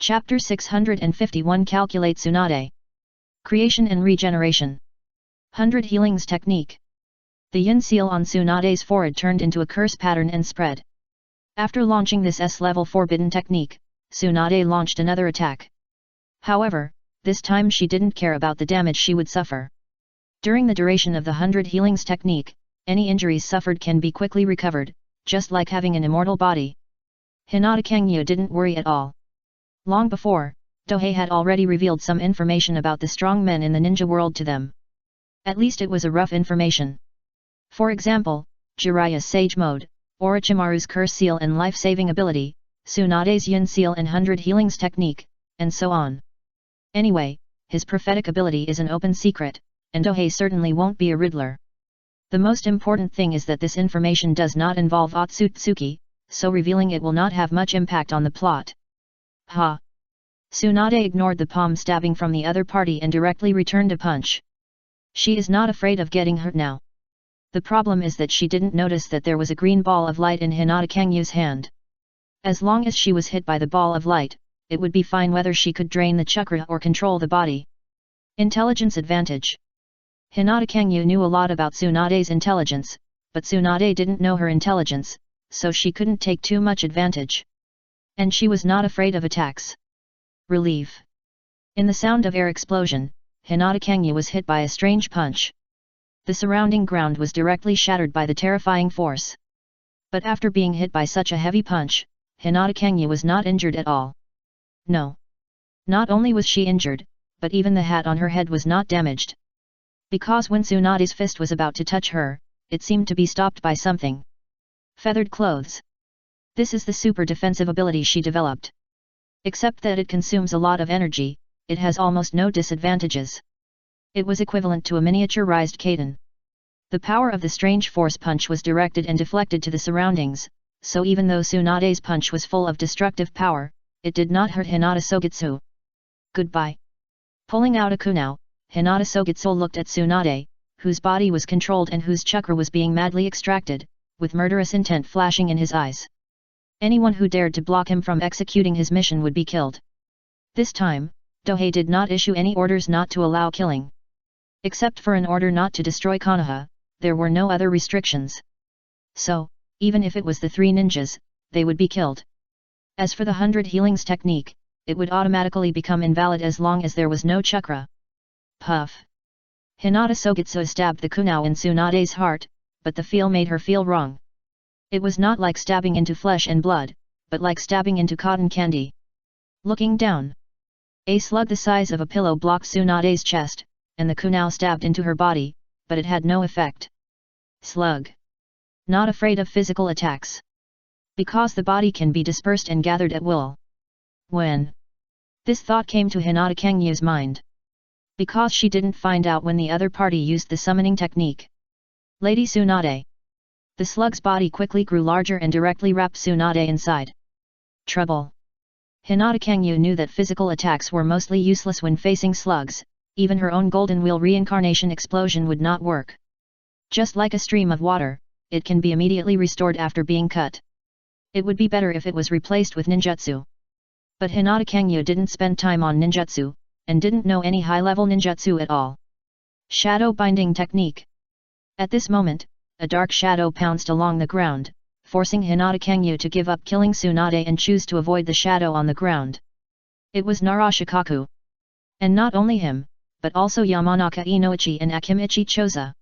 Chapter 651 Calculate Tsunade. Creation and Regeneration. 100 Healings Technique. The yin seal on Tsunade's forehead turned into a curse pattern and spread. After launching this S-level forbidden technique, Tsunade launched another attack. However, this time she didn't care about the damage she would suffer. During the duration of the 100 Healings Technique, any injuries suffered can be quickly recovered, just like having an immortal body. Hinata Kangyu didn't worry at all. Long before, Dohei had already revealed some information about the strong men in the ninja world to them. At least it was a rough information. For example, Jiraiya's Sage Mode, Orochimaru's Curse Seal and Life-Saving Ability, Tsunade's Yin Seal and 100 Healings Technique, and so on. Anyway, his prophetic ability is an open secret, and Dohei certainly won't be a Riddler. The most important thing is that this information does not involve Otsutsuki, so revealing it will not have much impact on the plot. Ha! Tsunade ignored the palm stabbing from the other party and directly returned a punch. She is not afraid of getting hurt now. The problem is that she didn't notice that there was a green ball of light in Hinata Kangyu's hand. As long as she was hit by the ball of light, it would be fine whether she could drain the chakra or control the body. Intelligence advantage. Hinata Kangyu knew a lot about Tsunade's intelligence, but Tsunade didn't know her intelligence, so she couldn't take too much advantage. And she was not afraid of attacks. Relief. In the sound of air explosion, Hinata Kangyu was hit by a strange punch. The surrounding ground was directly shattered by the terrifying force. But after being hit by such a heavy punch, Hinata Kangyu was not injured at all. No. Not only was she injured, but even the hat on her head was not damaged. Because when Tsunade's fist was about to touch her, it seemed to be stopped by something. Feathered clothes. This is the super defensive ability she developed. Except that it consumes a lot of energy, it has almost no disadvantages. It was equivalent to a miniaturized Kaiden. The power of the strange force punch was directed and deflected to the surroundings, so even though Tsunade's punch was full of destructive power, it did not hurt Hinata Sogitsu. Goodbye. Pulling out a kunao, Hinata Sogitsu looked at Tsunade, whose body was controlled and whose chakra was being madly extracted, with murderous intent flashing in his eyes. Anyone who dared to block him from executing his mission would be killed. This time, Dohei did not issue any orders not to allow killing. Except for an order not to destroy Konoha, there were no other restrictions. So, even if it was the three ninjas, they would be killed. As for the 100 Healings Technique, it would automatically become invalid as long as there was no chakra. Puff. Hinata Sogitsu stabbed the kunao in Tsunade's heart, but the feel made her feel wrong. It was not like stabbing into flesh and blood, but like stabbing into cotton candy. Looking down, a slug the size of a pillow blocked Tsunade's chest, and the kunao stabbed into her body, but it had no effect. Slug. Not afraid of physical attacks. Because the body can be dispersed and gathered at will. When? This thought came to Hinata Kangyu's mind. Because she didn't find out when the other party used the summoning technique. Lady Tsunade. The slug's body quickly grew larger and directly wrapped Tsunade inside. Trouble. Hinata Kangyu knew that physical attacks were mostly useless when facing slugs, even her own Golden Wheel reincarnation explosion would not work. Just like a stream of water, it can be immediately restored after being cut. It would be better if it was replaced with ninjutsu. But Hinata Kangyu didn't spend time on ninjutsu, and didn't know any high-level ninjutsu at all. Shadow Binding Technique. At this moment, a dark shadow pounced along the ground, forcing Hinata Kangyu to give up killing Tsunade and choose to avoid the shadow on the ground. It was Narashikaku. And not only him, but also Yamanaka Inoichi and Akimichi Choza.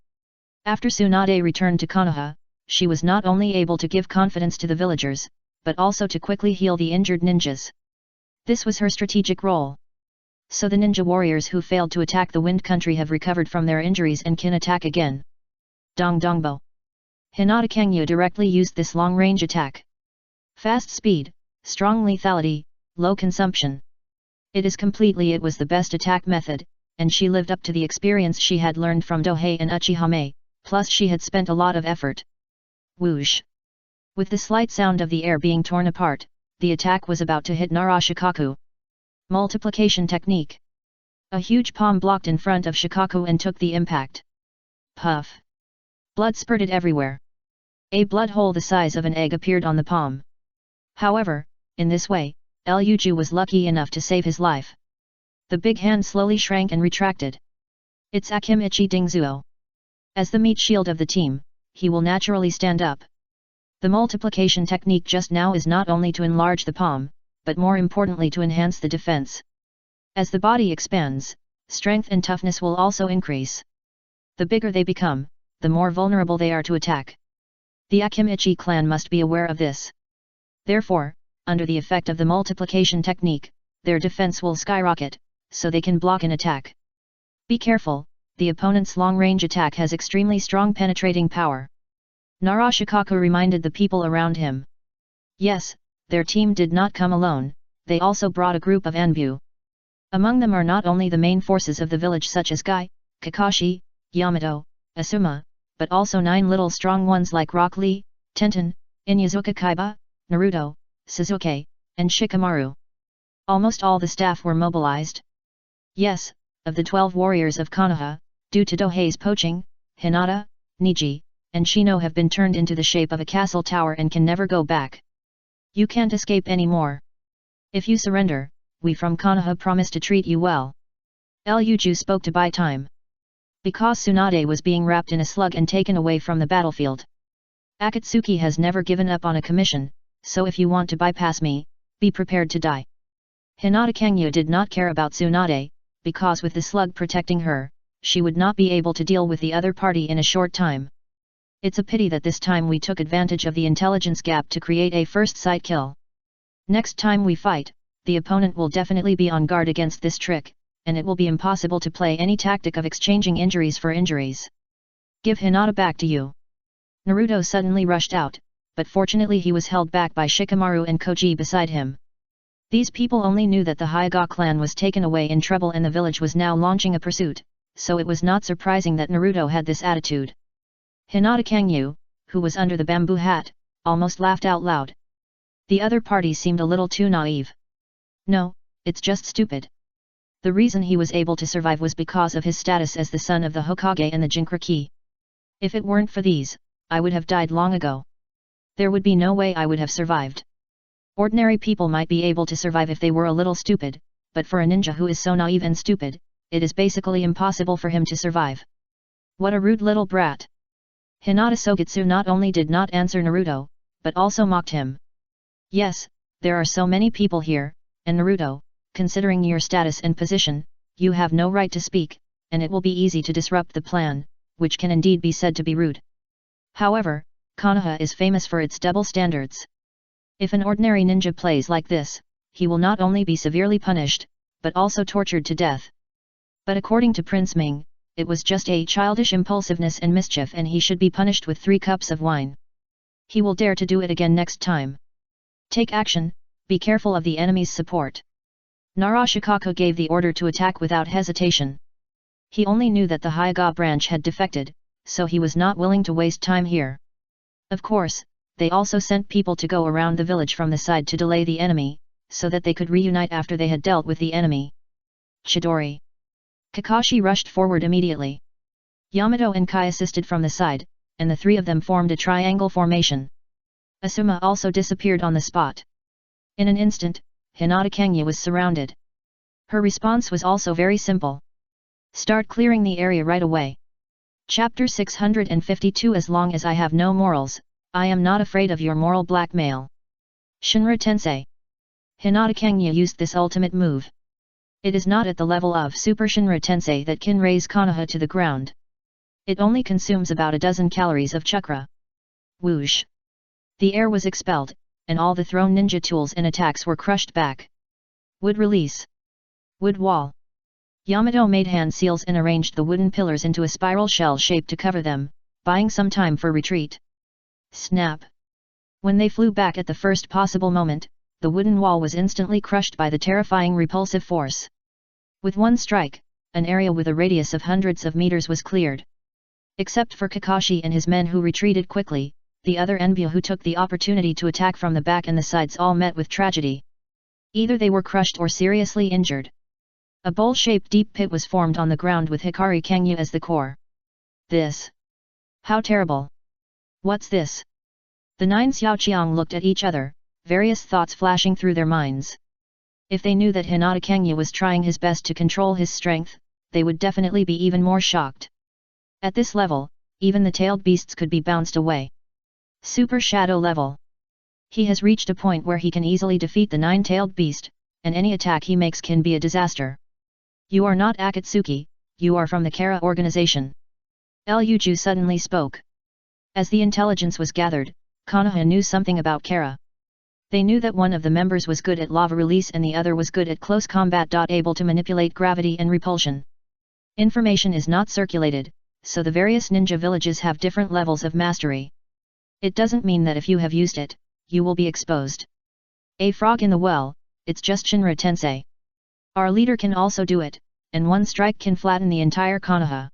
After Tsunade returned to Konoha, she was not only able to give confidence to the villagers, but also to quickly heal the injured ninjas. This was her strategic role. So the ninja warriors who failed to attack the Wind Country have recovered from their injuries and can attack again. Dong Dongbo. Hinata Kangyu directly used this long-range attack. Fast speed, strong lethality, low consumption. It was the best attack method, and she lived up to the experience she had learned from Dohei and Uchihame, plus she had spent a lot of effort. Whoosh. With the slight sound of the air being torn apart, the attack was about to hit Narashikaku. Multiplication Technique. A huge palm blocked in front of Shikaku and took the impact. Puff. Blood spurted everywhere. A blood hole the size of an egg appeared on the palm. However, in this way, Luju was lucky enough to save his life. The big hand slowly shrank and retracted. It's Akimichi Dingzuo. As the meat shield of the team, he will naturally stand up. The multiplication technique just now is not only to enlarge the palm, but more importantly to enhance the defense. As the body expands, strength and toughness will also increase. The bigger they become, the more vulnerable they are to attack. The Akimichi clan must be aware of this. Therefore, under the effect of the multiplication technique, their defense will skyrocket, so they can block an attack. Be careful, the opponent's long-range attack has extremely strong penetrating power. Narashikaku reminded the people around him. Yes, their team did not come alone, they also brought a group of Anbu. Among them are not only the main forces of the village such as Gai, Kakashi, Yamato, Asuma, but also 9 little strong ones like Rock Lee, Tenten, Inyazuka Kaiba, Naruto, Sasuke, and Shikamaru. Almost all the staff were mobilized. Yes, of the 12 warriors of Konoha, due to Dohei's poaching, Hinata, Niji, and Shino have been turned into the shape of a castle tower and can never go back. You can't escape anymore. If you surrender, we from Konoha promise to treat you well. Luju spoke to buy time. Because Tsunade was being wrapped in a slug and taken away from the battlefield. Akatsuki has never given up on a commission, so if you want to bypass me, be prepared to die. Hinata Kangyu did not care about Tsunade, because with the slug protecting her, she would not be able to deal with the other party in a short time. It's a pity that this time we took advantage of the intelligence gap to create a first sight kill. Next time we fight, the opponent will definitely be on guard against this trick, and it will be impossible to play any tactic of exchanging injuries for injuries. Give Hinata back to you. Naruto suddenly rushed out, but fortunately he was held back by Shikamaru and Koji beside him. These people only knew that the Hyuga clan was taken away in trouble and the village was now launching a pursuit, so it was not surprising that Naruto had this attitude. Hinata Kangyu, who was under the bamboo hat, almost laughed out loud. The other party seemed a little too naive. No, it's just stupid. The reason he was able to survive was because of his status as the son of the Hokage and the Jinchuriki. If it weren't for these, I would have died long ago. There would be no way I would have survived. Ordinary people might be able to survive if they were a little stupid, but for a ninja who is so naive and stupid, it is basically impossible for him to survive. What a rude little brat. Hinata Sogitsu not only did not answer Naruto, but also mocked him. Yes, there are so many people here, and Naruto, considering your status and position, you have no right to speak, and it will be easy to disrupt the plan, which can indeed be said to be rude. However, Konoha is famous for its double standards. If an ordinary ninja plays like this, he will not only be severely punished, but also tortured to death. But according to Prince Ming, it was just a childish impulsiveness and mischief and he should be punished with 3 cups of wine. He will dare to do it again next time. Take action, be careful of the enemy's support. Narashikaku gave the order to attack without hesitation. He only knew that the Hyuga branch had defected, so he was not willing to waste time here. Of course, they also sent people to go around the village from the side to delay the enemy, so that they could reunite after they had dealt with the enemy. Chidori. Kakashi rushed forward immediately. Yamato and Kai assisted from the side, and the 3 of them formed a triangle formation. Asuma also disappeared on the spot. In an instant, Hinata Kangyu was surrounded. Her response was also very simple. Start clearing the area right away. Chapter 652 As long as I have no morals, I am not afraid of your moral blackmail. Shinra Tensei. Hinata Kangyu used this ultimate move. It is not at the level of Super Shinra Tensei that can raise Konoha to the ground. It only consumes about a dozen calories of chakra. Whoosh! The air was expelled, and all the thrown ninja tools and attacks were crushed back. Wood release. Wood wall. Yamato made hand seals and arranged the wooden pillars into a spiral shell shape to cover them, buying some time for retreat. Snap! When they flew back at the first possible moment, the wooden wall was instantly crushed by the terrifying repulsive force. With one strike, an area with a radius of hundreds of meters was cleared. Except for Kakashi and his men who retreated quickly, the other Enbyu who took the opportunity to attack from the back and the sides all met with tragedy. Either they were crushed or seriously injured. A bowl-shaped deep pit was formed on the ground with Hikari Kangyu as the core. This! How terrible! What's this? The 9 Xiaoqiang looked at each other, various thoughts flashing through their minds. If they knew that Hinata Kangya was trying his best to control his strength, they would definitely be even more shocked. At this level, even the tailed beasts could be bounced away. Super Shadow level. He has reached a point where he can easily defeat the 9-tailed beast, and any attack he makes can be a disaster. You are not Akatsuki, you are from the Kara organization. Ryuju suddenly spoke. As the intelligence was gathered, Konoha knew something about Kara. They knew that one of the members was good at lava release and the other was good at close combat. Able to manipulate gravity and repulsion. Information is not circulated, so the various ninja villages have different levels of mastery. It doesn't mean that if you have used it, you will be exposed. A frog in the well, it's just Shinra Tensei. Our leader can also do it, and one strike can flatten the entire Konoha.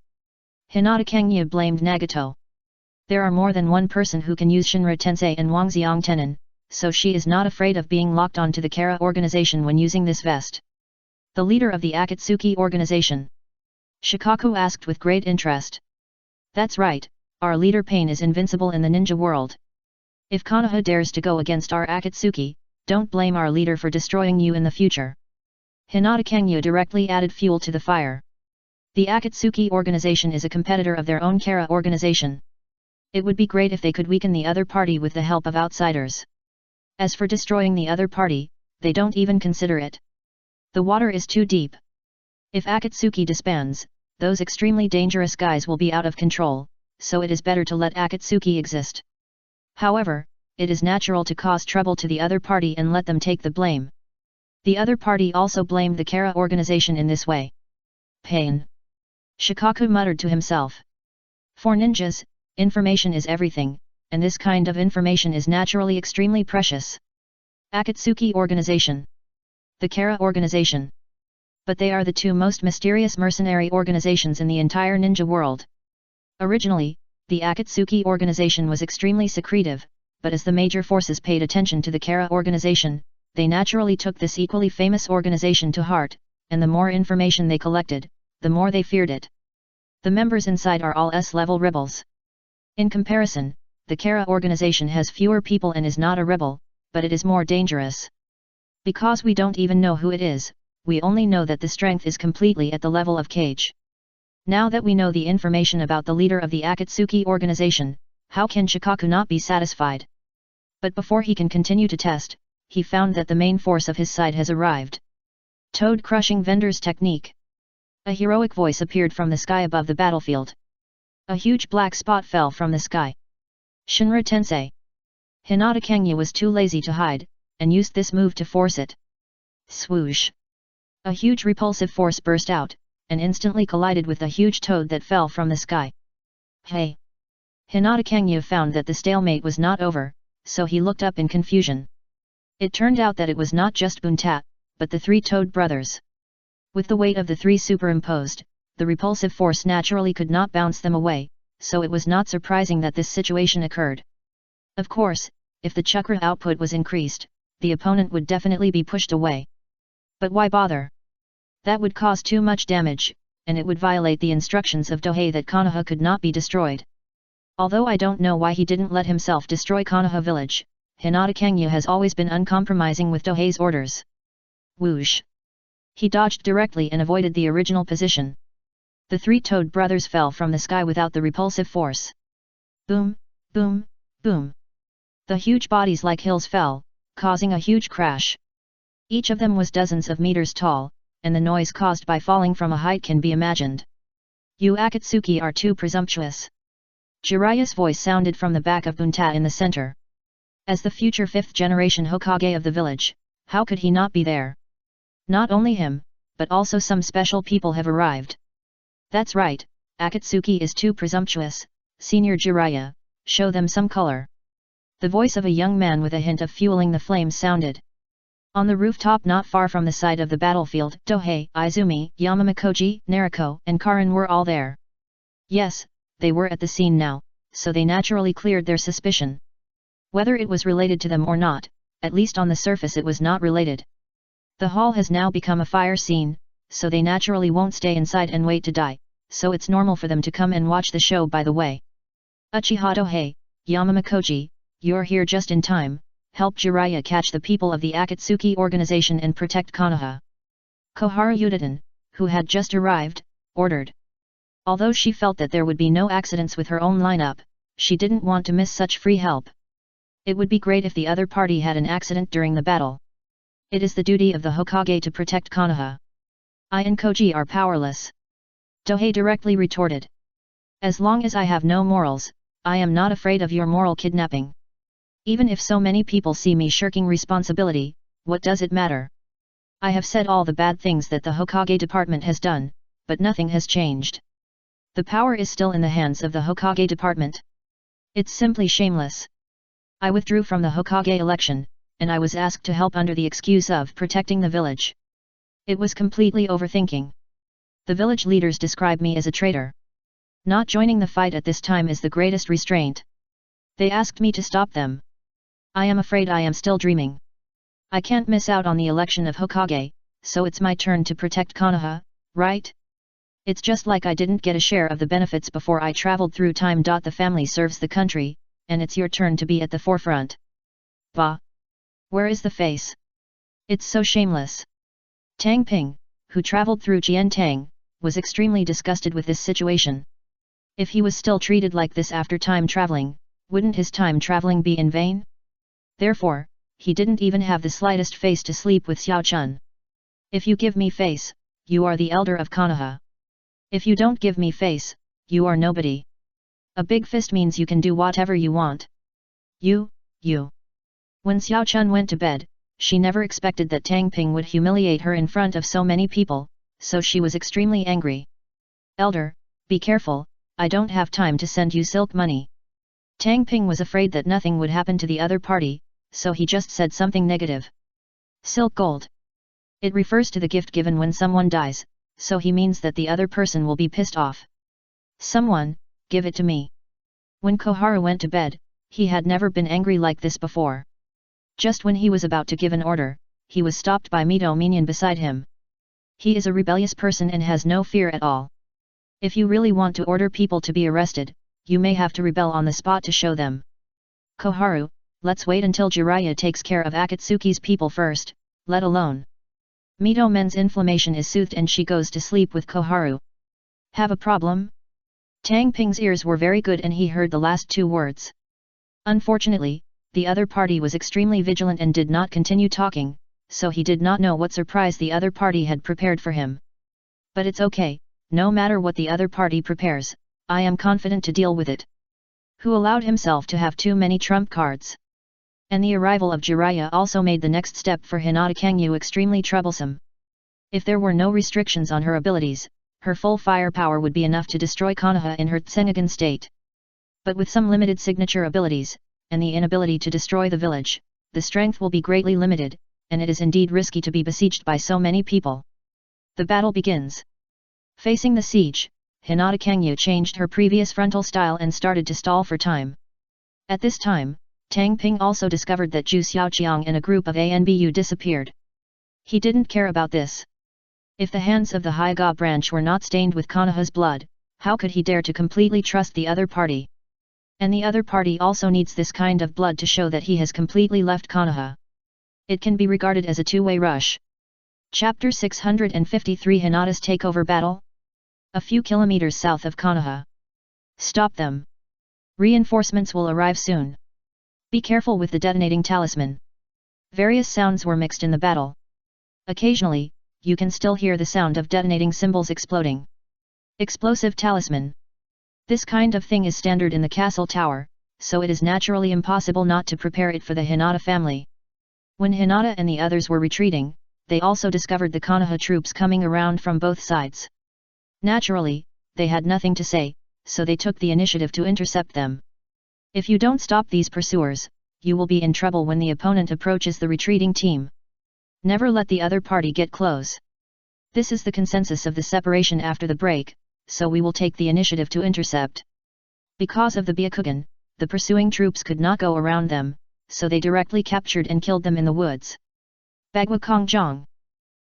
Hinata Kangya blamed Nagato. There are more than one person who can use Shinra Tensei and Wangxiang Tenon, so she is not afraid of being locked onto the Kara organization when using this vest. The leader of the Akatsuki organization. Shikaku asked with great interest. That's right, our leader Pain is invincible in the ninja world. If Konoha dares to go against our Akatsuki, don't blame our leader for destroying you in the future. Hinata Kangya directly added fuel to the fire. The Akatsuki organization is a competitor of their own Kara organization. It would be great if they could weaken the other party with the help of outsiders. As for destroying the other party, they don't even consider it. The water is too deep. If Akatsuki disbands, those extremely dangerous guys will be out of control, so it is better to let Akatsuki exist. However, it is natural to cause trouble to the other party and let them take the blame. The other party also blamed the Kara organization in this way. Pain. Shikaku muttered to himself. For ninjas, information is everything, and this kind of information is naturally extremely precious. Akatsuki organization. The Kara organization. But they are the two most mysterious mercenary organizations in the entire ninja world. Originally, the Akatsuki organization was extremely secretive, but as the major forces paid attention to the Kara organization, they naturally took this equally famous organization to heart, and the more information they collected, the more they feared it. The members inside are all S-level rebels. In comparison, the Kara organization has fewer people and is not a rebel, but it is more dangerous. Because we don't even know who it is, we only know that the strength is completely at the level of Cage. Now that we know the information about the leader of the Akatsuki organization, how can Shikaku not be satisfied? But before he can continue to test, he found that the main force of his side has arrived. Toad crushing vendor's technique. A heroic voice appeared from the sky above the battlefield. A huge black spot fell from the sky. Shinra Tensei. Hinata Kangya was too lazy to hide, and used this move to force it. Swoosh. A huge repulsive force burst out, and instantly collided with a huge toad that fell from the sky. Hey! Hinata Kangya found that the stalemate was not over, so he looked up in confusion. It turned out that it was not just Bunta, but the three Toad brothers. With the weight of the three superimposed, the repulsive force naturally could not bounce them away, so it was not surprising that this situation occurred. Of course, if the chakra output was increased, the opponent would definitely be pushed away. But why bother? That would cause too much damage, and it would violate the instructions of Dohei that Konoha could not be destroyed. Although I don't know why he didn't let himself destroy Konoha village, Hinata Kangya has always been uncompromising with Dohei's orders. Whoosh! He dodged directly and avoided the original position. The three Toad brothers fell from the sky without the repulsive force. Boom, boom, boom. The huge bodies like hills fell, causing a huge crash. Each of them was dozens of meters tall, and the noise caused by falling from a height can be imagined. You Akatsuki are too presumptuous. Jiraiya's voice sounded from the back of Bunta in the center. As the future 5th generation Hokage of the village, how could he not be there? Not only him, but also some special people have arrived. That's right, Akatsuki is too presumptuous, Senior Jiraiya, show them some color. The voice of a young man with a hint of fueling the flames sounded. On the rooftop not far from the side of the battlefield, Dohei, Izumi, Yamamakoji, Nariko, and Karin were all there. Yes, they were at the scene now, so they naturally cleared their suspicion. Whether it was related to them or not, at least on the surface it was not related. The hall has now become a fire scene, so they naturally won't stay inside and wait to die, so it's normal for them to come and watch the show. By the way, Uchiha Dohei, Yamamakoji, you're here just in time, help Jiraiya catch the people of the Akatsuki organization and protect Konoha. Koharu Udaten, who had just arrived, ordered. Although she felt that there would be no accidents with her own lineup, she didn't want to miss such free help. It would be great if the other party had an accident during the battle. It is the duty of the Hokage to protect Konoha. I and Koji are powerless. Dohei directly retorted. As long as I have no morals, I am not afraid of your moral kidnapping. Even if so many people see me shirking responsibility, what does it matter? I have said all the bad things that the Hokage department has done, but nothing has changed. The power is still in the hands of the Hokage department. It's simply shameless. I withdrew from the Hokage election, and I was asked to help under the excuse of protecting the village. It was completely overthinking. The village leaders describe me as a traitor. Not joining the fight at this time is the greatest restraint. They asked me to stop them. I am afraid I am still dreaming. I can't miss out on the election of Hokage, so it's my turn to protect Konoha, right? It's just like I didn't get a share of the benefits before I traveled through time. The family serves the country, and it's your turn to be at the forefront. Bah! Where is the face? It's so shameless. Tang Ping, who traveled through Jiantang, was extremely disgusted with this situation. If he was still treated like this after time traveling, wouldn't his time traveling be in vain? Therefore, he didn't even have the slightest face to sleep with Xiao Chun. If you give me face, you are the elder of Konoha. If you don't give me face, you are nobody. A big fist means you can do whatever you want. You. When Xiao Chun went to bed, she never expected that Tang Ping would humiliate her in front of so many people, so she was extremely angry. Elder, be careful, I don't have time to send you silk money. Tang Ping was afraid that nothing would happen to the other party, so he just said something negative. Silk gold. It refers to the gift given when someone dies, so he means that the other person will be pissed off. Someone, give it to me. When Koharu went to bed, he had never been angry like this before. Just when he was about to give an order, he was stopped by Mito Minion beside him. He is a rebellious person and has no fear at all. If you really want to order people to be arrested, you may have to rebel on the spot to show them. Koharu, let's wait until Jiraiya takes care of Akatsuki's people first, let alone. Mito Men's inflammation is soothed and she goes to sleep with Koharu. Have a problem? Tang Ping's ears were very good and he heard the last two words. Unfortunately, the other party was extremely vigilant and did not continue talking, so he did not know what surprise the other party had prepared for him. But it's okay, no matter what the other party prepares, I am confident to deal with it. Who allowed himself to have too many trump cards? And the arrival of Jiraiya also made the next step for Hinata Kangyu extremely troublesome. If there were no restrictions on her abilities, her full firepower would be enough to destroy Konoha in her Tsengagen state. But with some limited signature abilities, and the inability to destroy the village, the strength will be greatly limited, and it is indeed risky to be besieged by so many people. The battle begins. Facing the siege, Hinata Kangyu changed her previous frontal style and started to stall for time. At this time, Tang Ping also discovered that Zhu Xiaoqiang and a group of ANBU disappeared. He didn't care about this. If the hands of the Hyuga branch were not stained with Konoha's blood, how could he dare to completely trust the other party? And the other party also needs this kind of blood to show that he has completely left Konoha. It can be regarded as a two-way rush. Chapter 653 Hinata's Takeover Battle? A few kilometers south of Konoha. Stop them. Reinforcements will arrive soon. Be careful with the detonating talisman. Various sounds were mixed in the battle. Occasionally, you can still hear the sound of detonating symbols exploding. Explosive talisman. This kind of thing is standard in the castle tower, so it is naturally impossible not to prepare it for the Hinata family. When Hinata and the others were retreating, they also discovered the Konoha troops coming around from both sides. Naturally, they had nothing to say, so they took the initiative to intercept them. If you don't stop these pursuers, you will be in trouble when the opponent approaches the retreating team. Never let the other party get close. This is the consensus of the separation after the break, so we will take the initiative to intercept. Because of the Byakugan, the pursuing troops could not go around them, so they directly captured and killed them in the woods. Bagua Kongjong.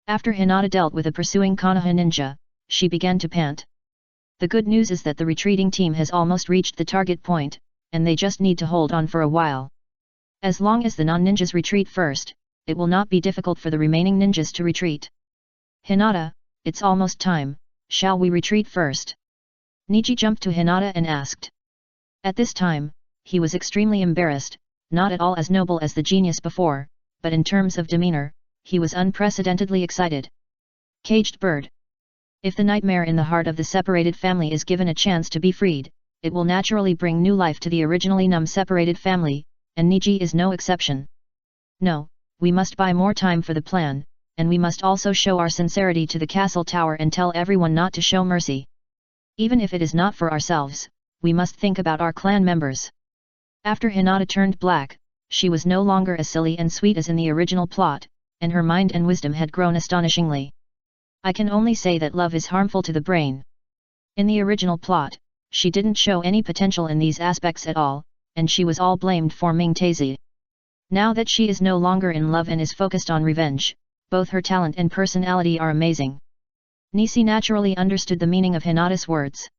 After Hinata dealt with a pursuing Konoha ninja, she began to pant. The good news is that the retreating team has almost reached the target point, and they just need to hold on for a while. As long as the non-ninjas retreat first, it will not be difficult for the remaining ninjas to retreat. Hinata, it's almost time, shall we retreat first? Niji jumped to Hinata and asked. At this time, he was extremely embarrassed, not at all as noble as the genius before, but in terms of demeanor, he was unprecedentedly excited. Caged bird. If the nightmare in the heart of the separated family is given a chance to be freed, it will naturally bring new life to the originally numb separated family, and Niji is no exception. No, we must buy more time for the plan, and we must also show our sincerity to the castle tower and tell everyone not to show mercy. Even if it is not for ourselves, we must think about our clan members. After Hinata turned black, she was no longer as silly and sweet as in the original plot, and her mind and wisdom had grown astonishingly. I can only say that love is harmful to the brain. In the original plot, she didn't show any potential in these aspects at all, and she was all blamed for Ming Taizhi. Now that she is no longer in love and is focused on revenge, both her talent and personality are amazing. Nisi naturally understood the meaning of Hinata's words.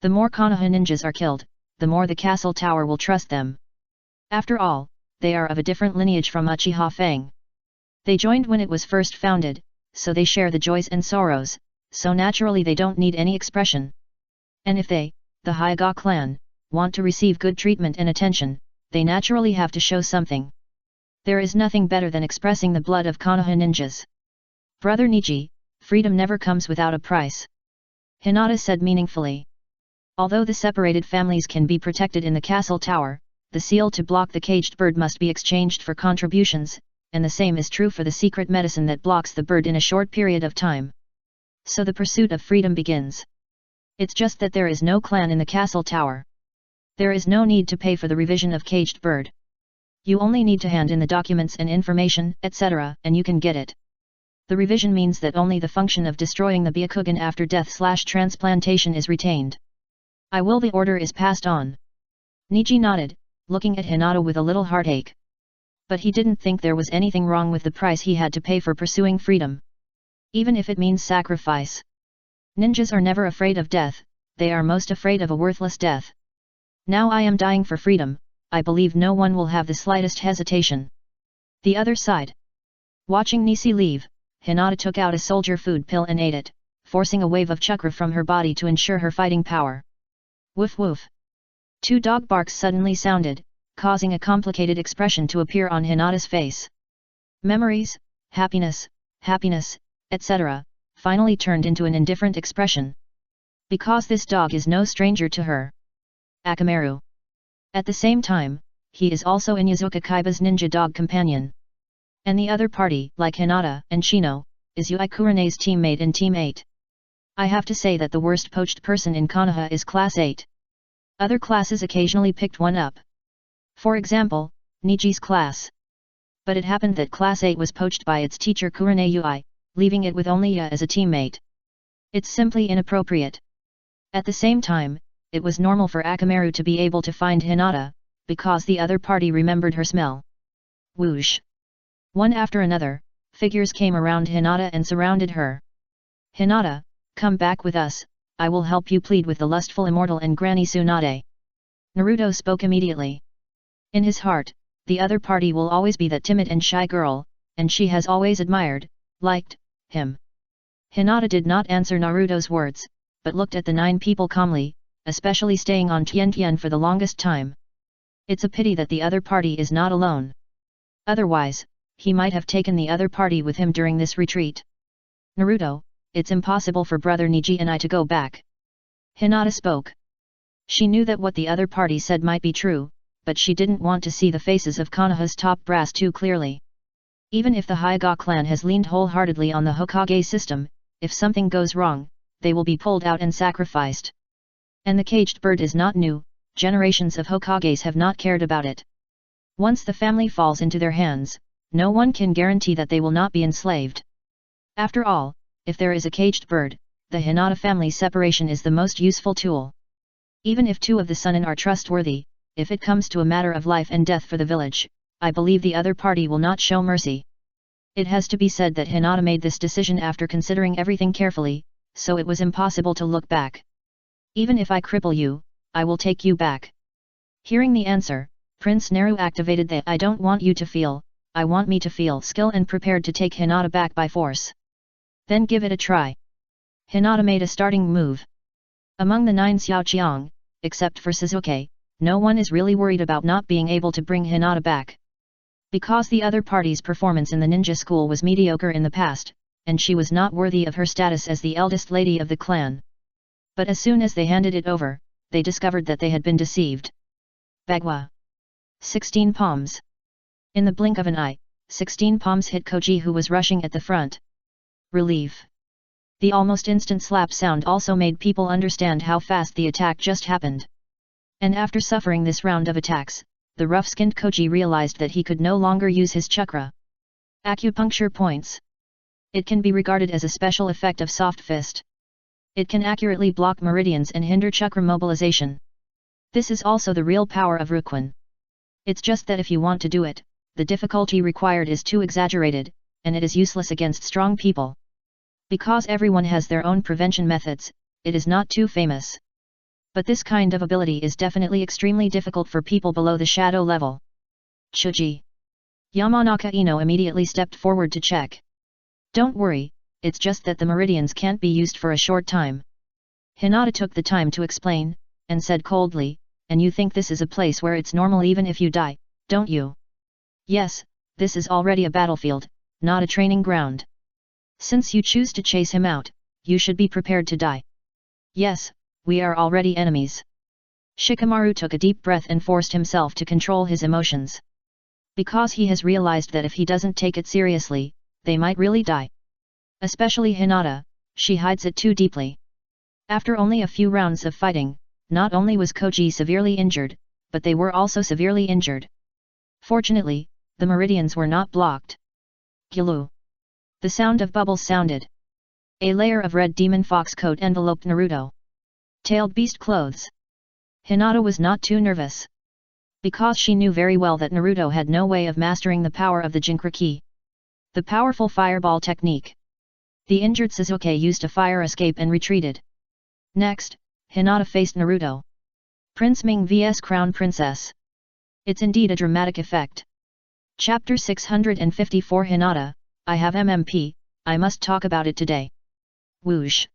The more Konoha ninjas are killed, the more the castle tower will trust them. After all, they are of a different lineage from Uchiha Fang. They joined when it was first founded, so they share the joys and sorrows, so naturally they don't need any expression. And if they, the Hyuga clan, want to receive good treatment and attention, they naturally have to show something. There is nothing better than expressing the blood of Konoha ninjas. Brother Niji, freedom never comes without a price. Hinata said meaningfully. Although the separated families can be protected in the castle tower, the seal to block the caged bird must be exchanged for contributions, and the same is true for the secret medicine that blocks the bird in a short period of time. So the pursuit of freedom begins. It's just that there is no clan in the castle tower. There is no need to pay for the revision of caged bird. You only need to hand in the documents and information, etc., and you can get it. The revision means that only the function of destroying the Byakugan after death/transplantation is retained. I will. The order is passed on. Niji nodded, looking at Hinata with a little heartache. But he didn't think there was anything wrong with the price he had to pay for pursuing freedom. Even if it means sacrifice. Ninjas are never afraid of death, they are most afraid of a worthless death. Now I am dying for freedom, I believe no one will have the slightest hesitation. The other side. Watching Nisi leave, Hinata took out a soldier food pill and ate it, forcing a wave of chakra from her body to ensure her fighting power. Woof woof. 2 dog barks suddenly sounded, causing a complicated expression to appear on Hinata's face. Memories, happiness, etc., finally turned into an indifferent expression. Because this dog is no stranger to her. Akamaru. At the same time, he is also Inyazuka Kaiba's ninja dog companion. And the other party, like Hinata and Shino, is Yui Kurene's teammate in Team 8. I have to say that the worst poached person in Konoha is Class 8. Other classes occasionally picked one up. For example, Niji's class. But it happened that Class 8 was poached by its teacher Kurene Yui, leaving it with only Ya as a teammate. It's simply inappropriate. At the same time, it was normal for Akamaru to be able to find Hinata, because the other party remembered her smell. Whoosh! One after another, figures came around Hinata and surrounded her. Hinata, come back with us, I will help you plead with the lustful immortal and Granny Tsunade. Naruto spoke immediately. In his heart, the other party will always be that timid and shy girl, and she has always admired, liked, him. Hinata did not answer Naruto's words, but looked at the 9 people calmly, especially staying on Tian for the longest time. It's a pity that the other party is not alone. Otherwise, he might have taken the other party with him during this retreat. Naruto, it's impossible for Brother Niji and I to go back. Hinata spoke. She knew that what the other party said might be true, but she didn't want to see the faces of Konoha's top brass too clearly. Even if the Hyuga clan has leaned wholeheartedly on the Hokage system, if something goes wrong, they will be pulled out and sacrificed. And the caged bird is not new, generations of Hokages have not cared about it. Once the family falls into their hands, no one can guarantee that they will not be enslaved. After all, if there is a caged bird, the Hinata family separation is the most useful tool. Even if 2 of the Sunin are trustworthy, if it comes to a matter of life and death for the village, I believe the other party will not show mercy. It has to be said that Hinata made this decision after considering everything carefully, so it was impossible to look back. Even if I cripple you, I will take you back. Hearing the answer, Prince Naru activated the "I don't want you to feel, I want me to feel" skill and prepared to take Hinata back by force. Then give it a try. Hinata made a starting move. Among the 9 Xiaoqiang, except for Suzuki, no one is really worried about not being able to bring Hinata back. Because the other party's performance in the ninja school was mediocre in the past, and she was not worthy of her status as the eldest lady of the clan. But as soon as they handed it over, they discovered that they had been deceived. Bagua. 16 palms. In the blink of an eye, 16 palms hit Koji, who was rushing at the front. Relief. The almost instant slap sound also made people understand how fast the attack just happened. And after suffering this round of attacks, the rough-skinned Koji realized that he could no longer use his chakra. Acupuncture points. It can be regarded as a special effect of soft fist. It can accurately block meridians and hinder chakra mobilization. This is also the real power of Ruquan. It's just that if you want to do it, the difficulty required is too exaggerated, and it is useless against strong people. Because everyone has their own prevention methods, it is not too famous. But this kind of ability is definitely extremely difficult for people below the shadow level. Chuji. Yamanaka Ino immediately stepped forward to check. Don't worry, it's just that the meridians can't be used for a short time. Hinata took the time to explain, and said coldly, and you think this is a place where it's normal even if you die, don't you? Yes, this is already a battlefield, not a training ground. Since you choose to chase him out, you should be prepared to die. Yes, we are already enemies. Shikamaru took a deep breath and forced himself to control his emotions. Because he has realized that if he doesn't take it seriously, they might really die. Especially Hinata, she hides it too deeply. After only a few rounds of fighting, not only was Koji severely injured, but they were also severely injured. Fortunately, the meridians were not blocked. Gilu. The sound of bubbles sounded. A layer of red demon fox coat enveloped Naruto. Tailed beast clothes. Hinata was not too nervous. Because she knew very well that Naruto had no way of mastering the power of the Jinchuriki. The powerful fireball technique. The injured Suzuki used a fire escape and retreated. Next, Hinata faced Naruto. Prince Ming vs Crown Princess. It's indeed a dramatic effect. Chapter 654 Hinata, I have MMP, I must talk about it today. Whoosh.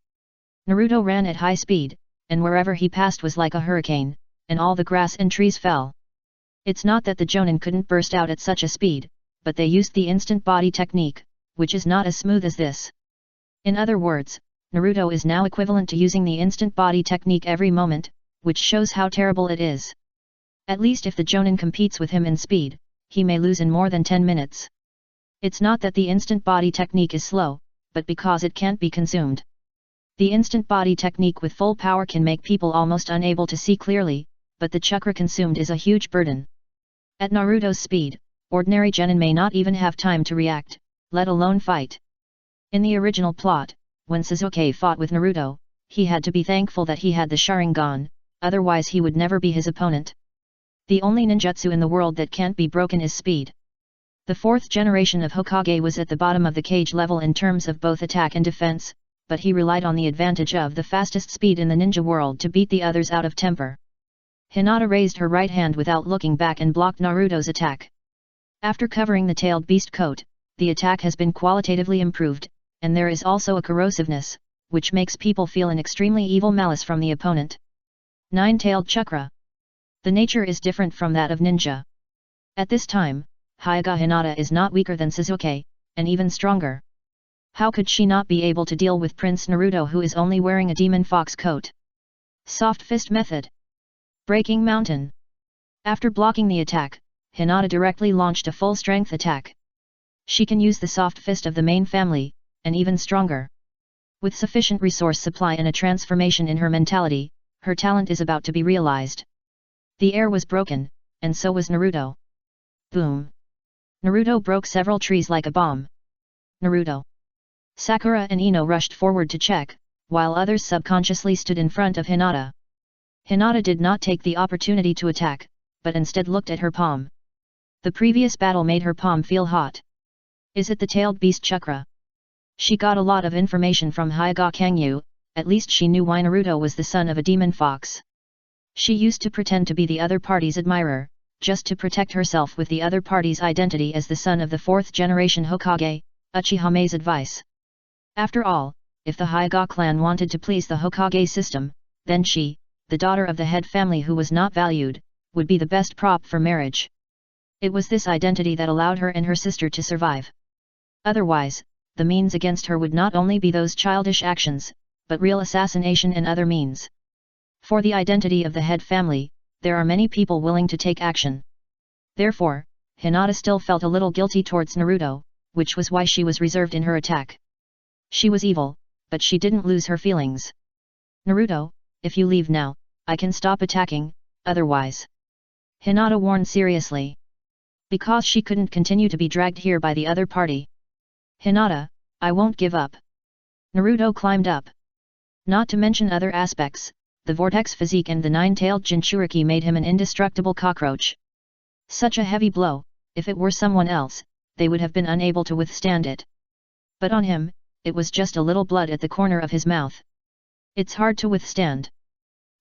Naruto ran at high speed, and wherever he passed was like a hurricane, and all the grass and trees fell. It's not that the Jonin couldn't burst out at such a speed, but they used the instant body technique, which is not as smooth as this. In other words, Naruto is now equivalent to using the instant body technique every moment, which shows how terrible it is. At least if the Jonin competes with him in speed, he may lose in more than 10 minutes. It's not that the instant body technique is slow, but because it can't be consumed. The instant body technique with full power can make people almost unable to see clearly, but the chakra consumed is a huge burden. At Naruto's speed, ordinary genin may not even have time to react, let alone fight. In the original plot, when Sasuke fought with Naruto, he had to be thankful that he had the Sharingan, otherwise he would never be his opponent. The only ninjutsu in the world that can't be broken is speed. The 4th generation of Hokage was at the bottom of the cage level in terms of both attack and defense, but he relied on the advantage of the fastest speed in the ninja world to beat the others out of temper. Hinata raised her right hand without looking back and blocked Naruto's attack. After covering the tailed beast coat, the attack has been qualitatively improved, and there is also a corrosiveness, which makes people feel an extremely evil malice from the opponent. 9-tailed chakra. The nature is different from that of ninja. At this time, Hyuga Hinata is not weaker than Sasuke, and even stronger. How could she not be able to deal with Prince Naruto, who is only wearing a demon fox coat? Soft fist method. Breaking mountain. After blocking the attack, Hinata directly launched a full-strength attack. She can use the soft fist of the main family, and even stronger. With sufficient resource supply and a transformation in her mentality, her talent is about to be realized. The air was broken, and so was Naruto. Boom! Naruto broke several trees like a bomb. Naruto. Sakura and Ino rushed forward to check, while others subconsciously stood in front of Hinata. Hinata did not take the opportunity to attack, but instead looked at her palm. The previous battle made her palm feel hot. Is it the tailed beast chakra? She got a lot of information from Hyuga Kangyu, at least she knew why Naruto was the son of a demon fox. She used to pretend to be the other party's admirer, just to protect herself with the other party's identity as the son of the 4th generation Hokage, Uchiha Mei's advice. After all, if the Hyuga clan wanted to please the Hokage system, then she, the daughter of the head family who was not valued, would be the best prop for marriage. It was this identity that allowed her and her sister to survive. Otherwise, the means against her would not only be those childish actions, but real assassination and other means. For the identity of the head family, there are many people willing to take action. Therefore, Hinata still felt a little guilty towards Naruto, which was why she was reserved in her attack. She was evil, but she didn't lose her feelings. Naruto, if you leave now, I can stop attacking, otherwise. Hinata warned seriously. Because she couldn't continue to be dragged here by the other party. Hinata, I won't give up. Naruto climbed up. Not to mention other aspects, the vortex physique and the 9-tailed Jinchuriki made him an indestructible cockroach. Such a heavy blow, if it were someone else, they would have been unable to withstand it. But on him, it was just a little blood at the corner of his mouth. It's hard to withstand.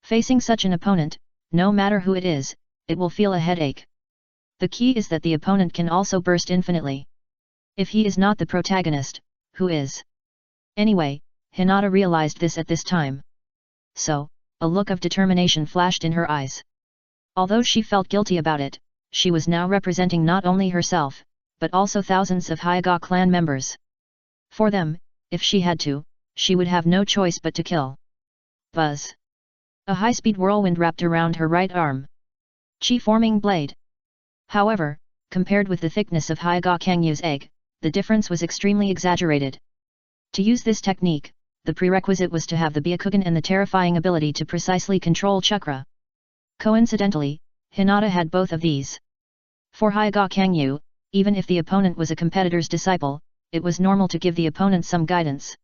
Facing such an opponent, no matter who it is, it will feel a headache. The key is that the opponent can also burst infinitely. If he is not the protagonist, who is? Anyway, Hinata realized this at this time. So, a look of determination flashed in her eyes. Although she felt guilty about it, she was now representing not only herself, but also thousands of Hyuga clan members. For them, if she had to, she would have no choice but to kill. Buzz! A high-speed whirlwind wrapped around her right arm. Chi-forming blade. However, compared with the thickness of Hyuga Kangyu's egg, the difference was extremely exaggerated. To use this technique, the prerequisite was to have the Byakugan and the terrifying ability to precisely control chakra. Coincidentally, Hinata had both of these. For Hyuga Kangyu, even if the opponent was a competitor's disciple, it was normal to give the opponent some guidance.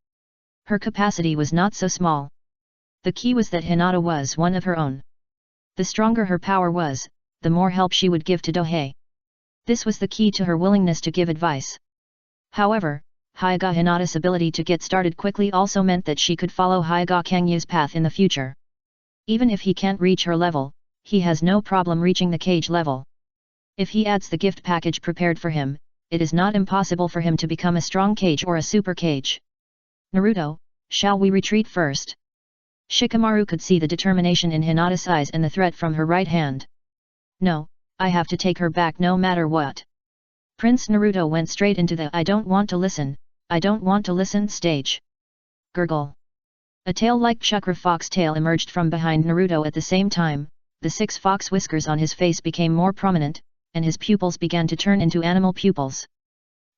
Her capacity was not so small. The key was that Hinata was one of her own. The stronger her power was, the more help she would give to Dohei. This was the key to her willingness to give advice. However, Hyuga Hinata's ability to get started quickly also meant that she could follow Hyuga Kangyu's path in the future. Even if he can't reach her level, he has no problem reaching the cage level. If he adds the gift package prepared for him, it is not impossible for him to become a strong cage or a super cage. Naruto, shall we retreat first? Shikamaru could see the determination in Hinata's eyes and the threat from her right hand. No, I have to take her back no matter what. Prince Naruto went straight into the I don't want to listen stage. Gurgle. A tail-like chakra fox tail emerged from behind Naruto at the same time, the 6 fox whiskers on his face became more prominent, and his pupils began to turn into animal pupils.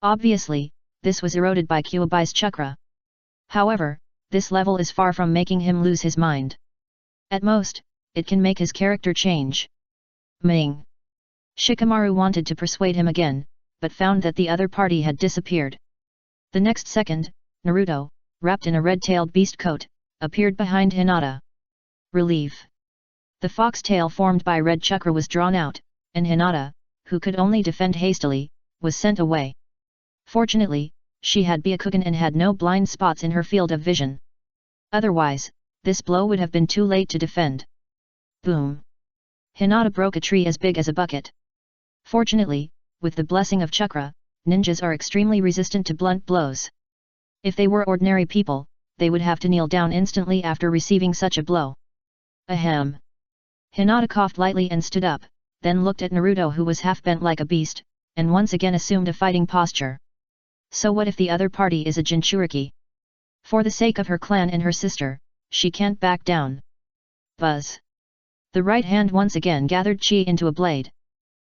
Obviously, this was eroded by Kyubai's chakra. However, this level is far from making him lose his mind. At most, it can make his character change. Ming. Shikamaru wanted to persuade him again, but found that the other party had disappeared. The next second, Naruto, wrapped in a red-tailed beast coat, appeared behind Hinata. Relief. The fox tail formed by red chakra was drawn out, and Hinata, who could only defend hastily, was sent away. Fortunately, she had Byakugan and had no blind spots in her field of vision. Otherwise, this blow would have been too late to defend. Boom! Hinata broke a tree as big as a bucket. Fortunately, with the blessing of chakra, ninjas are extremely resistant to blunt blows. If they were ordinary people, they would have to kneel down instantly after receiving such a blow. Ahem! Hinata coughed lightly and stood up, then looked at Naruto who was half bent like a beast, and once again assumed a fighting posture. So what if the other party is a Jinchuriki? For the sake of her clan and her sister, she can't back down. Buzz! The right hand once again gathered chi into a blade.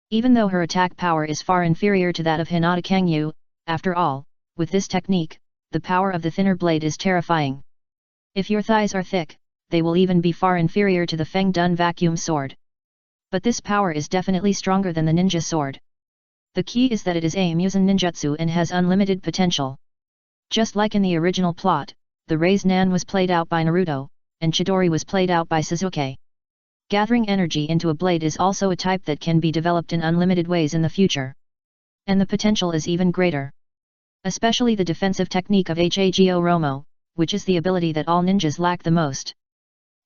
Even though her attack power is far inferior to that of Hinata Kangyu, after all, with this technique, the power of the thinner blade is terrifying. If your thighs are thick, they will even be far inferior to the Feng Dun vacuum sword. But this power is definitely stronger than the ninja sword. The key is that it is a Musen ninjutsu and has unlimited potential. Just like in the original plot, the Raise Nan was played out by Naruto, and Chidori was played out by Sasuke. Gathering energy into a blade is also a type that can be developed in unlimited ways in the future. And the potential is even greater. Especially the defensive technique of Hago Romo, which is the ability that all ninjas lack the most.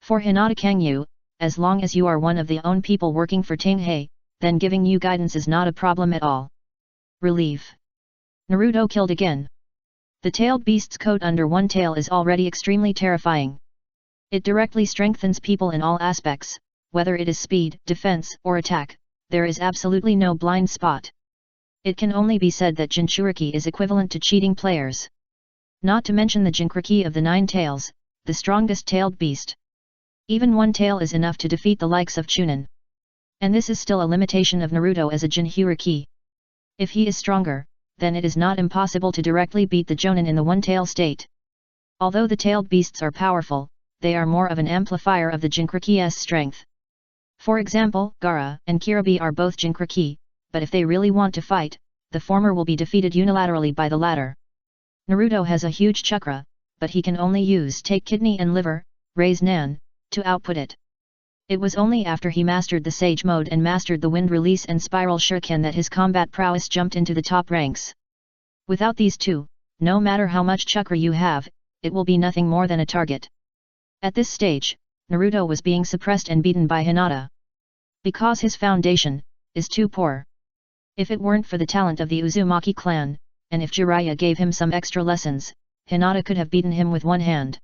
For Hinata Kangyu, as long as you are one of the own people working for Tenghei, then giving you guidance is not a problem at all. Relief. Naruto killed again. The tailed beast's coat under one tail is already extremely terrifying. It directly strengthens people in all aspects, whether it is speed, defense, or attack, there is absolutely no blind spot. It can only be said that Jinchuriki is equivalent to cheating players. Not to mention the Jinchuriki of the 9 tails, the strongest tailed beast. Even one tail is enough to defeat the likes of Chunin. And this is still a limitation of Naruto as a Jinchuriki. If he is stronger, then it is not impossible to directly beat the Jonin in the one-tail state. Although the tailed beasts are powerful, they are more of an amplifier of the Jinchuriki's strength. For example, Gaara and Kiribi are both Jinchuriki, but if they really want to fight, the former will be defeated unilaterally by the latter. Naruto has a huge chakra, but he can only use take kidney and liver, raise Nan, to output it. It was only after he mastered the Sage Mode and mastered the Wind Release and Spiral Shuriken that his combat prowess jumped into the top ranks. Without these two, no matter how much chakra you have, it will be nothing more than a target. At this stage, Naruto was being suppressed and beaten by Hinata. Because his foundation is too poor. If it weren't for the talent of the Uzumaki clan, and if Jiraiya gave him some extra lessons, Hinata could have beaten him with one hand.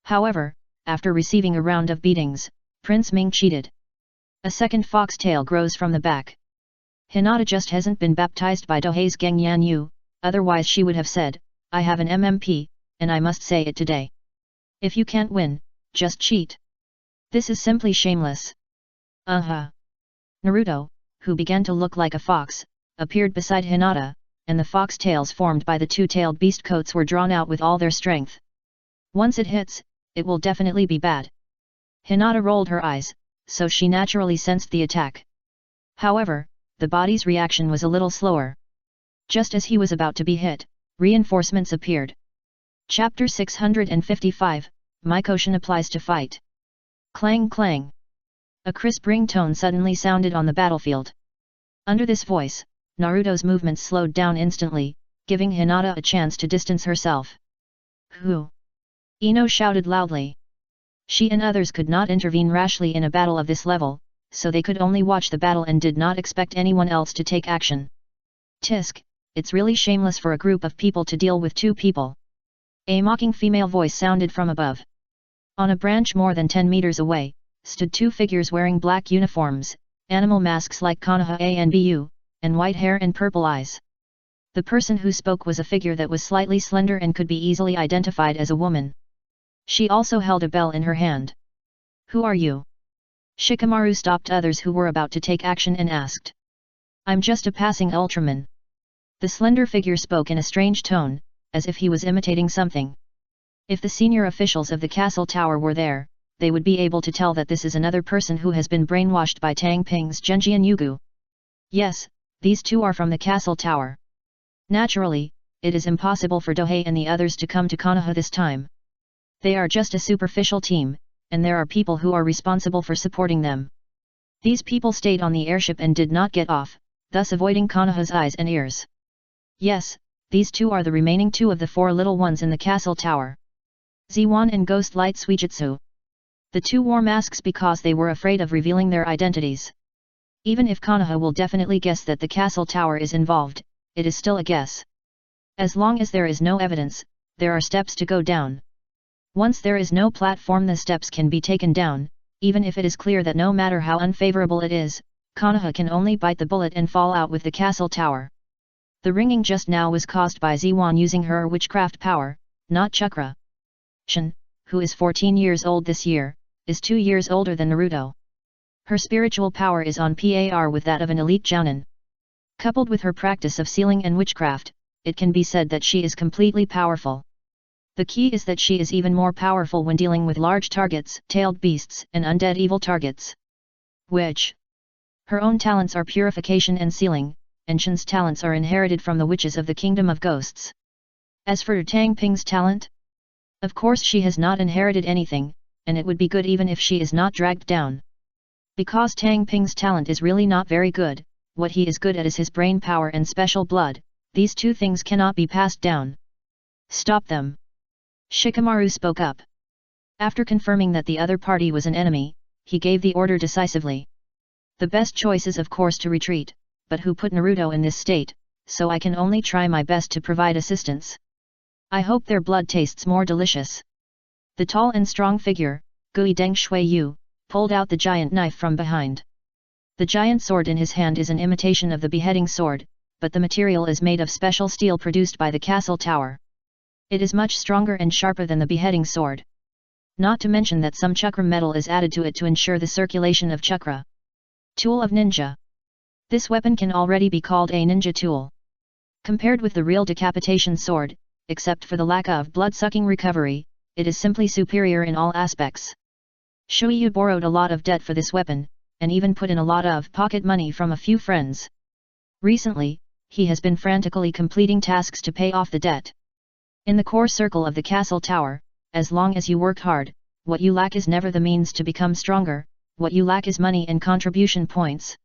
However, after receiving a round of beatings, Prince Ming cheated. A second foxtail grows from the back. Hinata just hasn't been baptized by Dohei's Gengyan Yu, otherwise she would have said, I have an MMP, and I must say it today. If you can't win, just cheat. This is simply shameless. Naruto, who began to look like a fox, appeared beside Hinata, and the foxtails formed by the two-tailed beast coats were drawn out with all their strength. Once it hits, it will definitely be bad. Hinata rolled her eyes, so she naturally sensed the attack. However, the body's reaction was a little slower. Just as he was about to be hit, reinforcements appeared. Chapter 655, Mycoshin applies to fight. Clang clang. A crisp ringtone suddenly sounded on the battlefield. Under this voice, Naruto's movements slowed down instantly, giving Hinata a chance to distance herself. Who? Ino shouted loudly. She and others could not intervene rashly in a battle of this level, so they could only watch the battle and did not expect anyone else to take action. Tisk, it's really shameless for a group of people to deal with 2 people. A mocking female voice sounded from above. On a branch more than 10 meters away, stood 2 figures wearing black uniforms, animal masks like Konoha and Bu, and white hair and purple eyes. The person who spoke was a figure that was slightly slender and could be easily identified as a woman. She also held a bell in her hand. Who are you? Shikamaru stopped others who were about to take action and asked. I'm just a passing Ultraman. The slender figure spoke in a strange tone, as if he was imitating something. If the senior officials of the castle tower were there, they would be able to tell that this is another person who has been brainwashed by Tang Ping's Genjian Yugu. Yes, these 2 are from the castle tower. Naturally, it is impossible for Dohei and the others to come to Konoha this time. They are just a superficial team, and there are people who are responsible for supporting them. These people stayed on the airship and did not get off, thus avoiding Konoha's eyes and ears. Yes, these 2 are the remaining 2 of the 4 little ones in the castle tower. Ziwan and Ghost Light Suijutsu. The 2 wore masks because they were afraid of revealing their identities. Even if Konoha will definitely guess that the castle tower is involved, it is still a guess. As long as there is no evidence, there are steps to go down. Once there is no platform, the steps can be taken down, even if it is clear that no matter how unfavorable it is, Konoha can only bite the bullet and fall out with the castle tower. The ringing just now was caused by Ziwan using her witchcraft power, not chakra. Shin, who is 14 years old this year, is 2 years older than Naruto. Her spiritual power is on par with that of an elite jounin. Coupled with her practice of sealing and witchcraft, it can be said that she is completely powerful. The key is that she is even more powerful when dealing with large targets, tailed beasts, and undead evil targets. Witch. Her own talents are purification and sealing, and Shin's talents are inherited from the witches of the Kingdom of Ghosts. As for Tang Ping's talent, of course she has not inherited anything, and it would be good even if she is not dragged down. Because Tang Ping's talent is really not very good, what he is good at is his brain power and special blood, these 2 things cannot be passed down. Stop them. Shikamaru spoke up. After confirming that the other party was an enemy, he gave the order decisively. The best choice is of course to retreat, but who put Naruto in this state, so I can only try my best to provide assistance. I hope their blood tastes more delicious. The tall and strong figure, Gui Deng Shui Yu, pulled out the giant knife from behind. The giant sword in his hand is an imitation of the beheading sword, but the material is made of special steel produced by the castle tower. It is much stronger and sharper than the beheading sword. Not to mention that some chakra metal is added to it to ensure the circulation of chakra. Tool of ninja. This weapon can already be called a ninja tool. Compared with the real decapitation sword, except for the lack of blood-sucking recovery, it is simply superior in all aspects. Shuiyu borrowed a lot of debt for this weapon, and even put in a lot of pocket money from a few friends. Recently, he has been frantically completing tasks to pay off the debt. In the core circle of the castle tower, as long as you work hard, what you lack is never the means to become stronger, what you lack is money and contribution points.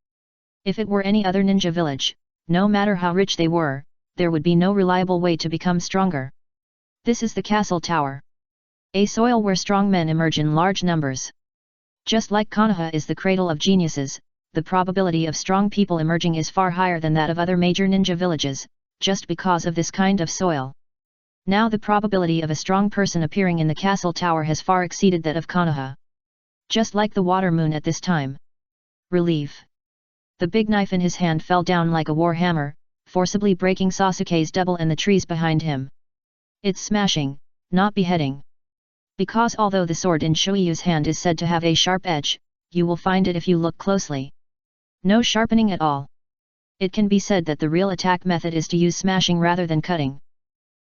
If it were any other ninja village, no matter how rich they were, there would be no reliable way to become stronger. This is the castle tower. A soil where strong men emerge in large numbers. Just like Konoha is the cradle of geniuses, the probability of strong people emerging is far higher than that of other major ninja villages, just because of this kind of soil. Now the probability of a strong person appearing in the castle tower has far exceeded that of Konoha. Just like the water moon at this time. Relief. The big knife in his hand fell down like a war hammer, forcibly breaking Sasuke's double and the trees behind him. It's smashing, not beheading. Because although the sword in Shuiyu's hand is said to have a sharp edge, you will find it if you look closely. No sharpening at all. It can be said that the real attack method is to use smashing rather than cutting.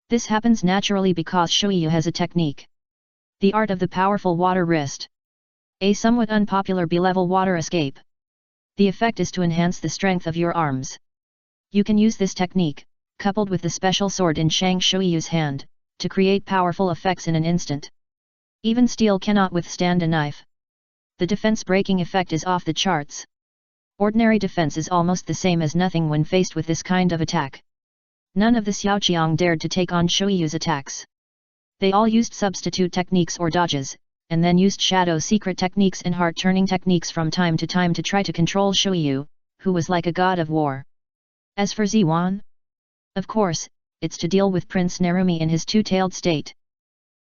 This happens naturally because Shuiyu has a technique. The art of the powerful water wrist. A somewhat unpopular B-level water escape. The effect is to enhance the strength of your arms. You can use this technique, coupled with the special sword in Shang Shuiyu's hand, to create powerful effects in an instant. Even steel cannot withstand a knife. The defense breaking effect is off the charts. Ordinary defense is almost the same as nothing when faced with this kind of attack. None of the Xiaoqiang dared to take on Shuiyu's attacks. They all used substitute techniques or dodges, and then used shadow secret techniques and heart-turning techniques from time to time to try to control Shuiyu, who was like a god of war. As for Ziwan, of course, it's to deal with Prince Narumi in his two-tailed state.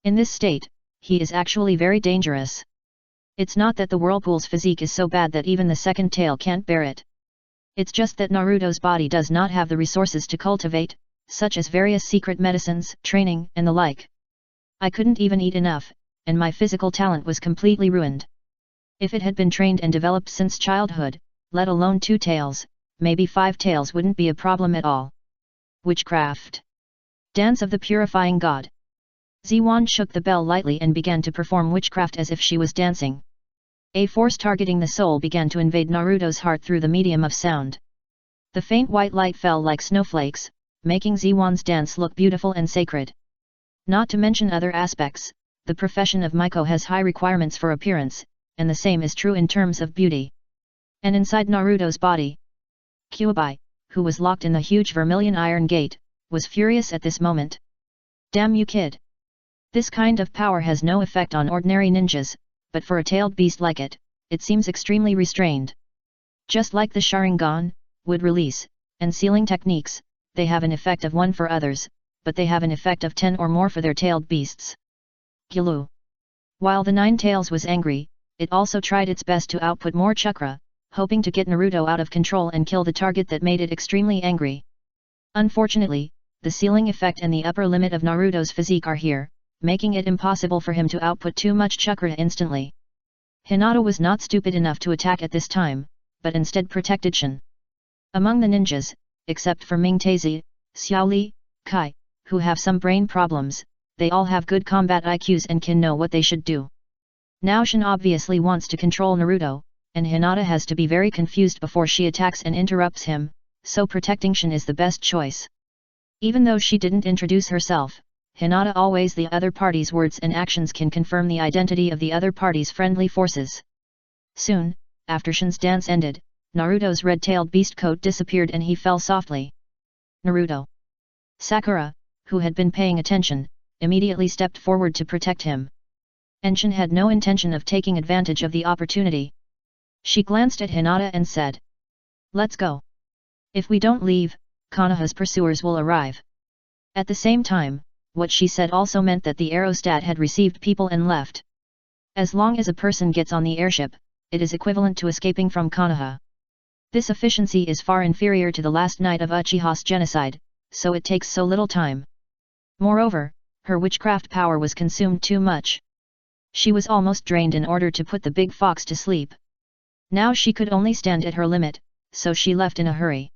In this state, he is actually very dangerous. It's not that the whirlpool's physique is so bad that even the second tail can't bear it. It's just that Naruto's body does not have the resources to cultivate, such as various secret medicines, training, and the like. I couldn't even eat enough, and my physical talent was completely ruined. If it had been trained and developed since childhood, let alone 2 tails, maybe 5 tails wouldn't be a problem at all. Witchcraft. Dance of the Purifying God. Ziwan shook the bell lightly and began to perform witchcraft as if she was dancing. A force targeting the soul began to invade Naruto's heart through the medium of sound. The faint white light fell like snowflakes, making Ziwan's dance look beautiful and sacred. Not to mention other aspects, the profession of Maiko has high requirements for appearance, and the same is true in terms of beauty. And inside Naruto's body, Kyuubi, who was locked in the huge vermilion iron gate, was furious at this moment. Damn you kid! This kind of power has no effect on ordinary ninjas, but for a tailed beast like it, it seems extremely restrained. Just like the Sharingan, wood release, and sealing techniques, they have an effect of 1 for others, but they have an effect of 10 or more for their tailed beasts. Gilu. While the 9 Tails was angry, it also tried its best to output more chakra, hoping to get Naruto out of control and kill the target that made it extremely angry. Unfortunately, the sealing effect and the upper limit of Naruto's physique are here, making it impossible for him to output too much chakra instantly. Hinata was not stupid enough to attack at this time, but instead protected Shin. Among the ninjas, except for Ming Taizai, Xiao Li, Kai, who have some brain problems, they all have good combat IQs and can know what they should do. Now Shin obviously wants to control Naruto, and Hinata has to be very confused before she attacks and interrupts him, so protecting Shin is the best choice. Even though she didn't introduce herself, Hinata always the other party's words and actions can confirm the identity of the other party's friendly forces. Soon, after Shin's dance ended, Naruto's red-tailed beast coat disappeared and he fell softly. Naruto. Sakura, who had been paying attention, immediately stepped forward to protect him. And Shin had no intention of taking advantage of the opportunity. She glanced at Hinata and said, "Let's go. If we don't leave, Konoha's pursuers will arrive." At the same time, what she said also meant that the aerostat had received people and left. As long as a person gets on the airship, it is equivalent to escaping from Konoha. This efficiency is far inferior to the last night of Uchiha's genocide, so it takes so little time. Moreover, her witchcraft power was consumed too much. She was almost drained in order to put the big fox to sleep. Now she could only stand at her limit, so she left in a hurry.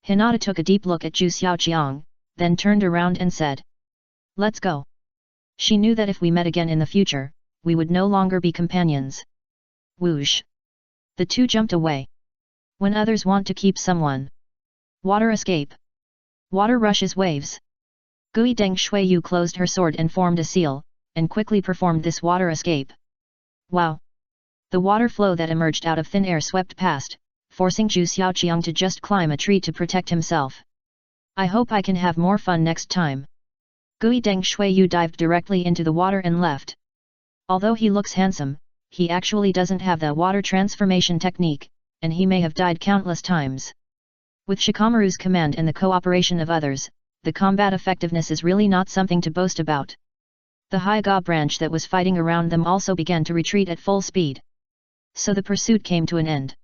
Hinata took a deep look at Zhu Xiaoqiang, then turned around and said, "Let's go." She knew that if we met again in the future, we would no longer be companions. Whoosh! The two jumped away. When others want to keep someone. Water escape. Water rushes waves. Gui Deng Shuiyu closed her sword and formed a seal, and quickly performed this water escape. Wow! The water flow that emerged out of thin air swept past, forcing Zhu Xiaoqiang to just climb a tree to protect himself. "I hope I can have more fun next time." Gui Deng Shuiyu dived directly into the water and left. Although he looks handsome, he actually doesn't have the water transformation technique, and he may have died countless times. With Shikamaru's command and the cooperation of others, the combat effectiveness is really not something to boast about. The Hyuga branch that was fighting around them also began to retreat at full speed. So the pursuit came to an end.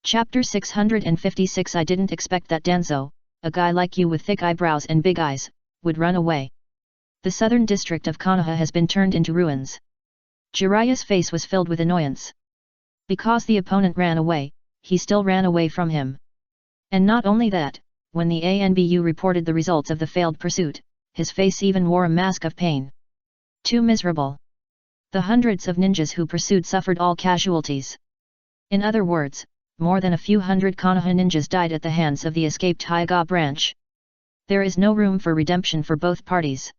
Chapter 656 I didn't expect that Danzo, a guy like you with thick eyebrows and big eyes, would run away. The southern district of Konoha has been turned into ruins. Jiraiya's face was filled with annoyance. Because the opponent ran away, he still ran away from him. And not only that, when the ANBU reported the results of the failed pursuit, his face even wore a mask of pain. Too miserable. The hundreds of ninjas who pursued suffered all casualties. In other words, more than a few hundred Konoha ninjas died at the hands of the escaped Hyuga branch. There is no room for redemption for both parties.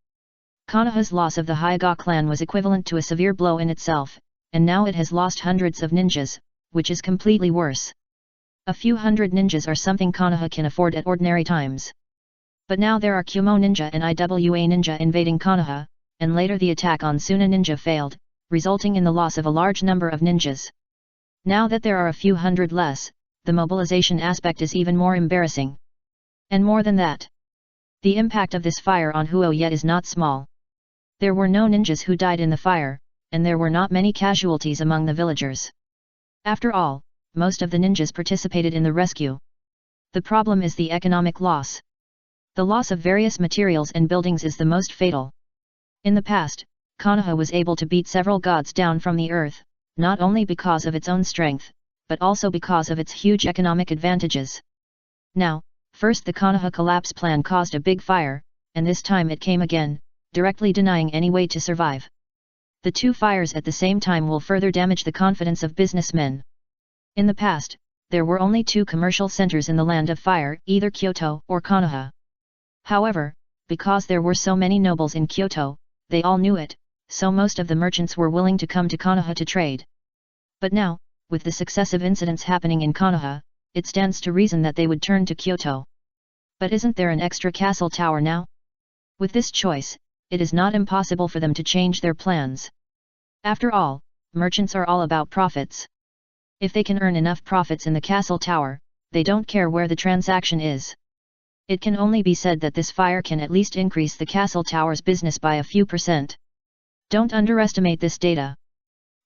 Konoha's loss of the Hyuga clan was equivalent to a severe blow in itself, and now it has lost hundreds of ninjas, which is completely worse. A few hundred ninjas are something Konoha can afford at ordinary times. But now there are Kumo ninja and Iwa ninja invading Konoha, and later the attack on Suna ninja failed, resulting in the loss of a large number of ninjas. Now that there are a few hundred less, the mobilization aspect is even more embarrassing. And more than that, the impact of this fire on Huoye is not small. There were no ninjas who died in the fire, and there were not many casualties among the villagers. After all, most of the ninjas participated in the rescue. The problem is the economic loss. The loss of various materials and buildings is the most fatal. In the past, Konoha was able to beat several gods down from the earth, not only because of its own strength, but also because of its huge economic advantages. Now, first the Konoha collapse plan caused a big fire, and this time it came again, directly denying any way to survive. The two fires at the same time will further damage the confidence of businessmen. In the past, there were only two commercial centers in the land of fire, either Kyoto or Konoha. However, because there were so many nobles in Kyoto, they all knew it, so most of the merchants were willing to come to Konoha to trade. But now, with the successive incidents happening in Konoha, it stands to reason that they would turn to Kyoto. But isn't there an extra castle tower now? With this choice, it is not impossible for them to change their plans. After all, merchants are all about profits. If they can earn enough profits in the castle tower, they don't care where the transaction is. It can only be said that this fire can at least increase the castle tower's business by a few %. Don't underestimate this data.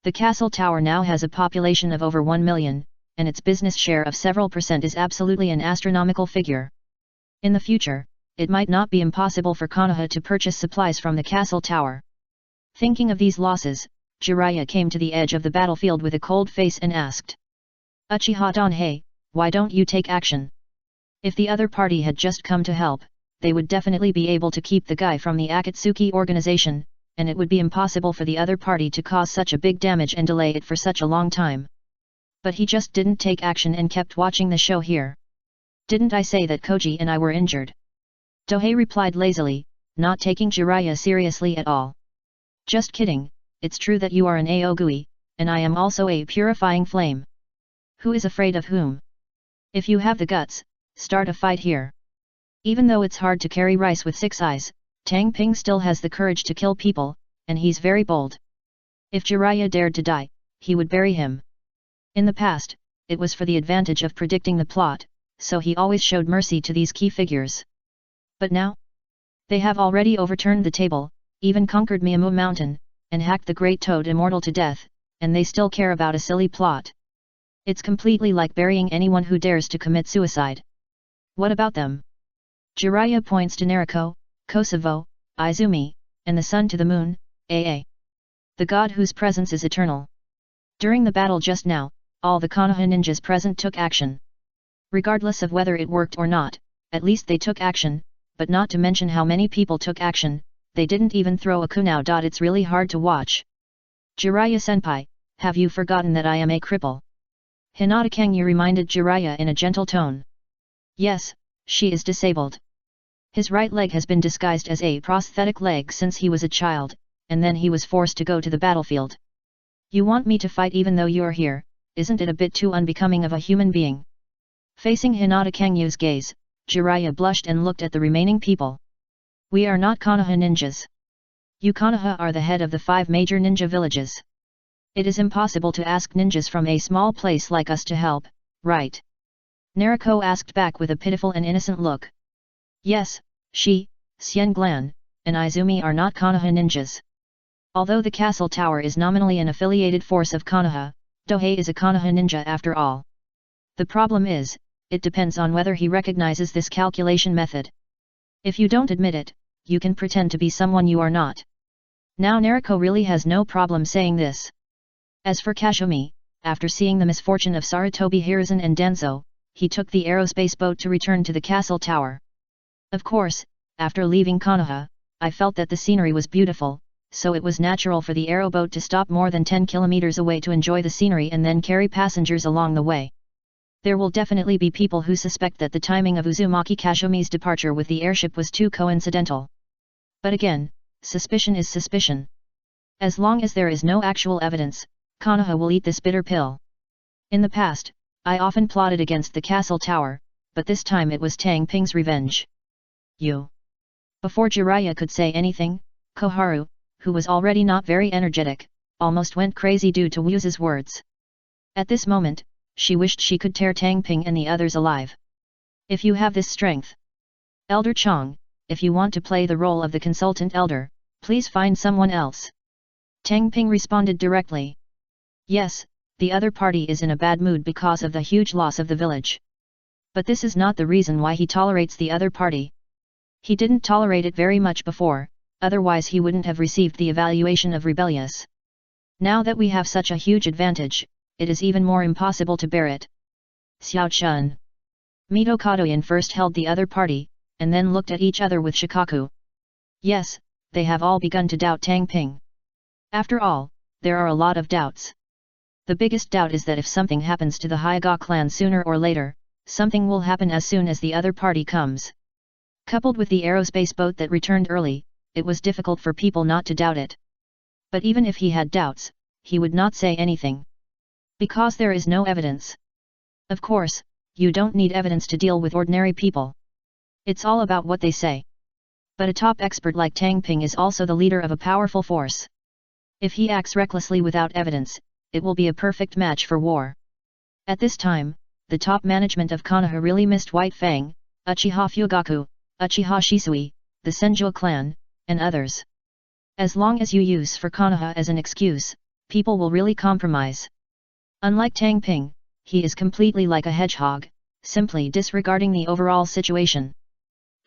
The castle tower now has a population of over 1 million, and its business share of several % is absolutely an astronomical figure. In the future, it might not be impossible for Konoha to purchase supplies from the castle tower. Thinking of these losses, Jiraiya came to the edge of the battlefield with a cold face and asked, "Uchiha Danhei, why don't you take action?" If the other party had just come to help, they would definitely be able to keep the guy from the Akatsuki organization, and it would be impossible for the other party to cause such a big damage and delay it for such a long time. But he just didn't take action and kept watching the show here. "Didn't I say that Koji and I were injured?" Tohei replied lazily, not taking Jiraiya seriously at all. "Just kidding, it's true that you are an Aogui, and I am also a purifying flame. Who is afraid of whom? If you have the guts, start a fight here." Even though it's hard to carry rice with 6 eyes, Tang Ping still has the courage to kill people, and he's very bold. If Jiraiya dared to die, he would bury him. In the past, it was for the advantage of predicting the plot, so he always showed mercy to these key figures. But now? They have already overturned the table, even conquered Miamu Mountain, and hacked the Great Toad immortal to death, and they still care about a silly plot. It's completely like burying anyone who dares to commit suicide. What about them? Jiraiya points to Naruko, Kosovo, Izumi, and the sun to the moon, Aa. The god whose presence is eternal. During the battle just now, all the Konoha ninjas present took action. Regardless of whether it worked or not, at least they took action, but not to mention how many people took action, they didn't even throw a kunao. It's really hard to watch. Jiraiya-senpai, have you forgotten that I am a cripple? Hinata Kangyu reminded Jiraiya in a gentle tone. Yes, she is disabled. His right leg has been disguised as a prosthetic leg since he was a child, and then he was forced to go to the battlefield. You want me to fight even though you're here, isn't it a bit too unbecoming of a human being? Facing Hinata Kangyu's gaze, Jiraiya blushed and looked at the remaining people. We are not Konoha ninjas. You Konoha are the head of the 5 major ninja villages. It is impossible to ask ninjas from a small place like us to help, right? Naruko asked back with a pitiful and innocent look. Yes, she, Xianglan, and Izumi are not Konoha ninjas. Although the castle tower is nominally an affiliated force of Konoha, Dohei is a Konoha ninja after all. The problem is, it depends on whether he recognizes this calculation method. If you don't admit it, you can pretend to be someone you are not. Now Naruko really has no problem saying this. As for Kazumi, after seeing the misfortune of Sarutobi Hiruzen and Danzo, he took the aerospace boat to return to the castle tower. Of course, after leaving Konoha, I felt that the scenery was beautiful, so it was natural for the aeroboat to stop more than 10 kilometers away to enjoy the scenery and then carry passengers along the way. There will definitely be people who suspect that the timing of Uzumaki Kazumi's departure with the airship was too coincidental. But again, suspicion is suspicion. As long as there is no actual evidence, Konoha will eat this bitter pill. In the past, I often plotted against the castle tower, but this time it was Tang Ping's revenge. You. Before Jiraiya could say anything, Koharu, who was already not very energetic, almost went crazy due to Wu's words. At this moment, she wished she could tear Tang Ping and the others alive. If you have this strength. Elder Chong, if you want to play the role of the consultant elder, please find someone else. Tang Ping responded directly. Yes, the other party is in a bad mood because of the huge loss of the village. But this is not the reason why he tolerates the other party. He didn't tolerate it very much before, otherwise he wouldn't have received the evaluation of rebellious. Now that we have such a huge advantage, it is even more impossible to bear it. Xiao Chun. Mito Kadoyan first held the other party, and then looked at each other with Shikaku. Yes, they have all begun to doubt Tang Ping. After all, there are a lot of doubts. The biggest doubt is that if something happens to the Hyuga clan sooner or later, something will happen as soon as the other party comes. Coupled with the aerospace boat that returned early, it was difficult for people not to doubt it. But even if he had doubts, he would not say anything. Because there is no evidence. Of course, you don't need evidence to deal with ordinary people. It's all about what they say. But a top expert like Tang Ping is also the leader of a powerful force. If he acts recklessly without evidence, it will be a perfect match for war. At this time, the top management of Konoha really missed White Fang, Uchiha Fugaku, Uchiha Shisui, the Senju clan, and others. As long as you use for Konoha as an excuse, people will really compromise. Unlike Tang Ping, he is completely like a hedgehog, simply disregarding the overall situation.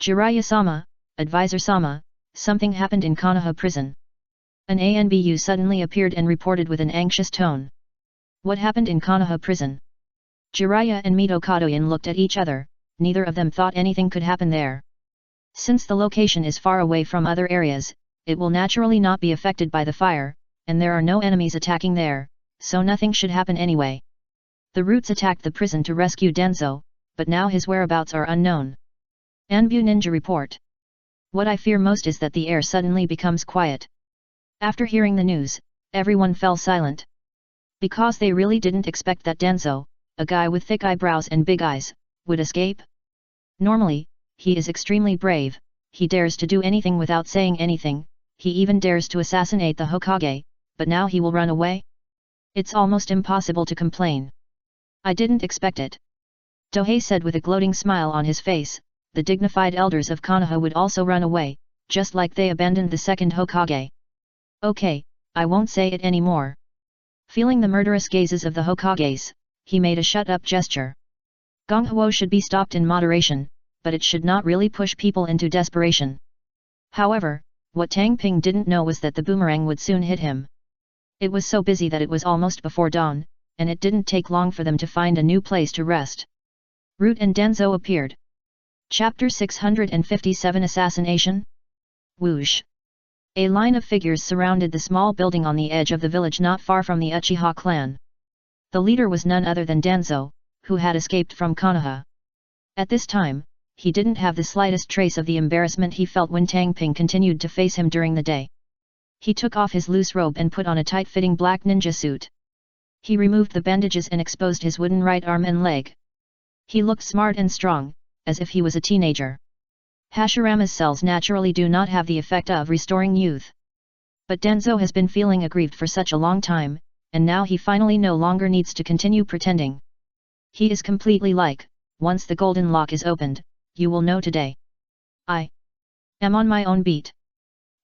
Jiraiya-sama, Advisor-sama, something happened in Konoha prison. An ANBU suddenly appeared and reported with an anxious tone. What happened in Konoha prison? Jiraiya and Mito Kadoyan looked at each other, neither of them thought anything could happen there. Since the location is far away from other areas, it will naturally not be affected by the fire, and there are no enemies attacking there, so nothing should happen anyway. The Roots attacked the prison to rescue Denzo, but now his whereabouts are unknown. Anbu Ninja report. What I fear most is that the air suddenly becomes quiet. After hearing the news, everyone fell silent. Because they really didn't expect that Denzo, a guy with thick eyebrows and big eyes, would escape. Normally, he is extremely brave, he dares to do anything without saying anything, he even dares to assassinate the Hokage, but now he will run away? It's almost impossible to complain. I didn't expect it. Dohei said with a gloating smile on his face. The dignified elders of Konoha would also run away, just like they abandoned the second Hokage. Okay, I won't say it anymore. Feeling the murderous gazes of the Hokages, he made a shut-up gesture. Gonghuo should be stopped in moderation, but it should not really push people into desperation. However, what Tang Ping didn't know was that the boomerang would soon hit him. It was so busy that it was almost before dawn, and it didn't take long for them to find a new place to rest. Root and Danzo appeared. Chapter 657 Assassination? Whoosh! A line of figures surrounded the small building on the edge of the village not far from the Uchiha clan. The leader was none other than Danzo, who had escaped from Konoha. At this time, he didn't have the slightest trace of the embarrassment he felt when Tang Ping continued to face him during the day. He took off his loose robe and put on a tight-fitting black ninja suit. He removed the bandages and exposed his wooden right arm and leg. He looked smart and strong, as if he was a teenager. Hashirama's cells naturally do not have the effect of restoring youth. But Danzo has been feeling aggrieved for such a long time, and now he finally no longer needs to continue pretending. He is completely like, once the golden lock is opened, you will know today. I am on my own beat.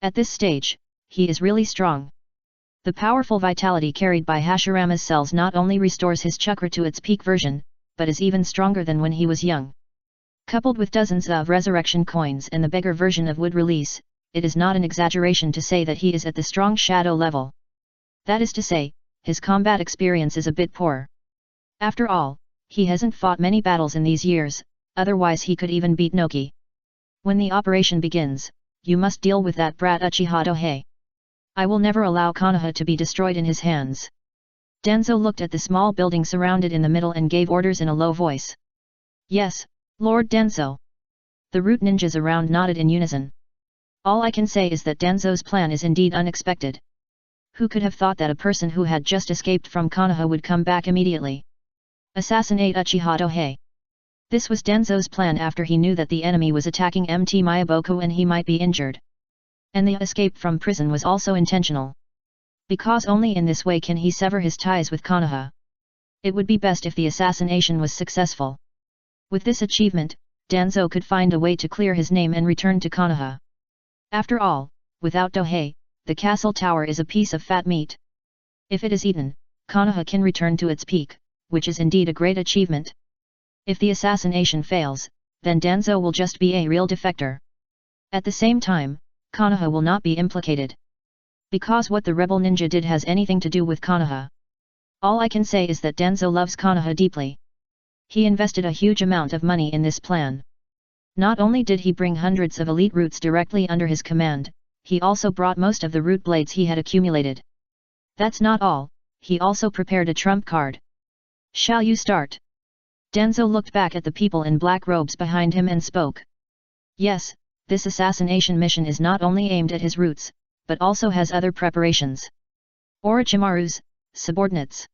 At this stage, he is really strong. The powerful vitality carried by Hashirama's cells not only restores his chakra to its peak version, but is even stronger than when he was young. Coupled with dozens of resurrection coins and the bigger version of wood release, it is not an exaggeration to say that he is at the strong shadow level. That is to say, his combat experience is a bit poor. After all, he hasn't fought many battles in these years, otherwise he could even beat Noki. When the operation begins, you must deal with that brat Uchiha Dohei. I will never allow Konoha to be destroyed in his hands. Danzo looked at the small building surrounded in the middle and gave orders in a low voice. Yes, Lord Danzo. The root ninjas around nodded in unison. All I can say is that Danzo's plan is indeed unexpected. Who could have thought that a person who had just escaped from Konoha would come back immediately? Assassinate Uchiha Dohei. This was Danzo's plan after he knew that the enemy was attacking Mt Miyaboku and he might be injured. And the escape from prison was also intentional. Because only in this way can he sever his ties with Konoha. It would be best if the assassination was successful. With this achievement, Danzo could find a way to clear his name and return to Konoha. After all, without Dohei, the castle tower is a piece of fat meat. If it is eaten, Konoha can return to its peak, which is indeed a great achievement. If the assassination fails, then Danzo will just be a real defector. At the same time, Konoha will not be implicated. Because what the rebel ninja did has anything to do with Konoha. All I can say is that Danzo loves Konoha deeply. He invested a huge amount of money in this plan. Not only did he bring hundreds of elite roots directly under his command, he also brought most of the root blades he had accumulated. That's not all, he also prepared a trump card. Shall you start? Danzo looked back at the people in black robes behind him and spoke. Yes, this assassination mission is not only aimed at his roots, but also has other preparations. Orochimaru's subordinates.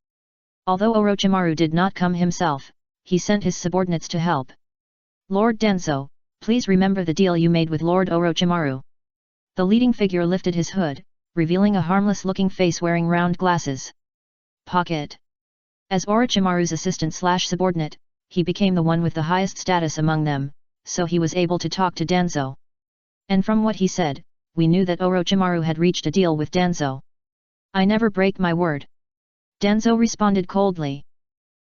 Although Orochimaru did not come himself, he sent his subordinates to help. Lord Danzo, please remember the deal you made with Lord Orochimaru. The leading figure lifted his hood, revealing a harmless-looking face wearing round glasses. Pocket. As Orochimaru's assistant/subordinate, he became the one with the highest status among them, so he was able to talk to Danzo. And from what he said, we knew that Orochimaru had reached a deal with Danzo. I never break my word. Danzo responded coldly.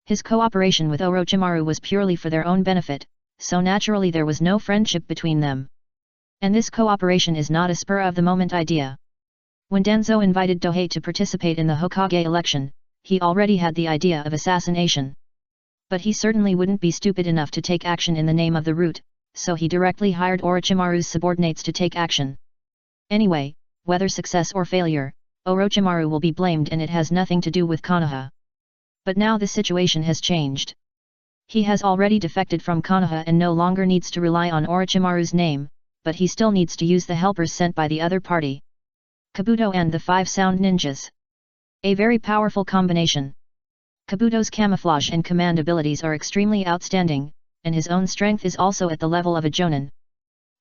His cooperation with Orochimaru was purely for their own benefit, so naturally there was no friendship between them. And this cooperation is not a spur-of-the-moment idea. When Danzo invited Dohei to participate in the Hokage election, he already had the idea of assassination. But he certainly wouldn't be stupid enough to take action in the name of the root, so he directly hired Orochimaru's subordinates to take action. Anyway, whether success or failure, Orochimaru will be blamed and it has nothing to do with Konoha. But now the situation has changed. He has already defected from Konoha and no longer needs to rely on Orochimaru's name, but he still needs to use the helpers sent by the other party. Kabuto and the 5 sound ninjas. A very powerful combination. Kabuto's camouflage and command abilities are extremely outstanding, and his own strength is also at the level of a Jonin.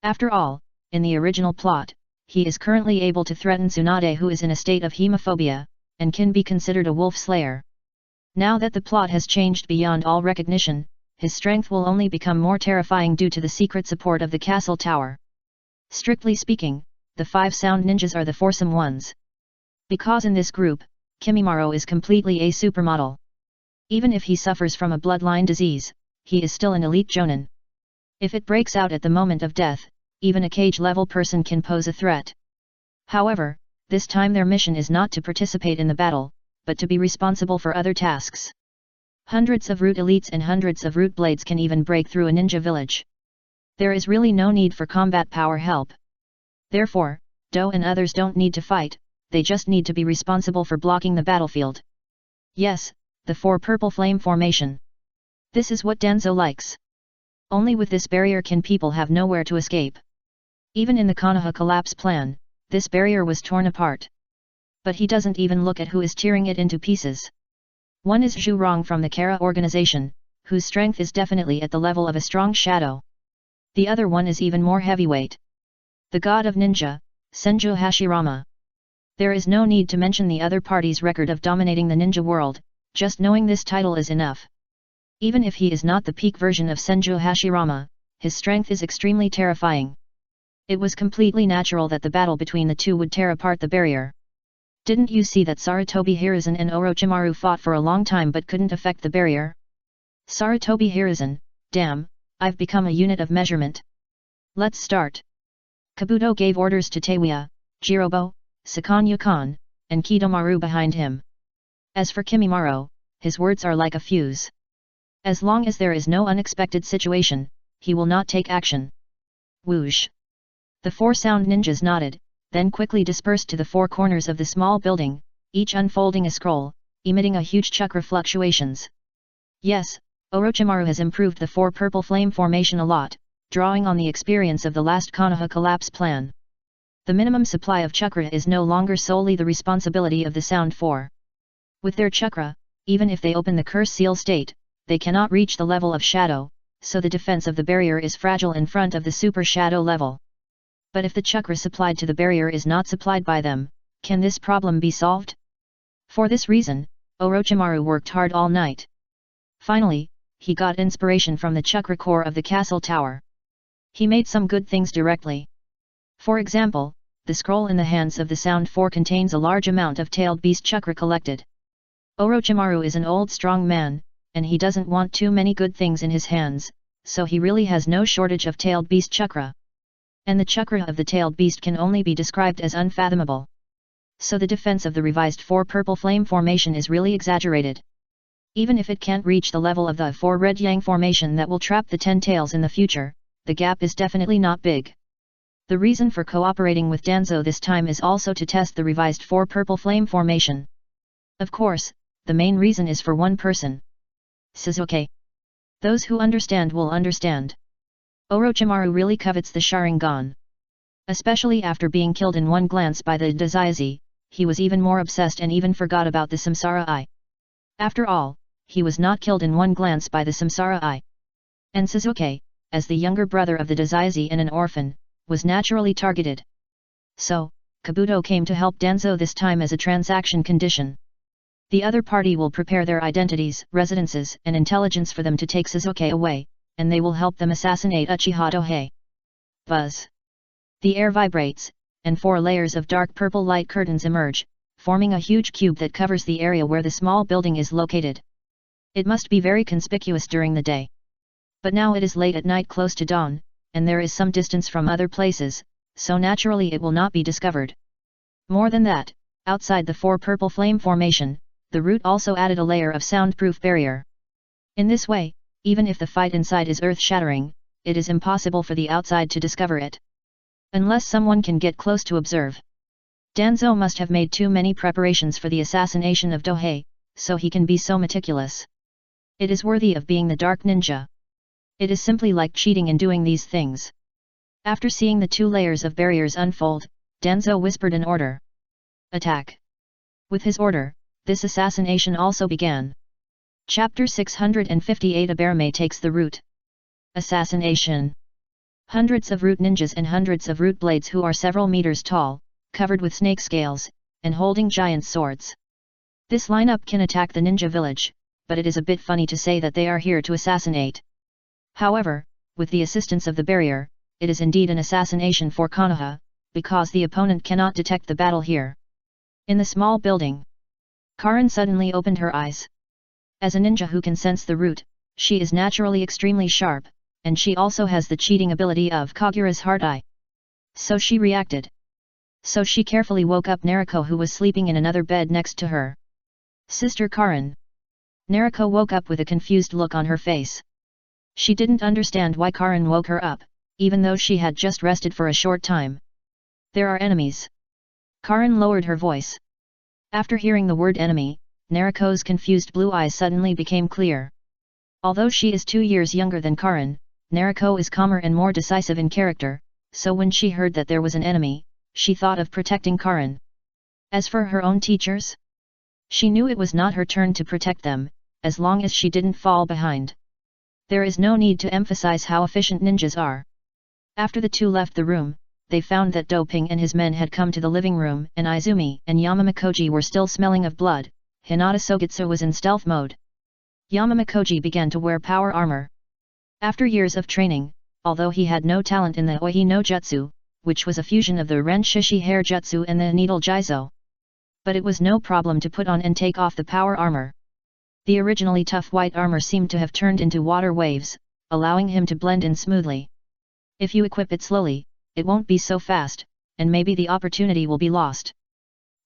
After all, in the original plot, he is currently able to threaten Tsunade who is in a state of hemophobia, and can be considered a wolf slayer. Now that the plot has changed beyond all recognition, his strength will only become more terrifying due to the secret support of the castle tower. Strictly speaking, the 5 sound ninjas are the foursome ones. Because in this group, Kimimaro is completely a supermodel. Even if he suffers from a bloodline disease, he is still an elite jonin. If it breaks out at the moment of death, even a cage-level person can pose a threat. However, this time their mission is not to participate in the battle, but to be responsible for other tasks. Hundreds of root elites and hundreds of root blades can even break through a ninja village. There is really no need for combat power help. Therefore, Do and others don't need to fight, they just need to be responsible for blocking the battlefield. Yes, the 4 purple flame formation. This is what Danzo likes. Only with this barrier can people have nowhere to escape. Even in the Konoha collapse plan, this barrier was torn apart. But he doesn't even look at who is tearing it into pieces. One is Zhu Rong from the Kara organization, whose strength is definitely at the level of a strong shadow. The other one is even more heavyweight. The god of ninja, Senju Hashirama. There is no need to mention the other party's record of dominating the ninja world, just knowing this title is enough. Even if he is not the peak version of Senju Hashirama, his strength is extremely terrifying. It was completely natural that the battle between the two would tear apart the barrier. Didn't you see that Sarutobi Hiruzen and Orochimaru fought for a long time but couldn't affect the barrier? Sarutobi Hiruzen, damn, I've become a unit of measurement. Let's start. Kabuto gave orders to Teiwa, Jirobo, Sakan Yukon, and Kidomaru behind him. As for Kimimaro, his words are like a fuse. As long as there is no unexpected situation, he will not take action. Whoosh! The 4 sound ninjas nodded, then quickly dispersed to the 4 corners of the small building, each unfolding a scroll, emitting a huge chakra fluctuations. Yes, Orochimaru has improved the 4 purple flame formation a lot, drawing on the experience of the last Konoha collapse plan. The minimum supply of chakra is no longer solely the responsibility of the Sound 4. With their chakra, even if they open the curse seal state, they cannot reach the level of shadow, so the defense of the barrier is fragile in front of the super shadow level. But if the chakra supplied to the barrier is not supplied by them, can this problem be solved? For this reason, Orochimaru worked hard all night. Finally, he got inspiration from the chakra core of the castle tower. He made some good things directly. For example, the scroll in the hands of the Sound 4 contains a large amount of tailed beast chakra collected. Orochimaru is an old strong man, and he doesn't want too many good things in his hands, so he really has no shortage of tailed beast chakra. And the chakra of the tailed beast can only be described as unfathomable. So the defense of the revised 4 purple flame formation is really exaggerated. Even if it can't reach the level of the 4 red yang formation that will trap the 10 tails in the future, the gap is definitely not big. The reason for cooperating with Danzo this time is also to test the revised 4 purple flame formation. Of course, the main reason is for one person. Sasuke. Those who understand will understand. Orochimaru really covets the Sharingan. Especially after being killed in one glance by the Dazaizi, he was even more obsessed and even forgot about the Samsara Eye. After all, he was not killed in one glance by the Samsara Eye. And Sasuke, as the younger brother of the Dazaizi and an orphan, was naturally targeted. So, Kabuto came to help Danzo this time as a transaction condition. The other party will prepare their identities, residences, and intelligence for them to take Sasuke away, and they will help them assassinate Uchiha Dohei. Buzz. The air vibrates, and 4 layers of dark purple light curtains emerge, forming a huge cube that covers the area where the small building is located. It must be very conspicuous during the day. But now it is late at night close to dawn, and there is some distance from other places, so naturally it will not be discovered. More than that, outside the 4 purple flame formation, the root also added a layer of soundproof barrier. In this way, even if the fight inside is earth-shattering, it is impossible for the outside to discover it. Unless someone can get close to observe. Danzo must have made too many preparations for the assassination of Dohei, so he can be so meticulous. It is worthy of being the Dark Ninja. It is simply like cheating in doing these things. After seeing the 2 layers of barriers unfold, Danzo whispered an order. Attack. With his order, this assassination also began. Chapter 658 Aberame takes the root. Assassination. Hundreds of root ninjas and hundreds of root blades who are several meters tall, covered with snake scales, and holding giant swords. This lineup can attack the ninja village, but it is a bit funny to say that they are here to assassinate. However, with the assistance of the barrier, it is indeed an assassination for Konoha, because the opponent cannot detect the battle here. In the small building, Karin suddenly opened her eyes. As a ninja who can sense the root, she is naturally extremely sharp, and she also has the cheating ability of Kagura's heart eye. So she reacted. So she carefully woke up Nariko, who was sleeping in another bed next to her. Sister Karin. Nariko woke up with a confused look on her face. She didn't understand why Karin woke her up, even though she had just rested for a short time. There are enemies. Karin lowered her voice. After hearing the word enemy, Nariko's confused blue eyes suddenly became clear. Although she is 2 years younger than Karin, Nariko is calmer and more decisive in character, so when she heard that there was an enemy, she thought of protecting Karin. As for her own teachers, she knew it was not her turn to protect them, as long as she didn't fall behind. There is no need to emphasize how efficient ninjas are. After the two left the room, they found that Doping and his men had come to the living room, and Izumi and Yamamakoji were still smelling of blood. Hinata Sogitsu was in stealth mode. Yamamakoji began to wear power armor. After years of training, although he had no talent in the Oihi no Jutsu, which was a fusion of the Ren Shishi Hair Jutsu and the Needle Jizo. But it was no problem to put on and take off the power armor. The originally tough white armor seemed to have turned into water waves, allowing him to blend in smoothly. If you equip it slowly, it won't be so fast, and maybe the opportunity will be lost.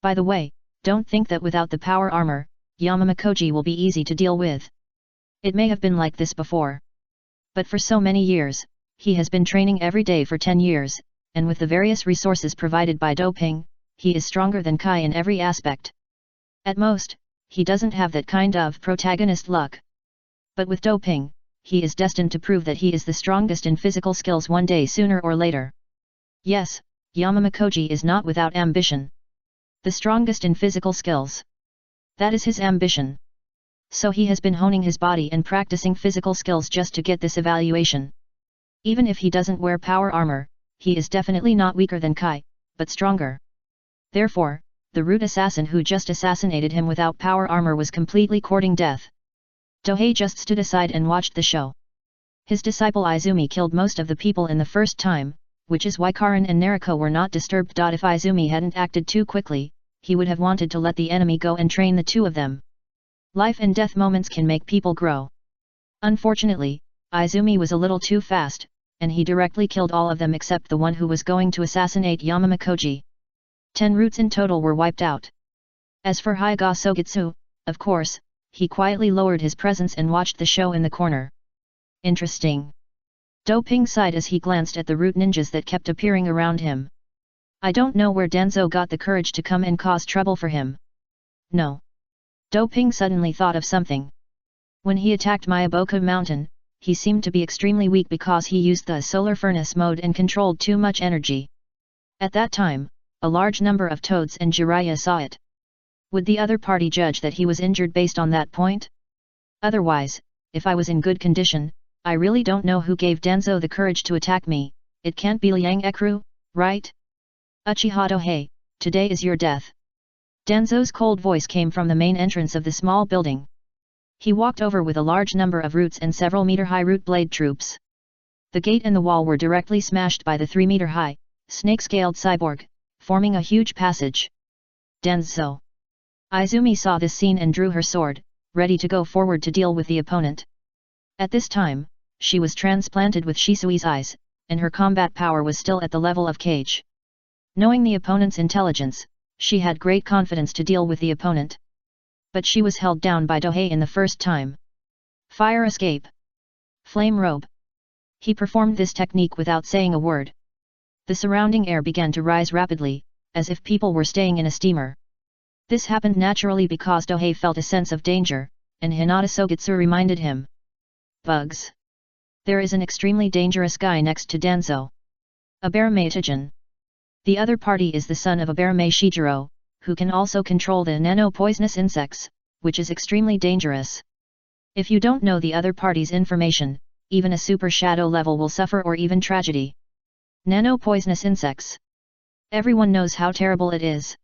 By the way, don't think that without the power armor, Yamamakoji will be easy to deal with. It may have been like this before. But for so many years, he has been training every day for 10 years, and with the various resources provided by Doping, he is stronger than Kai in every aspect. At most, he doesn't have that kind of protagonist luck. But with Doping, he is destined to prove that he is the strongest in physical skills one day sooner or later. Yes, Yamamakoji is not without ambition. The strongest in physical skills. That is his ambition. So he has been honing his body and practicing physical skills just to get this evaluation. Even if he doesn't wear power armor, he is definitely not weaker than Kai, but stronger. Therefore, the root assassin who just assassinated him without power armor was completely courting death. Dohei just stood aside and watched the show. His disciple Izumi killed most of the people in the first time, which is why Karin and Nariko were not disturbed. If Izumi hadn't acted too quickly, he would have wanted to let the enemy go and train the two of them. Life and death moments can make people grow. Unfortunately, Izumi was a little too fast, and he directly killed all of them except the one who was going to assassinate Yamamakoji. 10 roots in total were wiped out. As for Hyuga Sogitsu, of course, he quietly lowered his presence and watched the show in the corner. Interesting. Doping sighed as he glanced at the root ninjas that kept appearing around him. I don't know where Danzo got the courage to come and cause trouble for him. No. Doping suddenly thought of something. When he attacked Miyaboku Mountain, he seemed to be extremely weak because he used the solar furnace mode and controlled too much energy. At that time, a large number of toads and Jiraiya saw it. Would the other party judge that he was injured based on that point? Otherwise, if I was in good condition, I really don't know who gave Danzo the courage to attack me. It can't be Liang Ekru, right? Uchiha Dohei, today is your death. Danzo's cold voice came from the main entrance of the small building. He walked over with a large number of roots and several meter-high root blade troops. The gate and the wall were directly smashed by the 3-meter-high, snake-scaled cyborg, forming a huge passage. Danzo. Izumi saw this scene and drew her sword, ready to go forward to deal with the opponent. At this time, she was transplanted with Shisui's eyes, and her combat power was still at the level of Kage. Knowing the opponent's intelligence, she had great confidence to deal with the opponent. But she was held down by Dohei in the first time. Fire escape. Flame robe. He performed this technique without saying a word. The surrounding air began to rise rapidly, as if people were staying in a steamer. This happened naturally because Dohei felt a sense of danger, and Hinata Sogitsu reminded him. Bugs. There is an extremely dangerous guy next to Danzo. Aberame Tajin. The other party is the son of Aberame Shijiro, who can also control the nano-poisonous insects, which is extremely dangerous. If you don't know the other party's information, even a super shadow level will suffer or even tragedy. Nano-poisonous insects. Everyone knows how terrible it is.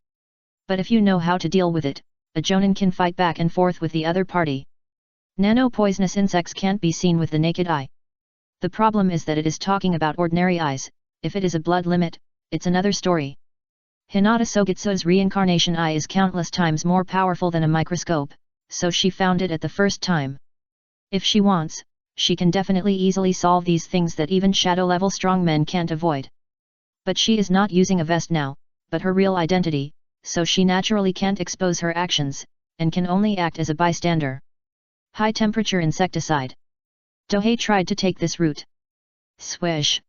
But if you know how to deal with it, a Jonin can fight back and forth with the other party. Nano-poisonous insects can't be seen with the naked eye. The problem is that it is talking about ordinary eyes. If it is a blood limit, it's another story. Hinata Sogitsu's reincarnation eye is countless times more powerful than a microscope, so she found it at the first time. If she wants, she can definitely easily solve these things that even shadow-level strongmen can't avoid. But she is not using a vest now, but her real identity, so she naturally can't expose her actions, and can only act as a bystander. High-temperature insecticide. Dohei tried to take this route. Swish!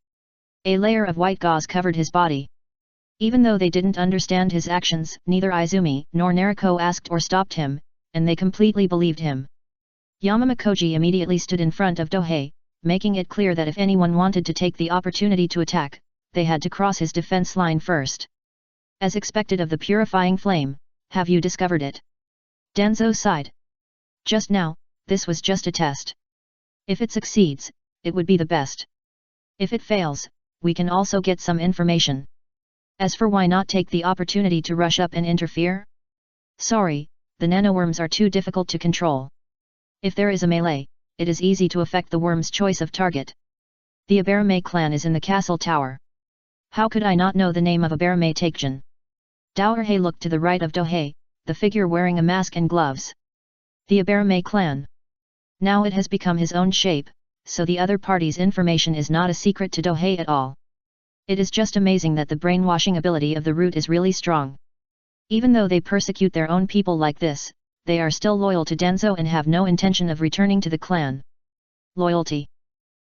A layer of white gauze covered his body. Even though they didn't understand his actions, neither Izumi nor Nariko asked or stopped him, and they completely believed him. Yamamakoji immediately stood in front of Dohei, making it clear that if anyone wanted to take the opportunity to attack, they had to cross his defense line first. As expected of the purifying flame, have you discovered it? Danzo sighed. Just now, this was just a test. If it succeeds, it would be the best. If it fails, we can also get some information. As for why not take the opportunity to rush up and interfere? Sorry, the nanoworms are too difficult to control. If there is a melee, it is easy to affect the worm's choice of target. The Aberame clan is in the castle tower. How could I not know the name of Aberame Takejin? Daohei looked to the right of Dohei, the figure wearing a mask and gloves. The Aberame clan. Now it has become his own shape, so the other party's information is not a secret to Dohei at all. It is just amazing that the brainwashing ability of the root is really strong. Even though they persecute their own people like this, they are still loyal to Danzo and have no intention of returning to the clan. Loyalty.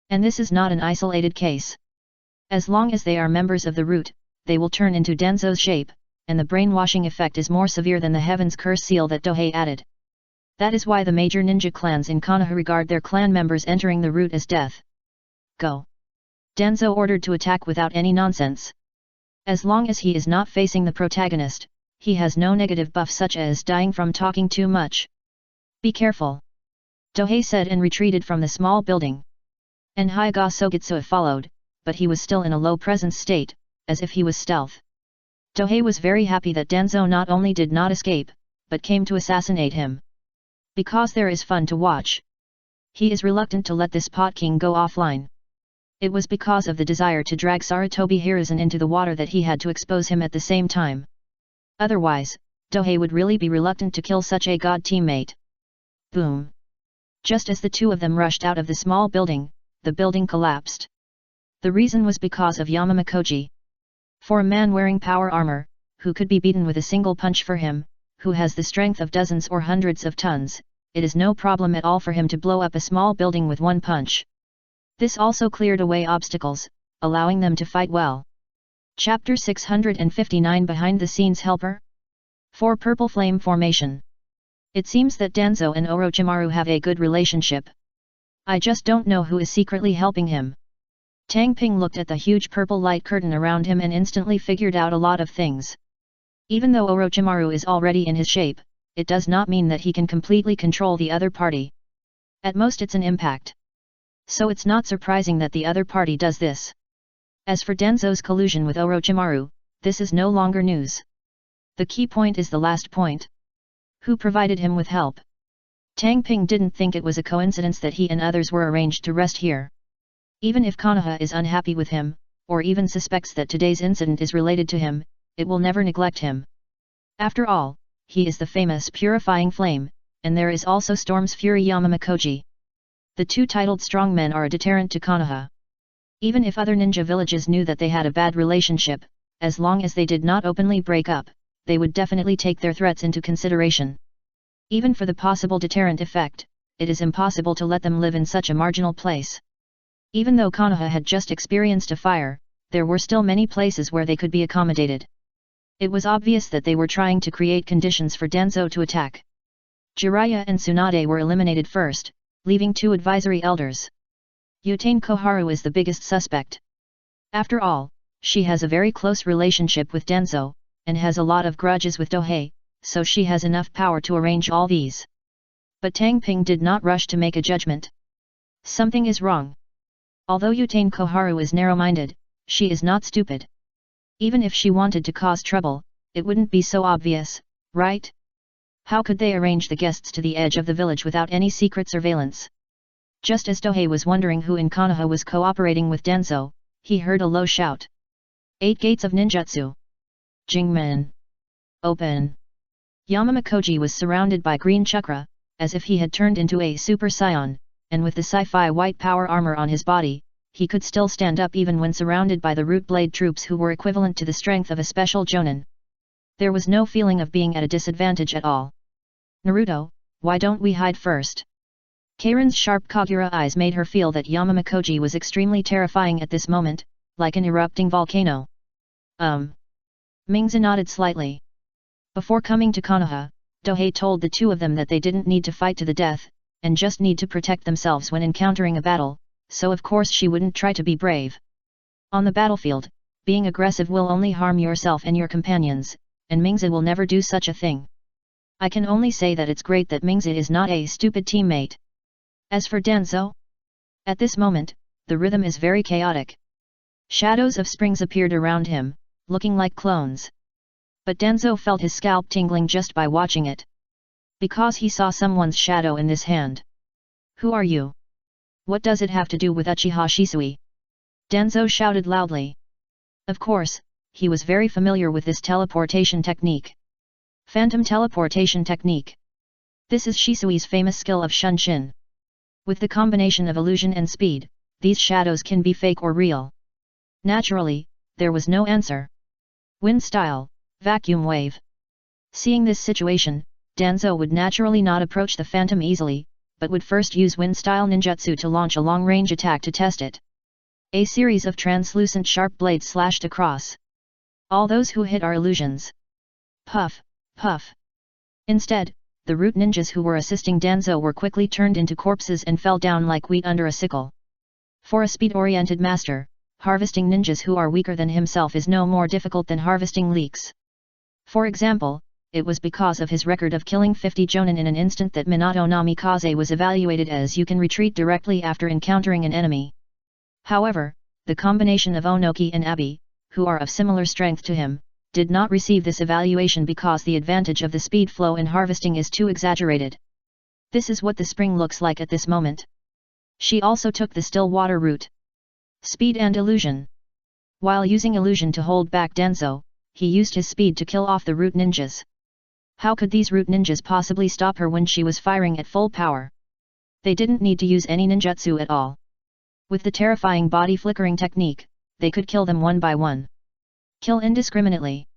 And this is not an isolated case. As long as they are members of the root, they will turn into Danzo's shape, and the brainwashing effect is more severe than the Heaven's Curse seal that Dohei added. That is why the major ninja clans in Konoha regard their clan members entering the root as death. Go! Danzo ordered to attack without any nonsense. As long as he is not facing the protagonist, he has no negative buff such as dying from talking too much. Be careful! Dohei said and retreated from the small building. And Hyuga Sogitsu followed, but he was still in a low presence state, as if he was stealth. Dohei was very happy that Danzo not only did not escape, but came to assassinate him. Because there is fun to watch. He is reluctant to let this pot king go offline. It was because of the desire to drag Sarutobi Hiruzen into the water that he had to expose him at the same time. Otherwise, Dohei would really be reluctant to kill such a god teammate. Boom! Just as the two of them rushed out of the small building, the building collapsed. The reason was because of Yamamakoji. For a man wearing power armor, who could be beaten with a single punch for him, who has the strength of dozens or hundreds of tons, it is no problem at all for him to blow up a small building with one punch. This also cleared away obstacles, allowing them to fight well. Chapter 659 Behind the Scenes Helper? 4 Purple Flame Formation. It seems that Danzo and Orochimaru have a good relationship. I just don't know who is secretly helping him. Tang Ping looked at the huge purple light curtain around him and instantly figured out a lot of things. Even though Orochimaru is already in his shape, it does not mean that he can completely control the other party. At most it's an impact. So it's not surprising that the other party does this. As for Danzo's collusion with Orochimaru, this is no longer news. The key point is the last point. Who provided him with help? Tang Ping didn't think it was a coincidence that he and others were arranged to rest here. Even if Konoha is unhappy with him, or even suspects that today's incident is related to him, it will never neglect him. After all, he is the famous Purifying Flame, and there is also Storm's Fury Yamamakoji. The two titled strongmen are a deterrent to Konoha. Even if other ninja villages knew that they had a bad relationship, as long as they did not openly break up, they would definitely take their threats into consideration. Even for the possible deterrent effect, it is impossible to let them live in such a marginal place. Even though Konoha had just experienced a fire, there were still many places where they could be accommodated. It was obvious that they were trying to create conditions for Danzo to attack. Jiraiya and Tsunade were eliminated first, leaving 2 advisory elders. Utane Koharu is the biggest suspect. After all, she has a very close relationship with Danzo, and has a lot of grudges with Dohei, so she has enough power to arrange all these. But Tang Ping did not rush to make a judgment. Something is wrong. Although Utane Koharu is narrow-minded, she is not stupid. Even if she wanted to cause trouble, it wouldn't be so obvious, right? How could they arrange the guests to the edge of the village without any secret surveillance? Just as Dohei was wondering who in Konoha was cooperating with Danzo, he heard a low shout. 8 gates of ninjutsu. Jingmen. Open. Yamamakoji was surrounded by green chakra, as if he had turned into a Super Saiyan, and with the sci-fi white power armor on his body, he could still stand up even when surrounded by the root blade troops who were equivalent to the strength of a special jonin. There was no feeling of being at a disadvantage at all. Naruto, why don't we hide first? Karen's sharp Kagura eyes made her feel that Yamamakoji was extremely terrifying at this moment, like an erupting volcano. Mingzi nodded slightly. Before coming to Konoha, Dohei told the two of them that they didn't need to fight to the death, and just need to protect themselves when encountering a battle, so of course she wouldn't try to be brave. On the battlefield, being aggressive will only harm yourself and your companions, and Mingzi will never do such a thing. I can only say that it's great that Mingzi is not a stupid teammate. As for Danzo? At this moment, the rhythm is very chaotic. Shadows of springs appeared around him, looking like clones. But Danzo felt his scalp tingling just by watching it. Because he saw someone's shadow in this hand. Who are you? What does it have to do with Uchiha Shisui? Danzo shouted loudly. Of course, he was very familiar with this teleportation technique. Phantom teleportation technique. This is Shisui's famous skill of Shunshin. With the combination of illusion and speed, these shadows can be fake or real. Naturally, there was no answer. Wind style, vacuum wave. Seeing this situation, Danzo would naturally not approach the phantom easily, but would first use wind style ninjutsu to launch a long-range attack to test it. A series of translucent sharp blades slashed across. All those who hit are illusions. Puff, puff. Instead, the root ninjas who were assisting Danzo were quickly turned into corpses and fell down like wheat under a sickle. For a speed-oriented master, harvesting ninjas who are weaker than himself is no more difficult than harvesting leeks. For example, it was because of his record of killing 50 jonin in an instant that Minato Namikaze was evaluated as you can retreat directly after encountering an enemy. However, the combination of Onoki and Abi, who are of similar strength to him, did not receive this evaluation because the advantage of the speed flow in harvesting is too exaggerated. This is what the spring looks like at this moment. She also took the still water route. Speed and illusion. While using illusion to hold back Danzo, he used his speed to kill off the root ninjas. How could these root ninjas possibly stop her when she was firing at full power? They didn't need to use any ninjutsu at all. With the terrifying body flickering technique, they could kill them one by one. Kill indiscriminately.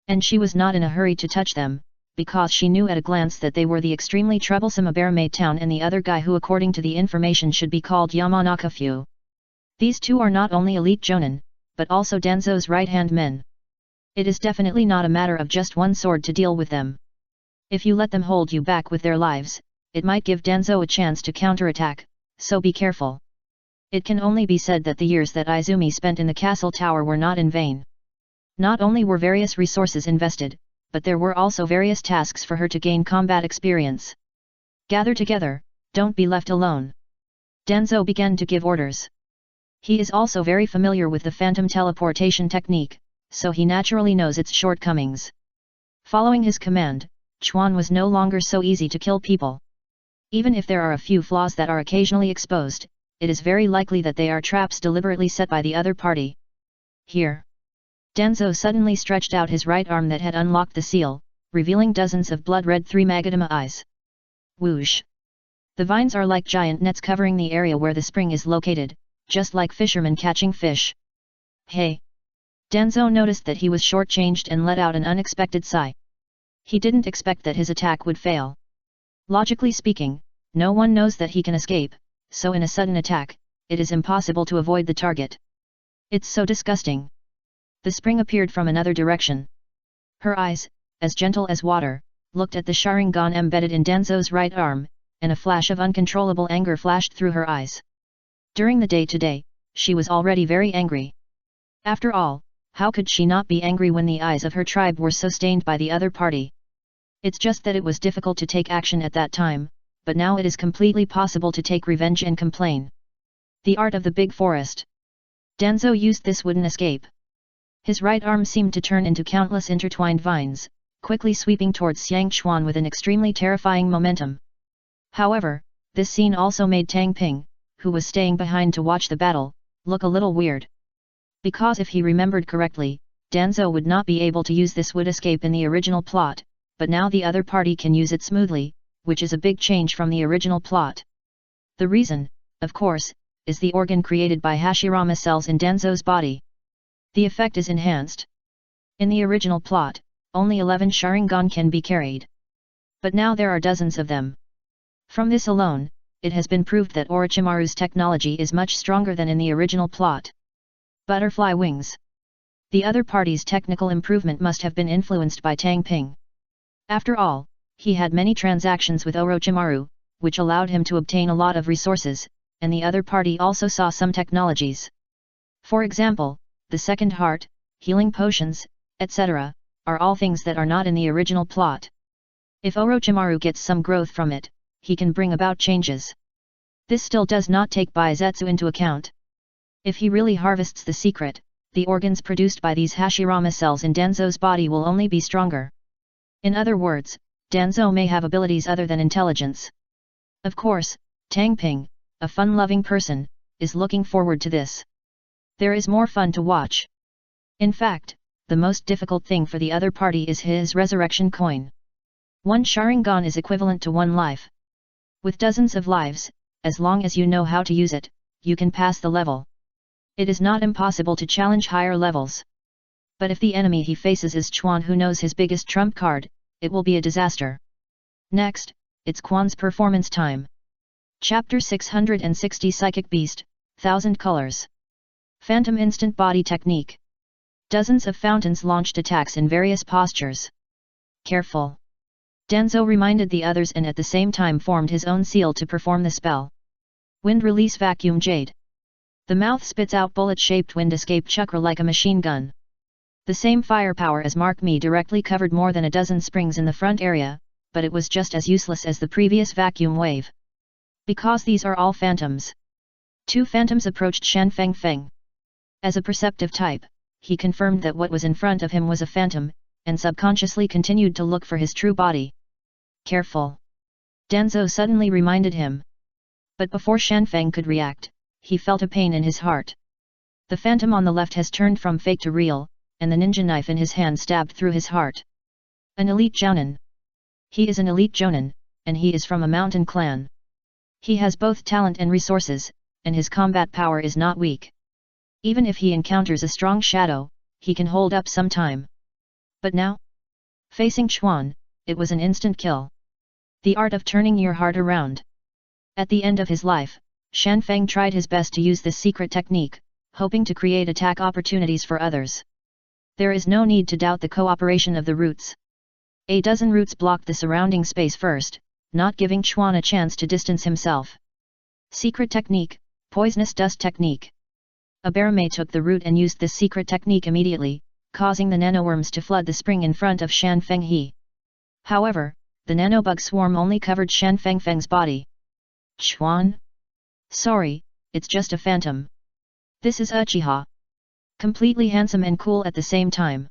And she was not in a hurry to touch them, because she knew at a glance that they were the extremely troublesome Aberame Town and the other guy who according to the information should be called Yamanaka Fu. These two are not only elite jonin, but also Danzo's right-hand men. It is definitely not a matter of just one sword to deal with them. If you let them hold you back with their lives, it might give Danzo a chance to counterattack, so be careful. It can only be said that the years that Izumi spent in the castle tower were not in vain. Not only were various resources invested, but there were also various tasks for her to gain combat experience. Gather together, don't be left alone. Danzo began to give orders. He is also very familiar with the phantom teleportation technique, so he naturally knows its shortcomings. Following his command, Chuan was no longer so easy to kill people. Even if there are a few flaws that are occasionally exposed, it is very likely that they are traps deliberately set by the other party. Here. Danzo suddenly stretched out his right arm that had unlocked the seal, revealing dozens of blood-red 3 Magadama eyes. Whoosh! The vines are like giant nets covering the area where the spring is located, just like fishermen catching fish. Hey! Danzo noticed that he was shortchanged and let out an unexpected sigh. He didn't expect that his attack would fail. Logically speaking, no one knows that he can escape, so in a sudden attack, it is impossible to avoid the target. It's so disgusting. The spring appeared from another direction. Her eyes, as gentle as water, looked at the Sharingan embedded in Danzo's right arm, and a flash of uncontrollable anger flashed through her eyes. During the day today, she was already very angry. After all, how could she not be angry when the eyes of her tribe were so stained by the other party? It's just that it was difficult to take action at that time, but now it is completely possible to take revenge and complain. The art of the big forest. Danzo used this wooden escape. His right arm seemed to turn into countless intertwined vines, quickly sweeping towards Xiang Chuan with an extremely terrifying momentum. However, this scene also made Tang Ping, who was staying behind to watch the battle, look a little weird. Because if he remembered correctly, Danzo would not be able to use this wood escape in the original plot, but now the other party can use it smoothly, which is a big change from the original plot. The reason, of course, is the organ created by Hashirama cells in Danzo's body. The effect is enhanced. In the original plot, only 11 Sharingan can be carried. But now there are dozens of them. From this alone, it has been proved that Orochimaru's technology is much stronger than in the original plot. Butterfly wings. The other party's technical improvement must have been influenced by Tang Ping. After all, he had many transactions with Orochimaru, which allowed him to obtain a lot of resources, and the other party also saw some technologies. For example, the second heart, healing potions, etc., are all things that are not in the original plot. If Orochimaru gets some growth from it, he can bring about changes. This still does not take Baizetsu into account. If he really harvests the secret, the organs produced by these Hashirama cells in Danzo's body will only be stronger. In other words, Danzo may have abilities other than intelligence. Of course, Tang Ping, a fun-loving person, is looking forward to this. There is more fun to watch. In fact, the most difficult thing for the other party is his resurrection coin. 1 Sharingan is equivalent to 1 life. With dozens of lives, as long as you know how to use it, you can pass the level. It is not impossible to challenge higher levels. But if the enemy he faces is Chuan, who knows his biggest trump card, it will be a disaster. Next, it's Quan's performance time. Chapter 660 Psychic Beast, 1000 Colors. Phantom Instant Body Technique. Dozens of fountains launched attacks in various postures. Careful. Danzo reminded the others and at the same time formed his own seal to perform the spell. Wind Release Vacuum Jade. The mouth spits out bullet-shaped wind escape chakra like a machine gun. The same firepower as Mark Me directly covered more than a dozen springs in the front area, but it was just as useless as the previous vacuum wave. Because these are all phantoms. 2 phantoms approached Shan Feng Feng. As a perceptive type, he confirmed that what was in front of him was a phantom, and subconsciously continued to look for his true body. Careful. Danzo suddenly reminded him. But before Shan Feng could react, he felt a pain in his heart. The phantom on the left has turned from fake to real, and the ninja knife in his hand stabbed through his heart. An elite jounin. He is an elite jounin, and he is from a mountain clan. He has both talent and resources, and his combat power is not weak. Even if he encounters a strong shadow, he can hold up some time. But now? Facing Chuan, it was an instant kill. The art of turning your heart around. At the end of his life, Shan Feng tried his best to use this secret technique, hoping to create attack opportunities for others. There is no need to doubt the cooperation of the roots. A dozen roots blocked the surrounding space first, not giving Chuan a chance to distance himself. Secret technique, Poisonous Dust Technique. A Barame took the root and used this secret technique immediately, causing the nanoworms to flood the spring in front of Shan Feng He. However, the nanobug swarm only covered Shan Feng Feng's body. Chuan? Sorry, it's just a phantom. This is Uchiha. Completely handsome and cool at the same time.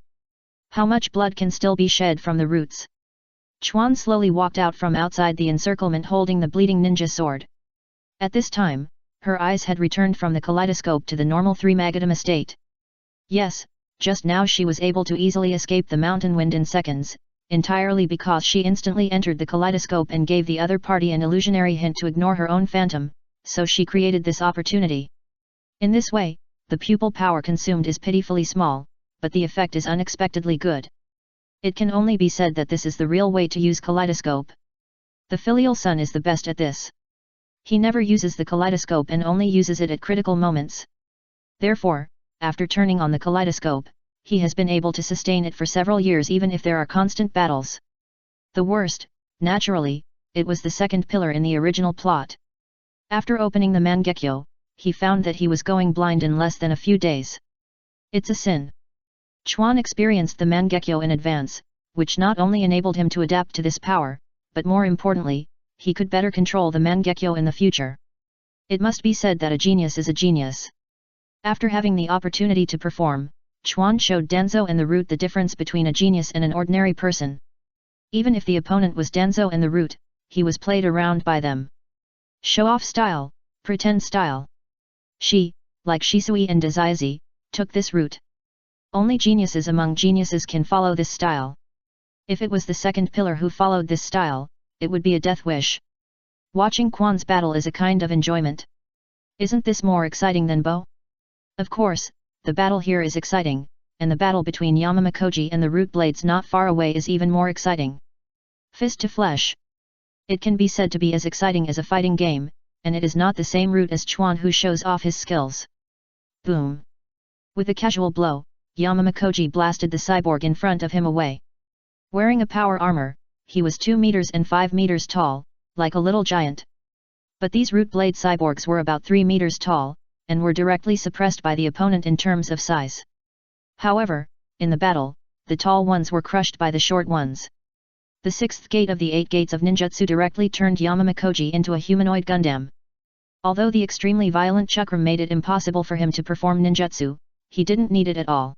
How much blood can still be shed from the roots? Chuan slowly walked out from outside the encirclement holding the bleeding ninja sword. At this time, her eyes had returned from the kaleidoscope to the normal 3 Magadama state. Yes, just now she was able to easily escape the mountain wind in seconds, entirely because she instantly entered the kaleidoscope and gave the other party an illusionary hint to ignore her own phantom, so she created this opportunity. In this way, the pupil power consumed is pitifully small, but the effect is unexpectedly good. It can only be said that this is the real way to use kaleidoscope. The filial son is the best at this. He never uses the kaleidoscope and only uses it at critical moments. Therefore, after turning on the kaleidoscope, he has been able to sustain it for several years even if there are constant battles. The worst, naturally, it was the second pillar in the original plot. After opening the Mangekyo, he found that he was going blind in less than a few days. It's a sin. Chuan experienced the Mangekyo in advance, which not only enabled him to adapt to this power, but more importantly, he could better control the Mangekyo in the future. It must be said that a genius is a genius. After having the opportunity to perform, Chuan showed Danzo and the Root the difference between a genius and an ordinary person. Even if the opponent was Danzo and the Root, he was played around by them. Show-off style, pretend style. She, like Shisui and Dazaizi, took this route. Only geniuses among geniuses can follow this style. If it was the second pillar who followed this style, it would be a death wish. Watching Quan's battle is a kind of enjoyment. Isn't this more exciting than Bo? Of course, the battle here is exciting, and the battle between Yamamakoji and the Root Blades not far away is even more exciting. Fist to flesh. It can be said to be as exciting as a fighting game, and it is not the same Root as Chuan who shows off his skills. Boom! With a casual blow, Yamamakoji blasted the cyborg in front of him away. Wearing a power armor, he was 2 meters and 5 meters tall, like a little giant. But these Root Blade cyborgs were about 3 meters tall, and were directly suppressed by the opponent in terms of size. However, in the battle, the tall ones were crushed by the short ones. The 6th gate of the 8 gates of ninjutsu directly turned Yamamakoji into a humanoid Gundam. Although the extremely violent chakram made it impossible for him to perform ninjutsu, he didn't need it at all.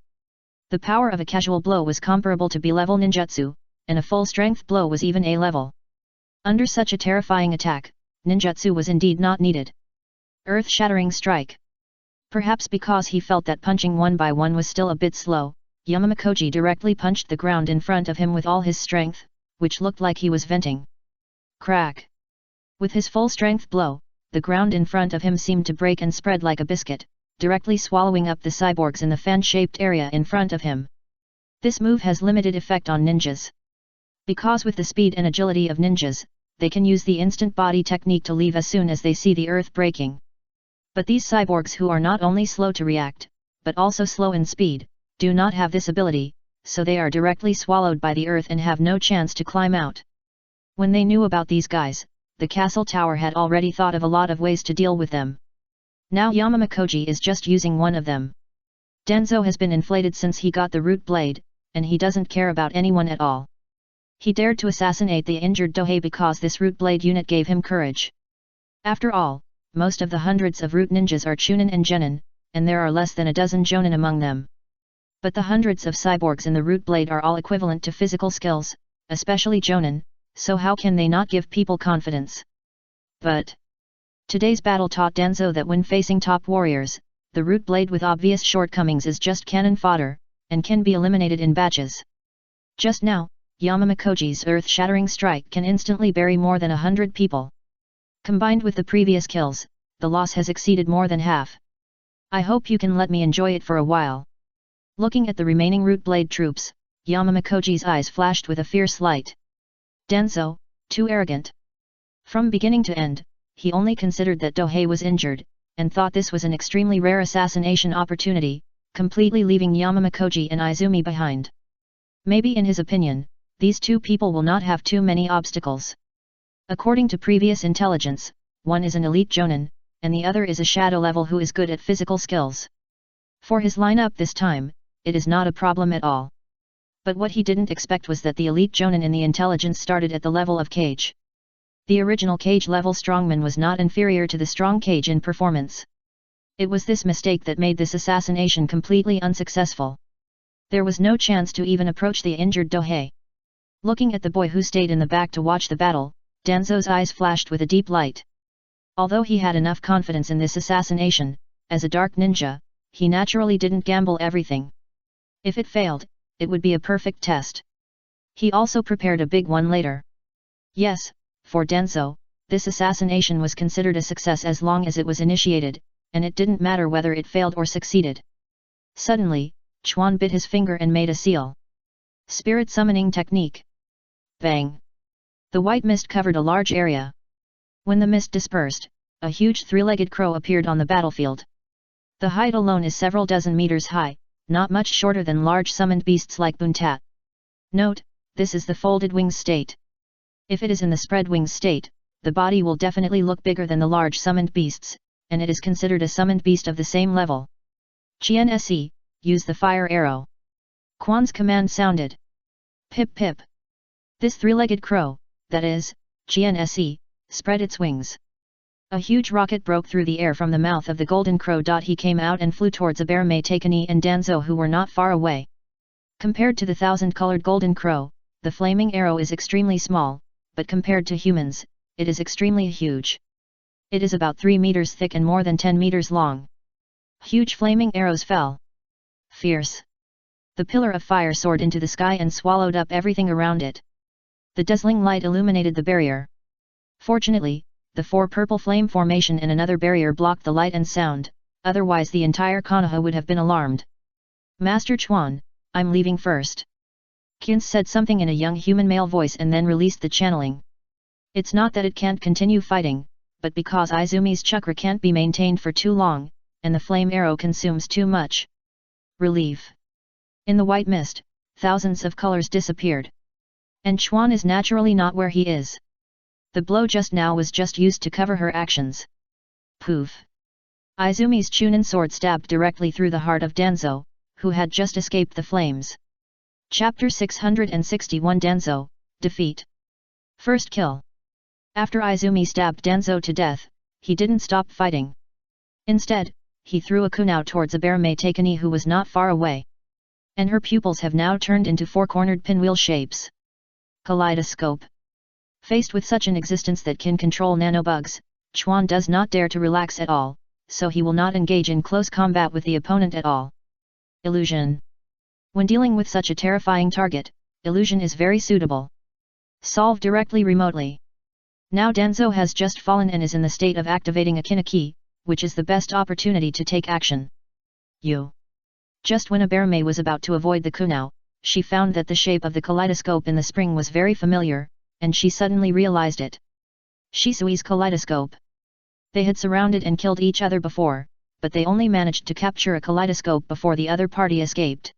The power of a casual blow was comparable to B-level ninjutsu, and a full-strength blow was even A-level. Under such a terrifying attack, ninjutsu was indeed not needed. Earth-shattering strike. Perhaps because he felt that punching one by one was still a bit slow, Yamamakoji directly punched the ground in front of him with all his strength, which looked like he was venting. Crack! With his full-strength blow, the ground in front of him seemed to break and spread like a biscuit, directly swallowing up the cyborgs in the fan-shaped area in front of him. This move has limited effect on ninjas. Because with the speed and agility of ninjas, they can use the instant body technique to leave as soon as they see the earth breaking. But these cyborgs who are not only slow to react, but also slow in speed, do not have this ability, so they are directly swallowed by the earth and have no chance to climb out. When they knew about these guys, the castle tower had already thought of a lot of ways to deal with them. Now Yamamakoji is just using one of them. Danzo has been inflated since he got the Root Blade, and he doesn't care about anyone at all. He dared to assassinate the injured Dohei because this Root Blade unit gave him courage. After all, most of the hundreds of Root ninjas are Chunin and Genin, and there are less than a dozen Jonin among them. But the hundreds of cyborgs in the Root Blade are all equivalent to physical skills, especially Jonin, so how can they not give people confidence? But today's battle taught Danzo that when facing top warriors, the Root Blade with obvious shortcomings is just cannon fodder, and can be eliminated in batches. Just now, Yamamakoji's earth-shattering strike can instantly bury more than 100 people. Combined with the previous kills, the loss has exceeded more than half. I hope you can let me enjoy it for a while. Looking at the remaining Root Blade troops, Yamamakoji's eyes flashed with a fierce light. Danzo, too arrogant. From beginning to end, he only considered that Dohei was injured, and thought this was an extremely rare assassination opportunity, completely leaving Yamamakoji and Izumi behind. Maybe in his opinion, these two people will not have too many obstacles. According to previous intelligence, one is an elite Jonin, and the other is a shadow level who is good at physical skills. For his lineup this time, it is not a problem at all. But what he didn't expect was that the elite Jonin in the intelligence started at the level of Cage. The original Cage level strongman was not inferior to the strong Cage in performance. It was this mistake that made this assassination completely unsuccessful. There was no chance to even approach the injured Dohei. Looking at the boy who stayed in the back to watch the battle, Danzo's eyes flashed with a deep light. Although he had enough confidence in this assassination, as a dark ninja, he naturally didn't gamble everything. If it failed, it would be a perfect test. He also prepared a big one later. Yes, for Danzo, this assassination was considered a success as long as it was initiated, and it didn't matter whether it failed or succeeded. Suddenly, Chuan bit his finger and made a seal. Spirit summoning technique. Bang! The white mist covered a large area. When the mist dispersed, a huge three-legged crow appeared on the battlefield. The height alone is several dozen meters high, not much shorter than large summoned beasts like Buntat. Note, this is the folded wings state. If it is in the spread wings state, the body will definitely look bigger than the large summoned beasts, and it is considered a summoned beast of the same level. GNSE, use the fire arrow. Quan's command sounded. Pip pip. This three-legged crow, that is, GNSE, spread its wings. A huge rocket broke through the air from the mouth of the golden crow. He came out and flew towards Aberme Takani and Danzo, who were not far away. Compared to the 1,000-colored golden crow, the flaming arrow is extremely small, but compared to humans, it is extremely huge. It is about 3 meters thick and more than 10 meters long. Huge flaming arrows fell. Fierce. The pillar of fire soared into the sky and swallowed up everything around it. The dazzling light illuminated the barrier. Fortunately, the 4 purple flame formation in another barrier blocked the light and sound, otherwise the entire Konoha would have been alarmed. Master Chuan, I'm leaving first. Qin said something in a young human male voice and then released the channeling. It's not that it can't continue fighting, but because Izumi's chakra can't be maintained for too long, and the flame arrow consumes too much. Relief. In the white mist, thousands of colors disappeared. And Chuan is naturally not where he is. The blow just now was just used to cover her actions. Poof. Izumi's Chunin sword stabbed directly through the heart of Danzo, who had just escaped the flames. Chapter 661 Danzo, Defeat. First kill. After Izumi stabbed Danzo to death, he didn't stop fighting. Instead, he threw a kunao towards Aberme Takani, who was not far away. And her pupils have now turned into 4-cornered pinwheel shapes. Kaleidoscope. Faced with such an existence that can control nanobugs, Chuan does not dare to relax at all, so he will not engage in close combat with the opponent at all. Illusion. When dealing with such a terrifying target, illusion is very suitable. Solve directly remotely. Now Danzo has just fallen and is in the state of activating a Kinaki, which is the best opportunity to take action. Just when Aberme was about to avoid the kunao, she found that the shape of the kaleidoscope in the spring was very familiar, and she suddenly realized it. Shisui's kaleidoscope. They had surrounded and killed each other before, but they only managed to capture a kaleidoscope before the other party escaped.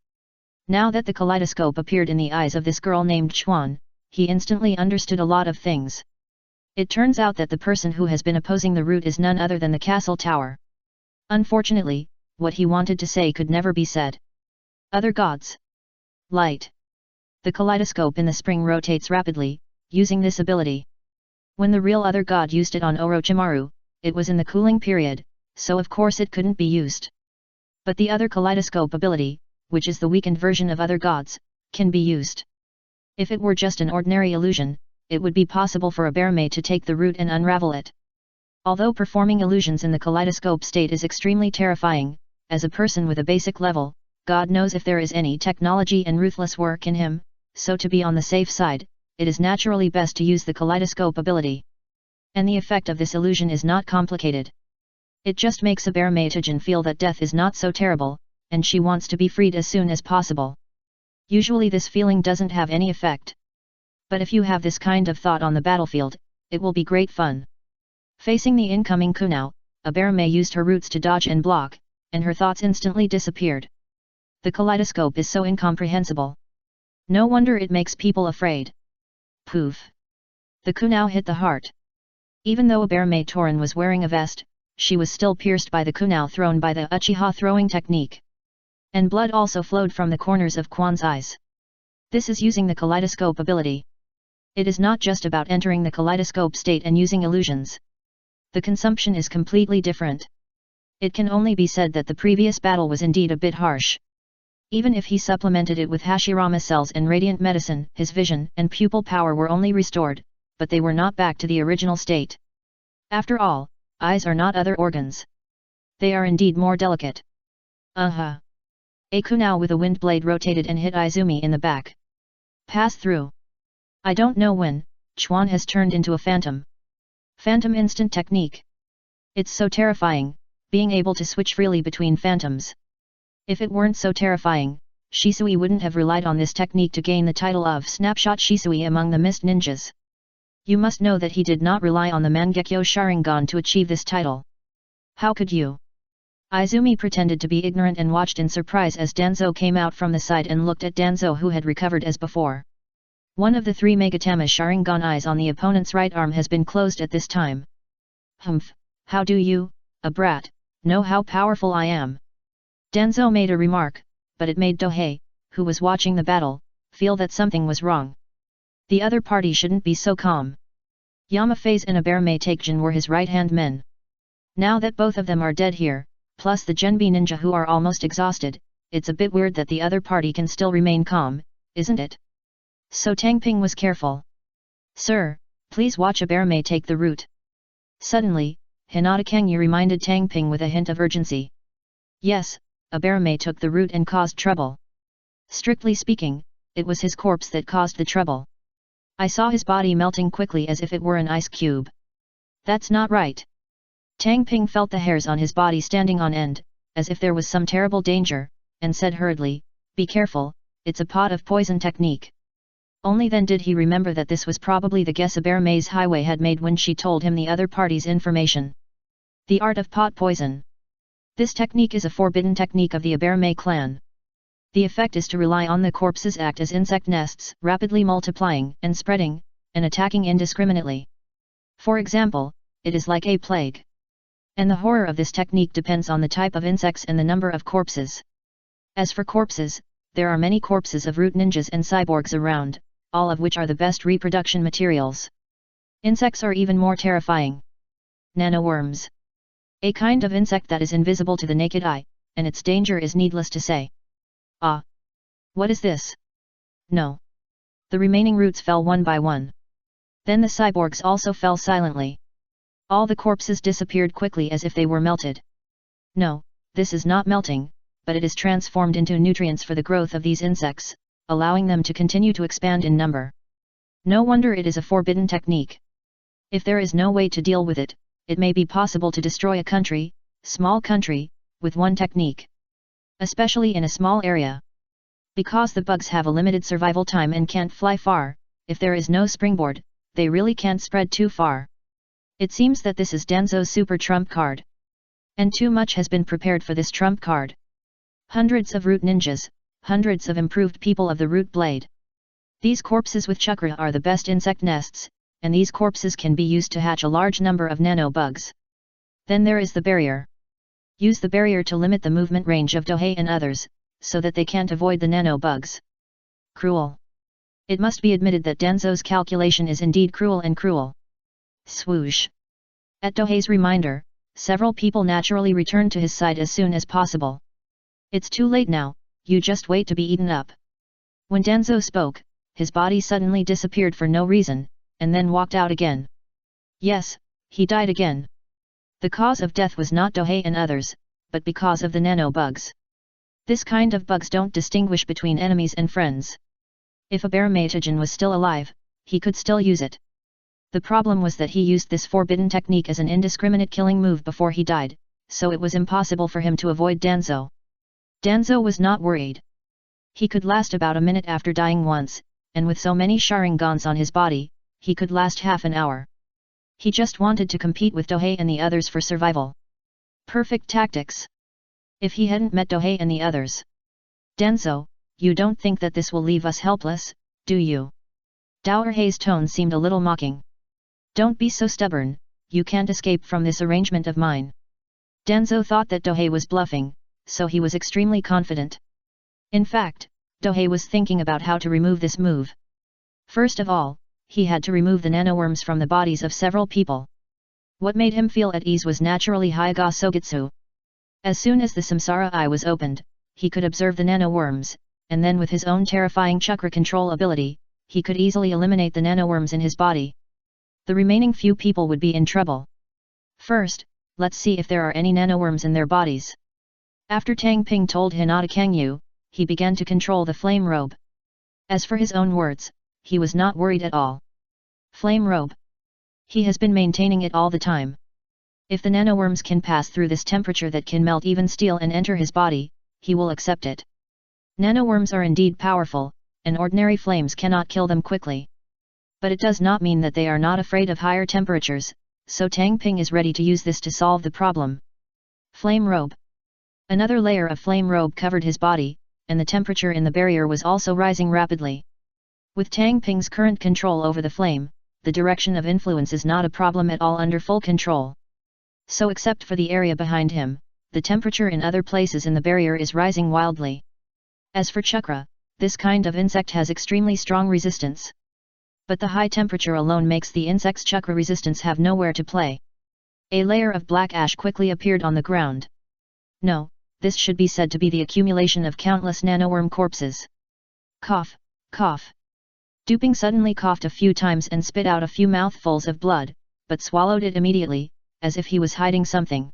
Now that the kaleidoscope appeared in the eyes of this girl named Chuan, he instantly understood a lot of things. It turns out that the person who has been opposing the route is none other than the castle tower. Unfortunately, what he wanted to say could never be said. Other gods. Light. The kaleidoscope in the spring rotates rapidly, using this ability. When the real other god used it on Orochimaru, it was in the cooling period, so of course it couldn't be used. But the other kaleidoscope ability, which is the weakened version of other gods, can be used. If it were just an ordinary illusion, it would be possible for Aberme to take the root and unravel it. Although performing illusions in the kaleidoscope state is extremely terrifying, as a person with a basic level, God knows if there is any technology and ruthless work in him, so to be on the safe side, it is naturally best to use the kaleidoscope ability. And the effect of this illusion is not complicated. It just makes Aberme Tajin feel that death is not so terrible, and she wants to be freed as soon as possible. Usually this feeling doesn't have any effect. But if you have this kind of thought on the battlefield, it will be great fun. Facing the incoming kunao, Aberme used her roots to dodge and block, and her thoughts instantly disappeared. The kaleidoscope is so incomprehensible. No wonder it makes people afraid. Poof. The kunao hit the heart. Even though Aberme Torin was wearing a vest, she was still pierced by the kunao thrown by the Uchiha throwing technique. And blood also flowed from the corners of Quan's eyes. This is using the kaleidoscope ability. It is not just about entering the kaleidoscope state and using illusions. The consumption is completely different. It can only be said that the previous battle was indeed a bit harsh. Even if he supplemented it with Hashirama cells and radiant medicine, his vision and pupil power were only restored, but they were not back to the original state. After all, eyes are not other organs. They are indeed more delicate. A kunao with a wind blade rotated and hit Izumi in the back. Pass through. I don't know when, Chuan has turned into a phantom. Phantom instant technique. It's so terrifying, being able to switch freely between phantoms. If it weren't so terrifying, Shisui wouldn't have relied on this technique to gain the title of Snapshot Shisui among the Mist Ninjas. You must know that he did not rely on the Mangekyo Sharingan to achieve this title. How could you? Izumi pretended to be ignorant and watched in surprise as Danzo came out from the side and looked at Danzo, who had recovered as before. One of the 3 Megatama Sharingan eyes on the opponent's right arm has been closed at this time. Humph, how do you, a brat, know how powerful I am? Danzo made a remark, but it made Dohei, who was watching the battle, feel that something was wrong. The other party shouldn't be so calm. Yamaphase and Aberme Takejin were his right-hand men. Now that both of them are dead here, plus the Genbi ninja who are almost exhausted, it's a bit weird that the other party can still remain calm, isn't it? So Tang Ping was careful. Sir, please watch Aberme take the route. Suddenly, Hinata Kangyu reminded Tang Ping with a hint of urgency. Yes, Aberme took the route and caused trouble. Strictly speaking, it was his corpse that caused the trouble. I saw his body melting quickly as if it were an ice cube. That's not right. Tang Ping felt the hairs on his body standing on end, as if there was some terrible danger, and said hurriedly, "Be careful, it's a pot of poison technique." Only then did he remember that this was probably the guess Aberme's highway had made when she told him the other party's information. The art of pot poison. This technique is a forbidden technique of the Aberme clan. The effect is to rely on the corpses act as insect nests, rapidly multiplying and spreading, and attacking indiscriminately. For example, it is like a plague. And the horror of this technique depends on the type of insects and the number of corpses. As for corpses, there are many corpses of root ninjas and cyborgs around, all of which are the best reproduction materials. Insects are even more terrifying. Nanoworms. A kind of insect that is invisible to the naked eye, and its danger is needless to say. Ah! What is this? No. The remaining roots fell one by one. Then the cyborgs also fell silently. All the corpses disappeared quickly as if they were melted. No, this is not melting, but it is transformed into nutrients for the growth of these insects, allowing them to continue to expand in number. No wonder it is a forbidden technique. If there is no way to deal with it, it may be possible to destroy a country, small country, with one technique. Especially in a small area. Because the bugs have a limited survival time and can't fly far, if there is no springboard, they really can't spread too far. It seems that this is Danzo's super trump card. And too much has been prepared for this trump card. Hundreds of root ninjas, hundreds of improved people of the root blade. These corpses with chakra are the best insect nests, and these corpses can be used to hatch a large number of nano bugs. Then there is the barrier. Use the barrier to limit the movement range of Dohei and others, so that they can't avoid the nano bugs. Cruel. It must be admitted that Danzo's calculation is indeed cruel and cruel. Swoosh. At Dohei's reminder, several people naturally returned to his side as soon as possible. It's too late now, you just wait to be eaten up. When Danzo spoke, his body suddenly disappeared for no reason, and then walked out again. Yes, he died again. The cause of death was not Dohei and others, but because of the nano bugs. This kind of bugs don't distinguish between enemies and friends. If Aberme Takejin was still alive, he could still use it. The problem was that he used this forbidden technique as an indiscriminate killing move before he died, so it was impossible for him to avoid Danzo. Danzo was not worried. He could last about a minute after dying once, and with so many Sharingans on his body, he could last half an hour. He just wanted to compete with Dohei and the others for survival. Perfect tactics. If he hadn't met Dohei and the others. Danzo, you don't think that this will leave us helpless, do you? Daoerhei's tone seemed a little mocking. Don't be so stubborn, you can't escape from this arrangement of mine. Danzo thought that Dohei was bluffing, so he was extremely confident. In fact, Dohei was thinking about how to remove this move. First of all, he had to remove the nanoworms from the bodies of several people. What made him feel at ease was naturally Hyaga Sogitsu. As soon as the Samsara Eye was opened, he could observe the nanoworms, and then with his own terrifying chakra control ability, he could easily eliminate the nanoworms in his body. The remaining few people would be in trouble. First, let's see if there are any nanoworms in their bodies. After Tang Ping told Hinata Kangyu, he began to control the flame robe. As for his own words, he was not worried at all. Flame robe. He has been maintaining it all the time. If the nanoworms can pass through this temperature that can melt even steel and enter his body, he will accept it. Nanoworms are indeed powerful, and ordinary flames cannot kill them quickly. But it does not mean that they are not afraid of higher temperatures, so Tang Ping is ready to use this to solve the problem. Flame robe. Another layer of flame robe covered his body, and the temperature in the barrier was also rising rapidly. With Tang Ping's current control over the flame, the direction of influence is not a problem at all under full control. So except for the area behind him, the temperature in other places in the barrier is rising wildly. As for chakra, this kind of insect has extremely strong resistance. But the high temperature alone makes the insect's chakra resistance have nowhere to play. A layer of black ash quickly appeared on the ground. No, this should be said to be the accumulation of countless nanoworm corpses. Cough, cough. Duping suddenly coughed a few times and spit out a few mouthfuls of blood, but swallowed it immediately, as if he was hiding something.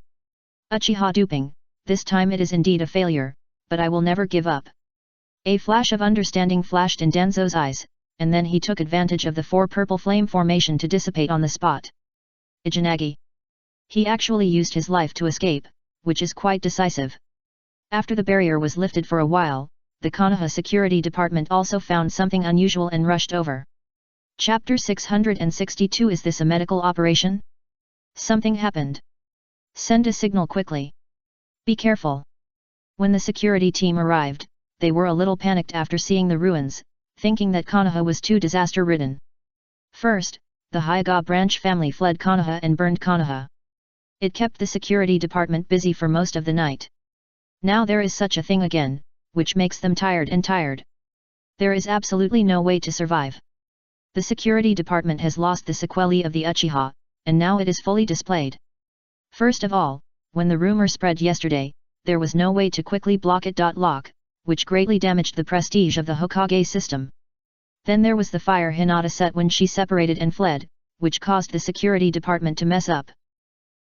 Uchiha Duping, this time it is indeed a failure, but I will never give up. A flash of understanding flashed in Danzo's eyes, and then he took advantage of the 4 purple flame formation to dissipate on the spot. Ijanagi. He actually used his life to escape, which is quite decisive. After the barrier was lifted for a while, the Konoha Security Department also found something unusual and rushed over. Chapter 662. Is this a medical operation? Something happened. Send a signal quickly. Be careful. When the security team arrived, they were a little panicked after seeing the ruins, thinking that Konoha was too disaster-ridden. First, the Hyuga branch family fled Konoha and burned Konoha. It kept the security department busy for most of the night. Now there is such a thing again, which makes them tired and tired. There is absolutely no way to survive. The security department has lost the sequelae of the Uchiha, and now it is fully displayed. First of all, when the rumor spread yesterday, there was no way to quickly block it. Lock, which greatly damaged the prestige of the Hokage system. Then there was the fire Hinata set when she separated and fled, which caused the security department to mess up.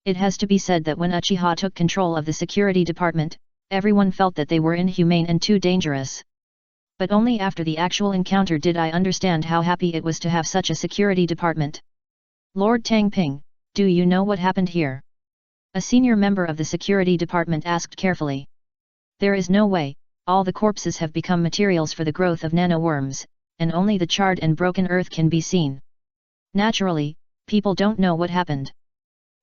It has to be said that when Uchiha took control of the security department, everyone felt that they were inhumane and too dangerous. But only after the actual encounter did I understand how happy it was to have such a security department. Lord Tangping, do you know what happened here? A senior member of the security department asked carefully. There is no way, all the corpses have become materials for the growth of nanoworms, and only the charred and broken earth can be seen. Naturally, people don't know what happened.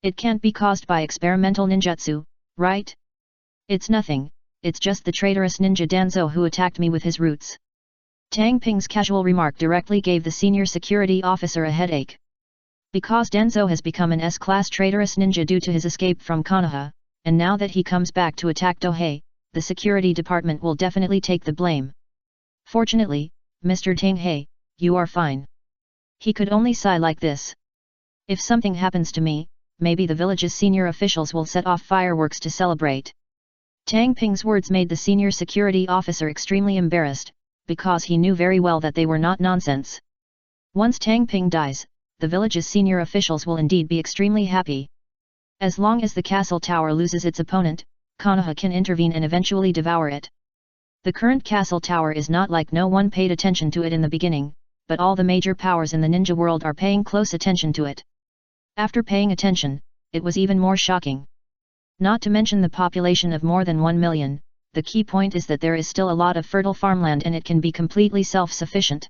It can't be caused by experimental ninjutsu, right? It's nothing, it's just the traitorous ninja Danzo who attacked me with his roots. Tang Ping's casual remark directly gave the senior security officer a headache. Because Danzo has become an S-class traitorous ninja due to his escape from Konoha, and now that he comes back to attack Dohei, the security department will definitely take the blame. Fortunately, Mr. Tanghei, you are fine. He could only sigh like this. If something happens to me, maybe the village's senior officials will set off fireworks to celebrate. Tang Ping's words made the senior security officer extremely embarrassed, because he knew very well that they were not nonsense. Once Tang Ping dies, the village's senior officials will indeed be extremely happy. As long as the castle tower loses its opponent, Konoha can intervene and eventually devour it. The current castle tower is not like no one paid attention to it in the beginning, but all the major powers in the ninja world are paying close attention to it. After paying attention, it was even more shocking. Not to mention the population of more than 1 million, the key point is that there is still a lot of fertile farmland and it can be completely self-sufficient.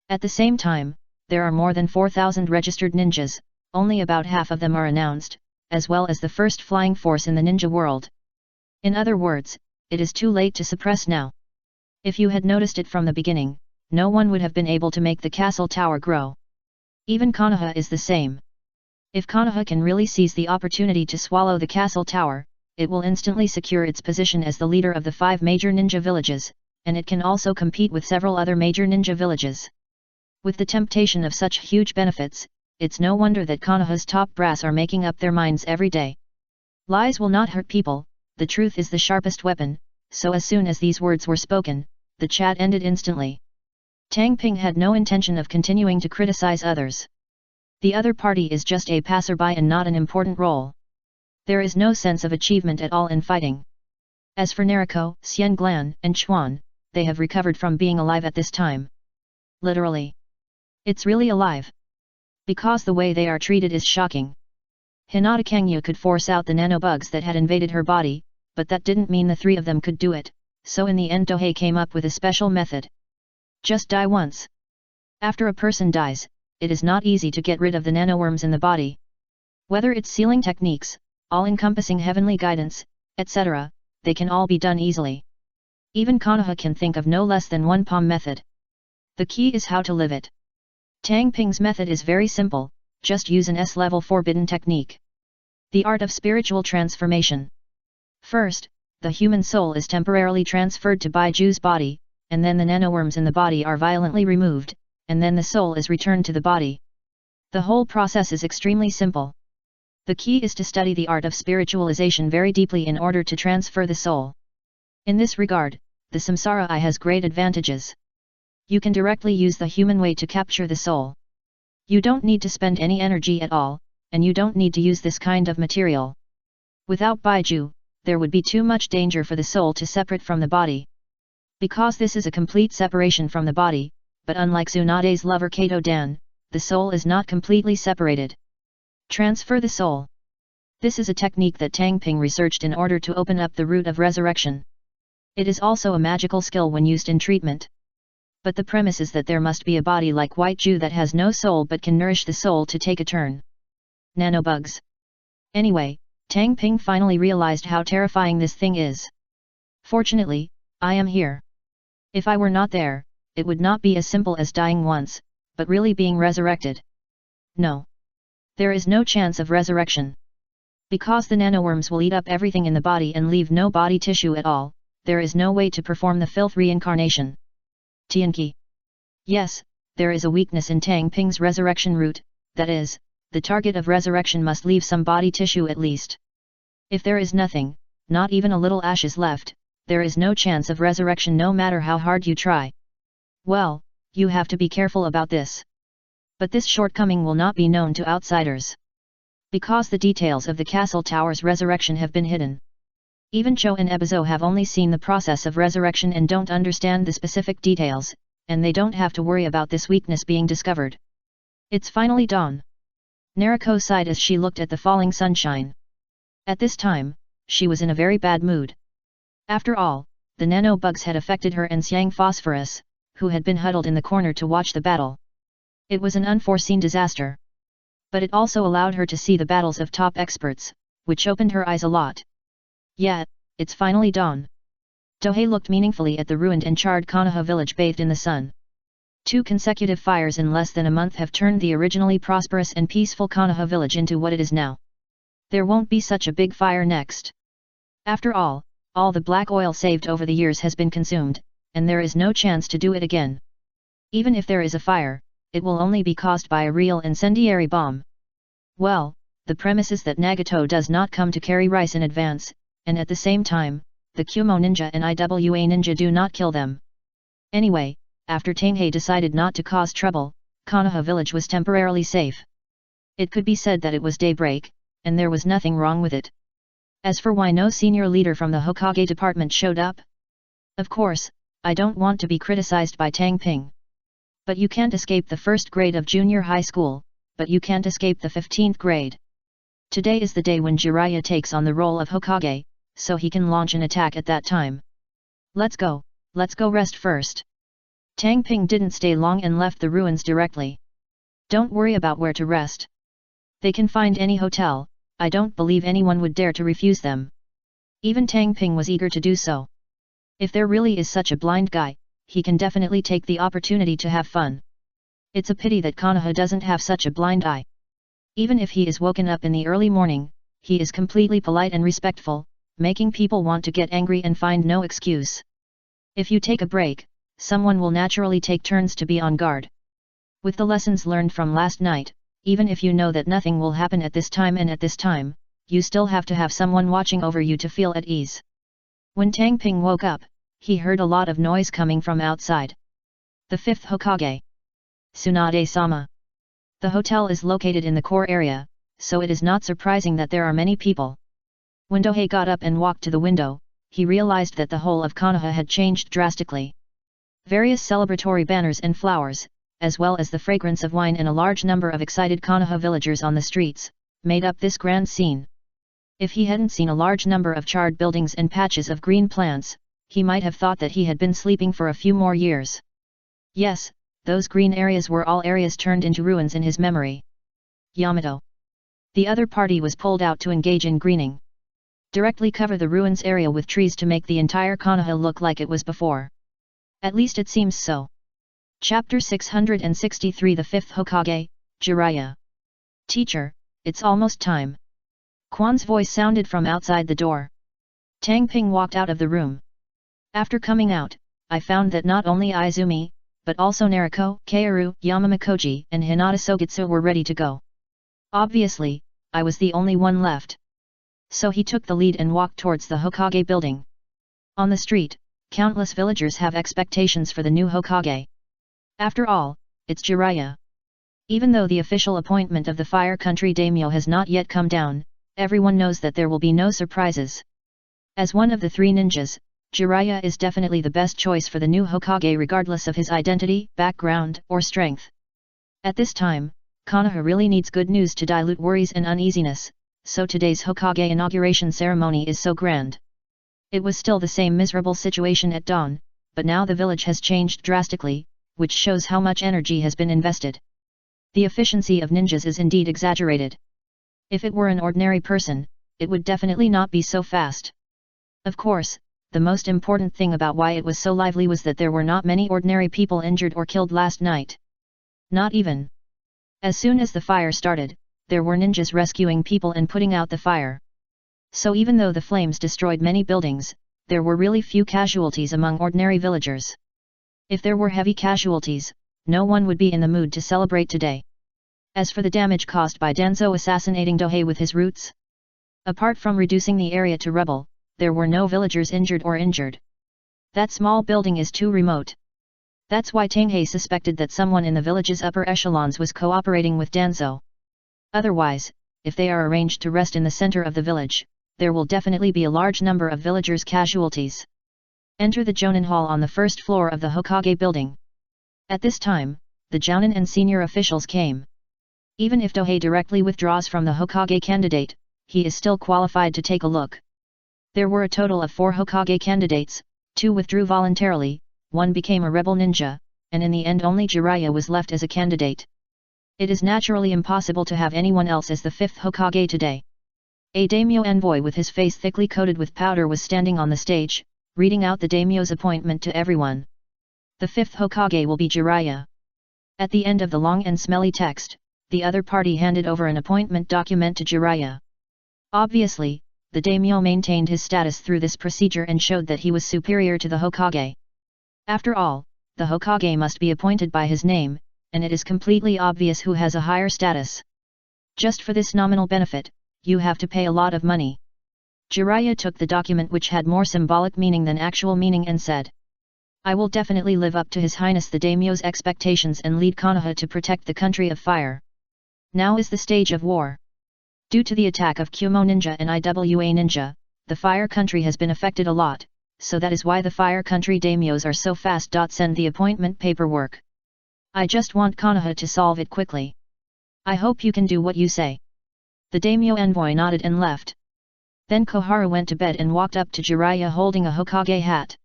At the same time, there are more than 4,000 registered ninjas, only about half of them are announced, as well as the first flying force in the ninja world. In other words, it is too late to suppress now. If you had noticed it from the beginning, no one would have been able to make the castle tower grow. Even Konoha is the same. If Konoha can really seize the opportunity to swallow the castle tower, it will instantly secure its position as the leader of the 5 major ninja villages, and it can also compete with several other major ninja villages. With the temptation of such huge benefits, it's no wonder that Konoha's top brass are making up their minds every day. Lies will not hurt people, the truth is the sharpest weapon, so as soon as these words were spoken, the chat ended instantly. Tang Ping had no intention of continuing to criticize others. The other party is just a passerby and not an important role. There is no sense of achievement at all in fighting. As for Nariko, Xian Glan, and Chuan, they have recovered from being alive at this time. Literally. It's really alive. Because the way they are treated is shocking. Hinata Kangya could force out the nanobugs that had invaded her body, but that didn't mean the 3 of them could do it, so in the end Dohei came up with a special method. Just die once. After a person dies, it is not easy to get rid of the nanoworms in the body. Whether it's sealing techniques, all-encompassing heavenly guidance, etc., they can all be done easily. Even Konoha can think of no less than one palm method. The key is how to live it. Tang Ping's method is very simple, just use an S-level forbidden technique. The art of spiritual transformation. First, the human soul is temporarily transferred to Baiju's body, and then the nanoworms in the body are violently removed, and then the soul is returned to the body. The whole process is extremely simple. The key is to study the art of spiritualization very deeply in order to transfer the soul. In this regard, the samsara eye has great advantages. You can directly use the human way to capture the soul. You don't need to spend any energy at all, and you don't need to use this kind of material. Without Baiju, there would be too much danger for the soul to separate from the body. Because this is a complete separation from the body, but unlike Tsunade's lover Kato Dan, the soul is not completely separated. Transfer the soul. This is a technique that Tang Ping researched in order to open up the root of resurrection. It is also a magical skill when used in treatment. But the premise is that there must be a body like White Jew that has no soul but can nourish the soul to take a turn. Nanobugs. Anyway, Tang Ping finally realized how terrifying this thing is. Fortunately, I am here. If I were not there, it would not be as simple as dying once, but really being resurrected. No. There is no chance of resurrection. Because the nanoworms will eat up everything in the body and leave no body tissue at all, there is no way to perform the filth reincarnation. Tianqi. Yes, there is a weakness in Tang Ping's resurrection route, that is, the target of resurrection must leave some body tissue at least. If there is nothing, not even a little ashes left, there is no chance of resurrection no matter how hard you try. Well, you have to be careful about this. But this shortcoming will not be known to outsiders. Because the details of the castle tower's resurrection have been hidden. Even Cho and Ebizo have only seen the process of resurrection and don't understand the specific details, and they don't have to worry about this weakness being discovered. It's finally dawn. Nariko sighed as she looked at the falling sunshine. At this time, she was in a very bad mood. After all, the nano-bugs had affected her and Xiang Phosphorus, who had been huddled in the corner to watch the battle. It was an unforeseen disaster. But it also allowed her to see the battles of top experts, which opened her eyes a lot. Yeah, it's finally dawn. Dohei looked meaningfully at the ruined and charred Konoha village bathed in the sun. 2 consecutive fires in less than a month have turned the originally prosperous and peaceful Konoha village into what it is now. There won't be such a big fire next. After all the black oil saved over the years has been consumed, and there is no chance to do it again. Even if there is a fire, it will only be caused by a real incendiary bomb. Well, the premise is that Nagato does not come to carry rice in advance, and at the same time, the Kumo ninja and Iwa ninja do not kill them. Anyway, after Tanghei decided not to cause trouble, Konoha village was temporarily safe. It could be said that it was daybreak, and there was nothing wrong with it. As for why no senior leader from the Hokage department showed up? Of course, I don't want to be criticized by Tang Ping. But you can't escape the first grade of junior high school, but you can't escape the 15th grade. Today is the day when Jiraiya takes on the role of Hokage, so he can launch an attack at that time. Let's go rest first. Tang Ping didn't stay long and left the ruins directly. Don't worry about where to rest. They can find any hotel, I don't believe anyone would dare to refuse them. Even Tang Ping was eager to do so. If there really is such a blind guy, he can definitely take the opportunity to have fun. It's a pity that Konoha doesn't have such a blind eye. Even if he is woken up in the early morning, he is completely polite and respectful, making people want to get angry and find no excuse. If you take a break, someone will naturally take turns to be on guard. With the lessons learned from last night, even if you know that nothing will happen at this time and at this time, you still have to have someone watching over you to feel at ease. When Tang Ping woke up, he heard a lot of noise coming from outside. The 5th Hokage. Tsunade-sama. The hotel is located in the core area, so it is not surprising that there are many people. When Dohei got up and walked to the window, he realized that the whole of Konoha had changed drastically. Various celebratory banners and flowers, as well as the fragrance of wine and a large number of excited Konoha villagers on the streets, made up this grand scene. If he hadn't seen a large number of charred buildings and patches of green plants, he might have thought that he had been sleeping for a few more years. Yes, those green areas were all areas turned into ruins in his memory. Yamato. The other party was pulled out to engage in greening. Directly cover the ruins area with trees to make the entire Konoha look like it was before. At least it seems so. Chapter 663 The 5th Hokage, Jiraiya. Teacher, it's almost time. Quan's voice sounded from outside the door. Tang Ping walked out of the room. After coming out, I found that not only Izumi, but also Nariko, Kaoru, Yamamakoji, and Hinata Sogitsu were ready to go. Obviously, I was the only one left. So he took the lead and walked towards the Hokage building. On the street, countless villagers have expectations for the new Hokage. After all, it's Jiraiya. Even though the official appointment of the Fire Country daimyo has not yet come down, everyone knows that there will be no surprises. As one of the three ninjas, Jiraiya is definitely the best choice for the new Hokage regardless of his identity, background, or strength. At this time, Konoha really needs good news to dilute worries and uneasiness, so today's Hokage inauguration ceremony is so grand. It was still the same miserable situation at dawn, but now the village has changed drastically, which shows how much energy has been invested. The efficiency of ninjas is indeed exaggerated. If it were an ordinary person, it would definitely not be so fast. Of course, the most important thing about why it was so lively was that there were not many ordinary people injured or killed last night. Not even. As soon as the fire started, there were ninjas rescuing people and putting out the fire. So even though the flames destroyed many buildings, there were really few casualties among ordinary villagers. If there were heavy casualties, no one would be in the mood to celebrate today. As for the damage caused by Danzo assassinating Dohei with his roots, apart from reducing the area to rubble, there were no villagers injured. That small building is too remote. That's why Tanghei suspected that someone in the village's upper echelons was cooperating with Danzo. Otherwise, if they are arranged to rest in the center of the village, there will definitely be a large number of villagers' casualties. Enter the Jonin Hall on the first floor of the Hokage building. At this time, the Jounin and senior officials came. Even if Dohei directly withdraws from the Hokage candidate, he is still qualified to take a look. There were a total of 4 Hokage candidates, 2 withdrew voluntarily, 1 became a rebel ninja, and in the end only Jiraiya was left as a candidate. It is naturally impossible to have anyone else as the 5th Hokage today. A daimyo envoy with his face thickly coated with powder was standing on the stage, reading out the daimyo's appointment to everyone. The 5th Hokage will be Jiraiya. At the end of the long and smelly text, the other party handed over an appointment document to Jiraiya. Obviously, the daimyo maintained his status through this procedure and showed that he was superior to the Hokage. After all, the Hokage must be appointed by his name, and it is completely obvious who has a higher status. Just for this nominal benefit, you have to pay a lot of money. Jiraiya took the document which had more symbolic meaning than actual meaning and said, "I will definitely live up to His Highness the daimyo's expectations and lead Konoha to protect the country of fire. Now is the stage of war. Due to the attack of Kumo Ninja and Iwa Ninja, the Fire Country has been affected a lot, so that is why the Fire Country daimyos are so fast. Send the appointment paperwork. I just want Konoha to solve it quickly. I hope you can do what you say." The daimyo envoy nodded and left. Then Koharu went to bed and walked up to Jiraiya holding a Hokage hat.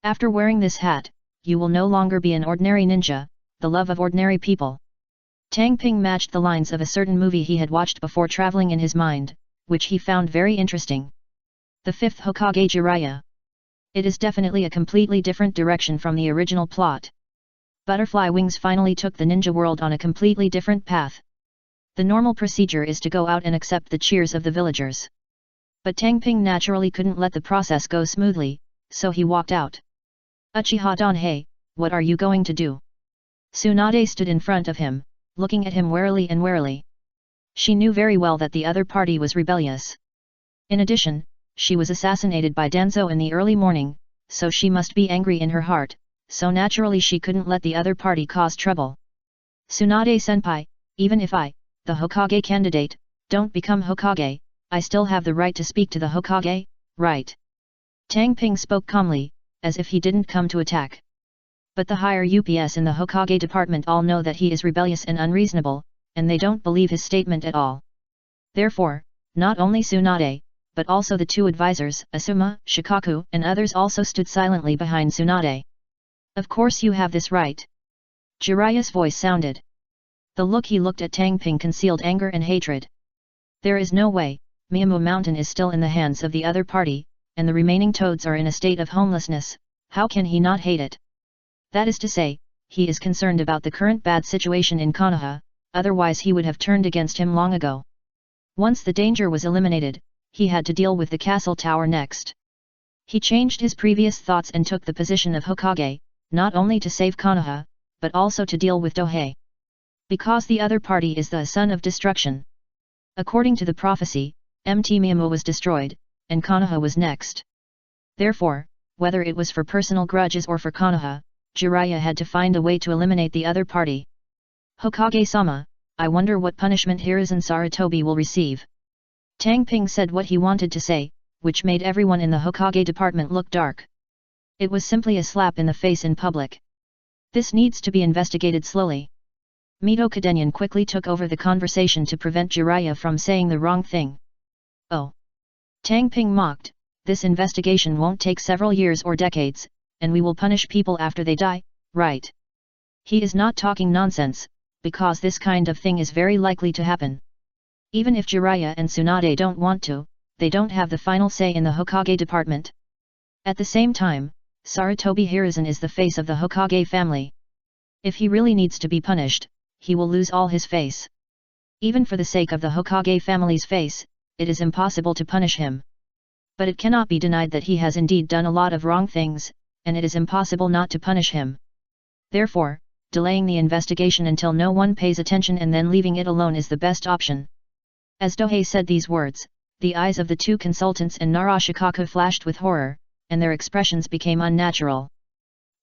After wearing this hat, you will no longer be an ordinary ninja, the love of ordinary people. Tang Ping matched the lines of a certain movie he had watched before traveling in his mind, which he found very interesting. The 5th Hokage Jiraiya. It is definitely a completely different direction from the original plot. Butterfly Wings finally took the ninja world on a completely different path. The normal procedure is to go out and accept the cheers of the villagers. But Tang Ping naturally couldn't let the process go smoothly, so he walked out. "Uchiha Danhei, what are you going to do?" Tsunade stood in front of him, looking at him warily. She knew very well that the other party was rebellious. In addition, she was assassinated by Danzo in the early morning, so she must be angry in her heart, so naturally she couldn't let the other party cause trouble. "Tsunade-senpai, even if I, the Hokage candidate, don't become Hokage, I still have the right to speak to the Hokage, right?" Tang Ping spoke calmly, as if he didn't come to attack. But the higher UPS in the Hokage department all know that he is rebellious and unreasonable, and they don't believe his statement at all. Therefore, not only Tsunade, but also the 2 advisors, Asuma, Shikaku, and others also stood silently behind Tsunade. "Of course you have this right." Jiraiya's voice sounded. The look he looked at Tang Ping concealed anger and hatred. There is no way, Miyamu Mountain is still in the hands of the other party, and the remaining toads are in a state of homelessness, how can he not hate it? That is to say, he is concerned about the current bad situation in Konoha, otherwise he would have turned against him long ago. Once the danger was eliminated, he had to deal with the castle tower next. He changed his previous thoughts and took the position of Hokage, not only to save Konoha, but also to deal with Dohei. Because the other party is the son of destruction. According to the prophecy, Mt Miyama was destroyed, and Konoha was next. Therefore, whether it was for personal grudges or for Konoha, Jiraiya had to find a way to eliminate the other party. Hokage-sama, I wonder what punishment Hiruzen Sarutobi will receive. Tang Ping said what he wanted to say, which made everyone in the Hokage department look dark. It was simply a slap in the face in public. This needs to be investigated slowly. Mito Kadenyan quickly took over the conversation to prevent Jiraiya from saying the wrong thing. Oh! Tang Ping mocked, this investigation won't take several years or decades, and we will punish people after they die, right? He is not talking nonsense, because this kind of thing is very likely to happen. Even if Jiraiya and Tsunade don't want to, they don't have the final say in the Hokage department. At the same time, Sarutobi Hiruzen is the face of the Hokage family. If he really needs to be punished, he will lose all his face. Even for the sake of the Hokage family's face, it is impossible to punish him. But it cannot be denied that he has indeed done a lot of wrong things, and it is impossible not to punish him. Therefore, delaying the investigation until no one pays attention and then leaving it alone is the best option. As Dohei said these words, the eyes of the two consultants and Narashikaku flashed with horror, and their expressions became unnatural.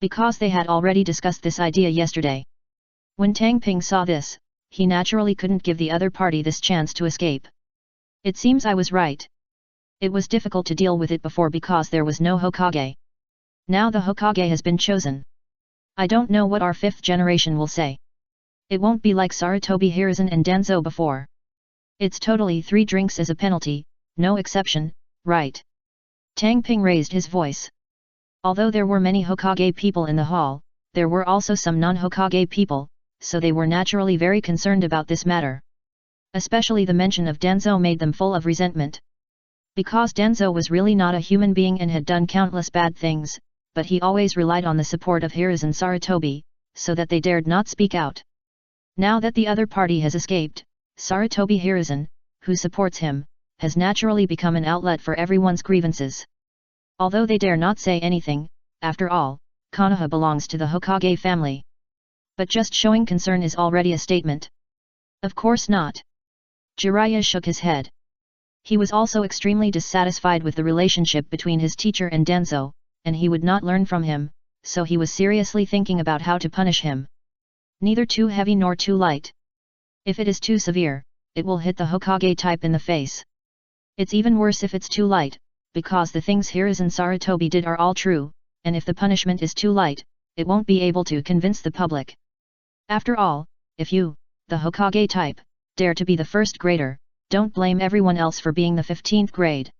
Because they had already discussed this idea yesterday. When Tang Ping saw this, he naturally couldn't give the other party this chance to escape. It seems I was right. It was difficult to deal with it before because there was no Hokage. Now the Hokage has been chosen. I don't know what our fifth generation will say. It won't be like Sarutobi Hiruzen and Danzo before. It's totally 3 drinks as a penalty, no exception, right? Tang Ping raised his voice. Although there were many Hokage people in the hall, there were also some non-Hokage people, so they were naturally very concerned about this matter. Especially the mention of Danzo made them full of resentment. Because Danzo was really not a human being and had done countless bad things, but he always relied on the support of Hiruzen Sarutobi, so that they dared not speak out. Now that the other party has escaped, Sarutobi Hiruzen, who supports him, has naturally become an outlet for everyone's grievances. Although they dare not say anything, after all, Konoha belongs to the Hokage family. But just showing concern is already a statement. Of course not. Jiraiya shook his head. He was also extremely dissatisfied with the relationship between his teacher and Danzo, and he would not learn from him, so he was seriously thinking about how to punish him. Neither too heavy nor too light. If it is too severe, it will hit the Hokage type in the face. It's even worse if it's too light, because the things Hiruzen Sarutobi did are all true, and if the punishment is too light, it won't be able to convince the public. After all, if you, the Hokage type, dare to be the first grader, don't blame everyone else for being the 15th grade.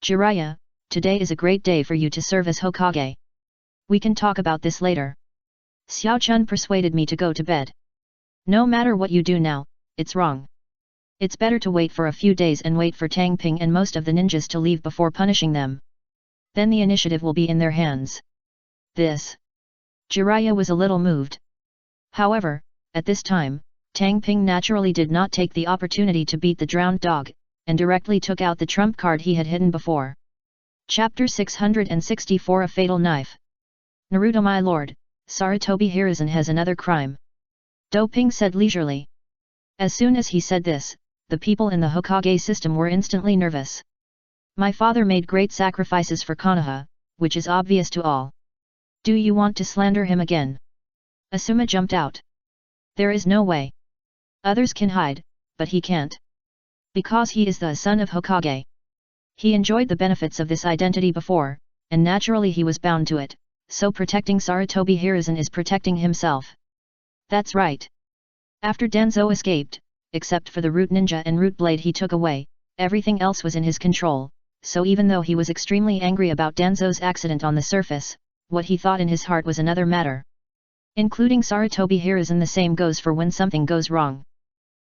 Jiraiya, today is a great day for you to serve as Hokage. We can talk about this later. Xiao Chun persuaded me to go to bed. No matter what you do now, it's wrong. It's better to wait for a few days and wait for Tang Ping and most of the ninjas to leave before punishing them. Then the initiative will be in their hands. This. Jiraiya was a little moved. However, at this time, Tang Ping naturally did not take the opportunity to beat the drowned dog, and directly took out the trump card he had hidden before. Chapter 664 A Fatal Knife. Naruto my lord, Sarutobi Hiruzen has another crime. Do Ping said leisurely. As soon as he said this, the people in the Hokage system were instantly nervous. My father made great sacrifices for Konoha, which is obvious to all. Do you want to slander him again? Asuma jumped out. There is no way. Others can hide, but he can't. Because he is the son of Hokage. He enjoyed the benefits of this identity before, and naturally he was bound to it, so protecting Sarutobi Hiruzen is protecting himself. That's right. After Danzo escaped, except for the root ninja and root blade he took away, everything else was in his control, so even though he was extremely angry about Danzo's accident on the surface, what he thought in his heart was another matter. Including Sarutobi Hiruzen, the same goes for when something goes wrong.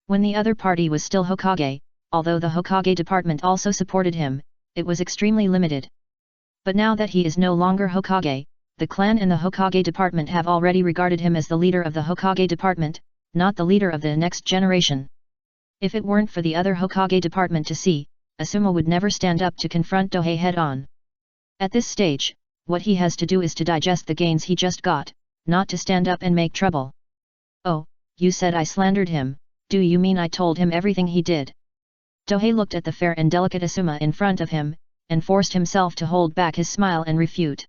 When the other party was still Hokage, although the Hokage department also supported him, it was extremely limited. But now that he is no longer Hokage, the clan and the Hokage department have already regarded him as the leader of the Hokage department, not the leader of the next generation. If it weren't for the other Hokage department to see, Asuma would never stand up to confront Dohei head-on. At this stage, what he has to do is to digest the gains he just got, not to stand up and make trouble. Oh, you said I slandered him, do you mean I told him everything he did? Tohei looked at the fair and delicate Asuma in front of him, and forced himself to hold back his smile and refute.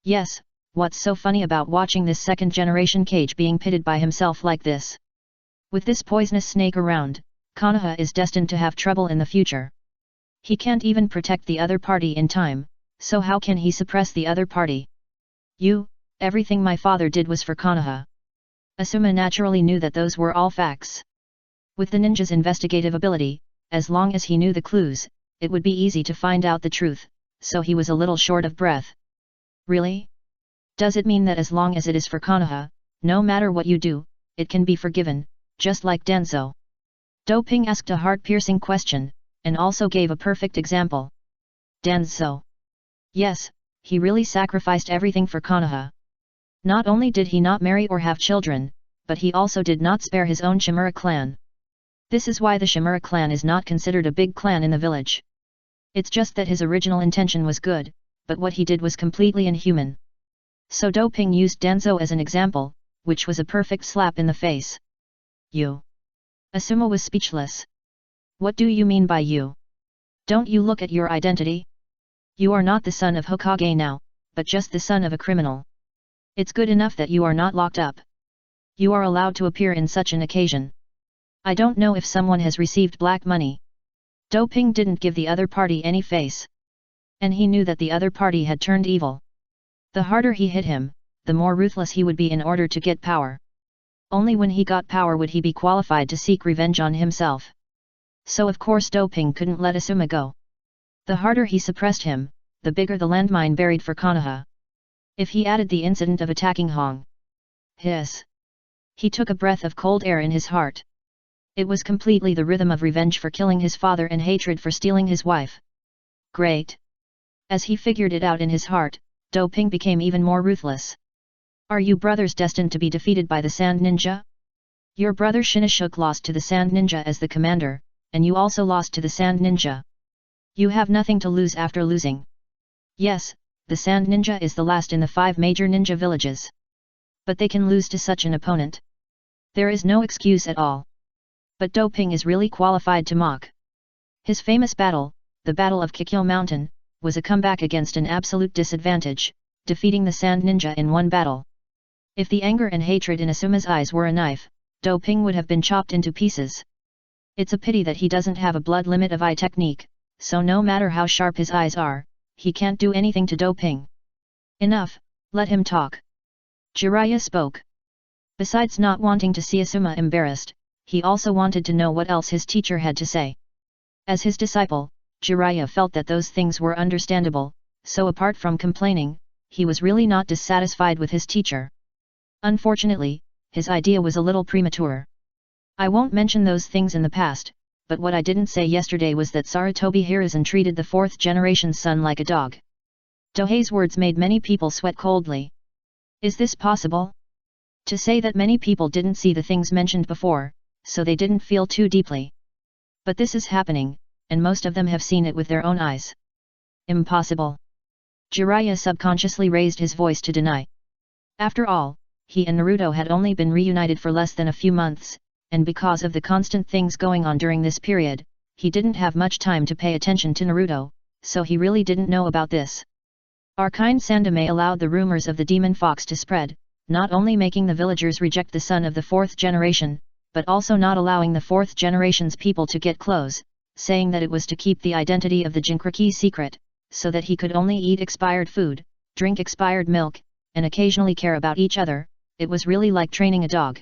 Yes, what's so funny about watching this second-generation Kage being pitted by himself like this? With this poisonous snake around, Konoha is destined to have trouble in the future. He can't even protect the other party in time, so how can he suppress the other party? Everything my father did was for Konoha. Asuma naturally knew that those were all facts. With the ninja's investigative ability, as long as he knew the clues, it would be easy to find out the truth, so he was a little short of breath. Really? Does it mean that as long as it is for Konoha, no matter what you do, it can be forgiven, just like Danzo? Doping asked a heart-piercing question, and also gave a perfect example. Danzo. Yes, he really sacrificed everything for Konoha. Not only did he not marry or have children, but he also did not spare his own Shimura clan. This is why the Shimura clan is not considered a big clan in the village. It's just that his original intention was good, but what he did was completely inhuman. So Doping used Danzo as an example, which was a perfect slap in the face. You. Asuma was speechless. What do you mean by you? Don't you look at your identity? You are not the son of Hokage now, but just the son of a criminal. It's good enough that you are not locked up. You are allowed to appear in such an occasion. I don't know if someone has received black money. Doping didn't give the other party any face. And he knew that the other party had turned evil. The harder he hit him, the more ruthless he would be in order to get power. Only when he got power would he be qualified to seek revenge on himself. So of course Doping couldn't let Asuma go. The harder he suppressed him, the bigger the landmine buried for Konoha. If he added the incident of attacking Hong. He took a breath of cold air in his heart. It was completely the rhythm of revenge for killing his father and hatred for stealing his wife. Great. As he figured it out in his heart, Doping became even more ruthless. Are you brothers destined to be defeated by the Sand Ninja? Your brother Shinashuk lost to the Sand Ninja as the commander, and you also lost to the Sand Ninja. You have nothing to lose after losing. Yes, the Sand Ninja is the last in the 5 major ninja villages. But they can lose to such an opponent. There is no excuse at all. But Doping is really qualified to mock. His famous battle, the Battle of Kikyo Mountain, was a comeback against an absolute disadvantage, defeating the Sand Ninja in one battle. If the anger and hatred in Asuma's eyes were a knife, Doping would have been chopped into pieces. It's a pity that he doesn't have a blood limit of eye technique, so no matter how sharp his eyes are, he can't do anything to Doping. Enough, let him talk. Jiraiya spoke. Besides not wanting to see Asuma embarrassed, he also wanted to know what else his teacher had to say. As his disciple, Jiraiya felt that those things were understandable, so apart from complaining, he was really not dissatisfied with his teacher. Unfortunately, his idea was a little premature. I won't mention those things in the past, but what I didn't say yesterday was that Sarutobi Hiruzen treated the 4th generation son like a dog. Tohei's words made many people sweat coldly. Is this possible? To say that many people didn't see the things mentioned before, so they didn't feel too deeply. But this is happening, and most of them have seen it with their own eyes. Impossible. Jiraiya subconsciously raised his voice to deny. After all, he and Naruto had only been reunited for less than a few months, and because of the constant things going on during this period, he didn't have much time to pay attention to Naruto, so he really didn't know about this. Our kind Sandame allowed the rumors of the demon fox to spread, not only making the villagers reject the son of the 4th generation, but also not allowing the 4th generation's people to get close, saying that it was to keep the identity of the Jinchuriki secret, so that he could only eat expired food, drink expired milk, and occasionally care about each other. It was really like training a dog.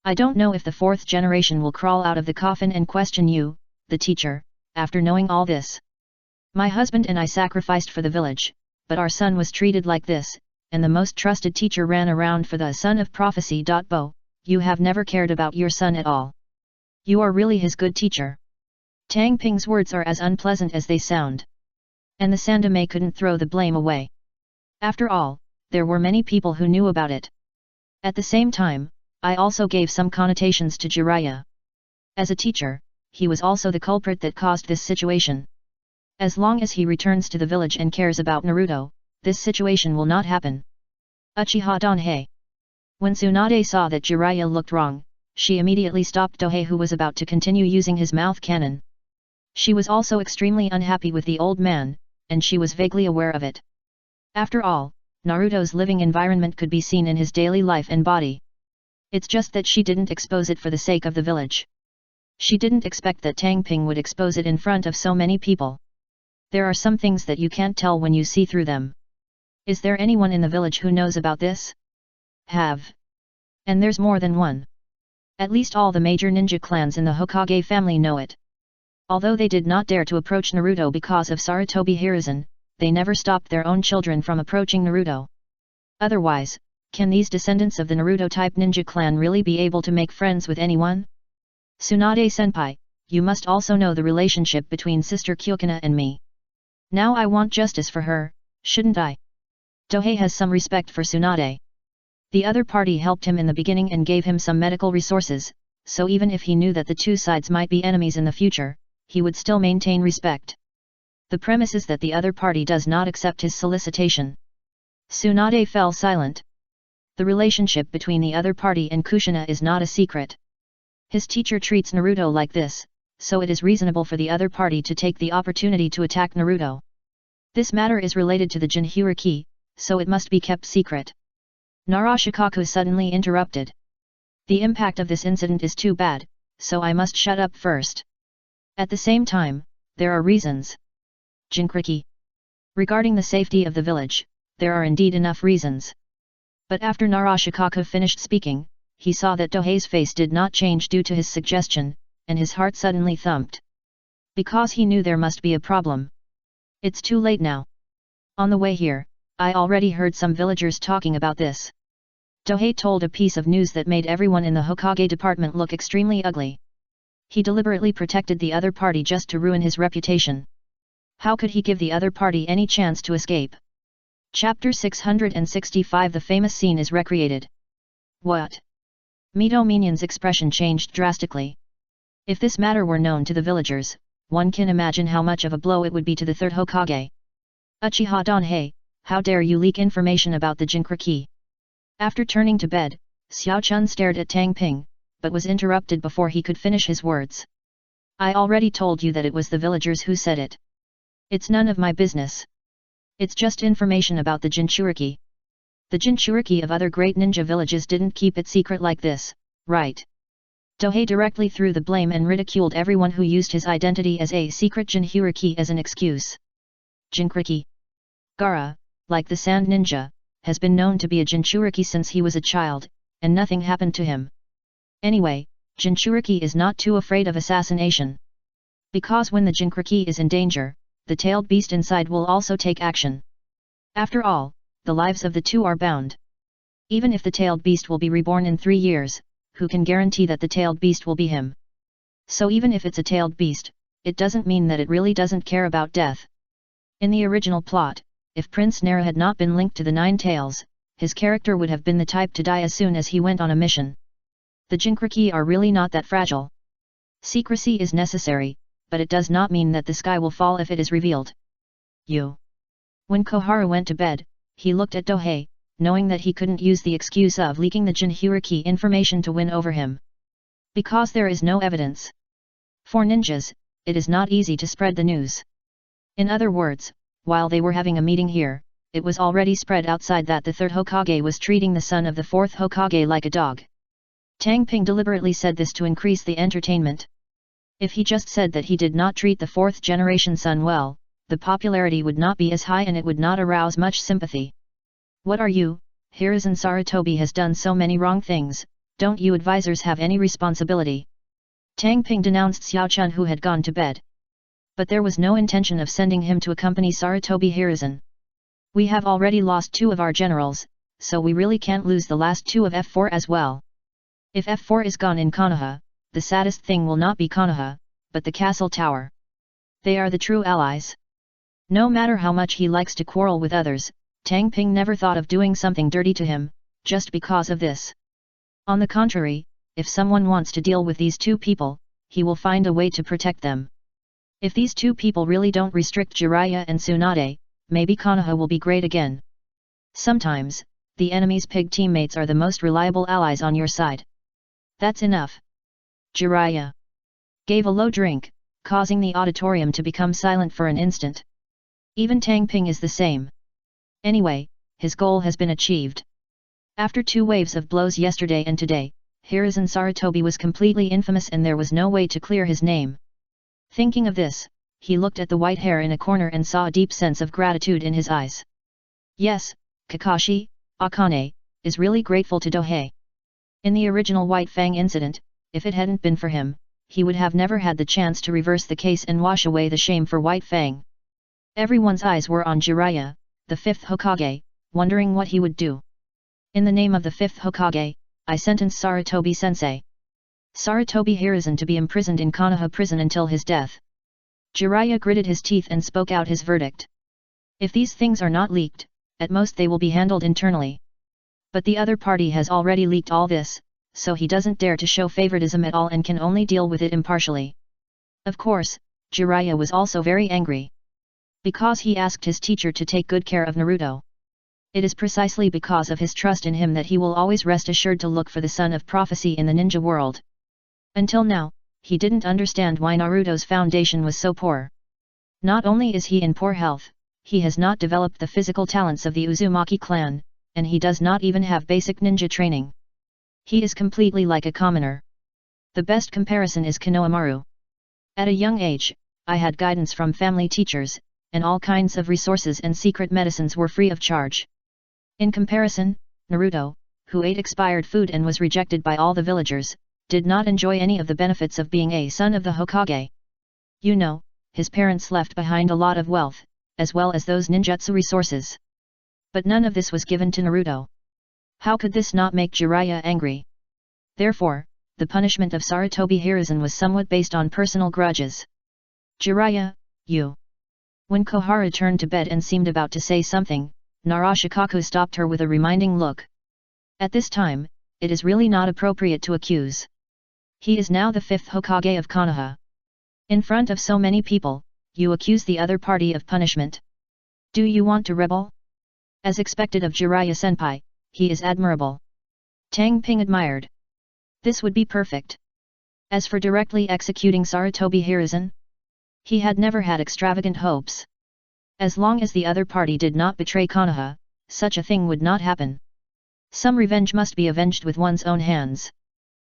I don't know if the 4th generation will crawl out of the coffin and question you, the teacher, after knowing all this. My husband and I sacrificed for the village, but our son was treated like this, and the most trusted teacher ran around for the son of prophecy. Bo, you have never cared about your son at all. You are really his good teacher. Tang Ping's words are as unpleasant as they sound. And the Sandame couldn't throw the blame away. After all, there were many people who knew about it. At the same time, I also gave some connotations to Jiraiya. As a teacher, he was also the culprit that caused this situation. As long as he returns to the village and cares about Naruto, this situation will not happen. Uchiha Donhei. When Tsunade saw that Jiraiya looked wrong, she immediately stopped Dohei, who was about to continue using his mouth cannon. She was also extremely unhappy with the old man, and she was vaguely aware of it. After all, Naruto's living environment could be seen in his daily life and body. It's just that she didn't expose it for the sake of the village. She didn't expect that Tang Ping would expose it in front of so many people. There are some things that you can't tell when you see through them. Is there anyone in the village who knows about this? Have. And there's more than one. At least all the major ninja clans in the Hokage family know it. Although they did not dare to approach Naruto because of Sarutobi Hiruzen, they never stopped their own children from approaching Naruto. Otherwise, can these descendants of the Naruto-type ninja clan really be able to make friends with anyone? Tsunade-senpai, you must also know the relationship between Sister Kyokina and me. Now I want justice for her, shouldn't I? Dohei has some respect for Tsunade. The other party helped him in the beginning and gave him some medical resources, so even if he knew that the two sides might be enemies in the future, he would still maintain respect. The premise is that the other party does not accept his solicitation. Tsunade fell silent. The relationship between the other party and Kushina is not a secret. His teacher treats Naruto like this, so it is reasonable for the other party to take the opportunity to attack Naruto. This matter is related to the Jinchuriki, so it must be kept secret. Narashikaku suddenly interrupted. The impact of this incident is too bad, so I must shut up first. At the same time, there are reasons. Jinchuriki. Regarding the safety of the village, there are indeed enough reasons. But after Narashikaku finished speaking, he saw that Dohei's face did not change due to his suggestion, and his heart suddenly thumped. Because he knew there must be a problem. It's too late now. On the way here, I already heard some villagers talking about this. Dohei told a piece of news that made everyone in the Hokage department look extremely ugly. He deliberately protected the other party just to ruin his reputation. How could he give the other party any chance to escape? Chapter 665. The famous scene is recreated. What? Mito Minion's expression changed drastically. If this matter were known to the villagers, one can imagine how much of a blow it would be to the third Hokage. Uchiha Donhei, how dare you leak information about the Jinchuriki? After turning to bed, Xiao Chun stared at Tang Ping, but was interrupted before he could finish his words. I already told you that it was the villagers who said it. It's none of my business. It's just information about the Jinchuriki. The Jinchuriki of other great ninja villages didn't keep it secret like this, right? Dohei directly threw the blame and ridiculed everyone who used his identity as a secret Jinchuriki as an excuse. Jinchuriki. Gaara, like the Sand Ninja, has been known to be a Jinchuriki since he was a child, and nothing happened to him. Anyway, Jinchuriki is not too afraid of assassination. Because when the Jinchuriki is in danger, the tailed beast inside will also take action. After all, the lives of the two are bound. Even if the tailed beast will be reborn in 3 years, who can guarantee that the tailed beast will be him? So even if it's a tailed beast, it doesn't mean that it really doesn't care about death. In the original plot, if Prince Nara had not been linked to the 9 tails, his character would have been the type to die as soon as he went on a mission. The Jinchuriki are really not that fragile. Secrecy is necessary, but it does not mean that the sky will fall if it is revealed. When Koharu went to bed, he looked at Dohei, knowing that he couldn't use the excuse of leaking the Jinchuriki information to win over him. Because there is no evidence. For ninjas, it is not easy to spread the news. In other words, while they were having a meeting here, it was already spread outside that the third Hokage was treating the son of the fourth Hokage like a dog. Tang Ping deliberately said this to increase the entertainment. If he just said that he did not treat the fourth generation son well, the popularity would not be as high and it would not arouse much sympathy. What are you, Hiruzen Sarutobi has done so many wrong things, don't you advisors have any responsibility? Tang Ping denounced Xiao Chun, who had gone to bed. But there was no intention of sending him to accompany Sarutobi Hiruzen. We have already lost 2 of our generals, so we really can't lose the last 2 of F4 as well. If F4 is gone in Konoha, the saddest thing will not be Konoha, but the castle tower. They are the true allies. No matter how much he likes to quarrel with others, Tang Ping never thought of doing something dirty to him, just because of this. On the contrary, if someone wants to deal with these 2 people, he will find a way to protect them. If these 2 people really don't restrict Jiraiya and Tsunade, maybe Konoha will be great again. Sometimes, the enemy's pig teammates are the most reliable allies on your side. That's enough. Jiraiya gave a low drink, causing the auditorium to become silent for an instant. Even Tang Ping is the same. Anyway, his goal has been achieved. After 2 waves of blows yesterday and today, Hiruzen Sarutobi was completely infamous and there was no way to clear his name. Thinking of this, he looked at the white hair in a corner and saw a deep sense of gratitude in his eyes. Yes, Kakashi, Akane, is really grateful to Dohei. In the original White Fang incident, if it hadn't been for him, he would have never had the chance to reverse the case and wash away the shame for White Fang. Everyone's eyes were on Jiraiya, the 5th Hokage, wondering what he would do. In the name of the 5th Hokage, I sentence Sarutobi-sensei. Sarutobi Hiruzen to be imprisoned in Konoha prison until his death. Jiraiya gritted his teeth and spoke out his verdict. If these things are not leaked, at most they will be handled internally. But the other party has already leaked all this, so he doesn't dare to show favoritism at all and can only deal with it impartially. Of course, Jiraiya was also very angry. Because he asked his teacher to take good care of Naruto. It is precisely because of his trust in him that he will always rest assured to look for the son of prophecy in the ninja world. Until now, he didn't understand why Naruto's foundation was so poor. Not only is he in poor health, he has not developed the physical talents of the Uzumaki clan, and he does not even have basic ninja training. He is completely like a commoner. The best comparison is Konohamaru. At a young age, I had guidance from family teachers, and all kinds of resources and secret medicines were free of charge. In comparison, Naruto, who ate expired food and was rejected by all the villagers, did not enjoy any of the benefits of being a son of the Hokage. You know, his parents left behind a lot of wealth, as well as those ninjutsu resources. But none of this was given to Naruto. How could this not make Jiraiya angry? Therefore, the punishment of Sarutobi Hiruzen was somewhat based on personal grudges. Jiraiya, you. When Koharu turned to bed and seemed about to say something, Narashikaku stopped her with a reminding look. At this time, it is really not appropriate to accuse. He is now the 5th Hokage of Konoha. In front of so many people, you accuse the other party of punishment. Do you want to rebel? As expected of Jiraiya-senpai, he is admirable. Tang Ping admired. This would be perfect. As for directly executing Sarutobi Hiruzen, he had never had extravagant hopes. As long as the other party did not betray Konoha, such a thing would not happen. Some revenge must be avenged with one's own hands.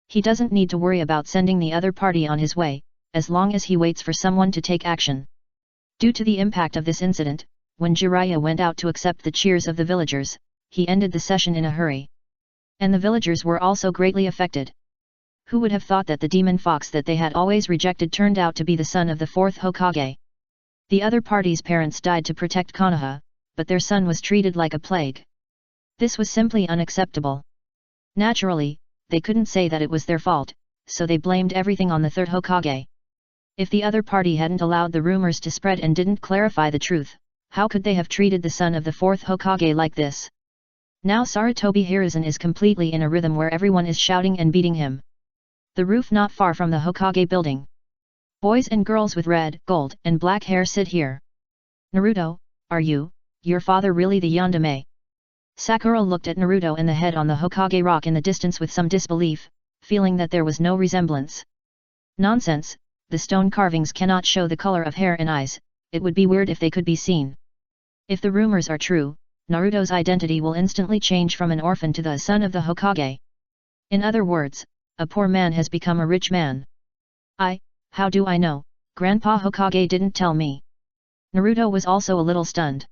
He doesn't need to worry about sending the other party on his way, as long as he waits for someone to take action. Due to the impact of this incident, when Jiraiya went out to accept the cheers of the villagers, he ended the session in a hurry. And the villagers were also greatly affected. Who would have thought that the demon fox that they had always rejected turned out to be the son of the 4th Hokage? The other party's parents died to protect Konoha, but their son was treated like a plague. This was simply unacceptable. Naturally, they couldn't say that it was their fault, so they blamed everything on the 3rd Hokage. If the other party hadn't allowed the rumors to spread and didn't clarify the truth, how could they have treated the son of the 4th Hokage like this? Now Sarutobi Hiruzen is completely in a rhythm where everyone is shouting and beating him. The roof not far from the Hokage building. Boys and girls with red, gold, and black hair sit here. Naruto, are your father really the Yandere? Sakura looked at Naruto and the head on the Hokage rock in the distance with some disbelief, feeling that there was no resemblance. Nonsense, the stone carvings cannot show the color of hair and eyes, it would be weird if they could be seen. If the rumors are true, Naruto's identity will instantly change from an orphan to the son of the Hokage. In other words, a poor man has become a rich man. How do I know? Grandpa Hokage didn't tell me. Naruto was also a little stunned.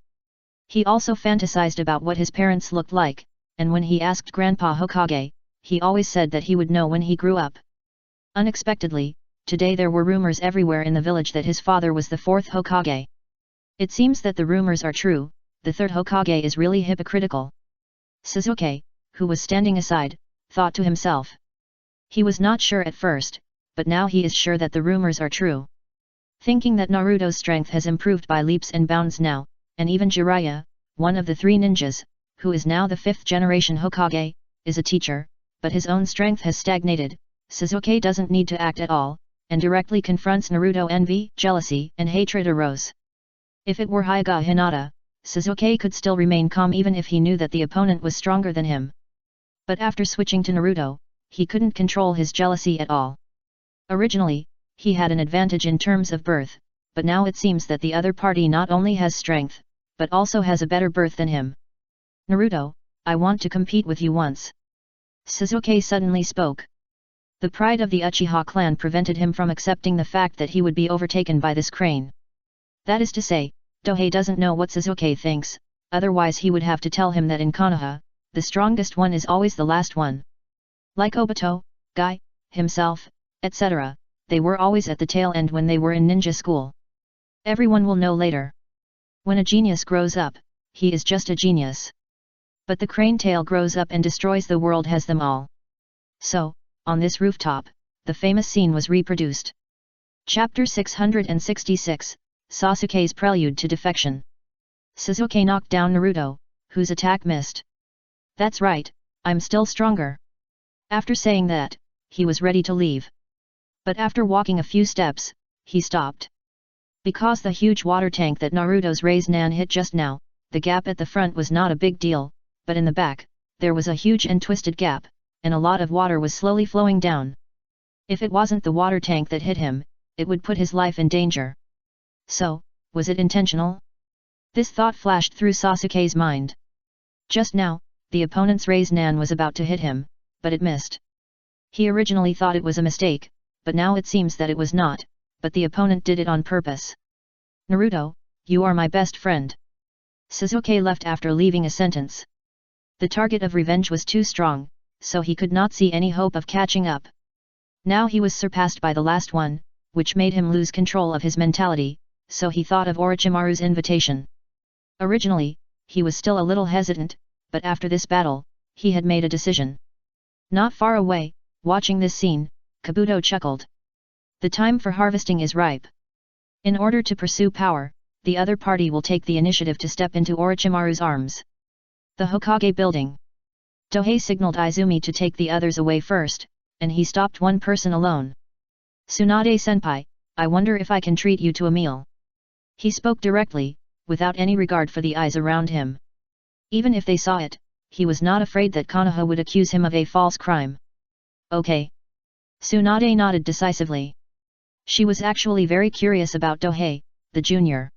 He also fantasized about what his parents looked like, and when he asked Grandpa Hokage, he always said that he would know when he grew up. Unexpectedly, today there were rumors everywhere in the village that his father was the 4th Hokage. It seems that the rumors are true, the 3rd Hokage is really hypocritical. Sasuke, who was standing aside, thought to himself. He was not sure at first, but now he is sure that the rumors are true. Thinking that Naruto's strength has improved by leaps and bounds now, and even Jiraiya, one of the 3 ninjas, who is now the 5th generation Hokage, is a teacher, but his own strength has stagnated, Sasuke doesn't need to act at all, and directly confronts Naruto. Envy, jealousy, and hatred arose. If it were Hyuga Hinata, Sasuke could still remain calm even if he knew that the opponent was stronger than him. But after switching to Naruto, he couldn't control his jealousy at all. Originally, he had an advantage in terms of birth, but now it seems that the other party not only has strength, but also has a better birth than him. Naruto, I want to compete with you once. Sasuke suddenly spoke. The pride of the Uchiha clan prevented him from accepting the fact that he would be overtaken by this crane. That is to say, Dohei doesn't know what Sasuke thinks, otherwise he would have to tell him that in Konoha, the strongest one is always the last one. Like Obito, Guy, himself, etc., they were always at the tail end when they were in ninja school. Everyone will know later. When a genius grows up, he is just a genius. But the crane tail grows up and destroys the world has them all. So, on this rooftop, the famous scene was reproduced. Chapter 666, Sasuke's Prelude to Defection. Sasuke knocked down Naruto, whose attack missed. That's right, I'm still stronger. After saying that, he was ready to leave. But after walking a few steps, he stopped. Because the huge water tank that Naruto's Rasengan hit just now, the gap at the front was not a big deal, but in the back, there was a huge and twisted gap, and a lot of water was slowly flowing down. If it wasn't the water tank that hit him, it would put his life in danger. So, was it intentional? This thought flashed through Sasuke's mind. Just now, the opponent's Rasengan was about to hit him, but it missed. He originally thought it was a mistake, but now it seems that it was not, but the opponent did it on purpose. Naruto, you are my best friend. Sasuke left after leaving a sentence. The target of revenge was too strong, so he could not see any hope of catching up. Now he was surpassed by the last one, which made him lose control of his mentality, so he thought of Orochimaru's invitation. Originally, he was still a little hesitant, but after this battle, he had made a decision. Not far away, watching this scene, Kabuto chuckled. The time for harvesting is ripe. In order to pursue power, the other party will take the initiative to step into Orochimaru's arms. The Hokage building. Dohei signaled Izumi to take the others away first, and he stopped one person alone. Tsunade-senpai, I wonder if I can treat you to a meal. He spoke directly, without any regard for the eyes around him. Even if they saw it, he was not afraid that Konoha would accuse him of a false crime. Okay. Tsunade nodded decisively. She was actually very curious about Dohei, the junior.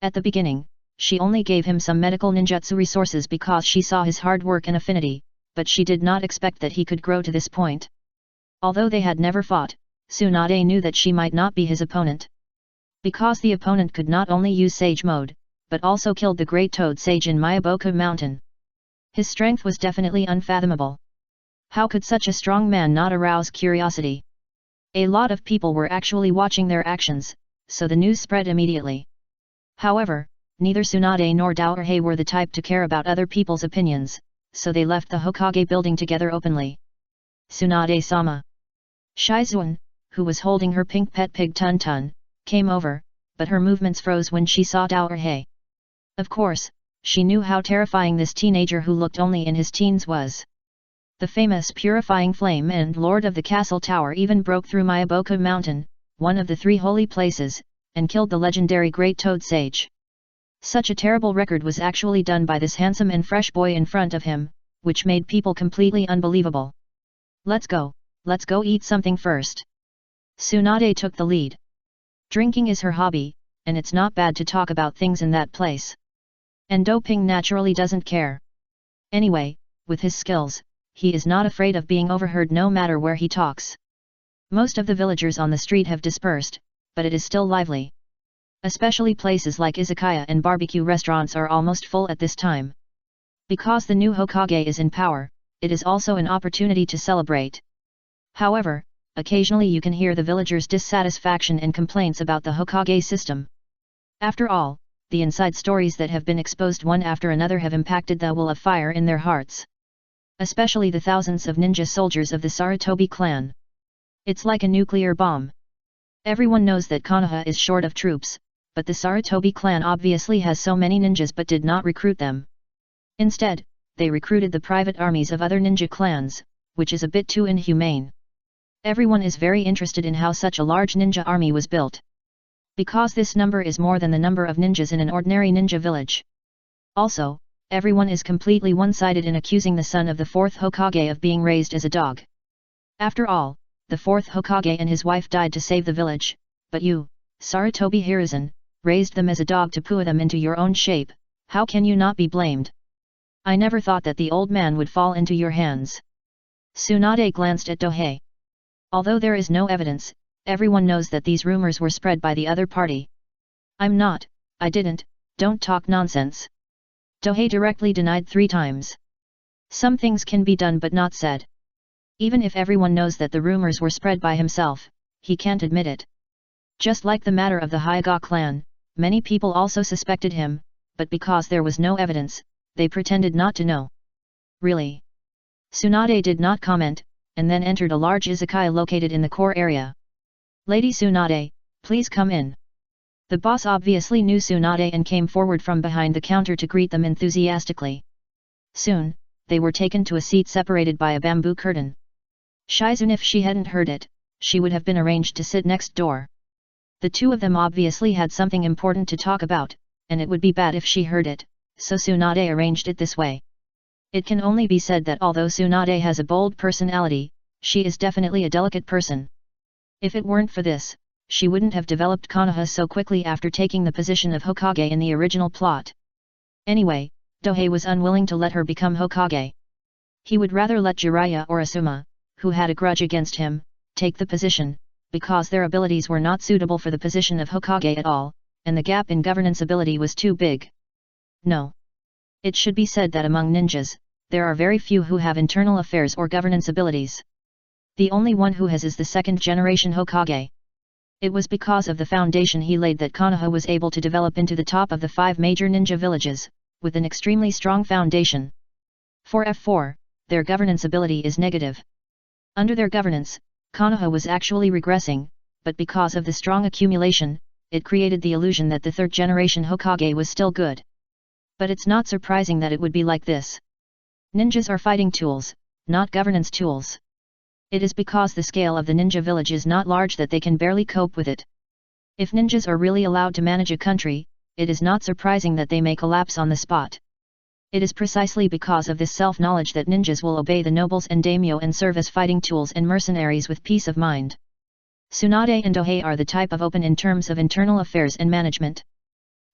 At the beginning, she only gave him some medical ninjutsu resources because she saw his hard work and affinity, but she did not expect that he could grow to this point. Although they had never fought, Tsunade knew that she might not be his opponent. Because the opponent could not only use Sage Mode, but also killed the Great Toad Sage in Myoboku Mountain. His strength was definitely unfathomable. How could such a strong man not arouse curiosity? A lot of people were actually watching their actions, so the news spread immediately. However, neither Tsunade nor Daohei were the type to care about other people's opinions, so they left the Hokage building together openly. Tsunade-sama. Shizuan, who was holding her pink pet pig Tun-Tun, came over, but her movements froze when she saw Daohei. Of course, she knew how terrifying this teenager who looked only in his teens was. The famous Purifying Flame and Lord of the Castle Tower even broke through Myoboku Mountain, one of the 3 holy places, and killed the legendary Great Toad Sage. Such a terrible record was actually done by this handsome and fresh boy in front of him, which made people completely unbelievable. Let's go eat something first. Tsunade took the lead. Drinking is her hobby, and it's not bad to talk about things in that place. And Doping naturally doesn't care. Anyway, with his skills, he is not afraid of being overheard no matter where he talks. Most of the villagers on the street have dispersed, but it is still lively. Especially places like izakaya and barbecue restaurants are almost full at this time. Because the new Hokage is in power, it is also an opportunity to celebrate. However, occasionally you can hear the villagers' dissatisfaction and complaints about the Hokage system. After all, the inside stories that have been exposed one after another have impacted the will of fire in their hearts. Especially the thousands of ninja soldiers of the Sarutobi clan. It's like a nuclear bomb. Everyone knows that Konoha is short of troops, but the Sarutobi clan obviously has so many ninjas but did not recruit them. Instead, they recruited the private armies of other ninja clans, which is a bit too inhumane. Everyone is very interested in how such a large ninja army was built. Because this number is more than the number of ninjas in an ordinary ninja village. Also, everyone is completely one-sided in accusing the son of the 4th Hokage of being raised as a dog. After all, the 4th Hokage and his wife died to save the village, but you, Sarutobi Hiruzen, raised them as a dog to put them into your own shape. How can you not be blamed? I never thought that the old man would fall into your hands. Tsunade glanced at Dohei. Although there is no evidence, everyone knows that these rumors were spread by the other party. I didn't, don't talk nonsense. Dohei directly denied 3 times. Some things can be done but not said. Even if everyone knows that the rumors were spread by himself, he can't admit it. Just like the matter of the Hyuga clan, many people also suspected him, but because there was no evidence, they pretended not to know. Really? Tsunade did not comment, and then entered a large izakaya located in the core area. Lady Tsunade, please come in. The boss obviously knew Tsunade and came forward from behind the counter to greet them enthusiastically. Soon, they were taken to a seat separated by a bamboo curtain. Shizune, if she hadn't heard it, she would have been arranged to sit next door. The two of them obviously had something important to talk about, and it would be bad if she heard it, so Tsunade arranged it this way. It can only be said that although Tsunade has a bold personality, she is definitely a delicate person. If it weren't for this, she wouldn't have developed Konoha so quickly after taking the position of Hokage in the original plot. Anyway, Dohei was unwilling to let her become Hokage. He would rather let Jiraiya or Asuma, who had a grudge against him, take the position, because their abilities were not suitable for the position of Hokage at all, and the gap in governance ability was too big. No. It should be said that among ninjas, there are very few who have internal affairs or governance abilities. The only one who has is the 2nd generation Hokage. It was because of the foundation he laid that Konoha was able to develop into the top of the 5 major ninja villages, with an extremely strong foundation. For F4, their governance ability is negative. Under their governance, Konoha was actually regressing, but because of the strong accumulation, it created the illusion that the 3rd generation Hokage was still good. But it's not surprising that it would be like this. Ninjas are fighting tools, not governance tools. It is because the scale of the ninja village is not large that they can barely cope with it. If ninjas are really allowed to manage a country, it is not surprising that they may collapse on the spot. It is precisely because of this self-knowledge that ninjas will obey the nobles and daimyo and serve as fighting tools and mercenaries with peace of mind. Tsunade and Dohei are the type of open in terms of internal affairs and management.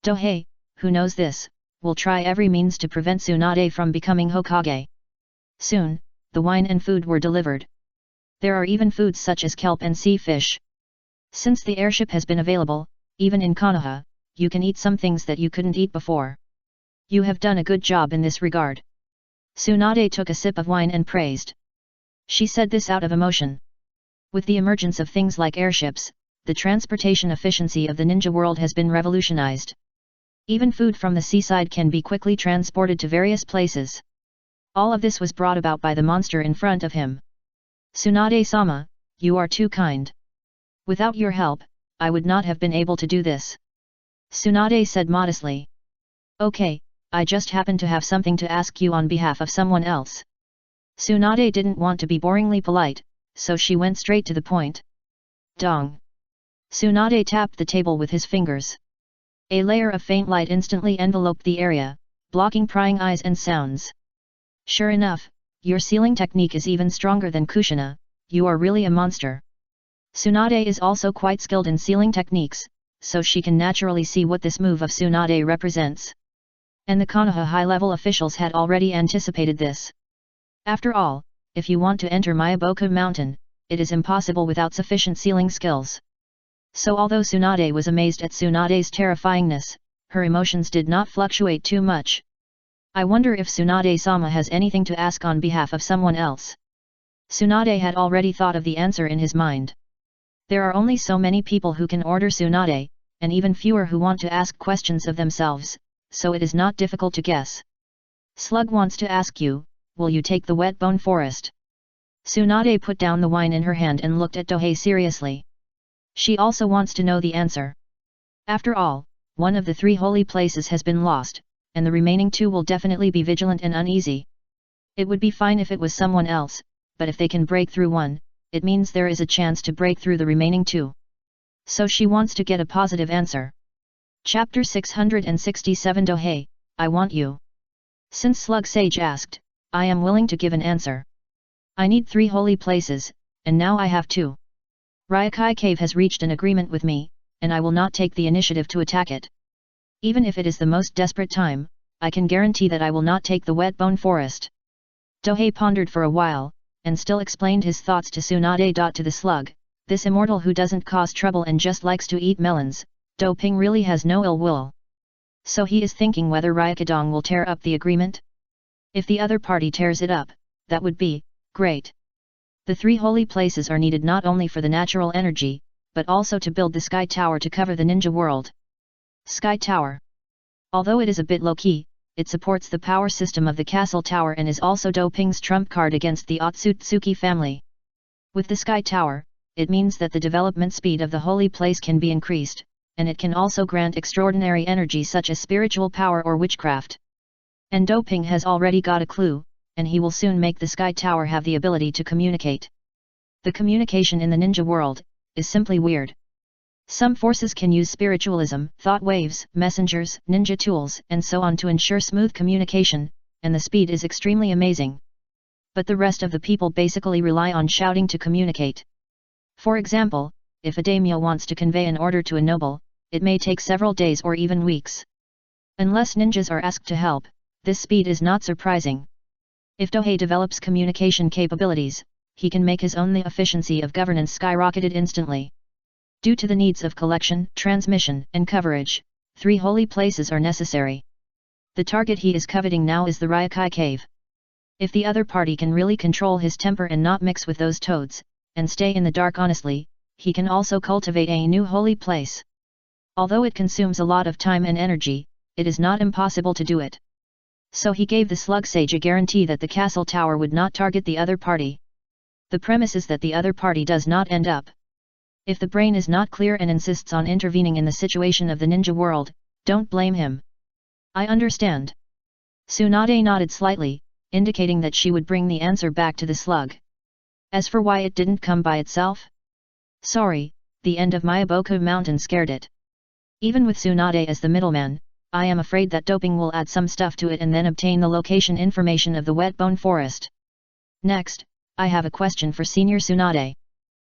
Dohei, who knows this, will try every means to prevent Tsunade from becoming Hokage. Soon, the wine and food were delivered. There are even foods such as kelp and sea fish. Since the airship has been available, even in Konoha, you can eat some things that you couldn't eat before. You have done a good job in this regard. Tsunade took a sip of wine and praised. She said this out of emotion. With the emergence of things like airships, the transportation efficiency of the ninja world has been revolutionized. Even food from the seaside can be quickly transported to various places. All of this was brought about by the monster in front of him. Tsunade-sama, you are too kind. Without your help, I would not have been able to do this. Tsunade said modestly. Okay, I just happen to have something to ask you on behalf of someone else. Tsunade didn't want to be boringly polite, so she went straight to the point. Dong. Tsunade tapped the table with his fingers. A layer of faint light instantly enveloped the area, blocking prying eyes and sounds. Sure enough, your sealing technique is even stronger than Kushina, you are really a monster. Tsunade is also quite skilled in sealing techniques, so she can naturally see what this move of Tsunade represents. And the Konoha high-level officials had already anticipated this. After all, if you want to enter Myaboku Mountain, it is impossible without sufficient sealing skills. So although Tsunade was amazed at Tsunade's terrifyingness, her emotions did not fluctuate too much. I wonder if Tsunade-sama has anything to ask on behalf of someone else. Tsunade had already thought of the answer in his mind. There are only so many people who can order Tsunade, and even fewer who want to ask questions of themselves, so it is not difficult to guess. Slug wants to ask you, will you take the wet bone forest? Tsunade put down the wine in her hand and looked at Dohei seriously. She also wants to know the answer. After all, one of the 3 holy places has been lost, and the remaining 2 will definitely be vigilant and uneasy. It would be fine if it was someone else, but if they can break through one, it means there is a chance to break through the remaining 2. So she wants to get a positive answer. Chapter 667 Dohei, I want you. Since Slug Sage asked, I am willing to give an answer. I need 3 holy places, and now I have 2. Ryokai Cave has reached an agreement with me, and I will not take the initiative to attack it. Even if it is the most desperate time, I can guarantee that I will not take the wet bone forest. Dohei pondered for a while, and still explained his thoughts to Tsunade. To the slug, this immortal who doesn't cause trouble and just likes to eat melons, Do Ping really has no ill will. So he is thinking whether Ryukadong will tear up the agreement? If the other party tears it up, that would be great. The 3 holy places are needed not only for the natural energy, but also to build the Sky Tower to cover the ninja world. Sky Tower. Although it is a bit low-key, it supports the power system of the castle tower and is also Do Ping's trump card against the Otsutsuki family. With the Sky Tower, it means that the development speed of the holy place can be increased, and it can also grant extraordinary energy such as spiritual power or witchcraft. And Do Ping has already got a clue, and he will soon make the Sky Tower have the ability to communicate. The communication in the ninja world is simply weird. Some forces can use spiritualism, thought waves, messengers, ninja tools, and so on to ensure smooth communication, and the speed is extremely amazing. But the rest of the people basically rely on shouting to communicate. For example, if a daimyo wants to convey an order to a noble, it may take several days or even weeks. Unless ninjas are asked to help, this speed is not surprising. If Dohei develops communication capabilities, he can make his own. The efficiency of governance skyrocketed instantly. Due to the needs of collection, transmission, and coverage, 3 holy places are necessary. The target he is coveting now is the Ryokai Cave. If the other party can really control his temper and not mix with those toads, and stay in the dark honestly, he can also cultivate a new holy place. Although it consumes a lot of time and energy, it is not impossible to do it. So he gave the slug sage a guarantee that the castle tower would not target the other party. The premise is that the other party does not end up. If the brain is not clear and insists on intervening in the situation of the ninja world, don't blame him. I understand. Tsunade nodded slightly, indicating that she would bring the answer back to the slug. As for why it didn't come by itself? Sorry, the end of Myaboku Mountain scared it. Even with Tsunade as the middleman, I am afraid that doping will add some stuff to it and then obtain the location information of the wet bone forest. Next, I have a question for Senior Tsunade.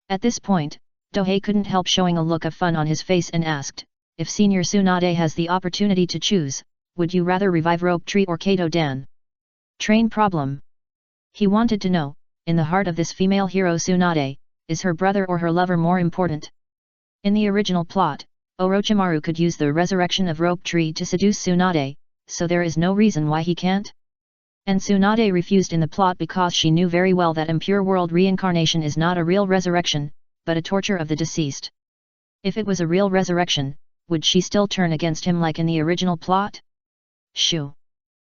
At this point, Dohei couldn't help showing a look of fun on his face and asked, if Senior Tsunade has the opportunity to choose, would you rather revive Rope Tree or Kato Dan? Train problem. He wanted to know, in the heart of this female hero Tsunade, is her brother or her lover more important? In the original plot, Orochimaru could use the resurrection of Rope Tree to seduce Tsunade, so there is no reason why he can't. And Tsunade refused in the plot because she knew very well that impure world reincarnation is not a real resurrection, but a torture of the deceased. If it was a real resurrection, would she still turn against him like in the original plot? Shoo!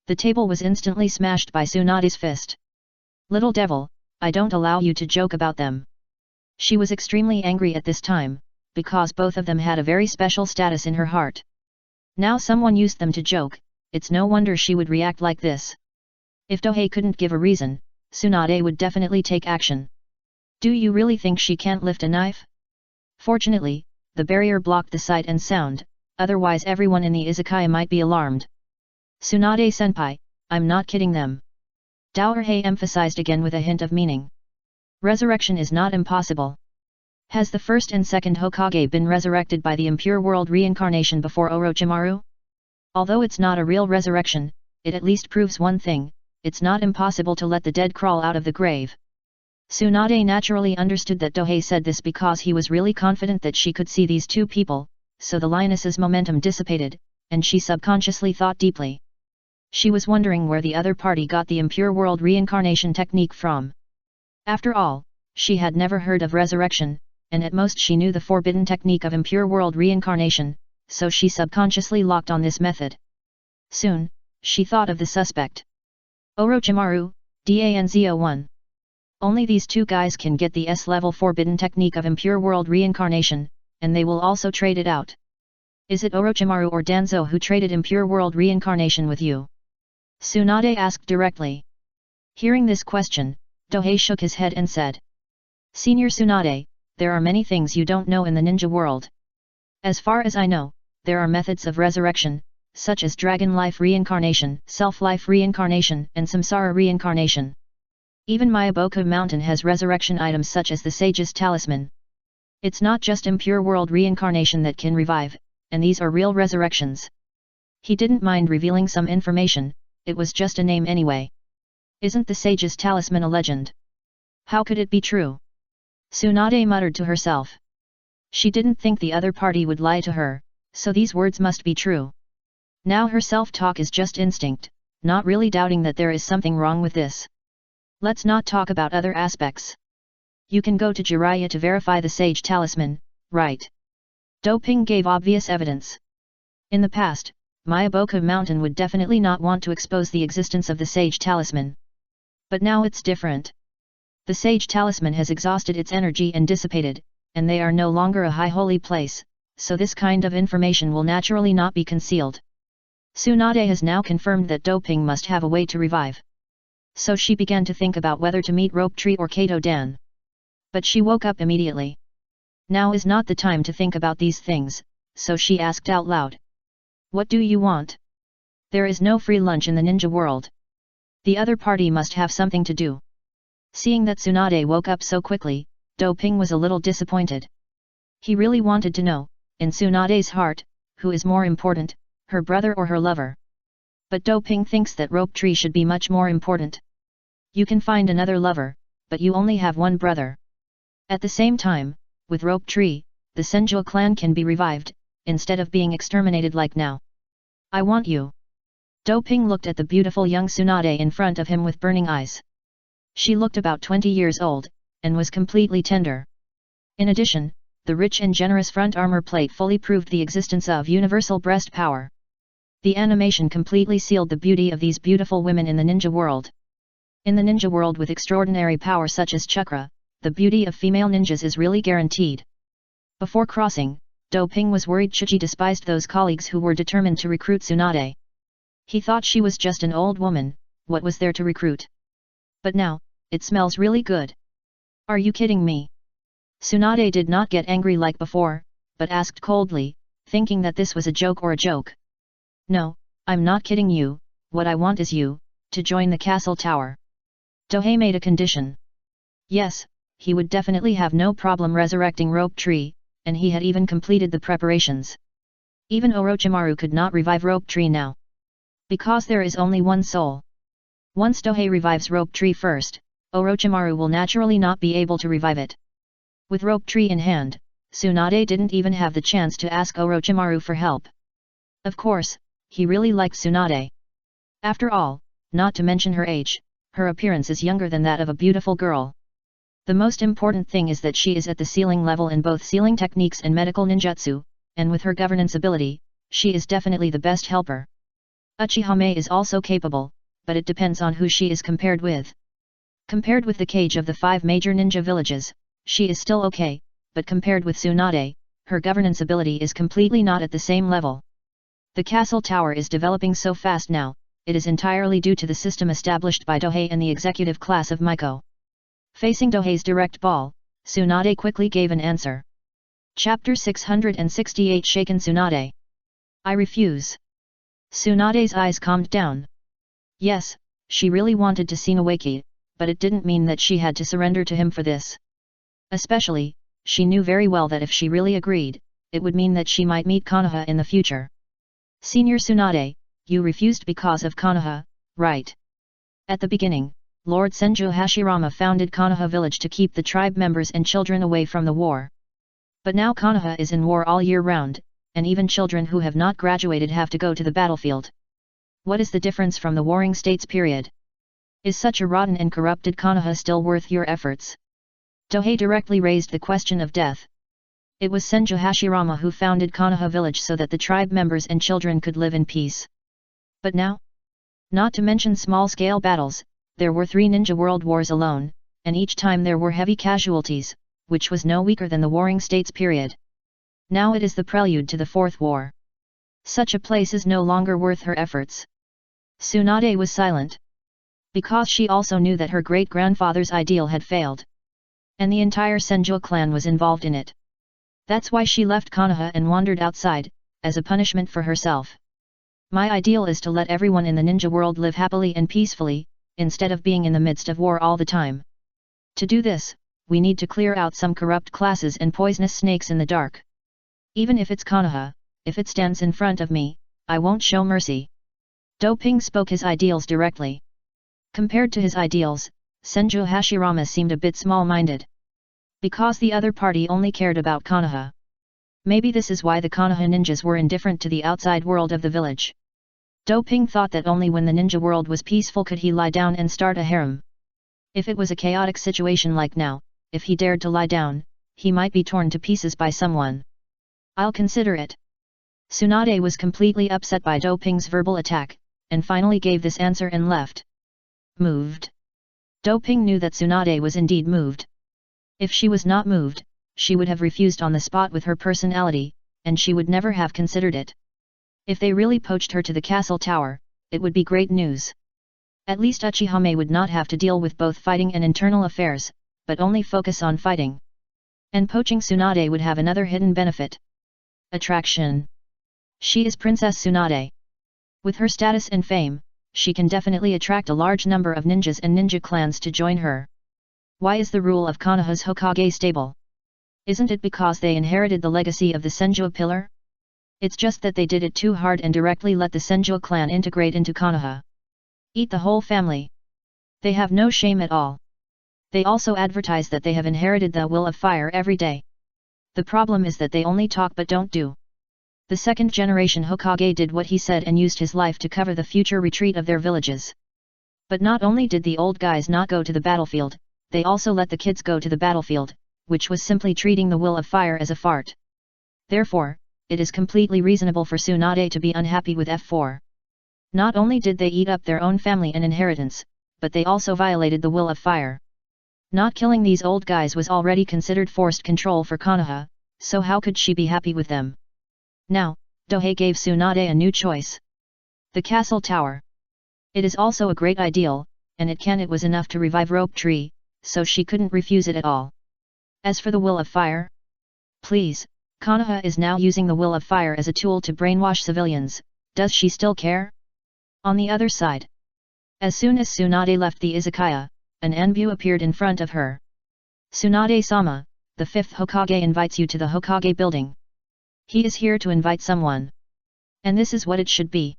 The table was instantly smashed by Tsunade's fist. Little devil, I don't allow you to joke about them. She was extremely angry at this time, because both of them had a very special status in her heart. Now someone used them to joke, it's no wonder she would react like this. If Dohei couldn't give a reason, Tsunade would definitely take action. Do you really think she can't lift a knife? Fortunately, the barrier blocked the sight and sound, otherwise everyone in the izakaya might be alarmed. Tsunade-senpai, I'm not kidding them. Daohei emphasized again with a hint of meaning. Resurrection is not impossible. Has the first and second Hokage been resurrected by the impure world reincarnation before Orochimaru? Although it's not a real resurrection, it at least proves one thing, it's not impossible to let the dead crawl out of the grave. Tsunade naturally understood that Dohei said this because he was really confident that she could see these two people, so the lioness's momentum dissipated, and she subconsciously thought deeply. She was wondering where the other party got the impure world reincarnation technique from. After all, she had never heard of resurrection, and at most she knew the forbidden technique of impure world reincarnation, so she subconsciously locked on this method. Soon, she thought of the suspect. Orochimaru, Danzo1. Only these two guys can get the S-level forbidden technique of impure world reincarnation, and they will also trade it out. Is it Orochimaru or Danzo who traded impure world reincarnation with you? Tsunade asked directly. Hearing this question, Dohei shook his head and said. Senior Tsunade, there are many things you don't know in the ninja world. As far as I know, there are methods of resurrection, such as dragon life reincarnation, self-life reincarnation, and samsara reincarnation. Even Mayaboku Mountain has resurrection items such as the Sage's Talisman. It's not just impure world reincarnation that can revive, and these are real resurrections. He didn't mind revealing some information, it was just a name anyway. Isn't the Sage's Talisman a legend? How could it be true? Tsunade muttered to herself. She didn't think the other party would lie to her, so these words must be true. Now her self-talk is just instinct, not really doubting that there is something wrong with this. Let's not talk about other aspects. You can go to Jiraiya to verify the Sage Talisman, right? Doping gave obvious evidence. In the past, Mayaboku Mountain would definitely not want to expose the existence of the Sage Talisman. But now it's different. The Sage Talisman has exhausted its energy and dissipated, and they are no longer a high holy place, so this kind of information will naturally not be concealed. Tsunade has now confirmed that Doping must have a way to revive. So she began to think about whether to meet Rope Tree or Kato Dan. But she woke up immediately. Now is not the time to think about these things, so she asked out loud. What do you want? There is no free lunch in the ninja world. The other party must have something to do. Seeing that Tsunade woke up so quickly, Doping was a little disappointed. He really wanted to know, in Tsunade's heart, who is more important, her brother or her lover. But Doping thinks that Rope Tree should be much more important. You can find another lover, but you only have one brother. At the same time, with Rope Tree, the Senju clan can be revived, instead of being exterminated like now. I want you. Doping looked at the beautiful young Tsunade in front of him with burning eyes. She looked about 20 years old, and was completely tender. In addition, the rich and generous front armor plate fully proved the existence of universal breast power. The animation completely sealed the beauty of these beautiful women in the ninja world. In the ninja world with extraordinary power such as chakra, the beauty of female ninjas is really guaranteed. Before crossing, Doping was worried Chuji despised those colleagues who were determined to recruit Tsunade. He thought she was just an old woman, what was there to recruit? But now, it smells really good. Are you kidding me? Tsunade did not get angry like before, but asked coldly, thinking that this was a joke or a joke. No, I'm not kidding you, what I want is you, to join the castle tower. Dohei made a condition. Yes, he would definitely have no problem resurrecting Rope Tree, and he had even completed the preparations. Even Orochimaru could not revive Rope Tree now. Because there is only one soul. Once Dohei revives Rope Tree first, Orochimaru will naturally not be able to revive it. With Rope Tree in hand, Tsunade didn't even have the chance to ask Orochimaru for help. Of course, he really liked Tsunade. After all, not to mention her age, her appearance is younger than that of a beautiful girl. The most important thing is that she is at the ceiling level in both sealing techniques and medical ninjutsu, and with her governance ability, she is definitely the best helper. Uchihame is also capable, but it depends on who she is compared with. Compared with the cage of the 5 major ninja villages, she is still okay, but compared with Tsunade, her governance ability is completely not at the same level. The castle tower is developing so fast now, it is entirely due to the system established by Dohei and the executive class of Maiko. Facing Dohei's direct ball, Tsunade quickly gave an answer. Chapter 668 Shaken Tsunade. I refuse. Tsunade's eyes calmed down. Yes, she really wanted to see Nawaki, but it didn't mean that she had to surrender to him for this. Especially, she knew very well that if she really agreed, it would mean that she might meet Konoha in the future. Senior Tsunade, you refused because of Konoha, right? At the beginning, Lord Senju Hashirama founded Konoha village to keep the tribe members and children away from the war. But now Konoha is in war all year round, and even children who have not graduated have to go to the battlefield. What is the difference from the warring states period? Is such a rotten and corrupted Konoha still worth your efforts? Dohei directly raised the question of death. It was Senju Hashirama who founded Konoha village so that the tribe members and children could live in peace. But now? Not to mention small-scale battles, there were 3 ninja world wars alone, and each time there were heavy casualties, which was no weaker than the warring states period. Now it is the prelude to the 4th war. Such a place is no longer worth her efforts. Tsunade was silent. Because she also knew that her great-grandfather's ideal had failed. And the entire Senju clan was involved in it. That's why she left Konoha and wandered outside, as a punishment for herself. My ideal is to let everyone in the ninja world live happily and peacefully, instead of being in the midst of war all the time. To do this, we need to clear out some corrupt classes and poisonous snakes in the dark. Even if it's Konoha, if it stands in front of me, I won't show mercy. Doping spoke his ideals directly. Compared to his ideals, Senju Hashirama seemed a bit small-minded. Because the other party only cared about Konoha. Maybe this is why the Konoha ninjas were indifferent to the outside world of the village. Doping thought that only when the ninja world was peaceful could he lie down and start a harem. If it was a chaotic situation like now, if he dared to lie down, he might be torn to pieces by someone. I'll consider it. Tsunade was completely upset by Doping's verbal attack, and finally gave this answer and left. Moved. Doping knew that Tsunade was indeed moved. If she was not moved, she would have refused on the spot with her personality, and she would never have considered it. If they really poached her to the castle tower, it would be great news. At least Uchihame would not have to deal with both fighting and internal affairs, but only focus on fighting. And poaching Tsunade would have another hidden benefit. Attraction. She is Princess Tsunade. With her status and fame, she can definitely attract a large number of ninjas and ninja clans to join her. Why is the rule of Konoha's Hokage stable? Isn't it because they inherited the legacy of the Senju pillar? It's just that they did it too hard and directly let the Senju clan integrate into Konoha. Eat the whole family. They have no shame at all. They also advertise that they have inherited the will of fire every day. The problem is that they only talk but don't do. The second generation Hokage did what he said and used his life to cover the future retreat of their villages. But not only did the old guys not go to the battlefield, they also let the kids go to the battlefield, which was simply treating the will of fire as a fart. Therefore, it is completely reasonable for Tsunade to be unhappy with F4. Not only did they eat up their own family and inheritance, but they also violated the will of fire. Not killing these old guys was already considered forced control for Konoha, so how could she be happy with them? Now, Dohei gave Tsunade a new choice. The castle tower. It is also a great ideal, and it was enough to revive Rope Tree, so she couldn't refuse it at all. As for the will of fire? Please, Konoha is now using the will of fire as a tool to brainwash civilians, does she still care? On the other side. As soon as Tsunade left the izakaya, an Anbu appeared in front of her. Tsunade-sama, the fifth Hokage invites you to the Hokage building. He is here to invite someone. And this is what it should be.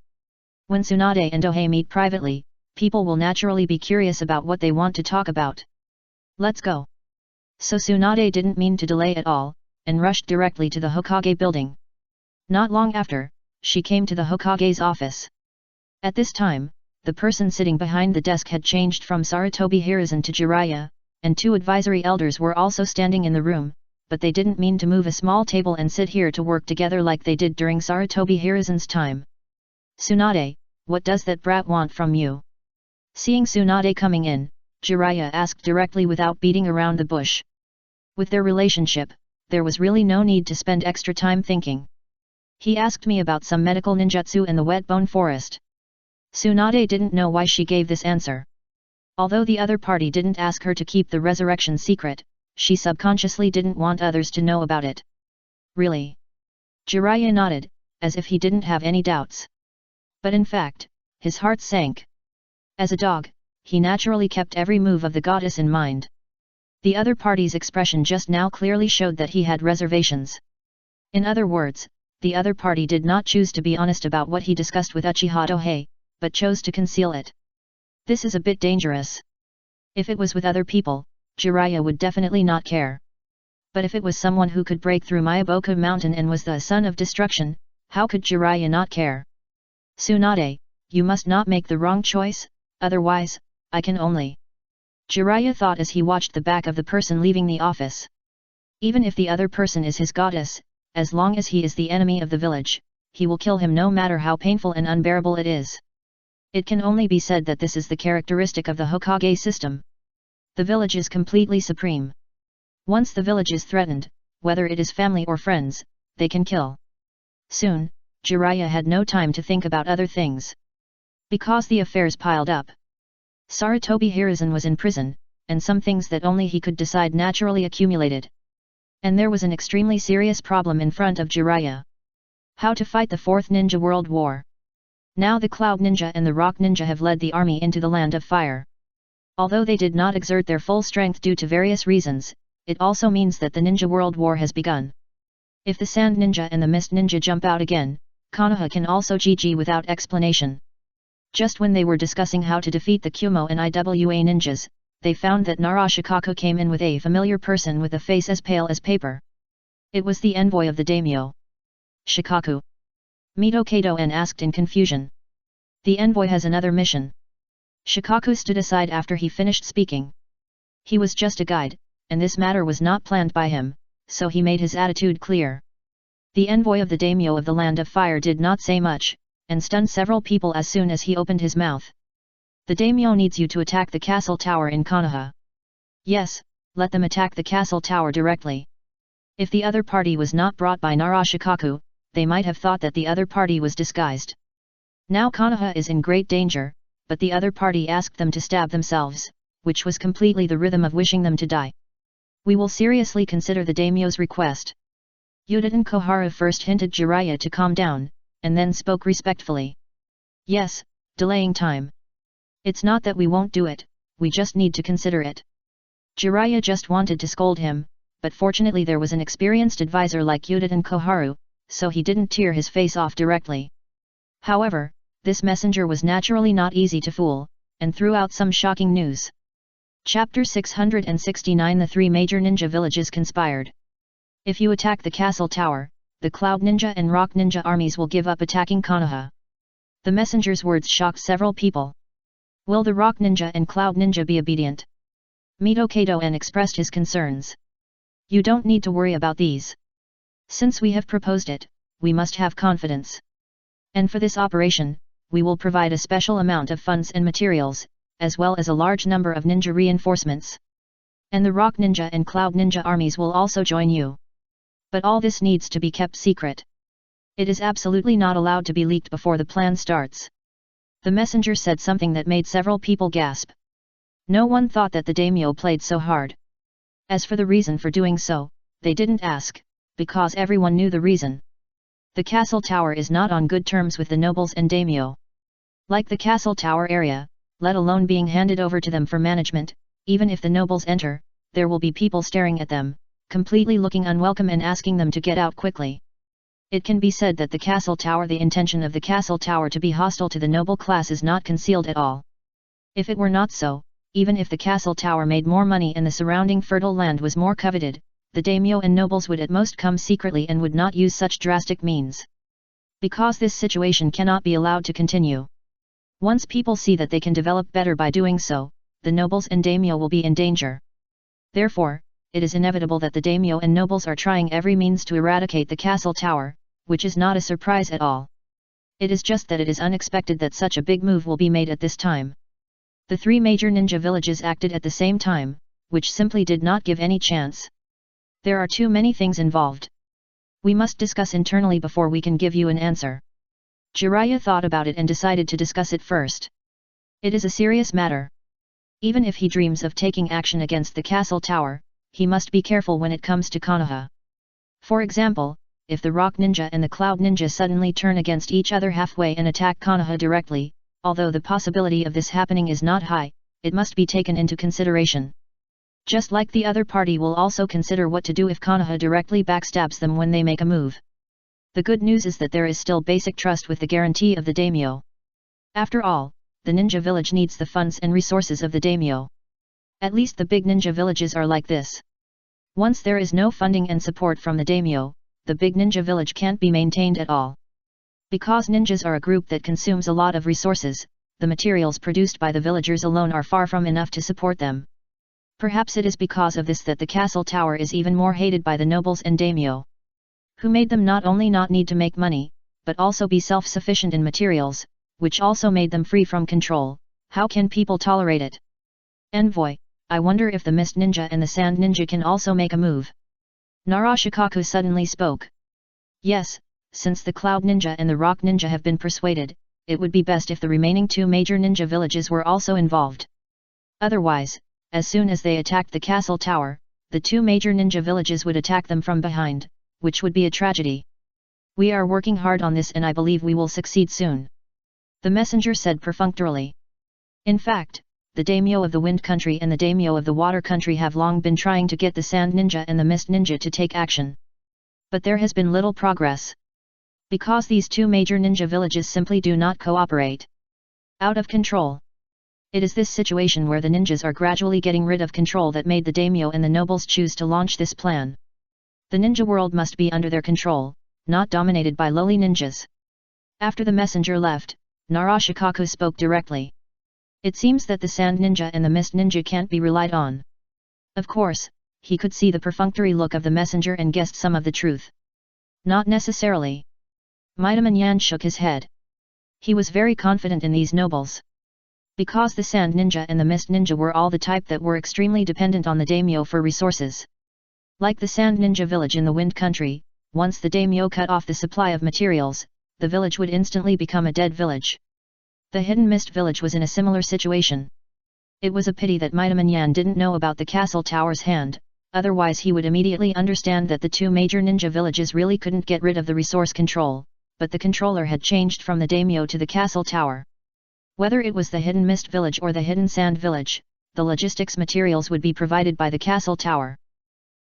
When Tsunade and Dohei meet privately, people will naturally be curious about what they want to talk about. Let's go. So Tsunade didn't mean to delay at all, and rushed directly to the Hokage building. Not long after, she came to the Hokage's office. At this time, the person sitting behind the desk had changed from Sarutobi Hiruzen to Jiraiya, and two advisory elders were also standing in the room, but they didn't mean to move a small table and sit here to work together like they did during Sarutobi Hiruzen's time. Tsunade, what does that brat want from you? Seeing Tsunade coming in, Jiraiya asked directly without beating around the bush. With their relationship, there was really no need to spend extra time thinking. He asked me about some medical ninjutsu in the wet bone forest. Tsunade didn't know why she gave this answer. Although the other party didn't ask her to keep the resurrection secret, she subconsciously didn't want others to know about it. Really? Jiraiya nodded, as if he didn't have any doubts. But in fact, his heart sank. As a dog, he naturally kept every move of the goddess in mind. The other party's expression just now clearly showed that he had reservations. In other words, the other party did not choose to be honest about what he discussed with Uchiha Dohei, but chose to conceal it. This is a bit dangerous. If it was with other people, Jiraiya would definitely not care. But if it was someone who could break through Miyaboku Mountain and was the son of destruction, how could Jiraiya not care? Tsunade, you must not make the wrong choice, otherwise, I can only... Jiraiya thought as he watched the back of the person leaving the office. Even if the other person is his goddess, as long as he is the enemy of the village, he will kill him no matter how painful and unbearable it is. It can only be said that this is the characteristic of the Hokage system. The village is completely supreme. Once the village is threatened, whether it is family or friends, they can kill. Soon, Jiraiya had no time to think about other things. Because the affairs piled up. Sarutobi Hiruzen was in prison, and some things that only he could decide naturally accumulated. And there was an extremely serious problem in front of Jiraiya. How to fight the Fourth Ninja World War. Now the Cloud Ninja and the Rock Ninja have led the army into the Land of Fire. Although they did not exert their full strength due to various reasons, it also means that the Ninja World War has begun. If the Sand Ninja and the Mist Ninja jump out again, Konoha can also GG without explanation. Just when they were discussing how to defeat the Kumo and Iwa ninjas, they found that Nara Shikaku came in with a familiar person with a face as pale as paper. It was the envoy of the daimyo. Shikaku. Mito Kato-en asked in confusion. The envoy has another mission. Shikaku stood aside after he finished speaking. He was just a guide, and this matter was not planned by him, so he made his attitude clear. The envoy of the daimyo of the Land of Fire did not say much, and stunned several people as soon as he opened his mouth. The daimyo needs you to attack the castle tower in Konoha. Yes, let them attack the castle tower directly. If the other party was not brought by Nara Shikaku, they might have thought that the other party was disguised. Now Konoha is in great danger, but the other party asked them to stab themselves, which was completely the rhythm of wishing them to die. We will seriously consider the daimyo's request. Yudin Koharu first hinted Jiraiya to calm down, and then spoke respectfully. Yes, delaying time. It's not that we won't do it, we just need to consider it. Jiraiya just wanted to scold him, but fortunately there was an experienced advisor like Yudin Koharu, so he didn't tear his face off directly. However, this messenger was naturally not easy to fool, and threw out some shocking news. Chapter 669 The three major ninja villages conspired. If you attack the castle tower, the Cloud Ninja and Rock Ninja armies will give up attacking Konoha. The messenger's words shocked several people. Will the Rock Ninja and Cloud Ninja be obedient? Mito Kato-en expressed his concerns. You don't need to worry about these. Since we have proposed it, we must have confidence. And for this operation, we will provide a special amount of funds and materials, as well as a large number of ninja reinforcements. And the Rock Ninja and Cloud Ninja armies will also join you. But all this needs to be kept secret. It is absolutely not allowed to be leaked before the plan starts. The messenger said something that made several people gasp. No one thought that the daimyo played so hard. As for the reason for doing so, they didn't ask, because everyone knew the reason. The castle tower is not on good terms with the nobles and daimyo. Like the castle tower area, let alone being handed over to them for management, even if the nobles enter, there will be people staring at them, completely looking unwelcome and asking them to get out quickly. It can be said that the intention of the castle tower to be hostile to the noble class is not concealed at all. If it were not so, even if the castle tower made more money and the surrounding fertile land was more coveted, the daimyo and nobles would at most come secretly and would not use such drastic means. Because this situation cannot be allowed to continue. Once people see that they can develop better by doing so, the nobles and daimyo will be in danger. Therefore, it is inevitable that the daimyo and nobles are trying every means to eradicate the castle tower, which is not a surprise at all. It is just that it is unexpected that such a big move will be made at this time. The three major ninja villages acted at the same time, which simply did not give any chance. There are too many things involved. We must discuss internally before we can give you an answer. Jiraiya thought about it and decided to discuss it first. It is a serious matter. Even if he dreams of taking action against the castle tower, he must be careful when it comes to Konoha. For example, if the Rock Ninja and the Cloud Ninja suddenly turn against each other halfway and attack Konoha directly, although the possibility of this happening is not high, it must be taken into consideration. Just like the other party will also consider what to do if Konoha directly backstabs them when they make a move. The good news is that there is still basic trust with the guarantee of the daimyo. After all, the ninja village needs the funds and resources of the daimyo. At least the big ninja villages are like this. Once there is no funding and support from the daimyo, the big ninja village can't be maintained at all. Because ninjas are a group that consumes a lot of resources, the materials produced by the villagers alone are far from enough to support them. Perhaps it is because of this that the castle tower is even more hated by the nobles and daimyo, who made them not only not need to make money, but also be self-sufficient in materials, which also made them free from control. How can people tolerate it? Envoy, I wonder if the Mist Ninja and the Sand Ninja can also make a move. Nara Shikaku suddenly spoke. Yes, since the Cloud Ninja and the Rock Ninja have been persuaded, it would be best if the remaining two major ninja villages were also involved. Otherwise, as soon as they attacked the castle tower, the two major ninja villages would attack them from behind, which would be a tragedy. We are working hard on this and I believe we will succeed soon. The messenger said perfunctorily. In fact, the daimyo of the Wind Country and the daimyo of the Water Country have long been trying to get the Sand Ninja and the Mist Ninja to take action. But there has been little progress. Because these two major ninja villages simply do not cooperate. Out of control. It is this situation where the ninjas are gradually getting rid of control that made the daimyo and the nobles choose to launch this plan. The ninja world must be under their control, not dominated by lowly ninjas. After the messenger left, Narashikaku spoke directly. It seems that the Sand Ninja and the Mist Ninja can't be relied on. Of course, he could see the perfunctory look of the messenger and guessed some of the truth. Not necessarily. Midaman Yan shook his head. He was very confident in these nobles. Because the Sand Ninja and the Mist Ninja were all the type that were extremely dependent on the daimyo for resources. Like the Sand Ninja village in the Wind Country, once the daimyo cut off the supply of materials, the village would instantly become a dead village. The Hidden Mist village was in a similar situation. It was a pity that Midaman Yan didn't know about the castle tower's hand, otherwise he would immediately understand that the two major ninja villages really couldn't get rid of the resource control, but the controller had changed from the daimyo to the castle tower. Whether it was the Hidden Mist village or the Hidden Sand village, the logistics materials would be provided by the castle tower.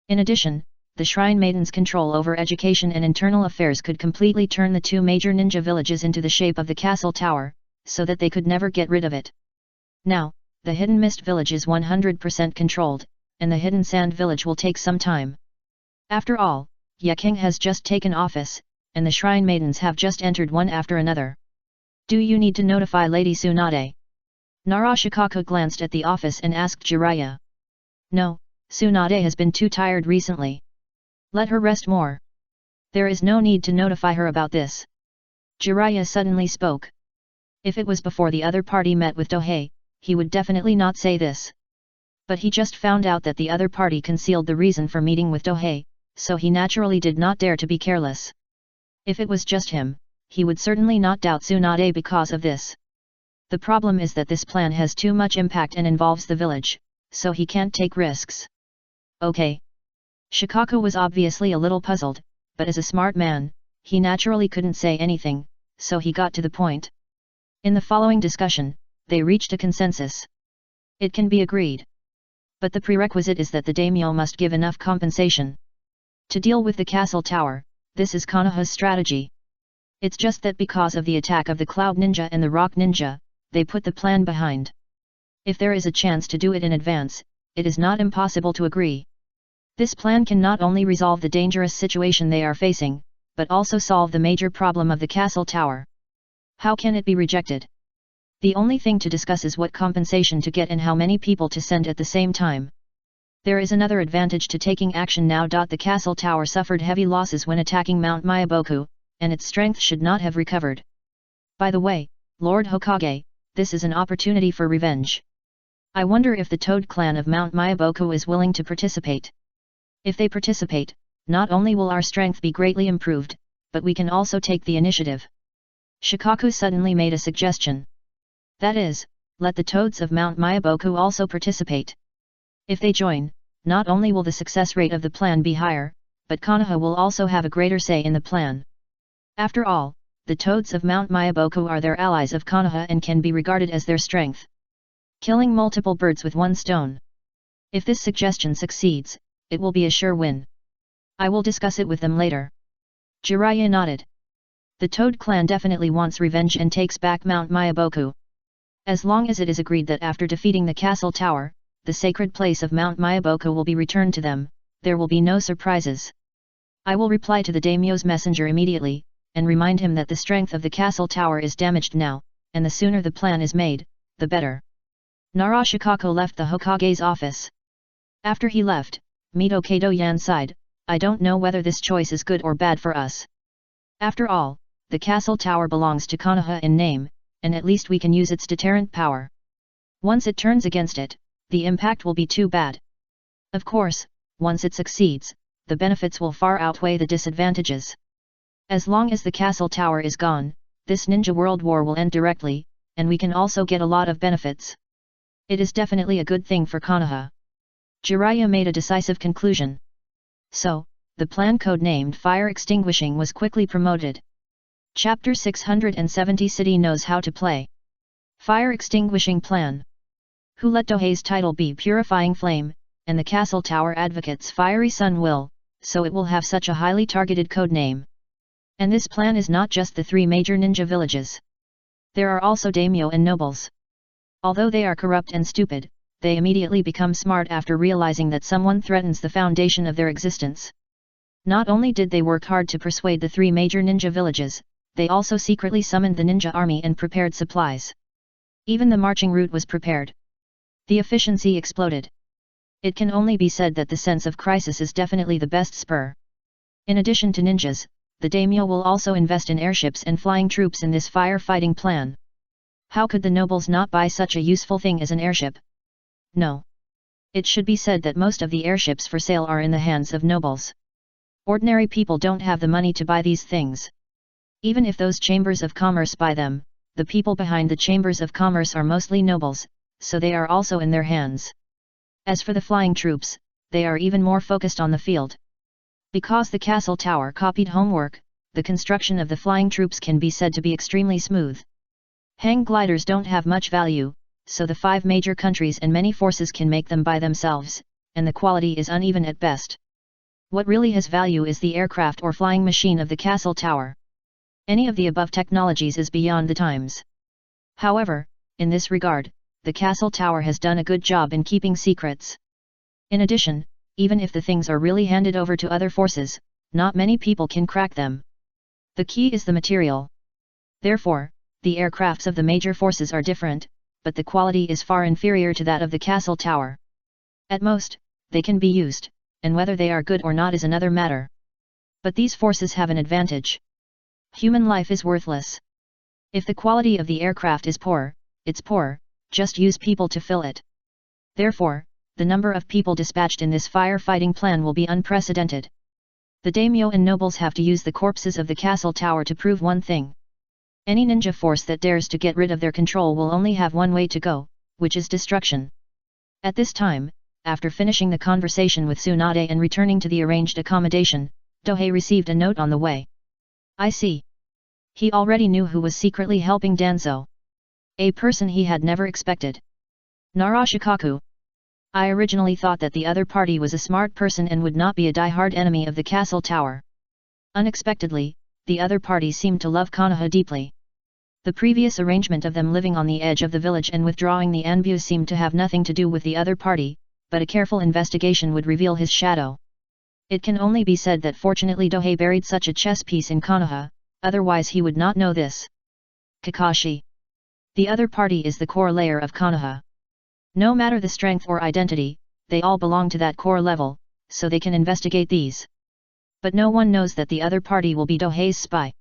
In addition, the Shrine Maiden's control over education and internal affairs could completely turn the two major ninja villages into the shape of the castle tower, so that they could never get rid of it. Now, the Hidden Mist village is 100% controlled, and the Hidden Sand village will take some time. After all, Ye King has just taken office, and the Shrine Maidens have just entered one after another. Do you need to notify Lady Tsunade? Narashikaku glanced at the office and asked Jiraiya. No, Tsunade has been too tired recently. Let her rest more. There is no need to notify her about this. Jiraiya suddenly spoke. If it was before the other party met with Dohei, he would definitely not say this. But he just found out that the other party concealed the reason for meeting with Dohei, so he naturally did not dare to be careless. If it was just him, he would certainly not doubt Tsunade because of this. The problem is that this plan has too much impact and involves the village, so he can't take risks. Okay. Shikaku was obviously a little puzzled, but as a smart man, he naturally couldn't say anything, so he got to the point. In the following discussion, they reached a consensus. It can be agreed. But the prerequisite is that the daimyo must give enough compensation. To deal with the castle tower, this is Konoha's strategy. It's just that because of the attack of the Cloud Ninja and the Rock Ninja, they put the plan behind. If there is a chance to do it in advance, it is not impossible to agree. This plan can not only resolve the dangerous situation they are facing, but also solve the major problem of the castle tower. How can it be rejected? The only thing to discuss is what compensation to get and how many people to send at the same time. There is another advantage to taking action now. The castle tower suffered heavy losses when attacking Mount Mayaboku, and its strength should not have recovered. By the way, Lord Hokage, this is an opportunity for revenge. I wonder if the Toad clan of Mount Mayaboku is willing to participate. If they participate, not only will our strength be greatly improved, but we can also take the initiative. Shikaku suddenly made a suggestion. That is, let the Toads of Mount Mayaboku also participate. If they join, not only will the success rate of the plan be higher, but Konoha will also have a greater say in the plan. After all, the Toads of Mount Mayaboku are their allies of Konoha and can be regarded as their strength. Killing multiple birds with one stone. If this suggestion succeeds, it will be a sure win. I will discuss it with them later. Jiraiya nodded. The Toad clan definitely wants revenge and takes back Mount Mayaboku. As long as it is agreed that after defeating the castle tower, the sacred place of Mount Mayaboku will be returned to them, there will be no surprises. I will reply to the daimyo's messenger immediately, and remind him that the strength of the castle tower is damaged now, and the sooner the plan is made, the better. Narashikaku left the Hokage's office. After he left, Mito Kato-yan sighed, I don't know whether this choice is good or bad for us. After all, the castle tower belongs to Konoha in name, and at least we can use its deterrent power. Once it turns against it, the impact will be too bad. Of course, once it succeeds, the benefits will far outweigh the disadvantages. As long as the castle tower is gone, this ninja world war will end directly, and we can also get a lot of benefits. It is definitely a good thing for Konoha. Jiraiya made a decisive conclusion. So, the plan codenamed Fire Extinguishing was quickly promoted. Chapter 670 City knows how to play. Fire extinguishing plan. Who let Dohei's title be Purifying Flame, and the castle tower advocates Fiery Sun will, so it will have such a highly targeted code name. And this plan is not just the 3 major ninja villages. There are also daimyo and nobles. Although they are corrupt and stupid, they immediately become smart after realizing that someone threatens the foundation of their existence. Not only did they work hard to persuade the 3 major ninja villages, they also secretly summoned the ninja army and prepared supplies. Even the marching route was prepared. The efficiency exploded. It can only be said that the sense of crisis is definitely the best spur. In addition to ninjas, the daimyo will also invest in airships and flying troops in this firefighting plan. How could the nobles not buy such a useful thing as an airship? No. It should be said that most of the airships for sale are in the hands of nobles. Ordinary people don't have the money to buy these things. Even if those chambers of commerce buy them, the people behind the chambers of commerce are mostly nobles, so they are also in their hands. As for the flying troops, they are even more focused on the field. Because the castle tower copied homework, the construction of the flying troops can be said to be extremely smooth. Hang gliders don't have much value, so the 5 major countries and many forces can make them by themselves, and the quality is uneven at best. What really has value is the aircraft or flying machine of the castle tower. Any of the above technologies is beyond the times. However, in this regard, the castle tower has done a good job in keeping secrets. In addition, even if the things are really handed over to other forces, not many people can crack them. The key is the material. Therefore, the aircrafts of the major forces are different, but the quality is far inferior to that of the castle tower. At most, they can be used, and whether they are good or not is another matter. But these forces have an advantage. Human life is worthless. If the quality of the aircraft is poor, it's poor, just use people to fill it. Therefore, the number of people dispatched in this firefighting plan will be unprecedented. The daimyo and nobles have to use the corpses of the castle tower to prove one thing. Any ninja force that dares to get rid of their control will only have one way to go, which is destruction. At this time, after finishing the conversation with Tsunade and returning to the arranged accommodation, Dohei received a note on the way. I see. He already knew who was secretly helping Danzo. A person he had never expected. Narashikaku. I originally thought that the other party was a smart person and would not be a die-hard enemy of the castle tower. Unexpectedly, the other party seemed to love Konoha deeply. The previous arrangement of them living on the edge of the village and withdrawing the Anbu seemed to have nothing to do with the other party, but a careful investigation would reveal his shadow. It can only be said that fortunately Dohei buried such a chess piece in Konoha, otherwise he would not know this. Kakashi. The other party is the core layer of Konoha. No matter the strength or identity, they all belong to that core level, so they can investigate these. But no one knows that the other party will be Dohei's spy.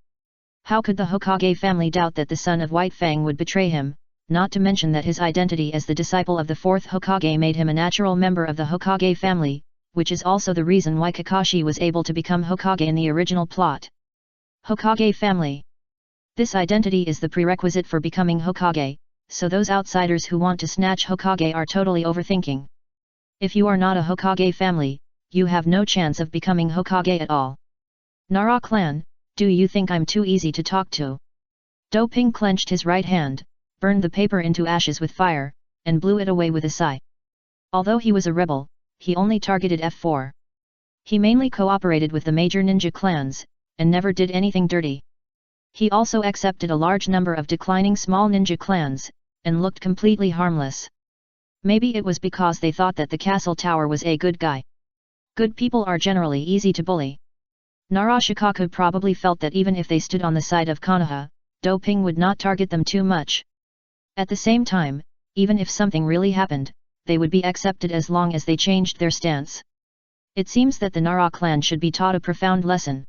How could the Hokage family doubt that the son of White Fang would betray him, not to mention that his identity as the disciple of the 4th Hokage made him a natural member of the Hokage family, which is also the reason why Kakashi was able to become Hokage in the original plot. Hokage family. This identity is the prerequisite for becoming Hokage, so those outsiders who want to snatch Hokage are totally overthinking. If you are not a Hokage family, you have no chance of becoming Hokage at all. Nara clan, do you think I'm too easy to talk to? Doping clenched his right hand, burned the paper into ashes with fire, and blew it away with a sigh. Although he was a rebel, he only targeted F4. He mainly cooperated with the major ninja clans, and never did anything dirty. He also accepted a large number of declining small ninja clans, and looked completely harmless. Maybe it was because they thought that the castle tower was a good guy. Good people are generally easy to bully. Narashikaku probably felt that even if they stood on the side of Konoha, Doping would not target them too much. At the same time, even if something really happened, they would be accepted as long as they changed their stance. It seems that the Nara clan should be taught a profound lesson.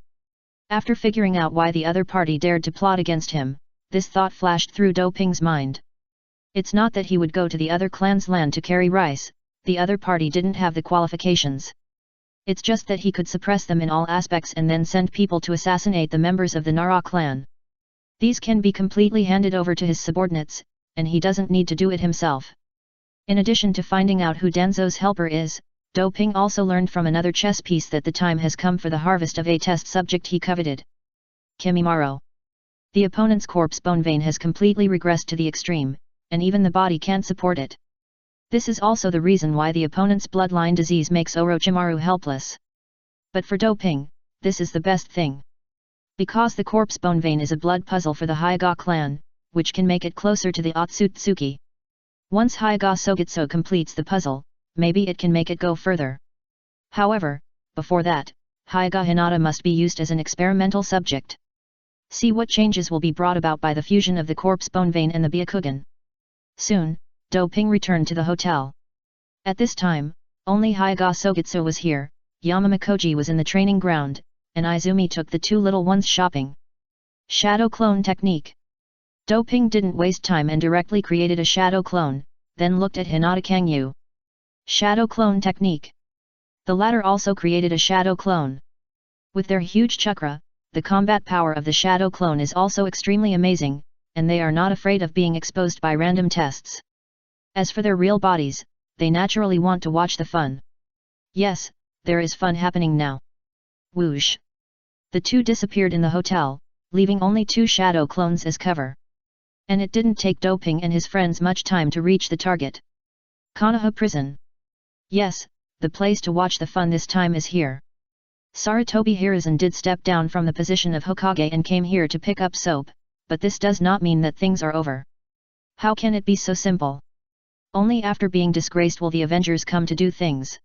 After figuring out why the other party dared to plot against him, this thought flashed through Doping's mind. It's not that he would go to the other clan's land to carry rice, the other party didn't have the qualifications. It's just that he could suppress them in all aspects and then send people to assassinate the members of the Nara clan. These can be completely handed over to his subordinates, and he doesn't need to do it himself. In addition to finding out who Danzo's helper is, Doping also learned from another chess piece that the time has come for the harvest of a test subject he coveted. Kimimaro. The opponent's corpse bone vein has completely regressed to the extreme, and even the body can't support it. This is also the reason why the opponent's bloodline disease makes Orochimaru helpless. But for Doping, this is the best thing. Because the corpse bone vein is a blood puzzle for the Hyuga clan, which can make it closer to the Otsutsuki. Once Hyuga Sogitsu completes the puzzle, maybe it can make it go further. However, before that, Hyuga Hinata must be used as an experimental subject. See what changes will be brought about by the fusion of the corpse bone vein and the Byakugan. Soon, Doping returned to the hotel. At this time, only Hyuga Sogitsu was here, Yamamakoji was in the training ground, and Izumi took the two little ones shopping. Shadow clone technique. Doping didn't waste time and directly created a shadow clone, then looked at Hinata Kangyu. Shadow clone technique. The latter also created a shadow clone. With their huge chakra, the combat power of the shadow clone is also extremely amazing, and they are not afraid of being exposed by random tests. As for their real bodies, they naturally want to watch the fun. Yes, there is fun happening now. Whoosh! The two disappeared in the hotel, leaving only two shadow clones as cover. And it didn't take Doping and his friends much time to reach the target. Konoha Prison. Yes, the place to watch the fun this time is here. Sarutobi Hiruzen did step down from the position of Hokage and came here to pick up soap, but this does not mean that things are over. How can it be so simple? Only after being disgraced will the Avengers come to do things.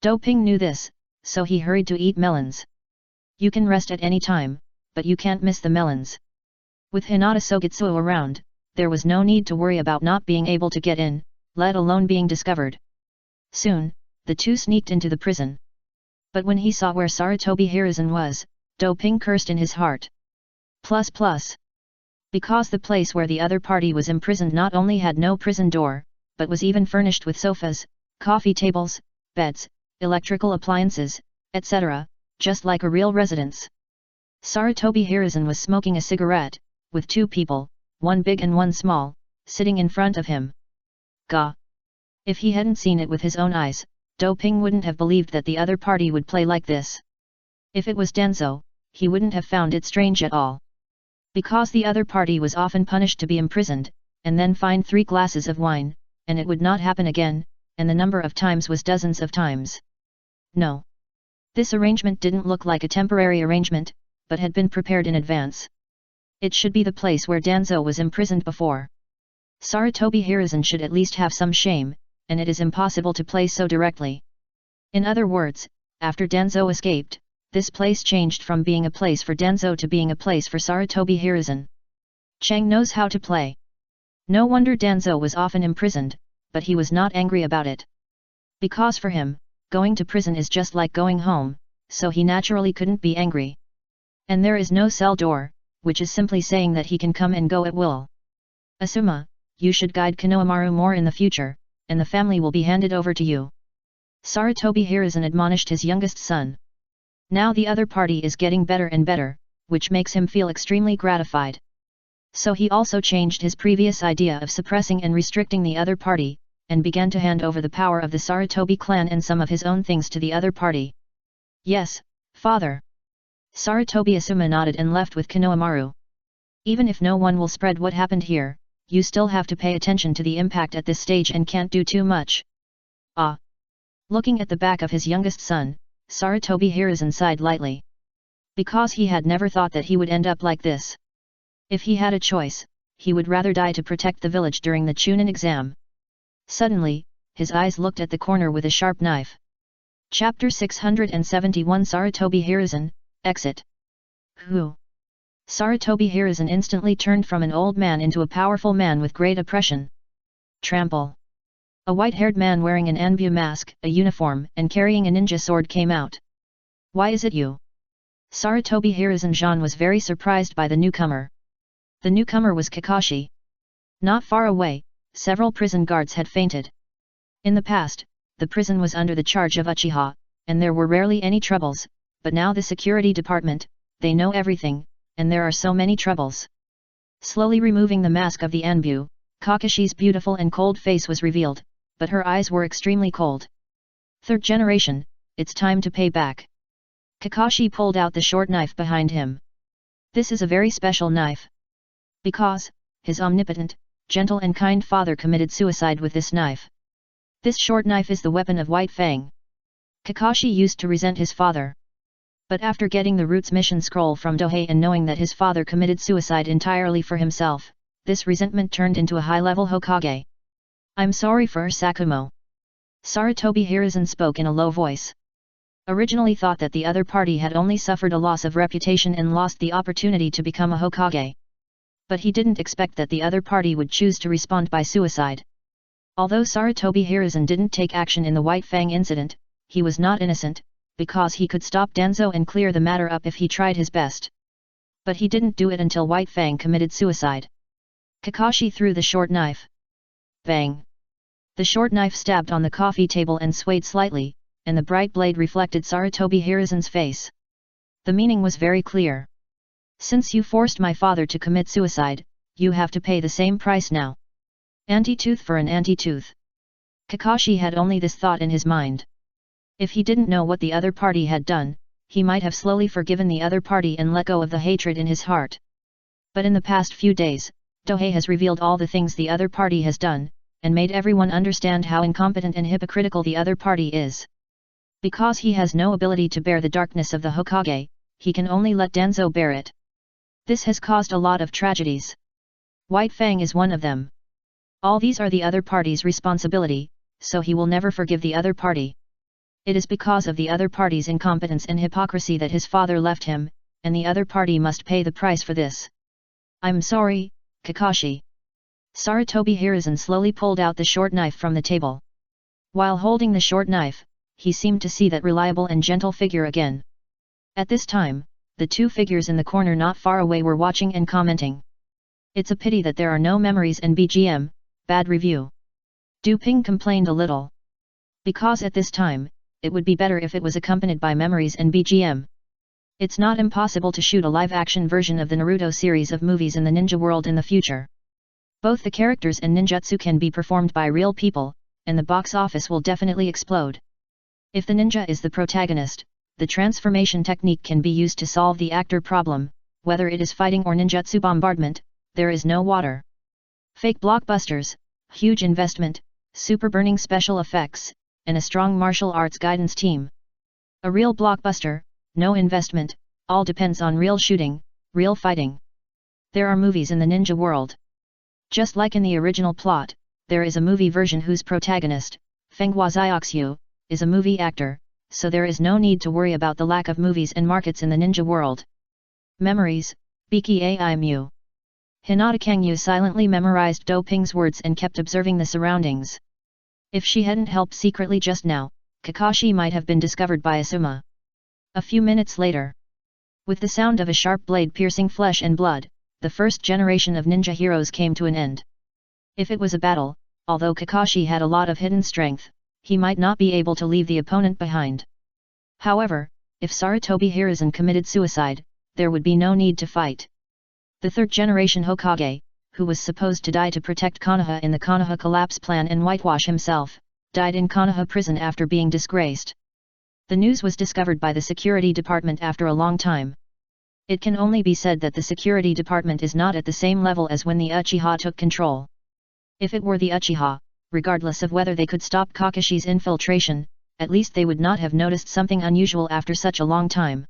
Doping knew this, so he hurried to eat melons. You can rest at any time, but you can't miss the melons. With Hinata Sogitsu around, there was no need to worry about not being able to get in, let alone being discovered. Soon, the two sneaked into the prison. But when he saw where Sarutobi Hiruzen was, Doping cursed in his heart. Because the place where the other party was imprisoned not only had no prison door, but was even furnished with sofas, coffee tables, beds, electrical appliances, etc., just like a real residence. Sarutobi Hiruzen was smoking a cigarette, with two people, one big and one small, sitting in front of him. Gah! If he hadn't seen it with his own eyes, Doping wouldn't have believed that the other party would play like this. If it was Danzo, he wouldn't have found it strange at all. Because the other party was often punished to be imprisoned, and then fined 3 glasses of wine, and it would not happen again, and the number of times was dozens of times. No. This arrangement didn't look like a temporary arrangement, but had been prepared in advance. It should be the place where Danzo was imprisoned before. Sarutobi Hiruzen should at least have some shame, and it is impossible to play so directly. In other words, after Danzo escaped, this place changed from being a place for Danzo to being a place for Sarutobi Hiruzen. Chang knows how to play. No wonder Danzo was often imprisoned, but he was not angry about it. Because for him, going to prison is just like going home, so he naturally couldn't be angry. And there is no cell door, which is simply saying that he can come and go at will. Asuma, you should guide Konohamaru more in the future, and the family will be handed over to you. Sarutobi Hiruzen admonished his youngest son. Now the other party is getting better and better, which makes him feel extremely gratified. So he also changed his previous idea of suppressing and restricting the other party, and began to hand over the power of the Sarutobi clan and some of his own things to the other party. Yes, father. Sarutobi Asuma nodded and left with Konohamaru. Even if no one will spread what happened here, you still have to pay attention to the impact at this stage and can't do too much. Ah! Looking at the back of his youngest son, Sarutobi Hiruzen sighed lightly. Because he had never thought that he would end up like this. If he had a choice, he would rather die to protect the village during the Chunin exam. Suddenly, his eyes looked at the corner with a sharp knife. Chapter 671 Sarutobi Hiruzen, Exit. Who? Sarutobi Hiruzen instantly turned from an old man into a powerful man with great oppression. Trample. A white-haired man wearing an Anbu mask, a uniform, and carrying a ninja sword came out. Why is it you? Sarutobi Hiruzen-san was very surprised by the newcomer. The newcomer was Kakashi. Not far away, several prison guards had fainted. In the past, the prison was under the charge of Uchiha, and there were rarely any troubles, but now the security department, they know everything, and there are so many troubles. Slowly removing the mask of the Anbu, Kakashi's beautiful and cold face was revealed, but her eyes were extremely cold. Third generation, it's time to pay back. Kakashi pulled out the short knife behind him. This is a very special knife. Because, his omnipotent, gentle and kind father committed suicide with this knife. This short knife is the weapon of White Fang. Kakashi used to resent his father. But after getting the Roots mission scroll from Dohei and knowing that his father committed suicide entirely for himself, this resentment turned into a high-level Hokage. I'm sorry for Sakumo. Sarutobi Hiruzen spoke in a low voice. Originally thought that the other party had only suffered a loss of reputation and lost the opportunity to become a Hokage. But he didn't expect that the other party would choose to respond by suicide. Although Sarutobi Hiruzen didn't take action in the White Fang incident, he was not innocent, because he could stop Danzo and clear the matter up if he tried his best. But he didn't do it until White Fang committed suicide. Kakashi threw the short knife. Bang! The short knife stabbed on the coffee table and swayed slightly, and the bright blade reflected Sarutobi Hiruzen's face. The meaning was very clear. Since you forced my father to commit suicide, you have to pay the same price now. Anti-tooth for an anti-tooth. Kakashi had only this thought in his mind. If he didn't know what the other party had done, he might have slowly forgiven the other party and let go of the hatred in his heart. But in the past few days, Dohei has revealed all the things the other party has done, and made everyone understand how incompetent and hypocritical the other party is. Because he has no ability to bear the darkness of the Hokage, he can only let Danzo bear it. This has caused a lot of tragedies. White Fang is one of them. All these are the other party's responsibility, so he will never forgive the other party. It is because of the other party's incompetence and hypocrisy that his father left him, and the other party must pay the price for this. I'm sorry, Kakashi. Sarutobi Hiruzen slowly pulled out the short knife from the table. While holding the short knife, he seemed to see that reliable and gentle figure again. At this time, the two figures in the corner not far away were watching and commenting. It's a pity that there are no memories and BGM, bad review. Du Ping complained a little. Because at this time, it would be better if it was accompanied by memories and BGM. It's not impossible to shoot a live-action version of the Naruto series of movies in the ninja world in the future. Both the characters and ninjutsu can be performed by real people, and the box office will definitely explode. If the ninja is the protagonist, the transformation technique can be used to solve the actor problem. Whether it is fighting or ninjutsu bombardment, there is no water. Fake blockbusters, huge investment, super burning special effects, and a strong martial arts guidance team. A real blockbuster, no investment, all depends on real shooting, real fighting. There are movies in the ninja world. Just like in the original plot, there is a movie version whose protagonist, Fenghua Xiaoxiu, is a movie actor, so there is no need to worry about the lack of movies and markets in the ninja world. Memories, Biki Ai Mu. Hinata Kangyu silently memorized Do Ping's words and kept observing the surroundings. If she hadn't helped secretly just now, Kakashi might have been discovered by Asuma. A few minutes later, with the sound of a sharp blade piercing flesh and blood, the first generation of ninja heroes came to an end. If it was a battle, although Kakashi had a lot of hidden strength, he might not be able to leave the opponent behind. However, if Sarutobi Hiruzen committed suicide, there would be no need to fight. The third generation Hokage, who was supposed to die to protect Konoha in the Konoha collapse plan and whitewash himself, died in Konoha prison after being disgraced. The news was discovered by the security department after a long time. It can only be said that the security department is not at the same level as when the Uchiha took control. If it were the Uchiha, regardless of whether they could stop Kakashi's infiltration, at least they would not have noticed something unusual after such a long time.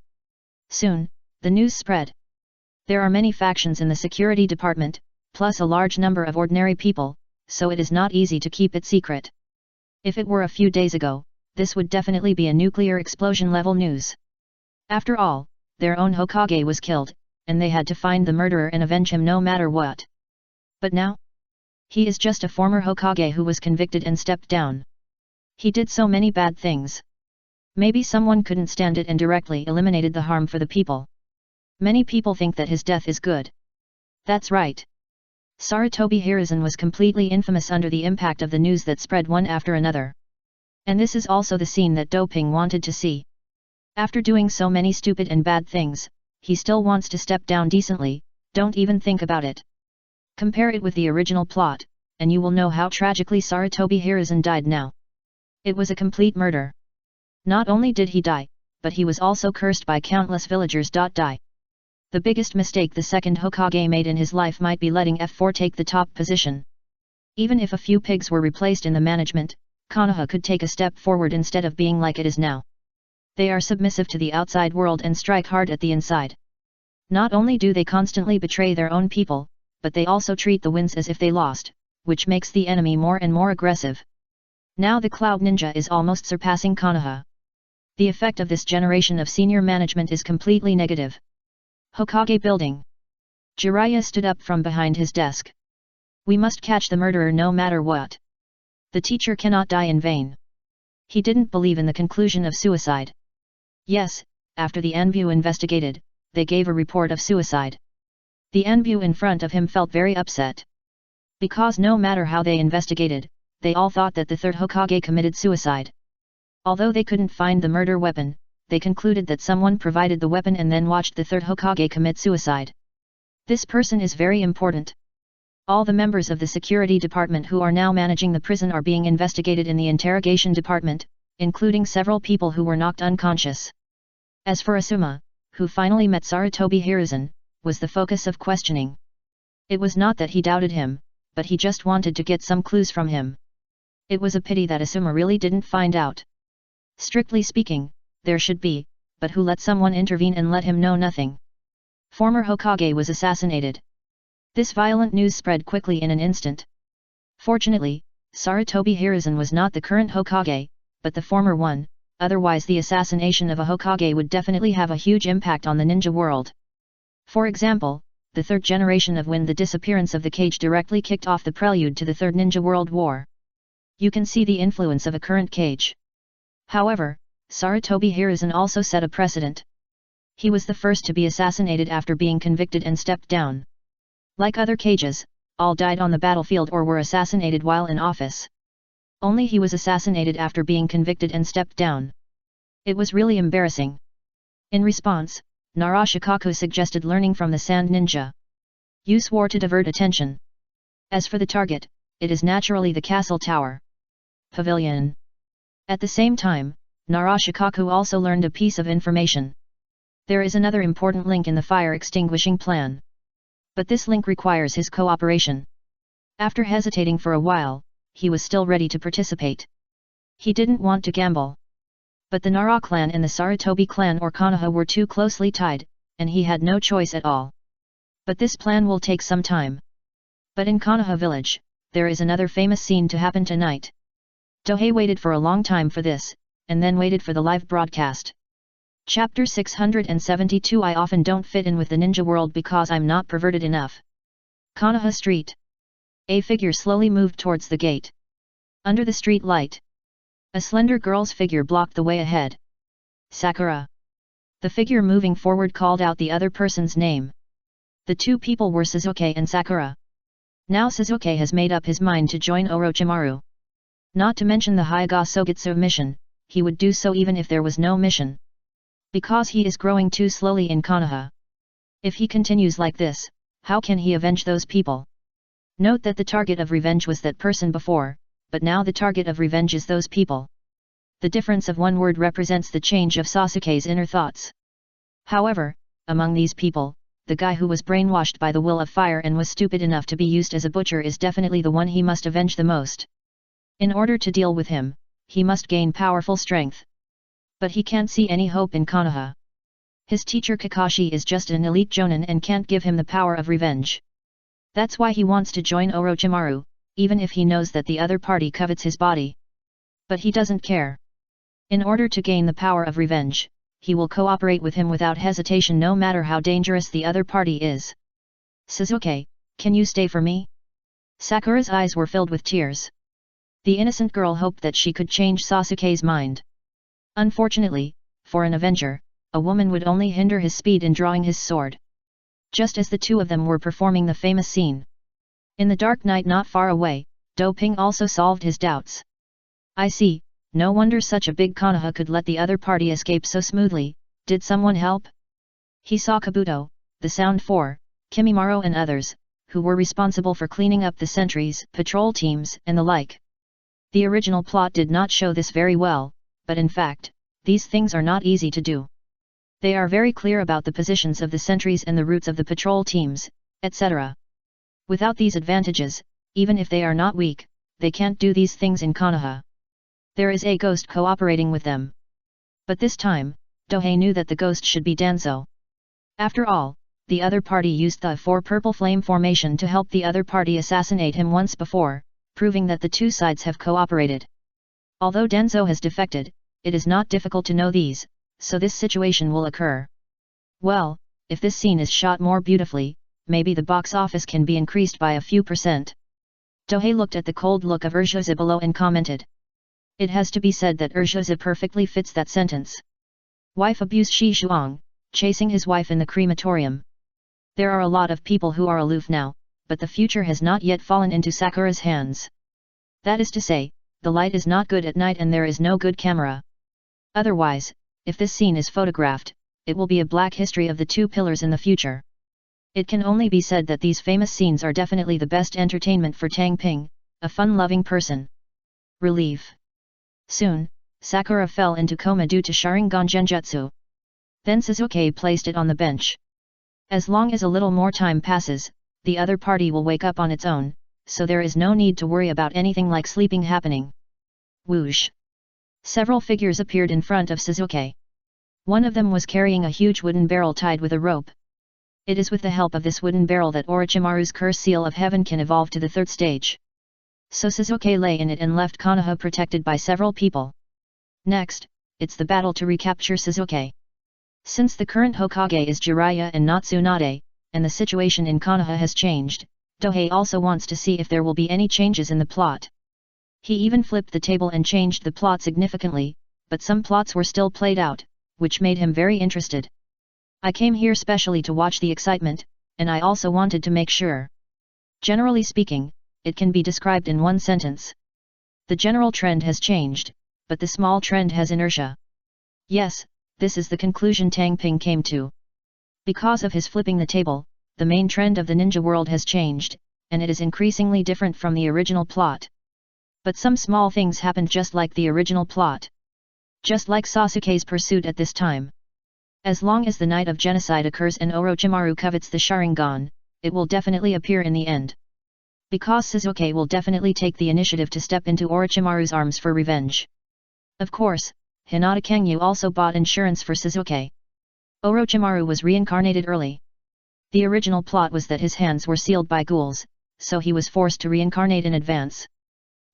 Soon, the news spread. There are many factions in the security department, plus a large number of ordinary people, so it is not easy to keep it secret. If it were a few days ago, this would definitely be a nuclear explosion level news. After all, their own Hokage was killed, and they had to find the murderer and avenge him no matter what. But now? He is just a former Hokage who was convicted and stepped down. He did so many bad things. Maybe someone couldn't stand it and directly eliminated the harm for the people. Many people think that his death is good. That's right. Sarutobi Hiruzen was completely infamous under the impact of the news that spread one after another. And this is also the scene that Do Ping wanted to see. After doing so many stupid and bad things, he still wants to step down decently. Don't even think about it. Compare it with the original plot, and you will know how tragically Sarutobi Hiruzen died now. It was a complete murder. Not only did he die, but he was also cursed by countless villagers. Die. The biggest mistake the second Hokage made in his life might be letting F4 take the top position. Even if a few pigs were replaced in the management, Konoha could take a step forward instead of being like it is now. They are submissive to the outside world and strike hard at the inside. Not only do they constantly betray their own people, but they also treat the wins as if they lost, which makes the enemy more and more aggressive. Now the Cloud Ninja is almost surpassing Konoha. The effect of this generation of senior management is completely negative. Hokage building. Jiraiya stood up from behind his desk. We must catch the murderer no matter what. The teacher cannot die in vain. He didn't believe in the conclusion of suicide. Yes, after the Anbu investigated, they gave a report of suicide. The Anbu in front of him felt very upset. Because no matter how they investigated, they all thought that the third Hokage committed suicide. Although they couldn't find the murder weapon, they concluded that someone provided the weapon and then watched the third Hokage commit suicide. This person is very important. All the members of the security department who are now managing the prison are being investigated in the interrogation department, including several people who were knocked unconscious. As for Asuma, who finally met Sarutobi Hiruzen, was the focus of questioning. It was not that he doubted him, but he just wanted to get some clues from him. It was a pity that Asuma really didn't find out. Strictly speaking, there should be, but who let someone intervene and let him know nothing? Former Hokage was assassinated. This violent news spread quickly in an instant. Fortunately, Sarutobi Hiruzen was not the current Hokage, but the former one, otherwise the assassination of a Hokage would definitely have a huge impact on the ninja world. For example, the third generation of when the disappearance of the cage directly kicked off the prelude to the Third Ninja World War. You can see the influence of a current cage. However, Sarutobi Hiruzen also set a precedent. He was the first to be assassinated after being convicted and stepped down. Like other cages, all died on the battlefield or were assassinated while in office. Only he was assassinated after being convicted and stepped down. It was really embarrassing. In response, Narashikaku suggested learning from the Sand Ninja. Yu swore to divert attention. As for the target, it is naturally the castle tower. Pavilion. At the same time, Narashikaku also learned a piece of information. There is another important link in the fire extinguishing plan. But this link requires his cooperation. After hesitating for a while, he was still ready to participate. He didn't want to gamble. But the Nara clan and the Sarutobi clan or Konoha were too closely tied, and he had no choice at all. But this plan will take some time. But in Konoha village, there is another famous scene to happen tonight. Dohei waited for a long time for this, and then waited for the live broadcast. Chapter 672 I often don't fit in with the ninja world because I'm not perverted enough. Konoha Street. A figure slowly moved towards the gate. Under the street light, a slender girl's figure blocked the way ahead. Sakura. The figure moving forward called out the other person's name. The two people were Suzuki and Sakura. Now Suzuki has made up his mind to join Orochimaru. Not to mention the Hyuga Sogetsu mission, he would do so even if there was no mission. Because he is growing too slowly in Konoha. If he continues like this, how can he avenge those people? Note that the target of revenge was that person before, but now the target of revenge is those people. The difference of one word represents the change of Sasuke's inner thoughts. However, among these people, the guy who was brainwashed by the will of fire and was stupid enough to be used as a butcher is definitely the one he must avenge the most. In order to deal with him, he must gain powerful strength. But he can't see any hope in Konoha. His teacher Kakashi is just an elite jonin and can't give him the power of revenge. That's why he wants to join Orochimaru, even if he knows that the other party covets his body. But he doesn't care. In order to gain the power of revenge, he will cooperate with him without hesitation no matter how dangerous the other party is. Suzuki, can you stay for me? Sakura's eyes were filled with tears. The innocent girl hoped that she could change Sasuke's mind. Unfortunately, for an avenger, a woman would only hinder his speed in drawing his sword. Just as the two of them were performing the famous scene. In the dark night not far away, Doping also solved his doubts. I see, no wonder such a big Konoha could let the other party escape so smoothly. Did someone help? He saw Kabuto, the Sound 4, Kimimaro and others, who were responsible for cleaning up the sentries, patrol teams and the like. The original plot did not show this very well, but in fact, these things are not easy to do. They are very clear about the positions of the sentries and the routes of the patrol teams, etc. Without these advantages, even if they are not weak, they can't do these things in Konoha. There is a ghost cooperating with them. But this time, Dohei knew that the ghost should be Danzo. After all, the other party used the 4 purple flame formation to help the other party assassinate him once before, proving that the two sides have cooperated. Although Danzo has defected, it is not difficult to know these, so this situation will occur. Well, if this scene is shot more beautifully, maybe the box office can be increased by a few %. Dohei looked at the cold look of Uchiha below and commented. It has to be said that Uchiha perfectly fits that sentence. Wife abuse Shi Shuang, chasing his wife in the crematorium. There are a lot of people who are aloof now, but the future has not yet fallen into Sakura's hands. That is to say, the light is not good at night and there is no good camera. Otherwise, if this scene is photographed, it will be a black history of the 2 pillars in the future. It can only be said that these famous scenes are definitely the best entertainment for Tang Ping, a fun-loving person. Relief. Soon, Sakura fell into coma due to Sharingan Genjutsu. Then Sasuke placed it on the bench. As long as a little more time passes, the other party will wake up on its own, so there is no need to worry about anything like sleeping happening. Whoosh! Several figures appeared in front of Sasuke. One of them was carrying a huge wooden barrel tied with a rope. It is with the help of this wooden barrel that Orochimaru's curse seal of heaven can evolve to the 3rd stage. So Sasuke lay in it and left Konoha protected by several people. Next, it's the battle to recapture Sasuke. Since the current Hokage is Jiraiya and not Tsunade, and the situation in Konoha has changed, Dohei also wants to see if there will be any changes in the plot. He even flipped the table and changed the plot significantly, but some plots were still played out, which made him very interested. I came here specially to watch the excitement, and I also wanted to make sure. Generally speaking, it can be described in one sentence. The general trend has changed, but the small trend has inertia. Yes, this is the conclusion Tang Ping came to. Because of his flipping the table, the main trend of the ninja world has changed, and it is increasingly different from the original plot. But some small things happened just like the original plot. Just like Sasuke's pursuit at this time. As long as the night of genocide occurs and Orochimaru covets the Sharingan, it will definitely appear in the end. Because Sasuke will definitely take the initiative to step into Orochimaru's arms for revenge. Of course, Hinata Kangyu also bought insurance for Sasuke. Orochimaru was reincarnated early. The original plot was that his hands were sealed by ghouls, so he was forced to reincarnate in advance.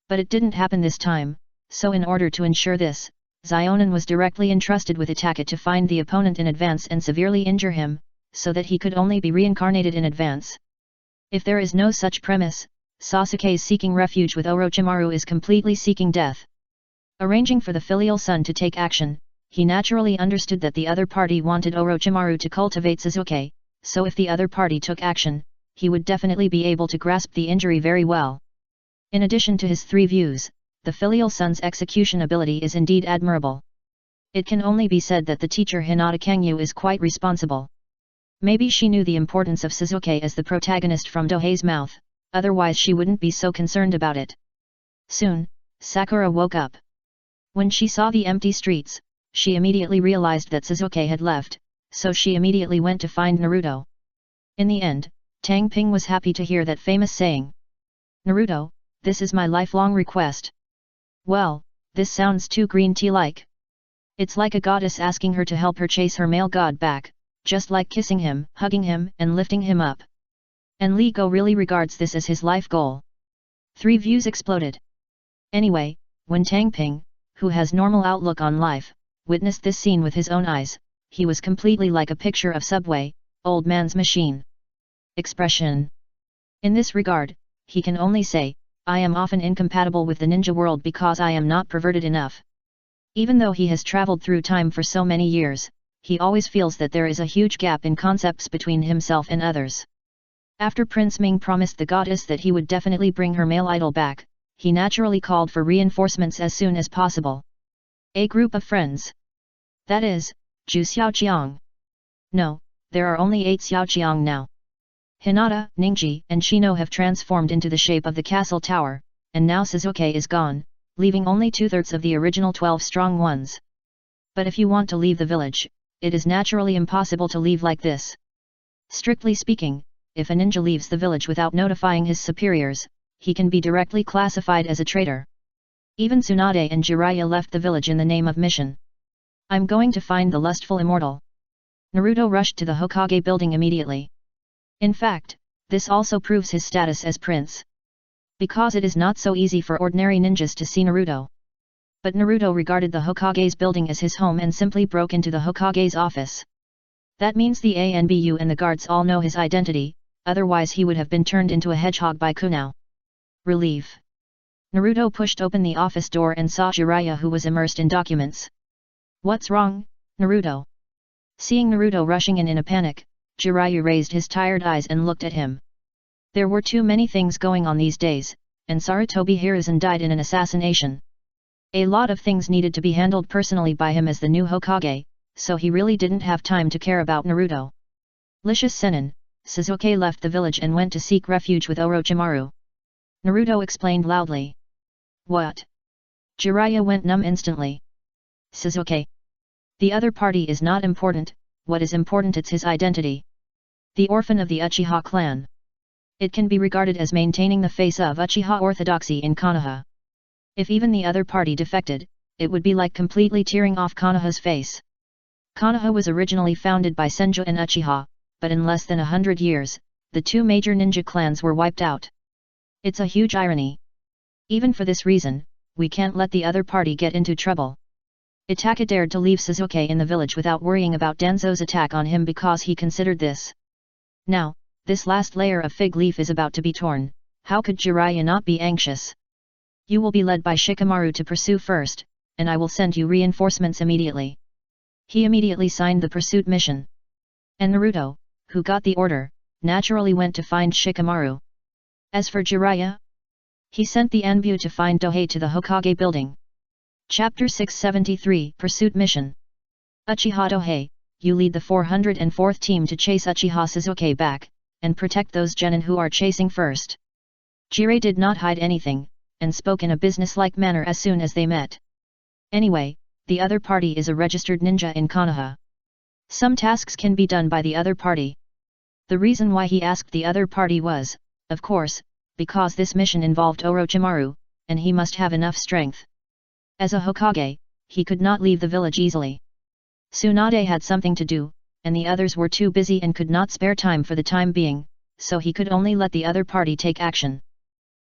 But it didn't happen this time, so in order to ensure this, Zionin was directly entrusted with Itaka to find the opponent in advance and severely injure him, so that he could only be reincarnated in advance. If there is no such premise, Sasuke's seeking refuge with Orochimaru is completely seeking death. Arranging for the filial son to take action, he naturally understood that the other party wanted Orochimaru to cultivate Sasuke, so if the other party took action, he would definitely be able to grasp the injury very well. In addition to his 3 views, the filial son's execution ability is indeed admirable. It can only be said that the teacher Hinata Kangyu is quite responsible. Maybe she knew the importance of Sasuke as the protagonist from Dohei's mouth, otherwise she wouldn't be so concerned about it. Soon, Sakura woke up. When she saw the empty streets, she immediately realized that Sasuke had left, so she immediately went to find Naruto. In the end, Tang Ping was happy to hear that famous saying. Naruto, this is my lifelong request. Well, this sounds too green tea-like. It's like a goddess asking her to help her chase her male god back, just like kissing him, hugging him, and lifting him up. And Li Go really regards this as his life goal. 3 views exploded. Anyway, when Tang Ping, who has normal outlook on life, witnessed this scene with his own eyes, he was completely like a picture of Subway, old man's machine. Expression. In this regard, he can only say, I am often incompatible with the ninja world because I am not perverted enough. Even though he has traveled through time for so many years, he always feels that there is a huge gap in concepts between himself and others. After Prince Ming promised the goddess that he would definitely bring her male idol back, he naturally called for reinforcements as soon as possible. A group of friends. That is, Zhu Xiaoqiang. No, there are only 8 Xiaoqiang now. Hinata, Ningji, and Shino have transformed into the shape of the castle tower, and now Sasuke is gone, leaving only 2/3 of the original 12 strong ones. But if you want to leave the village, it is naturally impossible to leave like this. Strictly speaking, if a ninja leaves the village without notifying his superiors, he can be directly classified as a traitor. Even Tsunade and Jiraiya left the village in the name of mission. I'm going to find the lustful immortal. Naruto rushed to the Hokage building immediately. In fact, this also proves his status as prince. Because it is not so easy for ordinary ninjas to see Naruto. But Naruto regarded the Hokage's building as his home and simply broke into the Hokage's office. That means the ANBU and the guards all know his identity, otherwise he would have been turned into a hedgehog by Kunao. Relief. Naruto pushed open the office door and saw Jiraiya, who was immersed in documents. What's wrong, Naruto? Seeing Naruto rushing in a panic, Jiraiya raised his tired eyes and looked at him. There were too many things going on these days, and Sarutobi Hiruzen died in an assassination. A lot of things needed to be handled personally by him as the new Hokage, so he really didn't have time to care about Naruto. Licious Sennin, Sasuke left the village and went to seek refuge with Orochimaru. Naruto explained loudly. What? Jiraiya went numb instantly. Sasuke. The other party is not important, what is important is his identity. The orphan of the Uchiha clan. It can be regarded as maintaining the face of Uchiha orthodoxy in Konoha. If even the other party defected, it would be like completely tearing off Konoha's face. Konoha was originally founded by Senju and Uchiha, but in less than 100 years, the two major ninja clans were wiped out. It's a huge irony. Even for this reason, we can't let the other party get into trouble. Itaka dared to leave Sasuke in the village without worrying about Danzo's attack on him because he considered this. Now, this last layer of fig leaf is about to be torn, how could Jiraiya not be anxious? You will be led by Shikamaru to pursue first, and I will send you reinforcements immediately. He immediately signed the pursuit mission. And Naruto, who got the order, naturally went to find Shikamaru. As for Jiraiya, he sent the Anbu to find Dohei to the Hokage building. Chapter 673 Pursuit Mission. Uchiha Dohei, you lead the 404th team to chase Uchiha Sasuke back, and protect those genin who are chasing first. Jiraiya did not hide anything, and spoke in a businesslike manner as soon as they met. Anyway, the other party is a registered ninja in Konoha. Some tasks can be done by the other party. The reason why he asked the other party was, of course, because this mission involved Orochimaru, and he must have enough strength. As a Hokage, he could not leave the village easily. Tsunade had something to do, and the others were too busy and could not spare time for the time being, so he could only let the other party take action.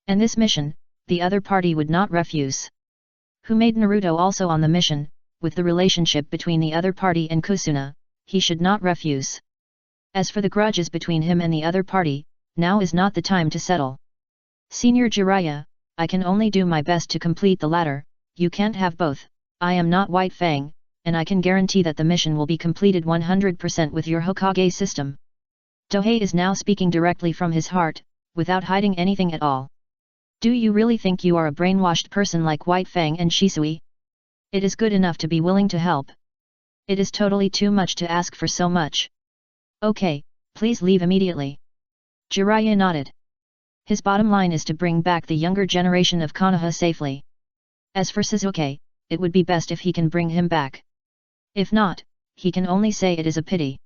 And this mission, the other party would not refuse. Who made Naruto also on the mission, with the relationship between the other party and Kusuna, he should not refuse. As for the grudges between him and the other party, now is not the time to settle. Senior Jiraiya, I can only do my best to complete the latter, you can't have both. I am not White Fang, and I can guarantee that the mission will be completed 100% with your Hokage system. Dohei is now speaking directly from his heart, without hiding anything at all. Do you really think you are a brainwashed person like White Fang and Shisui? It is good enough to be willing to help. It is totally too much to ask for so much. Okay, please leave immediately. Jiraiya nodded. His bottom line is to bring back the younger generation of Konoha safely. As for Sasuke, it would be best if he can bring him back. If not, he can only say it is a pity.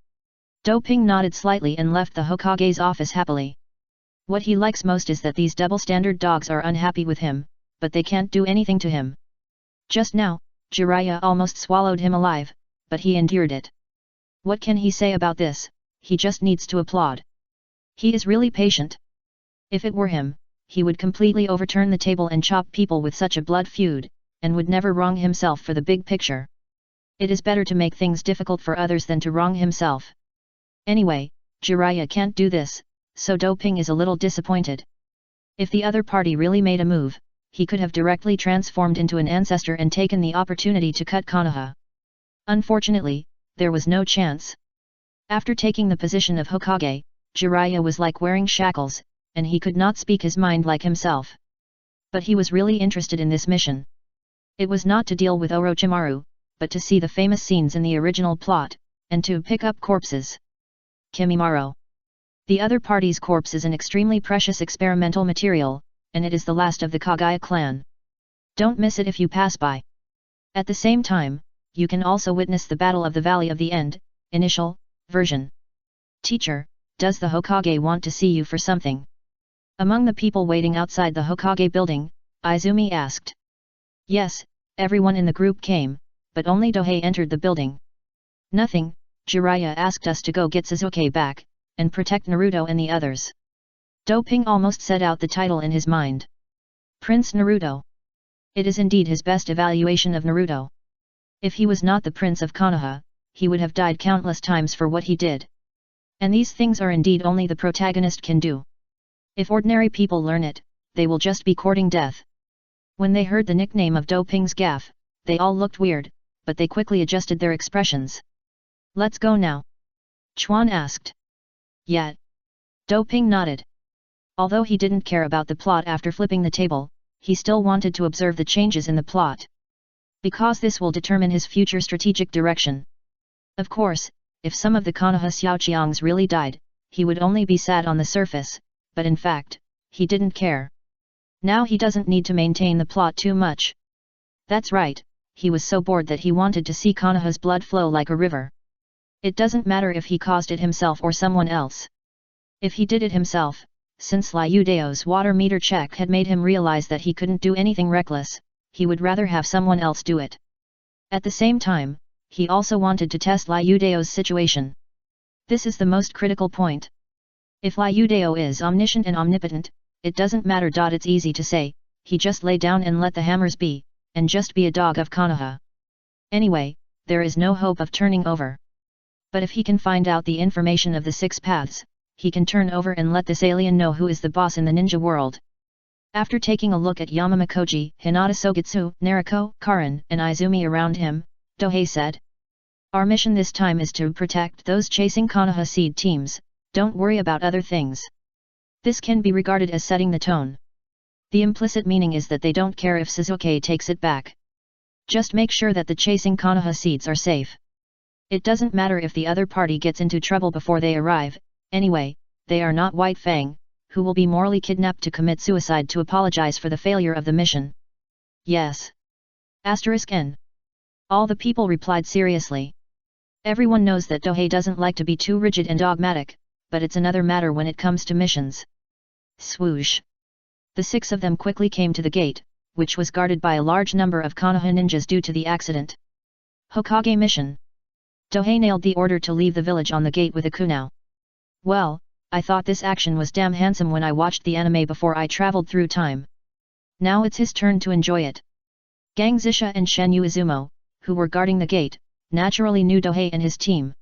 Doping nodded slightly and left the Hokage's office happily. What he likes most is that these double-standard dogs are unhappy with him, but they can't do anything to him. Just now, Jiraiya almost swallowed him alive, but he endured it. What can he say about this? He just needs to applaud. He is really patient. If it were him, he would completely overturn the table and chop people with such a blood feud, and would never wrong himself for the big picture. It is better to make things difficult for others than to wrong himself. Anyway, Jiraiya can't do this, so Doping is a little disappointed. If the other party really made a move, he could have directly transformed into an ancestor and taken the opportunity to cut Konoha. Unfortunately, there was no chance. After taking the position of Hokage, Jiraiya was like wearing shackles, and he could not speak his mind like himself. But he was really interested in this mission. It was not to deal with Orochimaru, but to see the famous scenes in the original plot, and to pick up corpses. Kimimaro. The other party's corpse is an extremely precious experimental material, and it is the last of the Kagaya clan. Don't miss it if you pass by. At the same time, you can also witness the Battle of the Valley of the End, initial version. Teacher, does the Hokage want to see you for something? Among the people waiting outside the Hokage building, Izumi asked. Yes, everyone in the group came, but only Dohei entered the building. Nothing, Jiraiya asked us to go get Sasuke back, and protect Naruto and the others. Doping almost said out the title in his mind. Prince Naruto. It is indeed his best evaluation of Naruto. If he was not the Prince of Konoha, he would have died countless times for what he did. And these things are indeed only the protagonist can do. If ordinary people learn it, they will just be courting death. When they heard the nickname of Doping's gaffe, they all looked weird, but they quickly adjusted their expressions. Let's go now? Chuan asked. Yeah. Doping nodded. Although he didn't care about the plot after flipping the table, he still wanted to observe the changes in the plot. Because this will determine his future strategic direction. Of course, if some of the Konoha Xiaoqiangs really died, he would only be sad on the surface, but in fact, he didn't care. Now he doesn't need to maintain the plot too much. That's right, he was so bored that he wanted to see Konoha's blood flow like a river. It doesn't matter if he caused it himself or someone else. If he did it himself, since Liu Dao's water meter check had made him realize that he couldn't do anything reckless, he would rather have someone else do it. At the same time, he also wanted to test Liu Dao's situation. This is the most critical point. If Liu Dao is omniscient and omnipotent, it doesn't matter. It's easy to say, he just lay down and let the hammers be, and just be a dog of Konoha. Anyway, there is no hope of turning over. But if he can find out the information of the 6 paths, he can turn over and let this alien know who is the boss in the ninja world. After taking a look at Yamamakoji, Hinata Sogitsu, Nariko, Karin, and Izumi around him, Dohei said. Our mission this time is to protect those chasing Konoha seed teams, don't worry about other things. This can be regarded as setting the tone. The implicit meaning is that they don't care if Sasuke takes it back. Just make sure that the chasing Konoha seeds are safe. It doesn't matter if the other party gets into trouble before they arrive, anyway, they are not White Fang, who will be morally kidnapped to commit suicide to apologize for the failure of the mission. Yes. N. All the people replied seriously. Everyone knows that Dohei doesn't like to be too rigid and dogmatic, but it's another matter when it comes to missions. Swoosh. The 6 of them quickly came to the gate, which was guarded by a large number of Konoha ninjas due to the accident. Hokage mission. Dohei nailed the order to leave the village on the gate with a kunao. Well, I thought this action was damn handsome when I watched the anime before I traveled through time. Now it's his turn to enjoy it. Gang Zisha and Shenyu Izumo, who were guarding the gate, naturally knew Dohei and his team.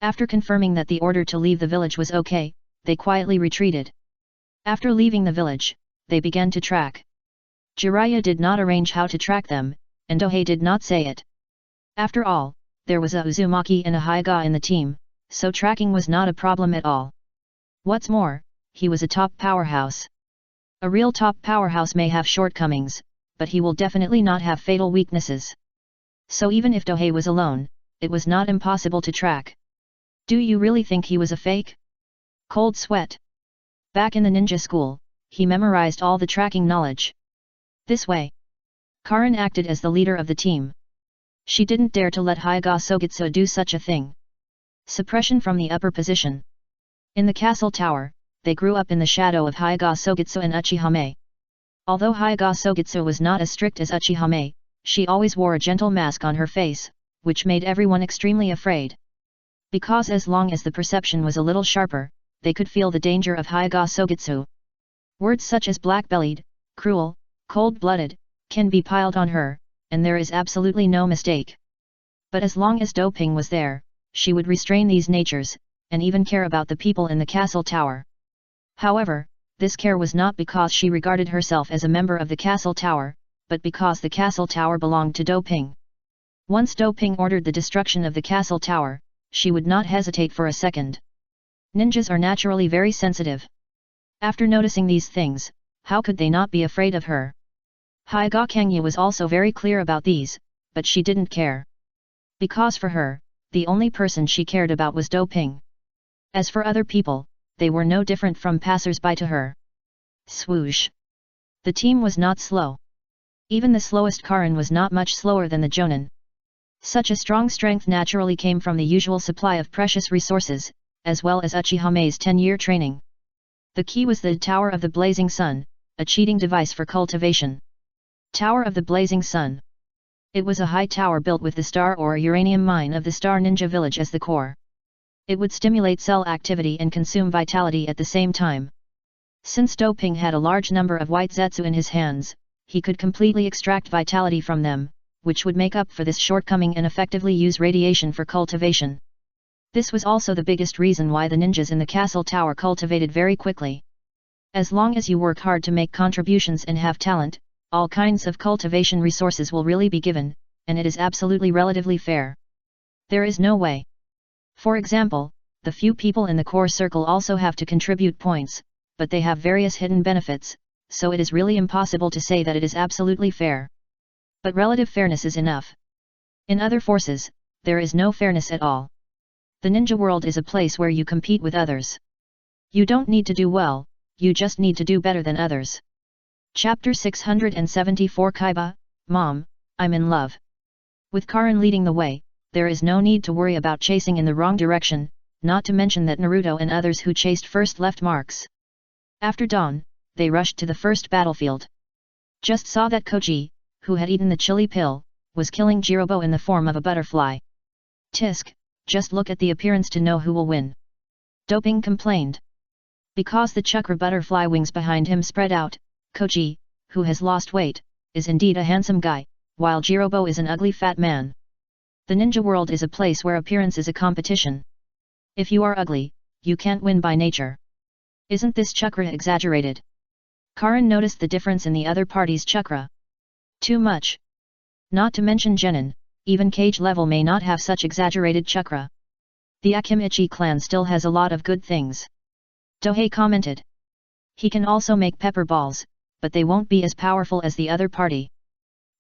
After confirming that the order to leave the village was okay, they quietly retreated. After leaving the village, they began to track. Jiraiya did not arrange how to track them, and Dohei did not say it. After all, there was a Uzumaki and a Hyuga in the team, so tracking was not a problem at all. What's more, he was a top powerhouse. A real top powerhouse may have shortcomings, but he will definitely not have fatal weaknesses. So even if Dohei was alone, it was not impossible to track. Do you really think he was a fake? Cold sweat. Back in the ninja school, he memorized all the tracking knowledge. This way. Karin acted as the leader of the team. She didn't dare to let Hyuga Sogitsu do such a thing. Suppression from the upper position. In the castle tower, they grew up in the shadow of Hyuga Sogitsu and Uchihame. Although Hyuga Sogitsu was not as strict as Uchihame, she always wore a gentle mask on her face, which made everyone extremely afraid. Because as long as the perception was a little sharper, they could feel the danger of Hyuga Sogitsu. Words such as black-bellied, cruel, cold-blooded, can be piled on her, and there is absolutely no mistake. But as long as Doping was there, she would restrain these natures, and even care about the people in the castle tower. However, this care was not because she regarded herself as a member of the castle tower, but because the castle tower belonged to Doping. Once Doping ordered the destruction of the castle tower, she would not hesitate for a second. Ninjas are naturally very sensitive. After noticing these things, how could they not be afraid of her? Hyuga Kangya was also very clear about these, but she didn't care. Because for her, the only person she cared about was Doping. As for other people, they were no different from passers-by to her. Swoosh. The team was not slow. Even the slowest Karin was not much slower than the Jonin. Such a strong strength naturally came from the usual supply of precious resources, as well as Uchihame's 10-year training. The key was the Tower of the Blazing Sun, a cheating device for cultivation. Tower of the Blazing Sun. It was a high tower built with the star or uranium mine of the Star Ninja Village as the core. It would stimulate cell activity and consume vitality at the same time. Since Doping had a large number of white zetsu in his hands, he could completely extract vitality from them, which would make up for this shortcoming and effectively use radiation for cultivation. This was also the biggest reason why the ninjas in the castle tower cultivated very quickly. As long as you work hard to make contributions and have talent, all kinds of cultivation resources will really be given, and it is absolutely relatively fair. There is no way. For example, the few people in the core circle also have to contribute points, but they have various hidden benefits, so it is really impossible to say that it is absolutely fair. But relative fairness is enough. In other forces, there is no fairness at all. The ninja world is a place where you compete with others. You don't need to do well, you just need to do better than others. Chapter 674 Kaiba, Mom, I'm in love. With Karin leading the way, there is no need to worry about chasing in the wrong direction, not to mention that Naruto and others who chased first left marks. After dawn, they rushed to the first battlefield. Just saw that Koji, who had eaten the chili pill, was killing Jirobo in the form of a butterfly. Tisk, just look at the appearance to know who will win. Doping complained. Because the chakra butterfly wings behind him spread out, Koji, who has lost weight, is indeed a handsome guy, while Jirobo is an ugly fat man. The ninja world is a place where appearance is a competition. If you are ugly, you can't win by nature. Isn't this chakra exaggerated? Karin noticed the difference in the other party's chakra. Too much. Not to mention Genin, even Cage level may not have such exaggerated chakra. The Akimichi clan still has a lot of good things. Dohei commented. He can also make pepper balls, but they won't be as powerful as the other party.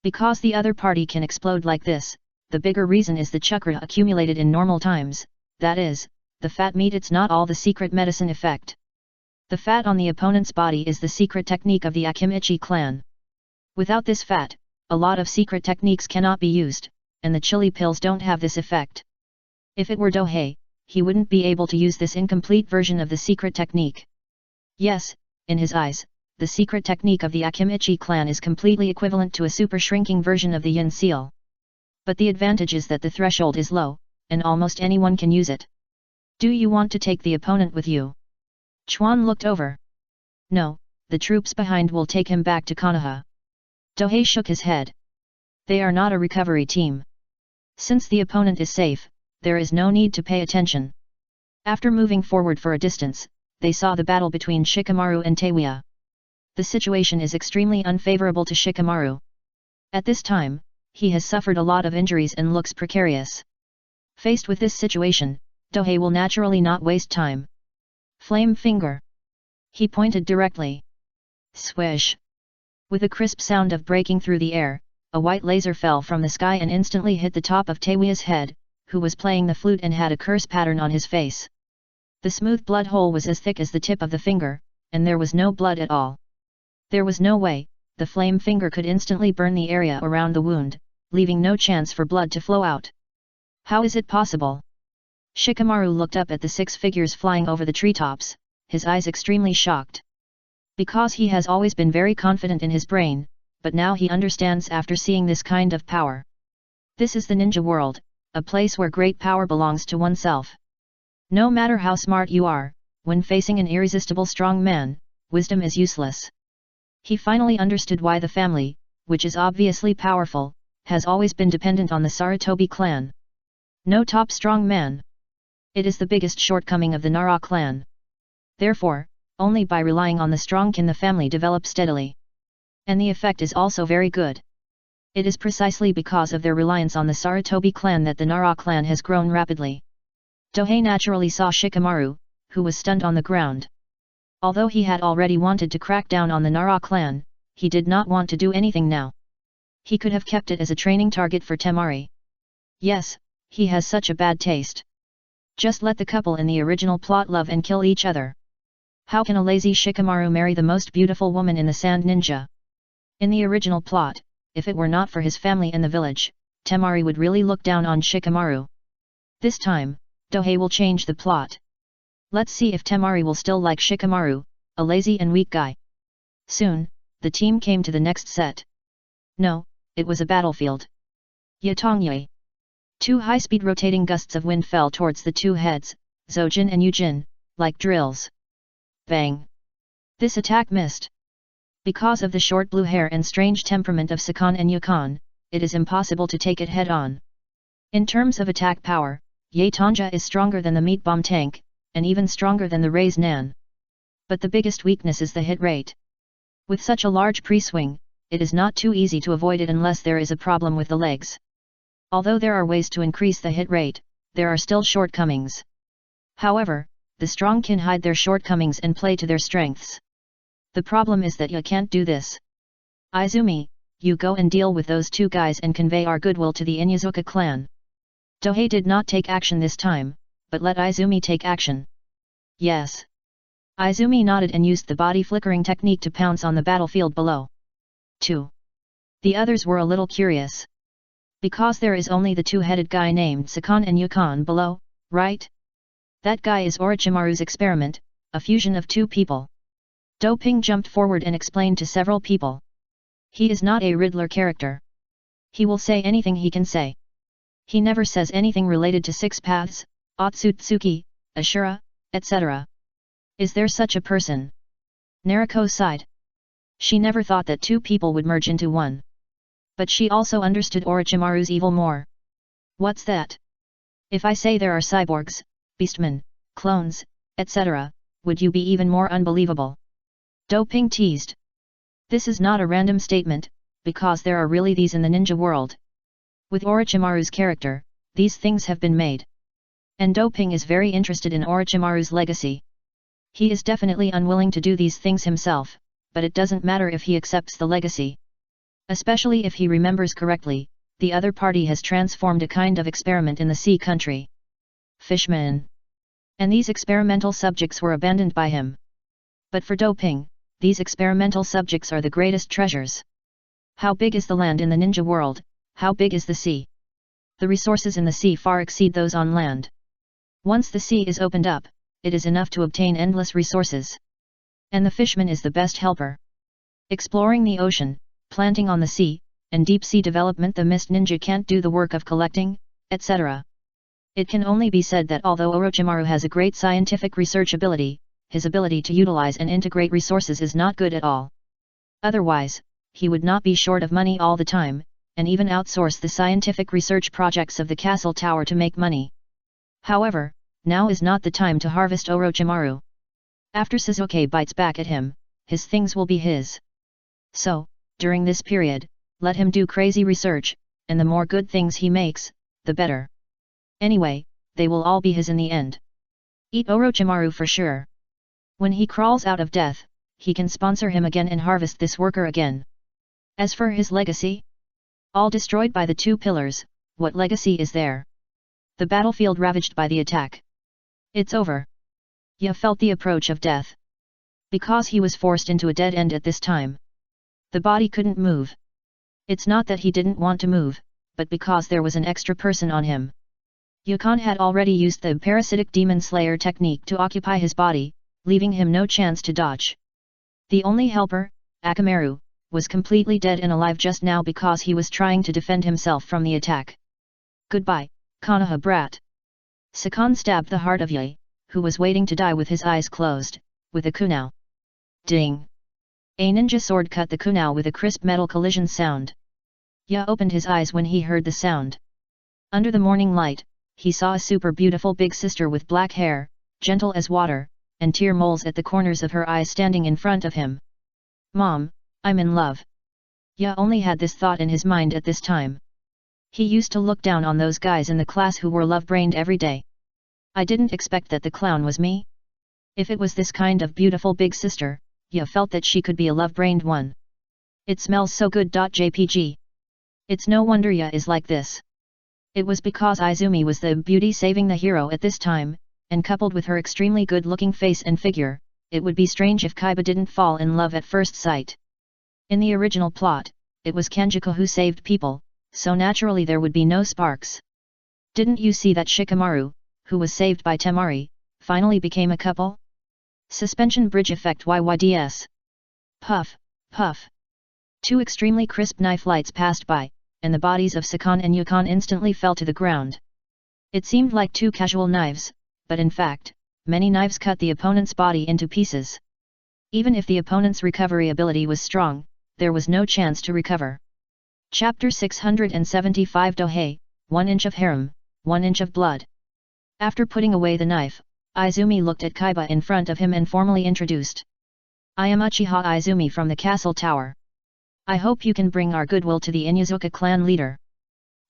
Because the other party can explode like this, the bigger reason is the chakra accumulated in normal times, that is, the fat meat. It's not all the secret medicine effect. The fat on the opponent's body is the secret technique of the Akimichi clan. Without this fat, a lot of secret techniques cannot be used, and the chili pills don't have this effect. If it were Dohei, he wouldn't be able to use this incomplete version of the secret technique. Yes, in his eyes, the secret technique of the Akimichi clan is completely equivalent to a super shrinking version of the Yin seal. But the advantage is that the threshold is low, and almost anyone can use it. Do you want to take the opponent with you? Chuan looked over. No, the troops behind will take him back to Konoha. Dohei shook his head. They are not a recovery team. Since the opponent is safe, there is no need to pay attention. After moving forward for a distance, they saw the battle between Shikamaru and Teiwa. The situation is extremely unfavorable to Shikamaru. At this time, he has suffered a lot of injuries and looks precarious. Faced with this situation, Dohei will naturally not waste time. Flame finger. He pointed directly. Swish. With a crisp sound of breaking through the air, a white laser fell from the sky and instantly hit the top of Teiwa's head, who was playing the flute and had a curse pattern on his face. The smooth blood hole was as thick as the tip of the finger, and there was no blood at all. There was no way, the flame finger could instantly burn the area around the wound, leaving no chance for blood to flow out. How is it possible? Shikamaru looked up at the six figures flying over the treetops, his eyes extremely shocked. Because he has always been very confident in his brain, but now he understands after seeing this kind of power. This is the ninja world, a place where great power belongs to oneself. No matter how smart you are, when facing an irresistible strong man, wisdom is useless. He finally understood why the family, which is obviously powerful, has always been dependent on the Sarutobi clan. No top strong man. It is the biggest shortcoming of the Nara clan. Therefore, only by relying on the strong can the family develop steadily. And the effect is also very good. It is precisely because of their reliance on the Sarutobi clan that the Nara clan has grown rapidly. Dohei naturally saw Shikamaru, who was stunned on the ground. Although he had already wanted to crack down on the Nara clan, he did not want to do anything now. He could have kept it as a training target for Temari. Yes, he has such a bad taste. Just let the couple in the original plot love and kill each other. How can a lazy Shikamaru marry the most beautiful woman in the Sand Ninja? In the original plot, if it were not for his family and the village, Temari would really look down on Shikamaru. This time, Dohei will change the plot. Let's see if Temari will still like Shikamaru, a lazy and weak guy. Soon, the team came to the next set. No, it was a battlefield. Yatongye. Two high-speed rotating gusts of wind fell towards the two heads, Zojin and Yujin, like drills. Bang! This attack missed. Because of the short blue hair and strange temperament of Sakon and Yukon, it is impossible to take it head-on. In terms of attack power, Yatongja is stronger than the meat bomb tank, and even stronger than the Raise Nan. But the biggest weakness is the hit rate. With such a large pre-swing, it is not too easy to avoid it unless there is a problem with the legs. Although there are ways to increase the hit rate, there are still shortcomings. However, the strong can hide their shortcomings and play to their strengths. The problem is that you can't do this. Izumi, you go and deal with those two guys and convey our goodwill to the Inyazuka clan. Dohei did not take action this time, but let Izumi take action. Yes. Izumi nodded and used the body flickering technique to pounce on the battlefield below. 2. The others were a little curious. Because there is only the two-headed guy named Sakon and Yukon below, right? That guy is Orochimaru's experiment, a fusion of two people. Doping jumped forward and explained to several people. He is not a Riddler character. He will say anything he can say. He never says anything related to Six Paths, Otsutsuki, Ashura, etc. Is there such a person? Nariko sighed. She never thought that two people would merge into one. But she also understood Orochimaru's evil more. What's that? If I say there are cyborgs, beastmen, clones, etc., would you be even more unbelievable? Doping teased. This is not a random statement, because there are really these in the ninja world. With Orochimaru's character, these things have been made. And Doping is very interested in Orochimaru's legacy. He is definitely unwilling to do these things himself, but it doesn't matter if he accepts the legacy. Especially if he remembers correctly, the other party has transformed a kind of experiment in the sea country. Fishmen. And these experimental subjects were abandoned by him. But for Doping, these experimental subjects are the greatest treasures. How big is the land in the ninja world, how big is the sea? The resources in the sea far exceed those on land. Once the sea is opened up, it is enough to obtain endless resources. And the fishman is the best helper. Exploring the ocean, planting on the sea, and deep-sea development, the mist ninja can't do the work of collecting, etc. It can only be said that although Orochimaru has a great scientific research ability, his ability to utilize and integrate resources is not good at all. Otherwise, he would not be short of money all the time, and even outsource the scientific research projects of the castle tower to make money. However, now is not the time to harvest Orochimaru. After Sasuke bites back at him, his things will be his. So, during this period, let him do crazy research, and the more good things he makes, the better. Anyway, they will all be his in the end. Eat Orochimaru for sure. When he crawls out of death, he can sponsor him again and harvest this worker again. As for his legacy? All destroyed by the two pillars, what legacy is there? The battlefield ravaged by the attack. It's over. Ya felt the approach of death. Because he was forced into a dead end at this time. The body couldn't move. It's not that he didn't want to move, but because there was an extra person on him. Yukon had already used the parasitic demon slayer technique to occupy his body, leaving him no chance to dodge. The only helper, Akamaru, was completely dead and alive just now because he was trying to defend himself from the attack. Goodbye, Konoha brat. Sakon stabbed the heart of Yae, who was waiting to die with his eyes closed, with a kunao. Ding! A ninja sword cut the kunao with a crisp metal collision sound. Ya opened his eyes when he heard the sound. Under the morning light, he saw a super beautiful big sister with black hair, gentle as water, and tear moles at the corners of her eyes standing in front of him. Mom, I'm in love. Ya only had this thought in his mind at this time. He used to look down on those guys in the class who were love-brained every day. I didn't expect that the clown was me. If it was this kind of beautiful big sister, Ya felt that she could be a love-brained one. It smells so good. JPG. It's no wonder Ya is like this. It was because Izumi was the beauty saving the hero at this time, and coupled with her extremely good-looking face and figure, it would be strange if Kaiba didn't fall in love at first sight. In the original plot, it was Kanjiko who saved people, so naturally there would be no sparks. Didn't you see that Shikamaru, who was saved by Temari, finally became a couple? Suspension bridge effect YYDS. Puff, puff. Two extremely crisp knife lights passed by, and the bodies of Sakan and Yukon instantly fell to the ground. It seemed like two casual knives, but in fact, many knives cut the opponent's body into pieces. Even if the opponent's recovery ability was strong, there was no chance to recover. Chapter 675 Dohei, 1 inch of harem, 1 inch of blood. After putting away the knife, Izumi looked at Kaiba in front of him and formally introduced. I am Uchiha Izumi from the castle tower. I hope you can bring our goodwill to the Inuzuka clan leader.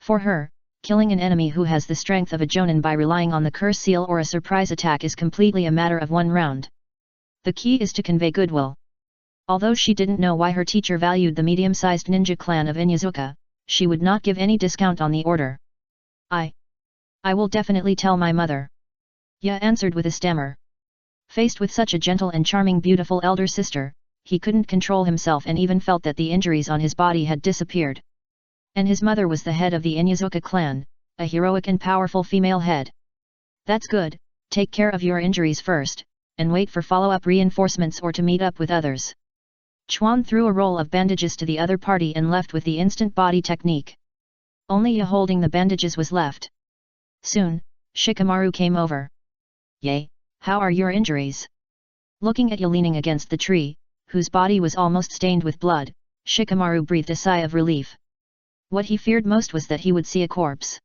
For her, killing an enemy who has the strength of a jonin by relying on the curse seal or a surprise attack is completely a matter of one round. The key is to convey goodwill. Although she didn't know why her teacher valued the medium-sized ninja clan of Inuzuka, she would not give any discount on the order. I will definitely tell my mother. Ya answered with a stammer. Faced with such a gentle and charming beautiful elder sister, he couldn't control himself and even felt that the injuries on his body had disappeared. And his mother was the head of the Inuzuka clan, a heroic and powerful female head. That's good, take care of your injuries first, and wait for follow-up reinforcements or to meet up with others. Chuan threw a roll of bandages to the other party and left with the instant body technique. Only Ya holding the bandages was left. Soon, Shikamaru came over. Yay, how are your injuries? Looking at Ya leaning against the tree, whose body was almost stained with blood, Shikamaru breathed a sigh of relief. What he feared most was that he would see a corpse.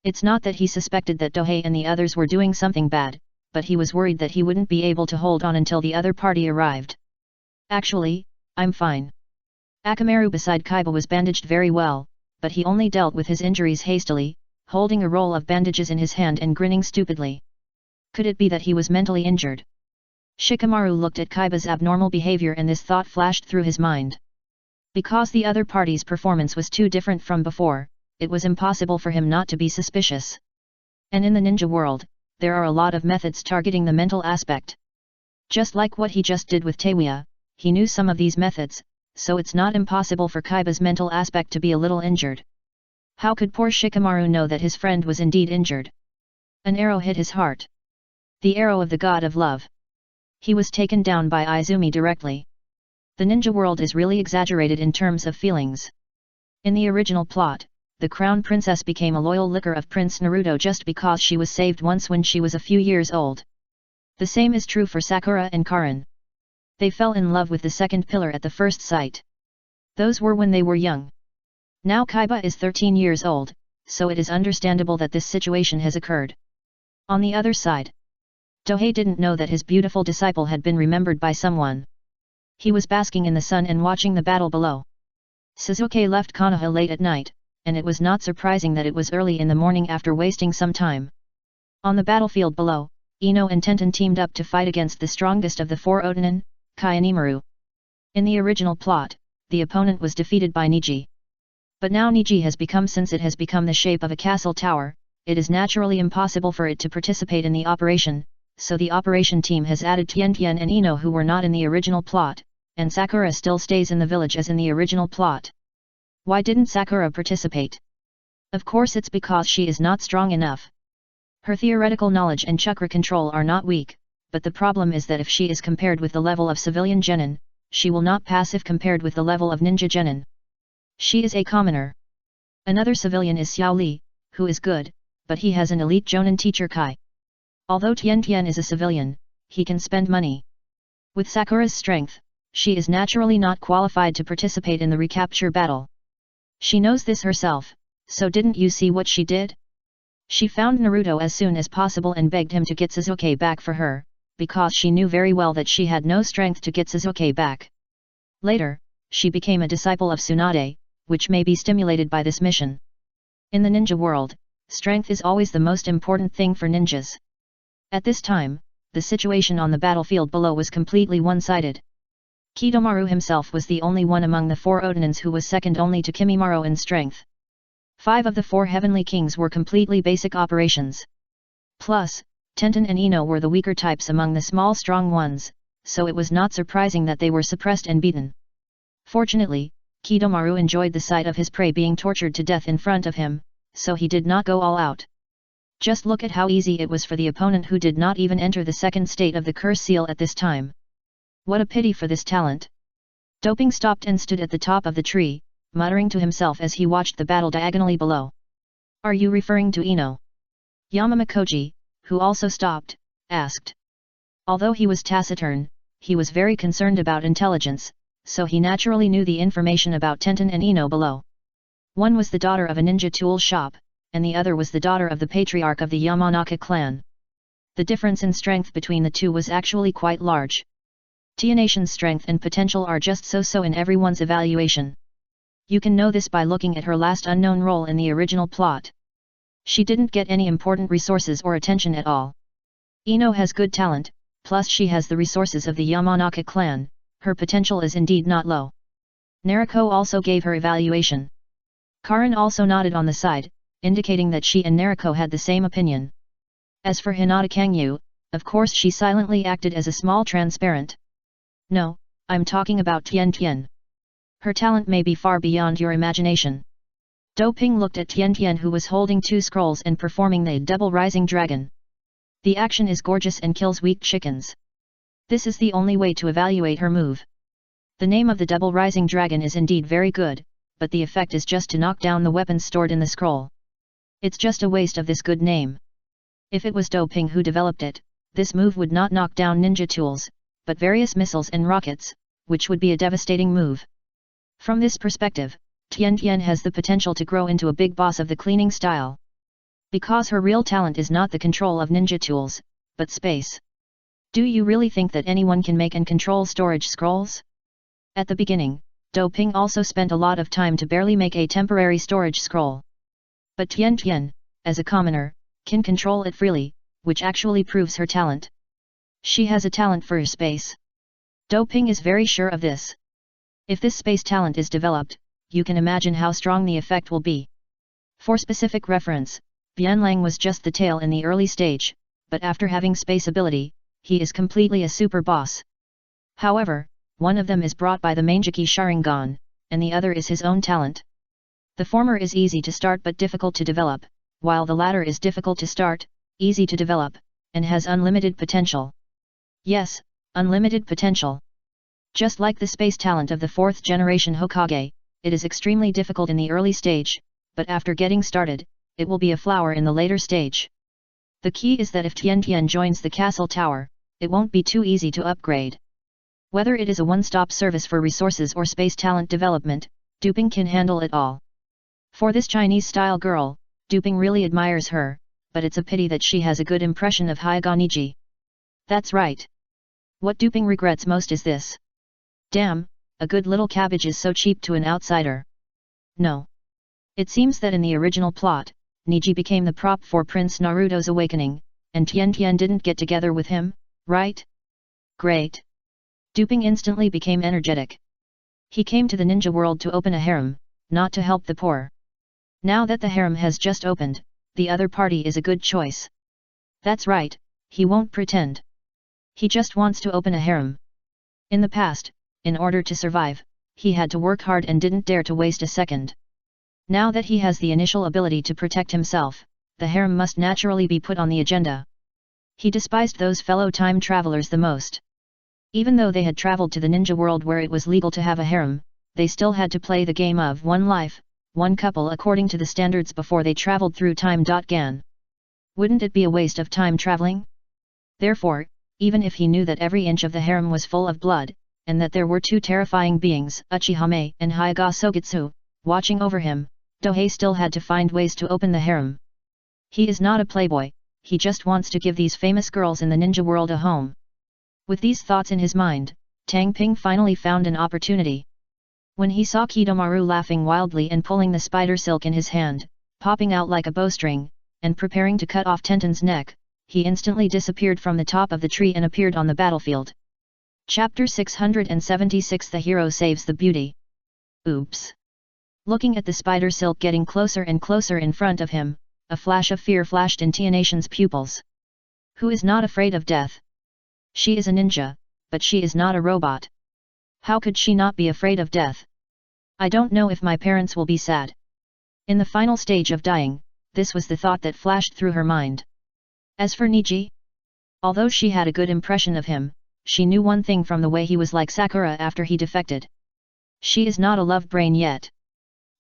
It's not that he suspected that Dohei and the others were doing something bad, but he was worried that he wouldn't be able to hold on until the other party arrived. Actually, I'm fine. Akamaru beside Kaiba was bandaged very well, but he only dealt with his injuries hastily, holding a roll of bandages in his hand and grinning stupidly. Could it be that he was mentally injured? Shikamaru looked at Kaiba's abnormal behavior and this thought flashed through his mind. Because the other party's performance was too different from before, it was impossible for him not to be suspicious. And in the ninja world, there are a lot of methods targeting the mental aspect. Just like what he just did with Teiwaya, he knew some of these methods, so it's not impossible for Kaiba's mental aspect to be a little injured. How could poor Shikamaru know that his friend was indeed injured? An arrow hit his heart. The arrow of the god of love. He was taken down by Izumi directly. The ninja world is really exaggerated in terms of feelings. In the original plot, the crown princess became a loyal licker of Prince Naruto just because she was saved once when she was a few years old. The same is true for Sakura and Karin. They fell in love with the second pillar at the first sight. Those were when they were young. Now Kaiba is 13 years old, so it is understandable that this situation has occurred. On the other side, Dohei didn't know that his beautiful disciple had been remembered by someone. He was basking in the sun and watching the battle below. Sasuke left Konoha late at night, and it was not surprising that it was early in the morning after wasting some time. On the battlefield below, Ino and Tenten teamed up to fight against the strongest of the four Otonin, Kai and Imaru. In the original plot, the opponent was defeated by Niji. But now Niji has become, since it has become the shape of a castle tower, it is naturally impossible for it to participate in the operation, so the operation team has added Tien and Ino who were not in the original plot, and Sakura still stays in the village as in the original plot. Why didn't Sakura participate? Of course it's because she is not strong enough. Her theoretical knowledge and chakra control are not weak, but the problem is that if she is compared with the level of civilian genin, she will not pass if compared with the level of ninja genin. She is a commoner. Another civilian is Xiao Li, who is good, but he has an elite jonin teacher Kai. Although Tien is a civilian, he can spend money. With Sakura's strength, she is naturally not qualified to participate in the recapture battle. She knows this herself, so didn't you see what she did? She found Naruto as soon as possible and begged him to get Sasuke back for her, because she knew very well that she had no strength to get Sasuke back. Later, she became a disciple of Tsunade, which may be stimulated by this mission. In the ninja world, strength is always the most important thing for ninjas. At this time, the situation on the battlefield below was completely one-sided. Kidomaru himself was the only one among the four Otonins who was second only to Kimimaro in strength. 5 of the 4 heavenly kings were completely basic operations. Plus, Tenten and Ino were the weaker types among the small strong ones, so it was not surprising that they were suppressed and beaten. Fortunately, Kidomaru enjoyed the sight of his prey being tortured to death in front of him, so he did not go all out. Just look at how easy it was for the opponent who did not even enter the second state of the curse seal at this time. What a pity for this talent. Doping stopped and stood at the top of the tree, muttering to himself as he watched the battle diagonally below. Are you referring to Ino? Yamamakoji, who also stopped, asked. Although he was taciturn, he was very concerned about intelligence, so he naturally knew the information about Tenten and Ino below. One was the daughter of a ninja tool shop, and the other was the daughter of the patriarch of the Yamanaka clan. The difference in strength between the two was actually quite large. Tianation's strength and potential are just so-so in everyone's evaluation. You can know this by looking at her last unknown role in the original plot. She didn't get any important resources or attention at all. Ino has good talent, plus she has the resources of the Yamanaka clan, her potential is indeed not low. Nariko also gave her evaluation. Karin also nodded on the side, indicating that she and Nariko had the same opinion. As for Hinata Kangyu, of course she silently acted as a small transparent. No, I'm talking about Tian Tian. Her talent may be far beyond your imagination. Doping looked at Tian Tian, who was holding 2 scrolls and performing the double rising dragon. The action is gorgeous and kills weak chickens. This is the only way to evaluate her move. The name of the double rising dragon is indeed very good, but the effect is just to knock down the weapons stored in the scroll. It's just a waste of this good name. If it was Doping who developed it, this move would not knock down ninja tools, but various missiles and rockets, which would be a devastating move. From this perspective, Tian Tian has the potential to grow into a big boss of the cleaning style. Because her real talent is not the control of ninja tools, but space. Do you really think that anyone can make and control storage scrolls? At the beginning, Doping also spent a lot of time to barely make a temporary storage scroll. But Tian Tian, as a commoner, can control it freely, which actually proves her talent. She has a talent for space. Doping is very sure of this. If this space talent is developed, you can imagine how strong the effect will be. For specific reference, Bianlang was just the tail in the early stage, but after having space ability, he is completely a super boss. However, one of them is brought by the Manjiki Sharingan, and the other is his own talent. The former is easy to start but difficult to develop, while the latter is difficult to start, easy to develop, and has unlimited potential. Yes, unlimited potential. Just like the space talent of the 4th generation Hokage, it is extremely difficult in the early stage, but after getting started, it will be a flower in the later stage. The key is that if Tian Tian joins the castle tower, it won't be too easy to upgrade. Whether it is a one-stop service for resources or space talent development, Duping can handle it all. For this Chinese-style girl, Duping really admires her, but it's a pity that she has a good impression of Hyaganiji. That's right. What Duping regrets most is this. Damn, a good little cabbage is so cheap to an outsider. No. It seems that in the original plot, Niji became the prop for Prince Naruto's awakening, and Tian Tian didn't get together with him, right? Great. Duping instantly became energetic. He came to the ninja world to open a harem, not to help the poor. Now that the harem has just opened, the other party is a good choice. That's right, he won't pretend. He just wants to open a harem. In the past, in order to survive, he had to work hard and didn't dare to waste a second. Now that he has the initial ability to protect himself, the harem must naturally be put on the agenda. He despised those fellow time travelers the most. Even though they had traveled to the ninja world where it was legal to have a harem, they still had to play the game of one life, one couple according to the standards before they traveled through time. Gan. Wouldn't it be a waste of time traveling? Therefore, even if he knew that every inch of the harem was full of blood, and that there were 2 terrifying beings, Uchihame and Hyaga Sogitsu, watching over him, Dohei still had to find ways to open the harem. He is not a playboy, he just wants to give these famous girls in the ninja world a home. With these thoughts in his mind, Tang Ping finally found an opportunity. When he saw Kidomaru laughing wildly and pulling the spider silk in his hand, popping out like a bowstring, and preparing to cut off Tenten's neck, he instantly disappeared from the top of the tree and appeared on the battlefield. Chapter 676 The Hero Saves the Beauty. Oops. Looking at the spider silk getting closer and closer in front of him, a flash of fear flashed in Tianation's pupils. Who is not afraid of death? She is a ninja, but she is not a robot. How could she not be afraid of death? I don't know if my parents will be sad. In the final stage of dying, this was the thought that flashed through her mind. As for Niji, although she had a good impression of him, she knew one thing from the way he was like Sakura after he defected. She is not a love brain yet.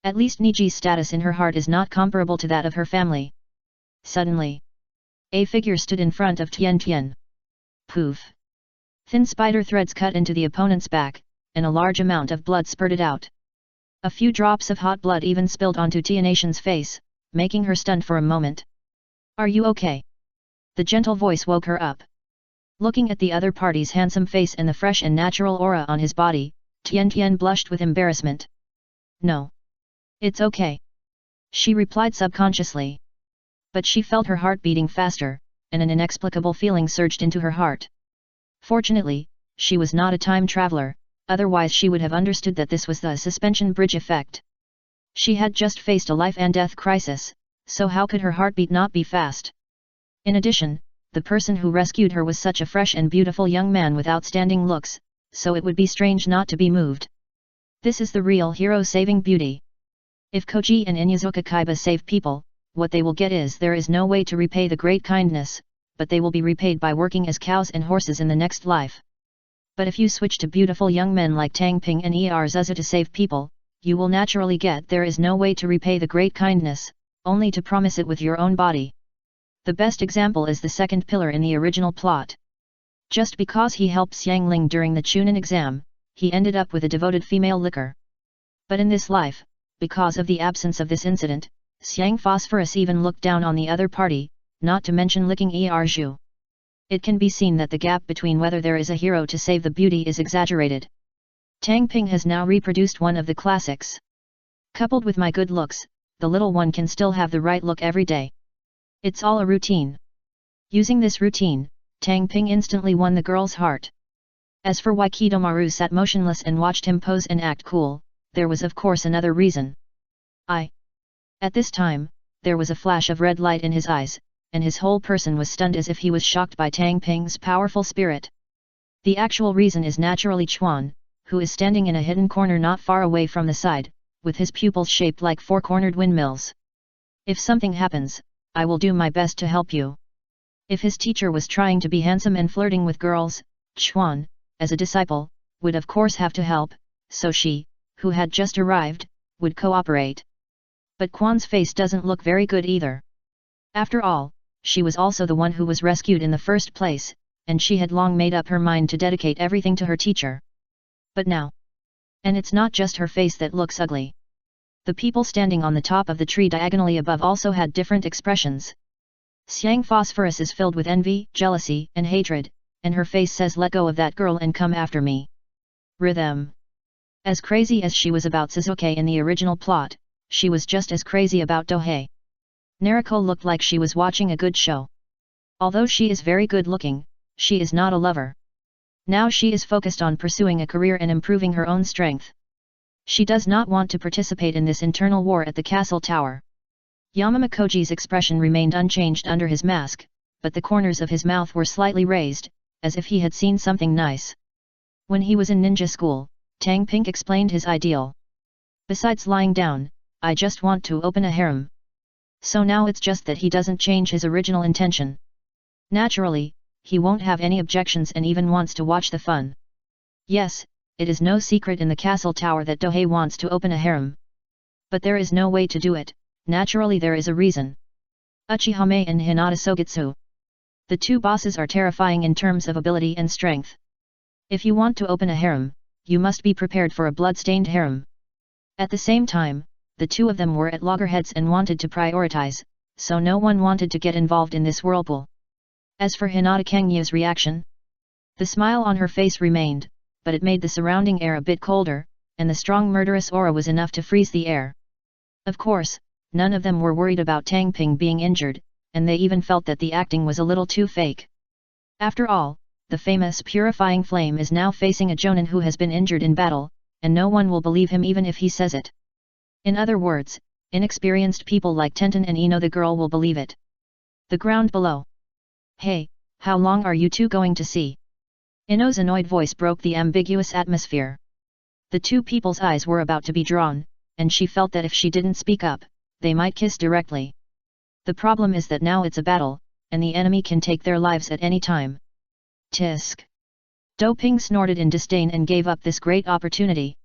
At least Niji's status in her heart is not comparable to that of her family. Suddenly, a figure stood in front of Tian Tian. Poof! Thin spider threads cut into the opponent's back, and a large amount of blood spurted out. A few drops of hot blood even spilled onto Tianatian's face, making her stunned for a moment. Are you okay? The gentle voice woke her up. Looking at the other party's handsome face and the fresh and natural aura on his body, Tian Tian blushed with embarrassment. No. It's okay. She replied subconsciously. But she felt her heart beating faster, and an inexplicable feeling surged into her heart. Fortunately, she was not a time traveler, otherwise she would have understood that this was the suspension bridge effect. She had just faced a life and death crisis, so how could her heartbeat not be fast? In addition, the person who rescued her was such a fresh and beautiful young man with outstanding looks, so it would be strange not to be moved. This is the real hero saving beauty. If Koji and Inyazuka Kaiba save people, what they will get is there is no way to repay the great kindness, but they will be repaid by working as cows and horses in the next life. But if you switch to beautiful young men like Tang Ping and Zuzu to save people, you will naturally get there is no way to repay the great kindness, only to promise it with your own body. The best example is the second pillar in the original plot. Just because he helped Xiang Ling during the Chunin exam, he ended up with a devoted female licker. But in this life, because of the absence of this incident, Xiang Phosphorus even looked down on the other party, not to mention licking Erju. It can be seen that the gap between whether there is a hero to save the beauty is exaggerated. Tang Ping has now reproduced one of the classics. Coupled with my good looks, the little one can still have the right look every day. It's all a routine. Using this routine, Tang Ping instantly won the girl's heart. As for why Kidomaru sat motionless and watched him pose and act cool, there was of course another reason. At this time, there was a flash of red light in his eyes, and his whole person was stunned as if he was shocked by Tang Ping's powerful spirit. The actual reason is naturally Chuan, who is standing in a hidden corner not far away from the side, with his pupils shaped like four-cornered windmills. If something happens, I will do my best to help you. If his teacher was trying to be handsome and flirting with girls, Chuan, as a disciple, would of course have to help, so she, who had just arrived, would cooperate. But Quan's face doesn't look very good either. After all, she was also the one who was rescued in the first place, and she had long made up her mind to dedicate everything to her teacher. But now. And it's not just her face that looks ugly. The people standing on the top of the tree diagonally above also had different expressions. Xiang Phosphorus is filled with envy, jealousy, and hatred, and her face says let go of that girl and come after me. Rhythm. As crazy as she was about Suzuki in the original plot, she was just as crazy about Dohei. Nariko looked like she was watching a good show. Although she is very good looking, she is not a lover. Now she is focused on pursuing a career and improving her own strength. She does not want to participate in this internal war at the castle tower. Yamama Koji's expression remained unchanged under his mask, but the corners of his mouth were slightly raised, as if he had seen something nice. When he was in ninja school, Tang Ping explained his ideal. Besides lying down, I just want to open a harem. So now it's just that he doesn't change his original intention. Naturally, he won't have any objections and even wants to watch the fun. Yes, it is no secret in the castle tower that Dohei wants to open a harem. But there is no way to do it, naturally there is a reason. Uchihame and Hinata Sogetsu. The two bosses are terrifying in terms of ability and strength. If you want to open a harem, you must be prepared for a blood-stained harem. At the same time, the two of them were at loggerheads and wanted to prioritize, so no one wanted to get involved in this whirlpool. As for Hinata Kangyu's reaction, the smile on her face remained, but it made the surrounding air a bit colder, and the strong murderous aura was enough to freeze the air. Of course, none of them were worried about Tang Ping being injured, and they even felt that the acting was a little too fake. After all, the famous purifying flame is now facing a jonin who has been injured in battle, and no one will believe him even if he says it. In other words, inexperienced people like Tenten and Ino the girl will believe it. The ground below. Hey, how long are you two going to see? Ino's annoyed voice broke the ambiguous atmosphere. The two people's eyes were about to be drawn, and she felt that if she didn't speak up, they might kiss directly. The problem is that now it's a battle, and the enemy can take their lives at any time. Tisk. Doping snorted in disdain and gave up this great opportunity.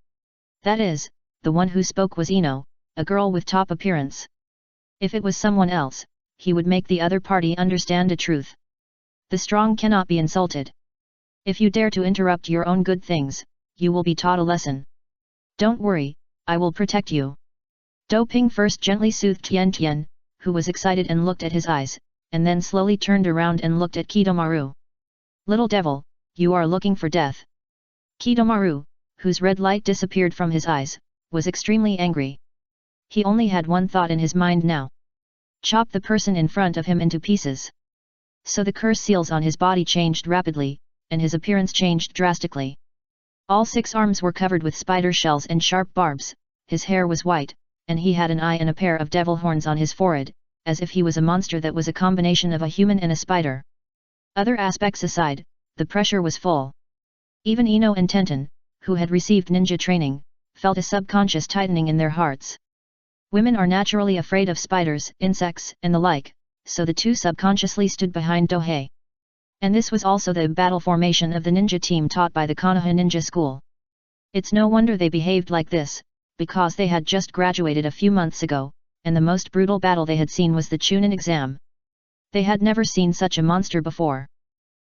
That is, the one who spoke was Ino, a girl with top appearance. If it was someone else, he would make the other party understand the truth. The strong cannot be insulted. If you dare to interrupt your own good things, you will be taught a lesson. Don't worry, I will protect you. Doping first gently soothed Tian Tian, who was excited and looked at his eyes, and then slowly turned around and looked at Kidomaru. Little devil, you are looking for death. Kidomaru, whose red light disappeared from his eyes, was extremely angry. He only had one thought in his mind now. Chop the person in front of him into pieces. So the curse seals on his body changed rapidly, and his appearance changed drastically. All 6 arms were covered with spider shells and sharp barbs, his hair was white, and he had an eye and a pair of devil horns on his forehead, as if he was a monster that was a combination of a human and a spider. Other aspects aside, the pressure was full. Even Ino and Tenten, who had received ninja training, felt a subconscious tightening in their hearts. Women are naturally afraid of spiders, insects, and the like, so the two subconsciously stood behind Dohei. And this was also the battle formation of the ninja team taught by the Konoha Ninja School. It's no wonder they behaved like this, because they had just graduated a few months ago, and the most brutal battle they had seen was the Chunin exam. They had never seen such a monster before.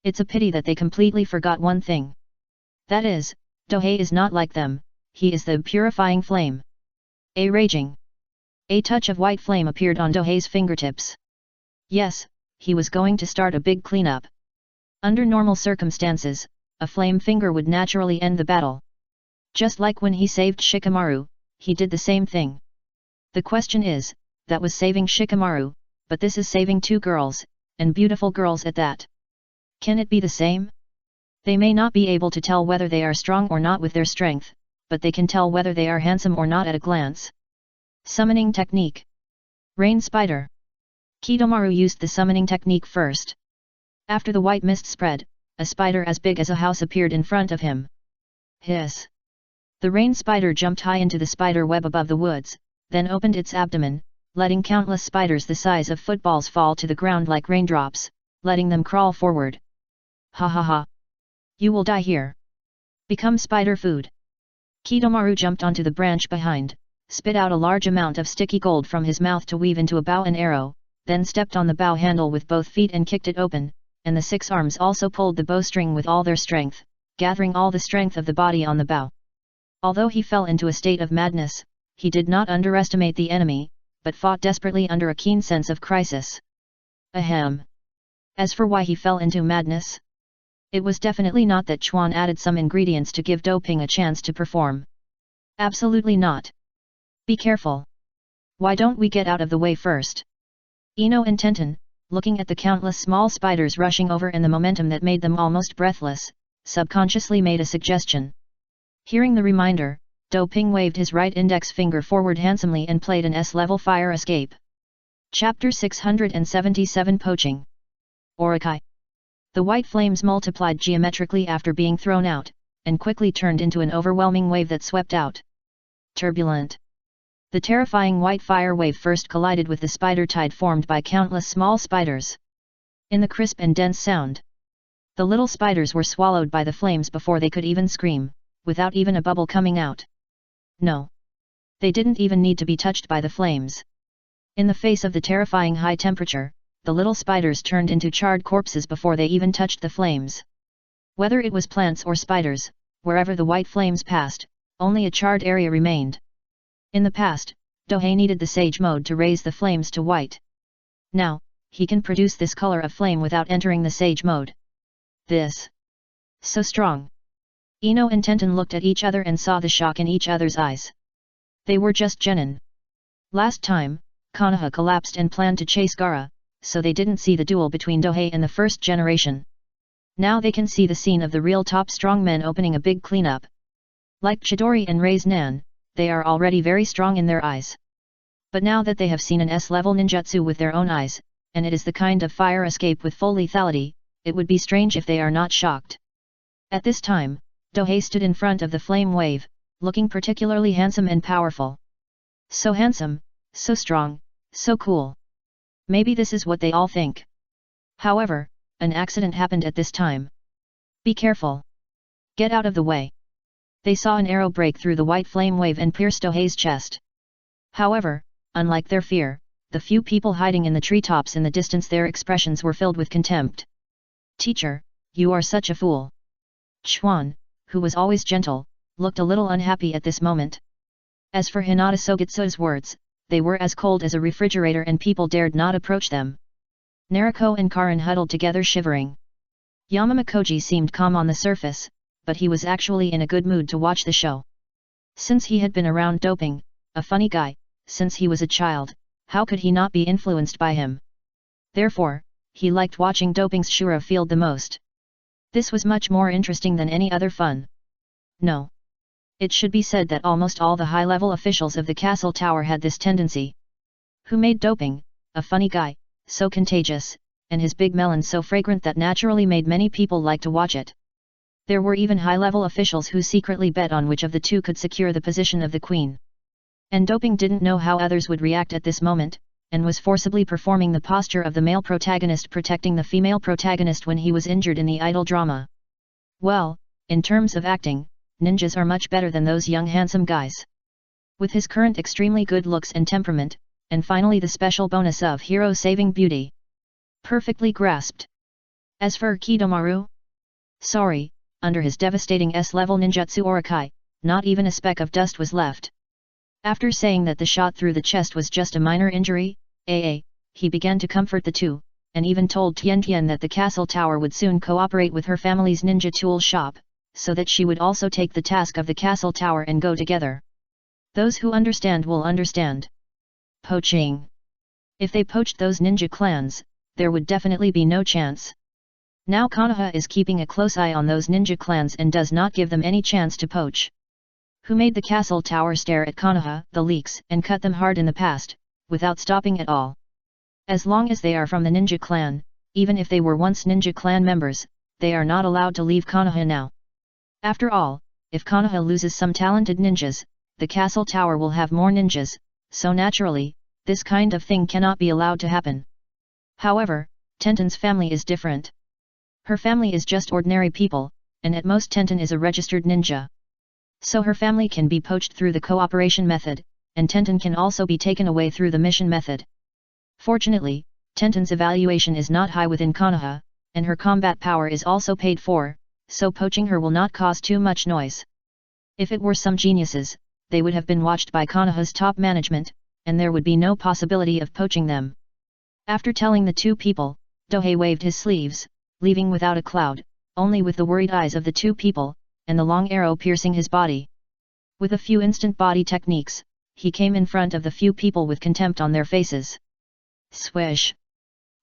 It's a pity that they completely forgot one thing. That is, Dohei is not like them, he is the purifying flame. A raging. A touch of white flame appeared on Dohei's fingertips. Yes, he was going to start a big cleanup. Under normal circumstances, a flame finger would naturally end the battle. Just like when he saved Shikamaru, he did the same thing. The question is, that was saving Shikamaru, but this is saving 2 girls, and beautiful girls at that. Can it be the same? They may not be able to tell whether they are strong or not with their strength, but they can tell whether they are handsome or not at a glance. Summoning technique. Rain spider. Kidomaru used the summoning technique first. After the white mist spread, a spider as big as a house appeared in front of him. Hiss! The rain spider jumped high into the spider web above the woods, then opened its abdomen, letting countless spiders the size of footballs fall to the ground like raindrops, letting them crawl forward. Ha ha ha! You will die here. Become spider food. Kidomaru jumped onto the branch behind, spit out a large amount of sticky gold from his mouth to weave into a bow and arrow, then stepped on the bow handle with both feet and kicked it open, and the 6 arms also pulled the bowstring with all their strength, gathering all the strength of the body on the bow. Although he fell into a state of madness, he did not underestimate the enemy, but fought desperately under a keen sense of crisis. Ahem. As for why he fell into madness? It was definitely not that Chuan added some ingredients to give Doping a chance to perform. Absolutely not. Be careful. Why don't we get out of the way first? Ino and Tenten, looking at the countless small spiders rushing over and the momentum that made them almost breathless, subconsciously made a suggestion. Hearing the reminder, Doping waved his right index finger forward handsomely and played an S-level fire escape. Chapter 677 Poaching. Orakai. The white flames multiplied geometrically after being thrown out, and quickly turned into an overwhelming wave that swept out. Turbulent. The terrifying white fire wave first collided with the spider tide formed by countless small spiders. In the crisp and dense sound, the little spiders were swallowed by the flames before they could even scream, without even a bubble coming out. No. They didn't even need to be touched by the flames. In the face of the terrifying high temperature, the little spiders turned into charred corpses before they even touched the flames. Whether it was plants or spiders, wherever the white flames passed, only a charred area remained. In the past, Dohei needed the Sage mode to raise the flames to white. Now, he can produce this color of flame without entering the Sage mode. This. So strong. Ino and Tenten looked at each other and saw the shock in each other's eyes. They were just genin. Last time, Konoha collapsed and planned to chase Gaara, so they didn't see the duel between Dohei and the first generation. Now they can see the scene of the real top strong men opening a big cleanup. Like Chidori and Rei's Nan, they are already very strong in their eyes. But now that they have seen an S-level ninjutsu with their own eyes, and it is the kind of fire escape with full lethality, it would be strange if they are not shocked. At this time, Dohei stood in front of the flame wave, looking particularly handsome and powerful. So handsome, so strong, so cool. Maybe this is what they all think. However, an accident happened at this time. Be careful. Get out of the way. They saw an arrow break through the white flame wave and pierce Dohei's chest. However, unlike their fear, the few people hiding in the treetops in the distance, their expressions were filled with contempt. Teacher, you are such a fool. Chuan, who was always gentle, looked a little unhappy at this moment. As for Hinata Sogitsu's words, they were as cold as a refrigerator and people dared not approach them. Nariko and Karin huddled together shivering. Yamamakoji seemed calm on the surface, but he was actually in a good mood to watch the show. Since he had been around doping, a funny guy, since he was a child, how could he not be influenced by him? Therefore, he liked watching doping's Shura field the most. This was much more interesting than any other fun. No. It should be said that almost all the high-level officials of the castle tower had this tendency. Who made doping, a funny guy, so contagious, and his big melon so fragrant that naturally made many people like to watch it. There were even high-level officials who secretly bet on which of the two could secure the position of the queen. And doping didn't know how others would react at this moment, and was forcibly performing the posture of the male protagonist protecting the female protagonist when he was injured in the idol drama. Well, in terms of acting, ninjas are much better than those young handsome guys. With his current extremely good looks and temperament, and finally the special bonus of hero-saving beauty. Perfectly grasped. As for Kidomaru? Sorry, under his devastating S-level ninjutsu Orakai, not even a speck of dust was left. After saying that the shot through the chest was just a minor injury, he began to comfort the two, and even told Tian that the castle tower would soon cooperate with her family's ninja tool shop, so that she would also take the task of the castle tower and go together. Those who understand will understand. Poaching. If they poached those ninja clans, there would definitely be no chance. Now Konoha is keeping a close eye on those ninja clans and does not give them any chance to poach. Who made the castle tower stare at Konoha, the leaks, and cut them hard in the past, without stopping at all. As long as they are from the ninja clan, even if they were once ninja clan members, they are not allowed to leave Konoha now. After all, if Konoha loses some talented ninjas, the castle tower will have more ninjas, so naturally, this kind of thing cannot be allowed to happen. However, Tenten's family is different. Her family is just ordinary people, and at most Tenten is a registered ninja. So her family can be poached through the cooperation method, and Tenten can also be taken away through the mission method. Fortunately, Tenten's evaluation is not high within Konoha, and her combat power is also paid for, so poaching her will not cause too much noise. If it were some geniuses, they would have been watched by Konoha's top management, and there would be no possibility of poaching them. After telling the two people, Dohei waved his sleeves, leaving without a cloud, only with the worried eyes of the two people, and the long arrow piercing his body. With a few instant body techniques, he came in front of the few people with contempt on their faces. Swish!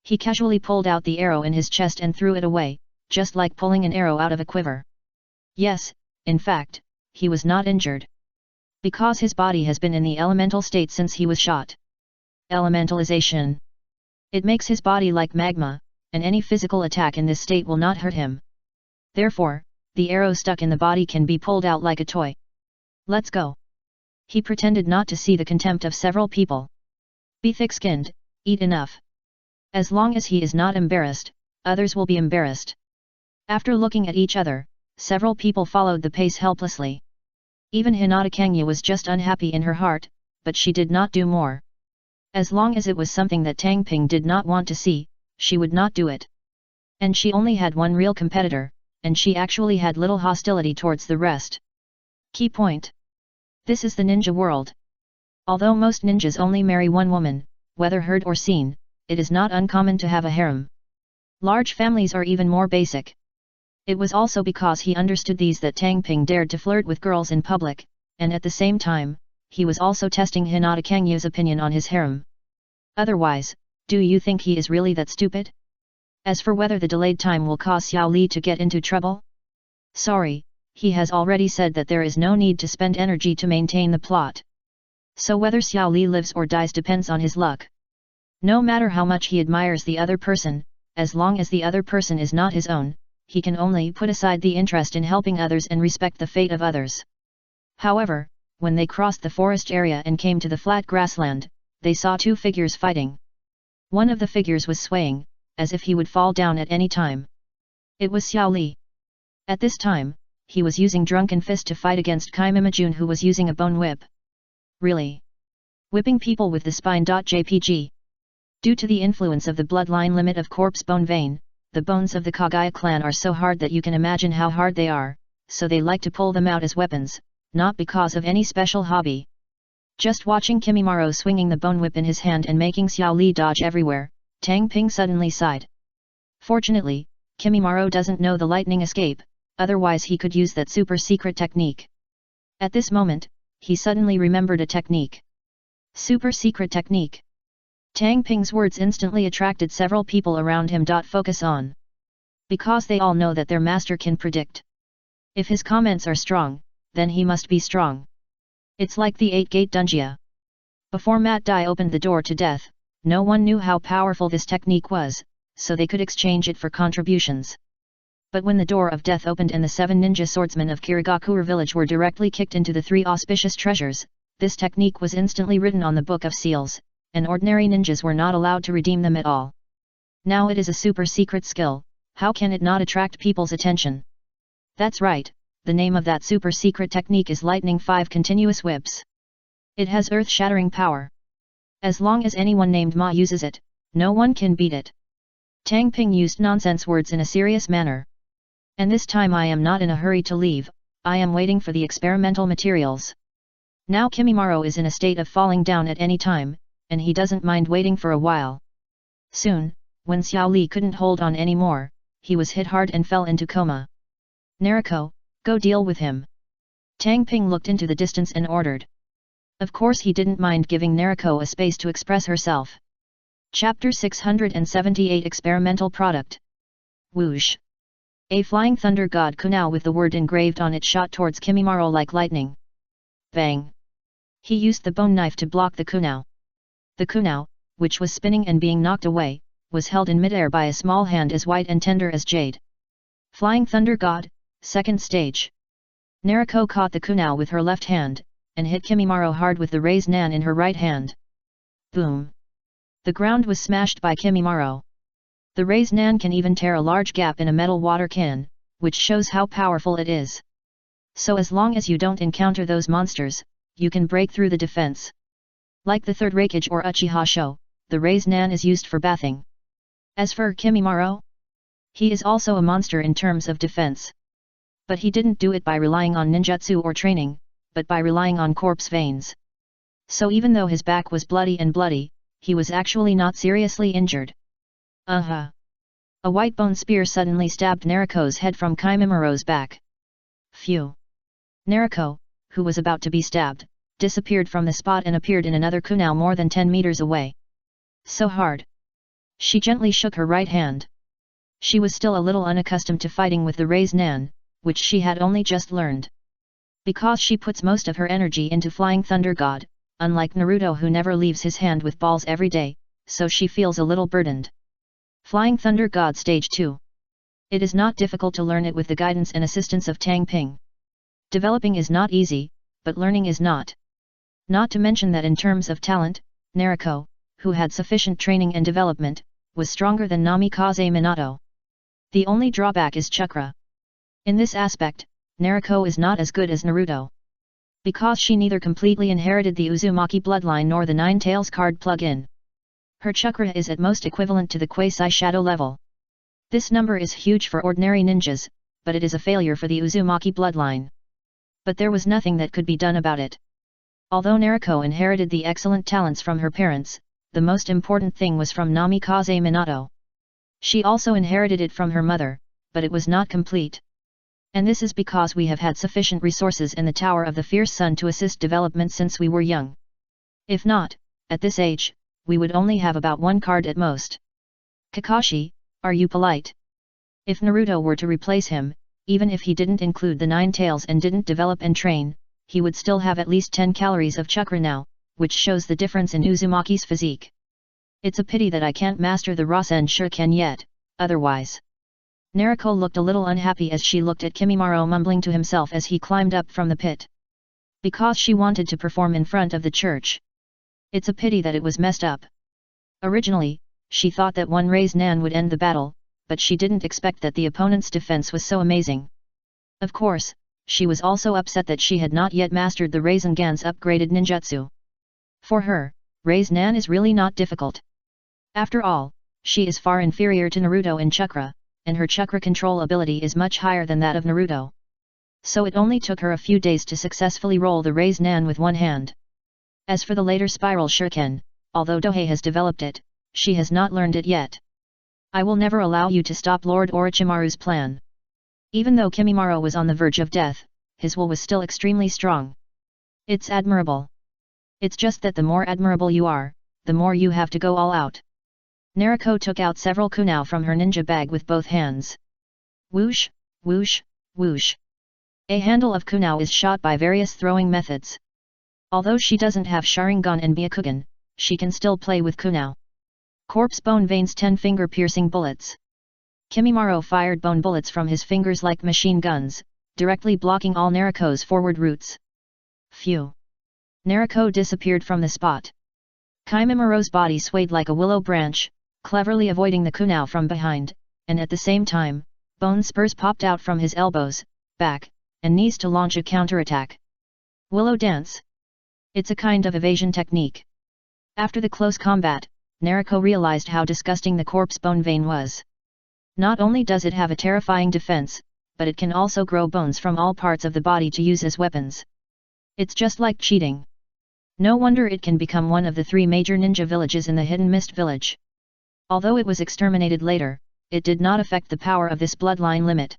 He casually pulled out the arrow in his chest and threw it away, just like pulling an arrow out of a quiver. Yes, in fact, he was not injured. Because his body has been in the elemental state since he was shot. Elementalization. It makes his body like magma, and any physical attack in this state will not hurt him. Therefore, the arrow stuck in the body can be pulled out like a toy. Let's go. He pretended not to see the contempt of several people. Be thick-skinned, eat enough. As long as he is not embarrassed, others will be embarrassed. After looking at each other, several people followed the pace helplessly. Even Hinata Kangya was just unhappy in her heart, but she did not do more. As long as it was something that Tang Ping did not want to see, she would not do it. And she only had one real competitor, and she actually had little hostility towards the rest. Key point. This is the ninja world. Although most ninjas only marry one woman, whether heard or seen, it is not uncommon to have a harem. Large families are even more basic. It was also because he understood these that Tang Ping dared to flirt with girls in public, and at the same time, he was also testing Hinata Kangya's opinion on his harem. Otherwise, do you think he is really that stupid? As for whether the delayed time will cause Xiao Li to get into trouble? Sorry, he has already said that there is no need to spend energy to maintain the plot. So whether Xiao Li lives or dies depends on his luck. No matter how much he admires the other person, as long as the other person is not his own, he can only put aside the interest in helping others and respect the fate of others. However, when they crossed the forest area and came to the flat grassland, they saw two figures fighting. One of the figures was swaying, as if he would fall down at any time. It was Xiao Li. At this time, he was using Drunken Fist to fight against Kai Mimajun, who was using a bone whip. Really? Whipping people with the spine.jpg. Due to the influence of the bloodline limit of corpse bone vein, the bones of the Kagaya clan are so hard that you can imagine how hard they are, so they like to pull them out as weapons, not because of any special hobby. Just watching Kimimaro swinging the bone whip in his hand and making Xiao Li dodge everywhere, Tang Ping suddenly sighed. Fortunately, Kimimaro doesn't know the lightning escape, otherwise he could use that super secret technique. At this moment, he suddenly remembered a technique. Super secret technique. Tang Ping's words instantly attracted several people around him. Focus on. Because they all know that their master can predict. If his comments are strong, then he must be strong. It's like the 8-gate Dunjia. Before Mat Dai opened the door to death, no one knew how powerful this technique was, so they could exchange it for contributions. But when the door of death opened and the 7 ninja swordsmen of Kirigakure village were directly kicked into the 3 auspicious treasures, this technique was instantly written on the Book of Seals, and ordinary ninjas were not allowed to redeem them at all. Now it is a super secret skill, how can it not attract people's attention? That's right, the name of that super secret technique is Lightning 5 Continuous Whips. It has earth-shattering power. As long as anyone named Ma uses it, no one can beat it. Tang Ping used nonsense words in a serious manner. And this time I am not in a hurry to leave, I am waiting for the experimental materials. Now Kimimaro is in a state of falling down at any time, and he doesn't mind waiting for a while. Soon, when Xiao Li couldn't hold on anymore, he was hit hard and fell into coma. Nariko, go deal with him. Tang Ping looked into the distance and ordered. Of course he didn't mind giving Nariko a space to express herself. Chapter 678 Experimental Product. Whoosh! A flying thunder god kunao with the word engraved on it shot towards Kimimaro like lightning. Bang! He used the bone knife to block the kunao. The kunao, which was spinning and being knocked away, was held in midair by a small hand as white and tender as jade. Flying Thunder God, second stage. Nariko caught the kunao with her left hand, and hit Kimimaro hard with the raised nan in her right hand. Boom! The ground was smashed by Kimimaro. The raised nan can even tear a large gap in a metal water can, which shows how powerful it is. So as long as you don't encounter those monsters, you can break through the defense. Like the third Raikage or Uchiha Sho, the raised nan is used for bathing. As for Kimimaro, he is also a monster in terms of defense. But he didn't do it by relying on ninjutsu or training, but by relying on corpse veins. So even though his back was bloody, he was actually not seriously injured. A white bone spear suddenly stabbed Nariko's head from Kimimaro's back. Phew! Nariko, who was about to be stabbed, disappeared from the spot and appeared in another kunao more than 10 meters away. So hard! She gently shook her right hand. She was still a little unaccustomed to fighting with the raised nan, which she had only just learned. Because she puts most of her energy into Flying Thunder God, unlike Naruto who never leaves his hand with balls every day, so she feels a little burdened. Flying Thunder God Stage 2. It is not difficult to learn it with the guidance and assistance of Tang Ping. Developing is not easy, but learning is not. Not to mention that in terms of talent, Nariko, who had sufficient training and development, was stronger than Namikaze Minato. The only drawback is chakra. In this aspect, Nariko is not as good as Naruto. Because she neither completely inherited the Uzumaki bloodline nor the Nine Tails card plug-in. Her chakra is at most equivalent to the Quasi-Shadow level. This number is huge for ordinary ninjas, but it is a failure for the Uzumaki bloodline. But there was nothing that could be done about it. Although Nariko inherited the excellent talents from her parents, the most important thing was from Namikaze Minato. She also inherited it from her mother, but it was not complete. And this is because we have had sufficient resources in the Tower of the Fierce Sun to assist development since we were young. If not, at this age, we would only have about one card at most. Kakashi, are you polite? If Naruto were to replace him, even if he didn't include the Nine Tails and didn't develop and train, he would still have at least 10 calories of chakra now, which shows the difference in Uzumaki's physique. It's a pity that I can't master the Rasen Shuriken yet, otherwise. Nariko looked a little unhappy as she looked at Kimimaro mumbling to himself as he climbed up from the pit. because she wanted to perform in front of the church. It's a pity that it was messed up. Originally, she thought that one raise nan would end the battle, but she didn't expect that the opponent's defense was so amazing. Of course, she was also upset that she had not yet mastered the Rasengan's upgraded ninjutsu. For her, raise nan is really not difficult. After all, she is far inferior to Naruto in chakra, and her chakra control ability is much higher than that of Naruto. So it only took her a few days to successfully roll the raise nan with one hand. As for the later spiral shuriken, although Dohei has developed it, she has not learned it yet. I will never allow you to stop Lord Orochimaru's plan. Even though Kimimaro was on the verge of death, his will was still extremely strong. It's admirable. It's just that the more admirable you are, the more you have to go all out. Naruko took out several kunao from her ninja bag with both hands. Whoosh, whoosh, whoosh. A handle of kunao is shot by various throwing methods. Although she doesn't have Sharingan and Byakugan, she can still play with kunao. Corpse bone veins 10 finger piercing bullets. Kimimaro fired bone bullets from his fingers like machine guns, directly blocking all Naruko's forward routes. Phew! Naruko disappeared from the spot. Kimimaro's body swayed like a willow branch, cleverly avoiding the kunao from behind, and at the same time, bone spurs popped out from his elbows, back, and knees to launch a counterattack. Willow dance. It's a kind of evasion technique. After the close combat, Naruko realized how disgusting the corpse bone vein was. Not only does it have a terrifying defense, but it can also grow bones from all parts of the body to use as weapons. It's just like cheating. No wonder it can become one of the 3 major ninja villages in the Hidden Mist village. Although it was exterminated later, it did not affect the power of this bloodline limit.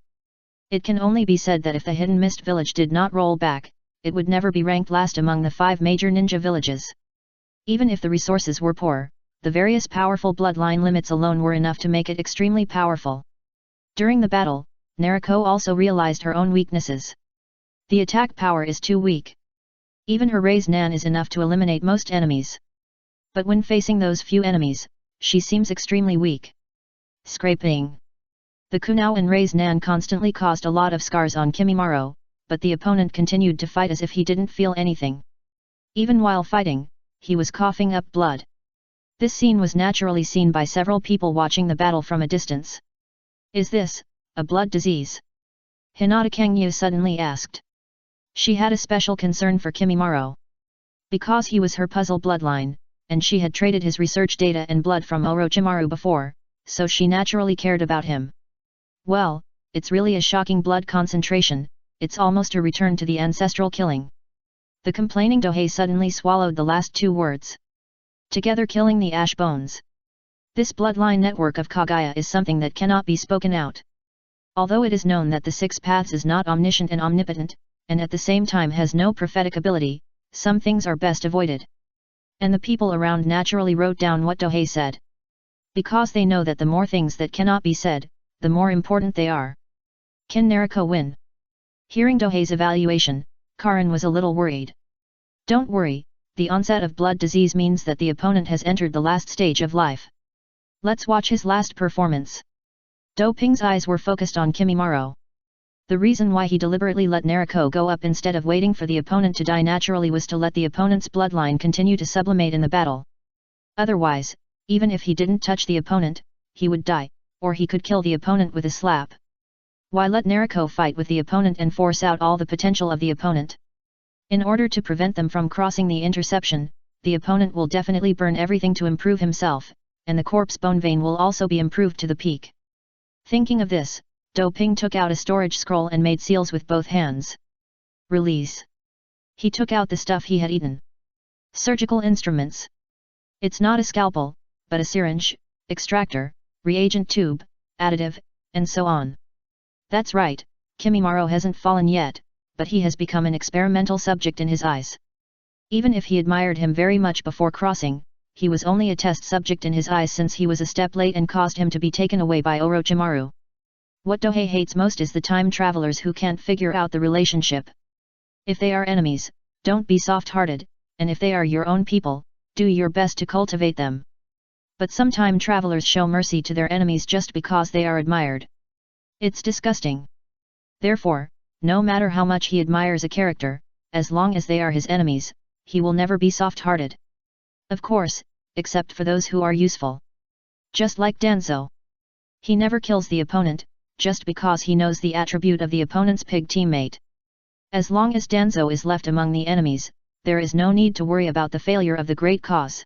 It can only be said that if the Hidden Mist village did not roll back, it would never be ranked last among the 5 major ninja villages. Even if the resources were poor, the various powerful bloodline limits alone were enough to make it extremely powerful. During the battle, Naruko also realized her own weaknesses. The attack power is too weak. Even her raise nan is enough to eliminate most enemies. But when facing those few enemies, she seems extremely weak. Scraping. The kunao and raise nan constantly caused a lot of scars on Kimimaro, but the opponent continued to fight as if he didn't feel anything. Even while fighting, he was coughing up blood. This scene was naturally seen by several people watching the battle from a distance. Is this a blood disease? Hinata Kangyu suddenly asked. She had a special concern for Kimimaro. Because he was her puzzle bloodline, and she had traded his research data and blood from Orochimaru before, so she naturally cared about him. Well, it's really a shocking blood concentration, it's almost a return to the ancestral killing. The complaining Dohei suddenly swallowed the last 2 words. Together killing the ash bones. This bloodline network of Kaguya is something that cannot be spoken out. Although it is known that the 6 paths is not omniscient and omnipotent, and at the same time has no prophetic ability, some things are best avoided. And the people around naturally wrote down what Dohei said. Because they know that the more things that cannot be said, the more important they are. Can Naruko win? Hearing Dohei's evaluation, Karin was a little worried. Don't worry, the onset of blood disease means that the opponent has entered the last stage of life. Let's watch his last performance. Doping's eyes were focused on Kimimaro. The reason why he deliberately let Naruko go up instead of waiting for the opponent to die naturally was to let the opponent's bloodline continue to sublimate in the battle. Otherwise, even if he didn't touch the opponent, he would die, or he could kill the opponent with a slap. Why let Naruko fight with the opponent and force out all the potential of the opponent? In order to prevent them from crossing the interception, the opponent will definitely burn everything to improve himself, and the corpse bone vein will also be improved to the peak. Thinking of this, Doping took out a storage scroll and made seals with both hands. Release. He took out the stuff he had eaten. Surgical instruments. It's not a scalpel, but a syringe, extractor, reagent tube, additive, and so on. That's right, Kimimaro hasn't fallen yet, but he has become an experimental subject in his eyes. Even if he admired him very much before crossing, he was only a test subject in his eyes since he was a step late and caused him to be taken away by Orochimaru. What Dohei hates most is the time travelers who can't figure out the relationship. If they are enemies, don't be soft-hearted, and if they are your own people, do your best to cultivate them. But some time travelers show mercy to their enemies just because they are admired. It's disgusting. Therefore, no matter how much he admires a character, as long as they are his enemies, he will never be soft-hearted. Of course, except for those who are useful. Just like Danzo. He never kills the opponent, just because he knows the attribute of the opponent's pig teammate. As long as Danzo is left among the enemies, there is no need to worry about the failure of the great cause.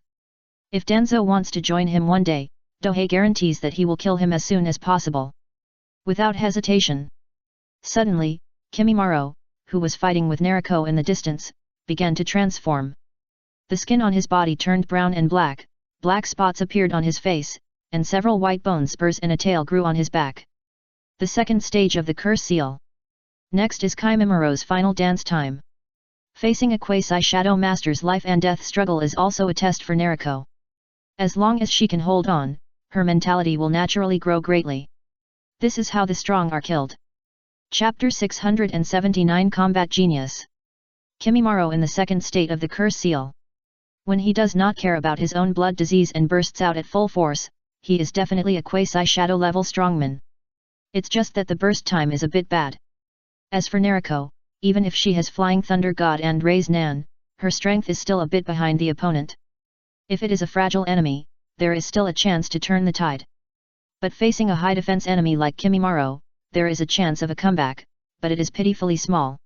If Danzo wants to join him one day, Dohei guarantees that he will kill him as soon as possible. Without hesitation. Suddenly, Kimimaro, who was fighting with Naruko in the distance, began to transform. The skin on his body turned brown and black spots appeared on his face, and several white bone spurs and a tail grew on his back. The second stage of the curse seal. Next is Kimimiro's final dance time. Facing a quasi-shadow master's life and death struggle is also a test for Naruko. As long as she can hold on, her mentality will naturally grow greatly. This is how the strong are killed. Chapter 679 Combat Genius. Kimimaro in the second state of the curse seal. When he does not care about his own blood disease and bursts out at full force, he is definitely a quasi-shadow level strongman. It's just that the burst time is a bit bad. As for Naruko, even if she has Flying Thunder God and Raise Nan, her strength is still a bit behind the opponent. If it is a fragile enemy, there is still a chance to turn the tide. But facing a high defense enemy like Kimimaro, there is a chance of a comeback, but it is pitifully small.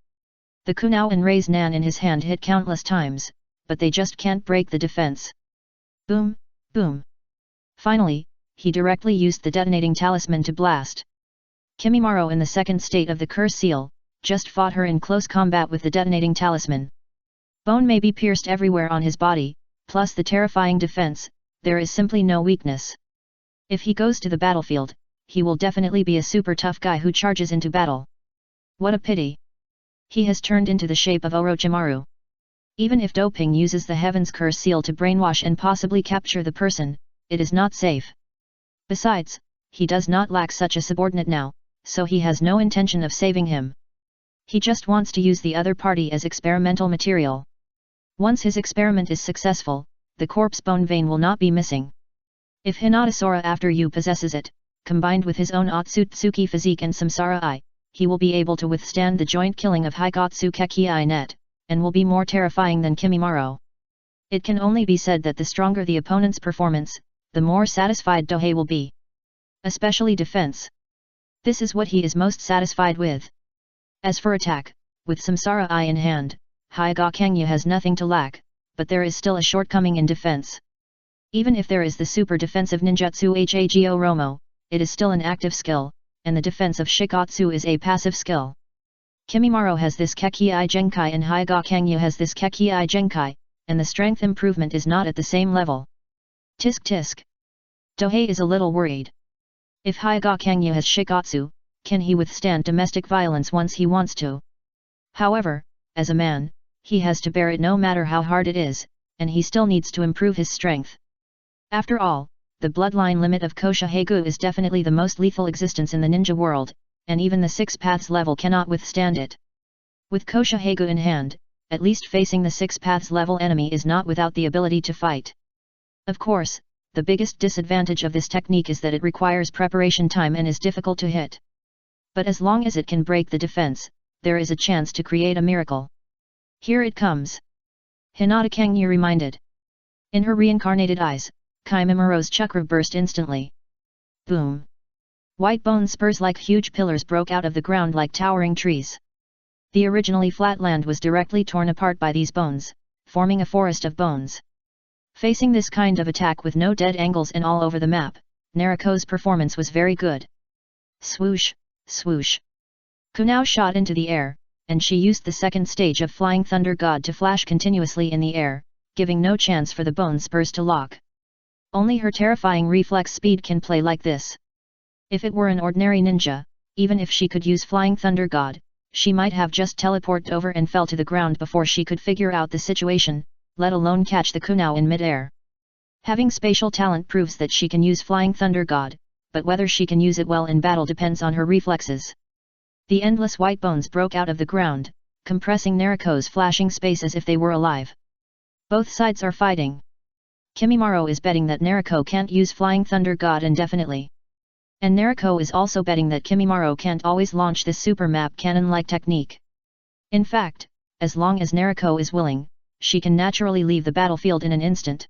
The Kunao and Raise Nan in his hand hit countless times, but they just can't break the defense. Boom, boom. Finally, he directly used the detonating talisman to blast. Kimimaro in the second state of the curse seal, just fought her in close combat with the detonating talisman. Bone may be pierced everywhere on his body, plus the terrifying defense, there is simply no weakness. If he goes to the battlefield, he will definitely be a super tough guy who charges into battle. What a pity. He has turned into the shape of Orochimaru. Even if Doping uses the Heaven's Curse seal to brainwash and possibly capture the person, it is not safe. Besides, he does not lack such a subordinate now, so he has no intention of saving him. He just wants to use the other party as experimental material. Once his experiment is successful, the corpse bone vein will not be missing. If Hinata Sora after you possesses it, combined with his own Otsutsuki physique and Samsara Eye, he will be able to withstand the joint killing of Higotsu Keki Net, and will be more terrifying than Kimimaro. It can only be said that the stronger the opponent's performance, the more satisfied Dohei will be. Especially defense. This is what he is most satisfied with. As for attack, with Samsara Eye in hand, Hyagakangyu has nothing to lack, but there is still a shortcoming in defense. Even if there is the super defensive ninjutsu Hago Romo, it is still an active skill, and the defense of Shikatsu is a passive skill. Kimimaro has this Keki-I Genkai and Hyagakangyu has this Keki-I Genkai, and the strength improvement is not at the same level. Tisk tisk. Dohei is a little worried. If Hyagakangyu has Shikatsu, can he withstand domestic violence once he wants to? However, as a man, he has to bear it no matter how hard it is, and he still needs to improve his strength. After all, the bloodline limit of Koshahegu is definitely the most lethal existence in the ninja world, and even the 6 paths level cannot withstand it. With Koshahegu in hand, at least facing the 6 paths level enemy is not without the ability to fight. Of course, the biggest disadvantage of this technique is that it requires preparation time and is difficult to hit. But as long as it can break the defense, there is a chance to create a miracle. Here it comes. Hinata Kangyu reminded. In her reincarnated eyes, Kimimiro's chakra burst instantly. Boom! White bone spurs like huge pillars broke out of the ground like towering trees. The originally flat land was directly torn apart by these bones, forming a forest of bones. Facing this kind of attack with no dead angles and all over the map, Naruko's performance was very good. Swoosh, swoosh. Kunao shot into the air, and she used the second stage of Flying Thunder God to flash continuously in the air, giving no chance for the bone spurs to lock. Only her terrifying reflex speed can play like this. If it were an ordinary ninja, even if she could use Flying Thunder God, she might have just teleported over and fell to the ground before she could figure out the situation, let alone catch the Kunao in mid-air. Having spatial talent proves that she can use Flying Thunder God, but whether she can use it well in battle depends on her reflexes. The endless white bones broke out of the ground, compressing Naruko's flashing space as if they were alive. Both sides are fighting. Kimimaro is betting that Naruko can't use Flying Thunder God indefinitely. And Naruko is also betting that Kimimaro can't always launch this super map cannon-like technique. In fact, as long as Nariko is willing, she can naturally leave the battlefield in an instant.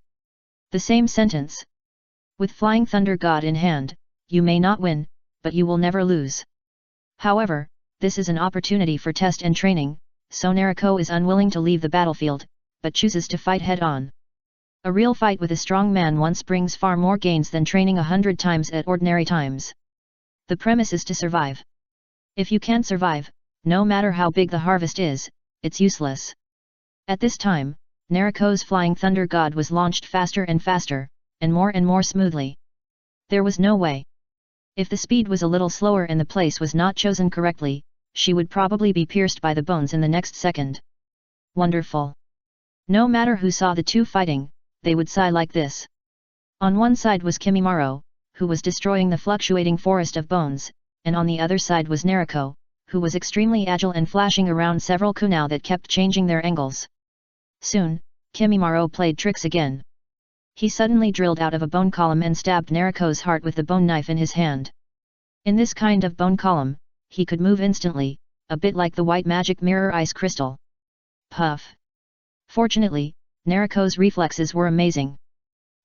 The same sentence. With Flying Thunder God in hand, you may not win, but you will never lose. However, this is an opportunity for test and training, so Nariko is unwilling to leave the battlefield, but chooses to fight head-on. A real fight with a strong man once brings far more gains than training 100 times at ordinary times. The premise is to survive. If you can't survive, no matter how big the harvest is, it's useless. At this time, Nariko's Flying Thunder God was launched faster and faster, and more smoothly. There was no way. If the speed was a little slower and the place was not chosen correctly, she would probably be pierced by the bones in the next second. Wonderful. No matter who saw the two fighting, they would sigh like this. On one side was Kimimaro, who was destroying the fluctuating forest of bones, and on the other side was Nariko, who was extremely agile and flashing around several kunai that kept changing their angles. Soon, Kimimaro played tricks again. He suddenly drilled out of a bone column and stabbed Nariko's heart with the bone knife in his hand. In this kind of bone column, he could move instantly, a bit like the white magic mirror ice crystal. Puff! Fortunately, Nariko's reflexes were amazing.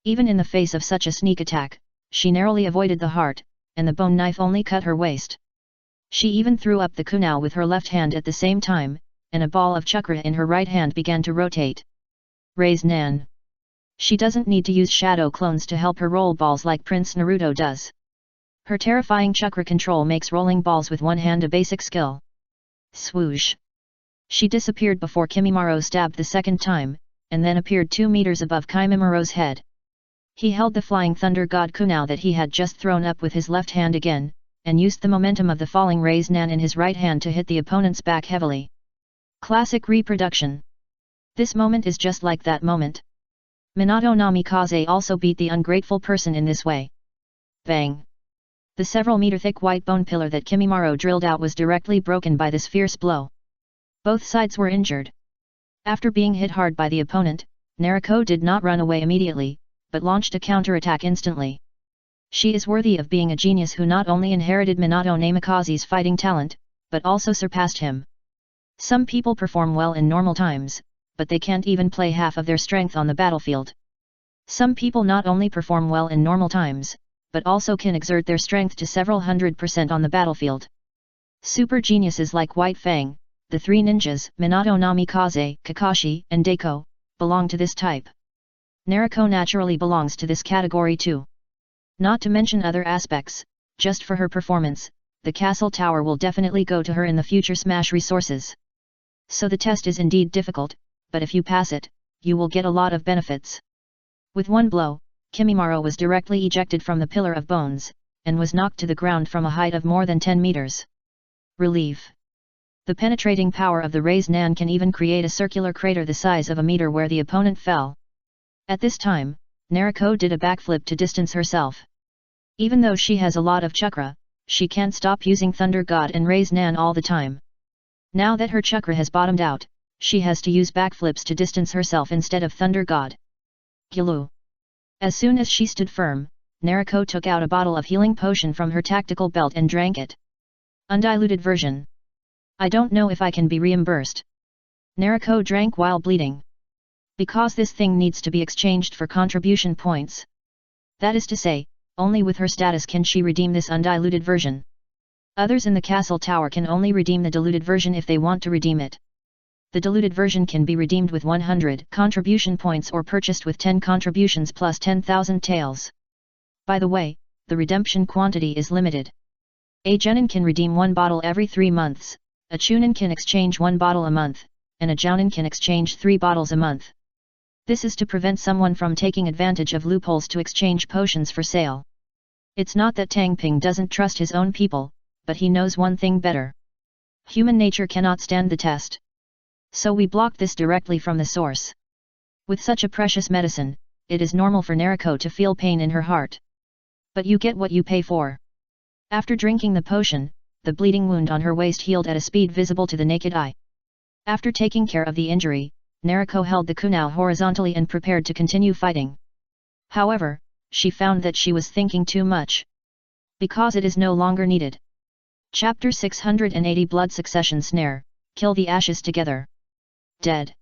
Even in the face of such a sneak attack, she narrowly avoided the heart, and the bone knife only cut her waist. She even threw up the kunai with her left hand at the same time, and a ball of chakra in her right hand began to rotate. Raise Nan. She doesn't need to use shadow clones to help her roll balls like Prince Naruto does. Her terrifying chakra control makes rolling balls with one hand a basic skill. Swoosh! She disappeared before Kimimaro stabbed the second time, and then appeared 2 meters above Kimimaro's head. He held the Flying Thunder God kunai that he had just thrown up with his left hand again, and used the momentum of the falling Raise Nan in his right hand to hit the opponent's back heavily. Classic reproduction. This moment is just like that moment. Minato Namikaze also beat the ungrateful person in this way. Bang! The several meter thick white bone pillar that Kimimaro drilled out was directly broken by this fierce blow. Both sides were injured. After being hit hard by the opponent, Nariko did not run away immediately, but launched a counterattack instantly. She is worthy of being a genius who not only inherited Minato Namikaze's fighting talent, but also surpassed him. Some people perform well in normal times, but they can't even play half of their strength on the battlefield. Some people not only perform well in normal times, but also can exert their strength to several 100% on the battlefield. Super geniuses like White Fang, the three ninjas, Minato Namikaze, Kakashi, and Deiko, belong to this type. Nariko naturally belongs to this category too. Not to mention other aspects, just for her performance, the castle tower will definitely go to her in the future Smash resources. So the test is indeed difficult, but if you pass it, you will get a lot of benefits. With one blow, Kimimaro was directly ejected from the pillar of bones, and was knocked to the ground from a height of more than 10 meters. Relief. The penetrating power of the Raise Nan can even create a circular crater the size of a meter where the opponent fell. At this time, Nariko did a backflip to distance herself. Even though she has a lot of chakra, she can't stop using Thunder God and Raise Nan all the time. Now that her chakra has bottomed out, she has to use backflips to distance herself instead of Thunder God. Gyulu. As soon as she stood firm, Nariko took out a bottle of healing potion from her tactical belt and drank it. Undiluted version. I don't know if I can be reimbursed. Nariko drank while bleeding. Because this thing needs to be exchanged for contribution points. That is to say, only with her status can she redeem this undiluted version. Others in the castle tower can only redeem the diluted version if they want to redeem it. The diluted version can be redeemed with 100 contribution points or purchased with 10 contributions plus 10,000 taels. By the way, the redemption quantity is limited. A genin can redeem 1 bottle every 3 months, a chunin can exchange 1 bottle a month, and a jounin can exchange 3 bottles a month. This is to prevent someone from taking advantage of loopholes to exchange potions for sale. It's not that Tang Ping doesn't trust his own people, but he knows one thing better. Human nature cannot stand the test. So we blocked this directly from the source. With such a precious medicine, it is normal for Nariko to feel pain in her heart. But you get what you pay for. After drinking the potion, the bleeding wound on her waist healed at a speed visible to the naked eye. After taking care of the injury, Nariko held the kunai horizontally and prepared to continue fighting. However, she found that she was thinking too much. Because it is no longer needed. Chapter 680 Blood Succession Snare, Kill the Ashes Together. dead.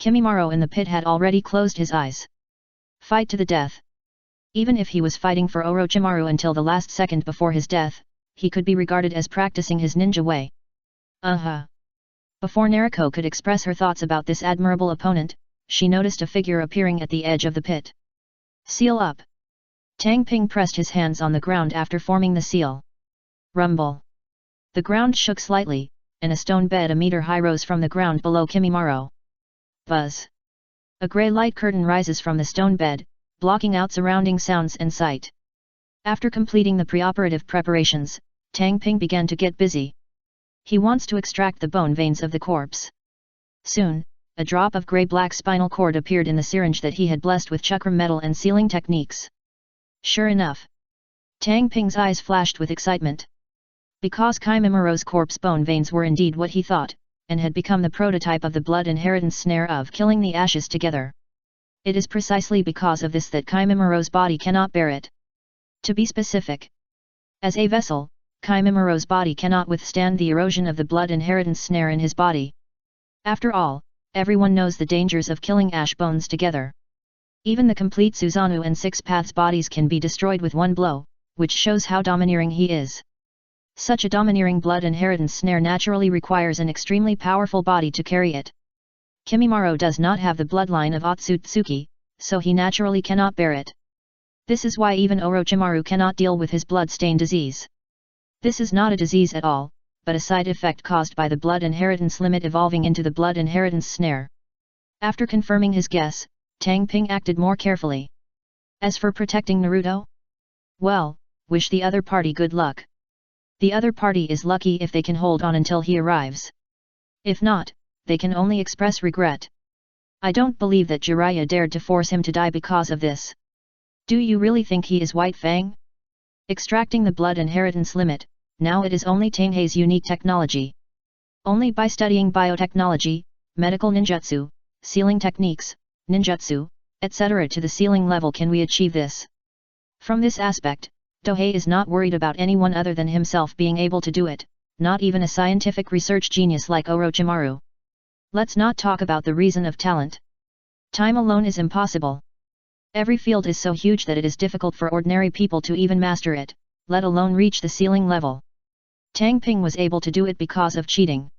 Kimimaro in the pit had already closed his eyes. Fight to the death. Even if he was fighting for Orochimaru until the last second before his death, he could be regarded as practicing his ninja way. Before Nariko could express her thoughts about this admirable opponent, she noticed a figure appearing at the edge of the pit. Seal up. Tang Ping pressed his hands on the ground after forming the seal. Rumble. The ground shook slightly, and a stone bed a meter high rose from the ground below Kimimaro. Buzz. A grey light curtain rises from the stone bed, blocking out surrounding sounds and sight. After completing the preoperative preparations, Tang Ping began to get busy. He wants to extract the bone veins of the corpse. Soon, a drop of grey-black spinal cord appeared in the syringe that he had blessed with chakram metal and sealing techniques. Sure enough. Tang Ping's eyes flashed with excitement. Because Kimimaro's corpse bone veins were indeed what he thought, and had become the prototype of the blood inheritance snare of killing the ashes together. It is precisely because of this that Kimimaro's body cannot bear it. To be specific, as a vessel, Kimimaro's body cannot withstand the erosion of the blood inheritance snare in his body. After all, everyone knows the dangers of killing ash bones together. Even the complete Susanoo and Six Paths bodies can be destroyed with one blow, which shows how domineering he is. Such a domineering blood inheritance snare naturally requires an extremely powerful body to carry it. Kimimaro does not have the bloodline of Otsutsuki, so he naturally cannot bear it. This is why even Orochimaru cannot deal with his blood-stained disease. This is not a disease at all, but a side effect caused by the blood inheritance limit evolving into the blood inheritance snare. After confirming his guess, Tang Ping acted more carefully. As for protecting Naruto? Well, wish the other party good luck. The other party is lucky if they can hold on until he arrives. If not, they can only express regret. I don't believe that Jiraiya dared to force him to die because of this. Do you really think he is White Fang? Extracting the blood inheritance limit, now it is only Tenhei's unique technology. Only by studying biotechnology, medical ninjutsu, sealing techniques, ninjutsu, etc. to the sealing level can we achieve this. From this aspect, Tohei is not worried about anyone other than himself being able to do it, not even a scientific research genius like Orochimaru. Let's not talk about the reason of talent. Time alone is impossible. Every field is so huge that it is difficult for ordinary people to even master it, let alone reach the ceiling level. Tang Ping was able to do it because of cheating.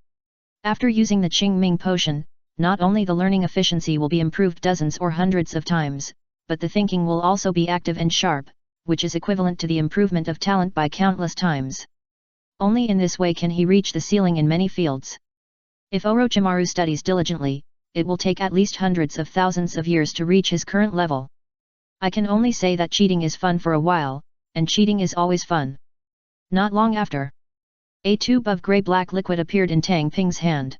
After using the Qing Ming potion, not only the learning efficiency will be improved dozens or hundreds of times, but the thinking will also be active and sharp, which is equivalent to the improvement of talent by countless times. Only in this way can he reach the ceiling in many fields. If Orochimaru studies diligently, it will take at least hundreds of thousands of years to reach his current level. I can only say that cheating is fun for a while, and cheating is always fun. Not long after, a tube of grey-black liquid appeared in Tang Ping's hand.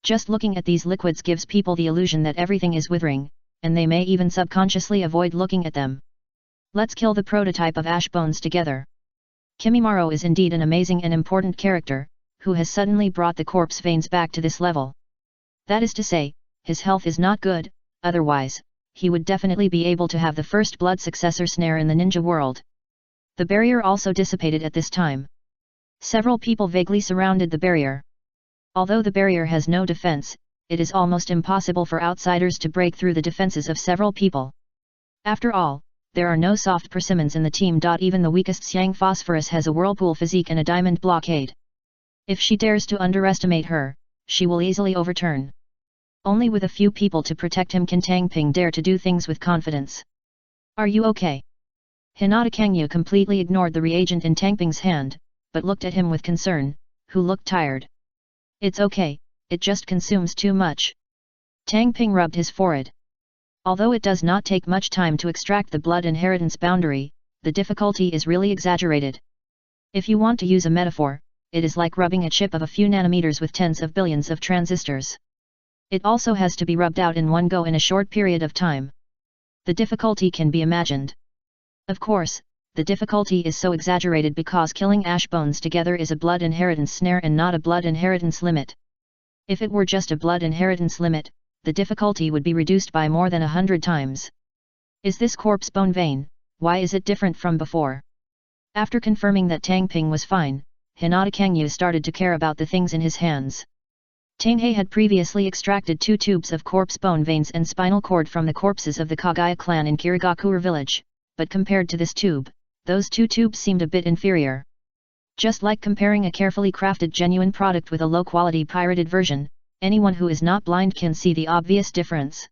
Just looking at these liquids gives people the illusion that everything is withering, and they may even subconsciously avoid looking at them. Let's kill the prototype of ash bones together. Kimimaro is indeed an amazing and important character, who has suddenly brought the corpse veins back to this level. That is to say, his health is not good, otherwise, he would definitely be able to have the first blood successor snare in the ninja world. The barrier also dissipated at this time. Several people vaguely surrounded the barrier. Although the barrier has no defense, it is almost impossible for outsiders to break through the defenses of several people. After all, there are no soft persimmons in the team. Even the weakest Xiang Phosphorus has a whirlpool physique and a diamond blockade. If she dares to underestimate her, she will easily overturn. Only with a few people to protect him can Tang Ping dare to do things with confidence. Are you okay? Hinata Kangyu completely ignored the reagent in Tang Ping's hand, but looked at him with concern, who looked tired. It's okay, it just consumes too much. Tang Ping rubbed his forehead. Although it does not take much time to extract the blood inheritance boundary, the difficulty is really exaggerated. If you want to use a metaphor, it is like rubbing a chip of a few nanometers with tens of billions of transistors. It also has to be rubbed out in one go in a short period of time. The difficulty can be imagined. Of course, the difficulty is so exaggerated because killing ash bones together is a blood inheritance snare and not a blood inheritance limit. If it were just a blood inheritance limit, the difficulty would be reduced by more than 100 times. Is this corpse bone vein? Why is it different from before? After confirming that Tang Ping was fine, Hinata Kangyu started to care about the things in his hands. Tanghei had previously extracted 2 tubes of corpse bone veins and spinal cord from the corpses of the Kagaya clan in Kirigakura village, but compared to this tube, those 2 tubes seemed a bit inferior. Just like comparing a carefully crafted genuine product with a low-quality pirated version, anyone who is not blind can see the obvious difference.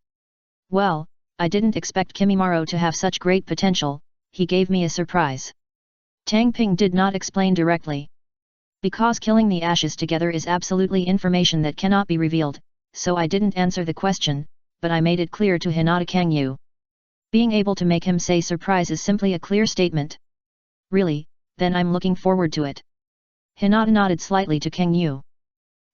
Well, I didn't expect Kimimaro to have such great potential, he gave me a surprise. Tang Ping did not explain directly. Because killing the ashes together is absolutely information that cannot be revealed, so I didn't answer the question, but I made it clear to Hinata Kangyu. Being able to make him say surprise is simply a clear statement. Really, then I'm looking forward to it. Hinata nodded slightly to Kangyu.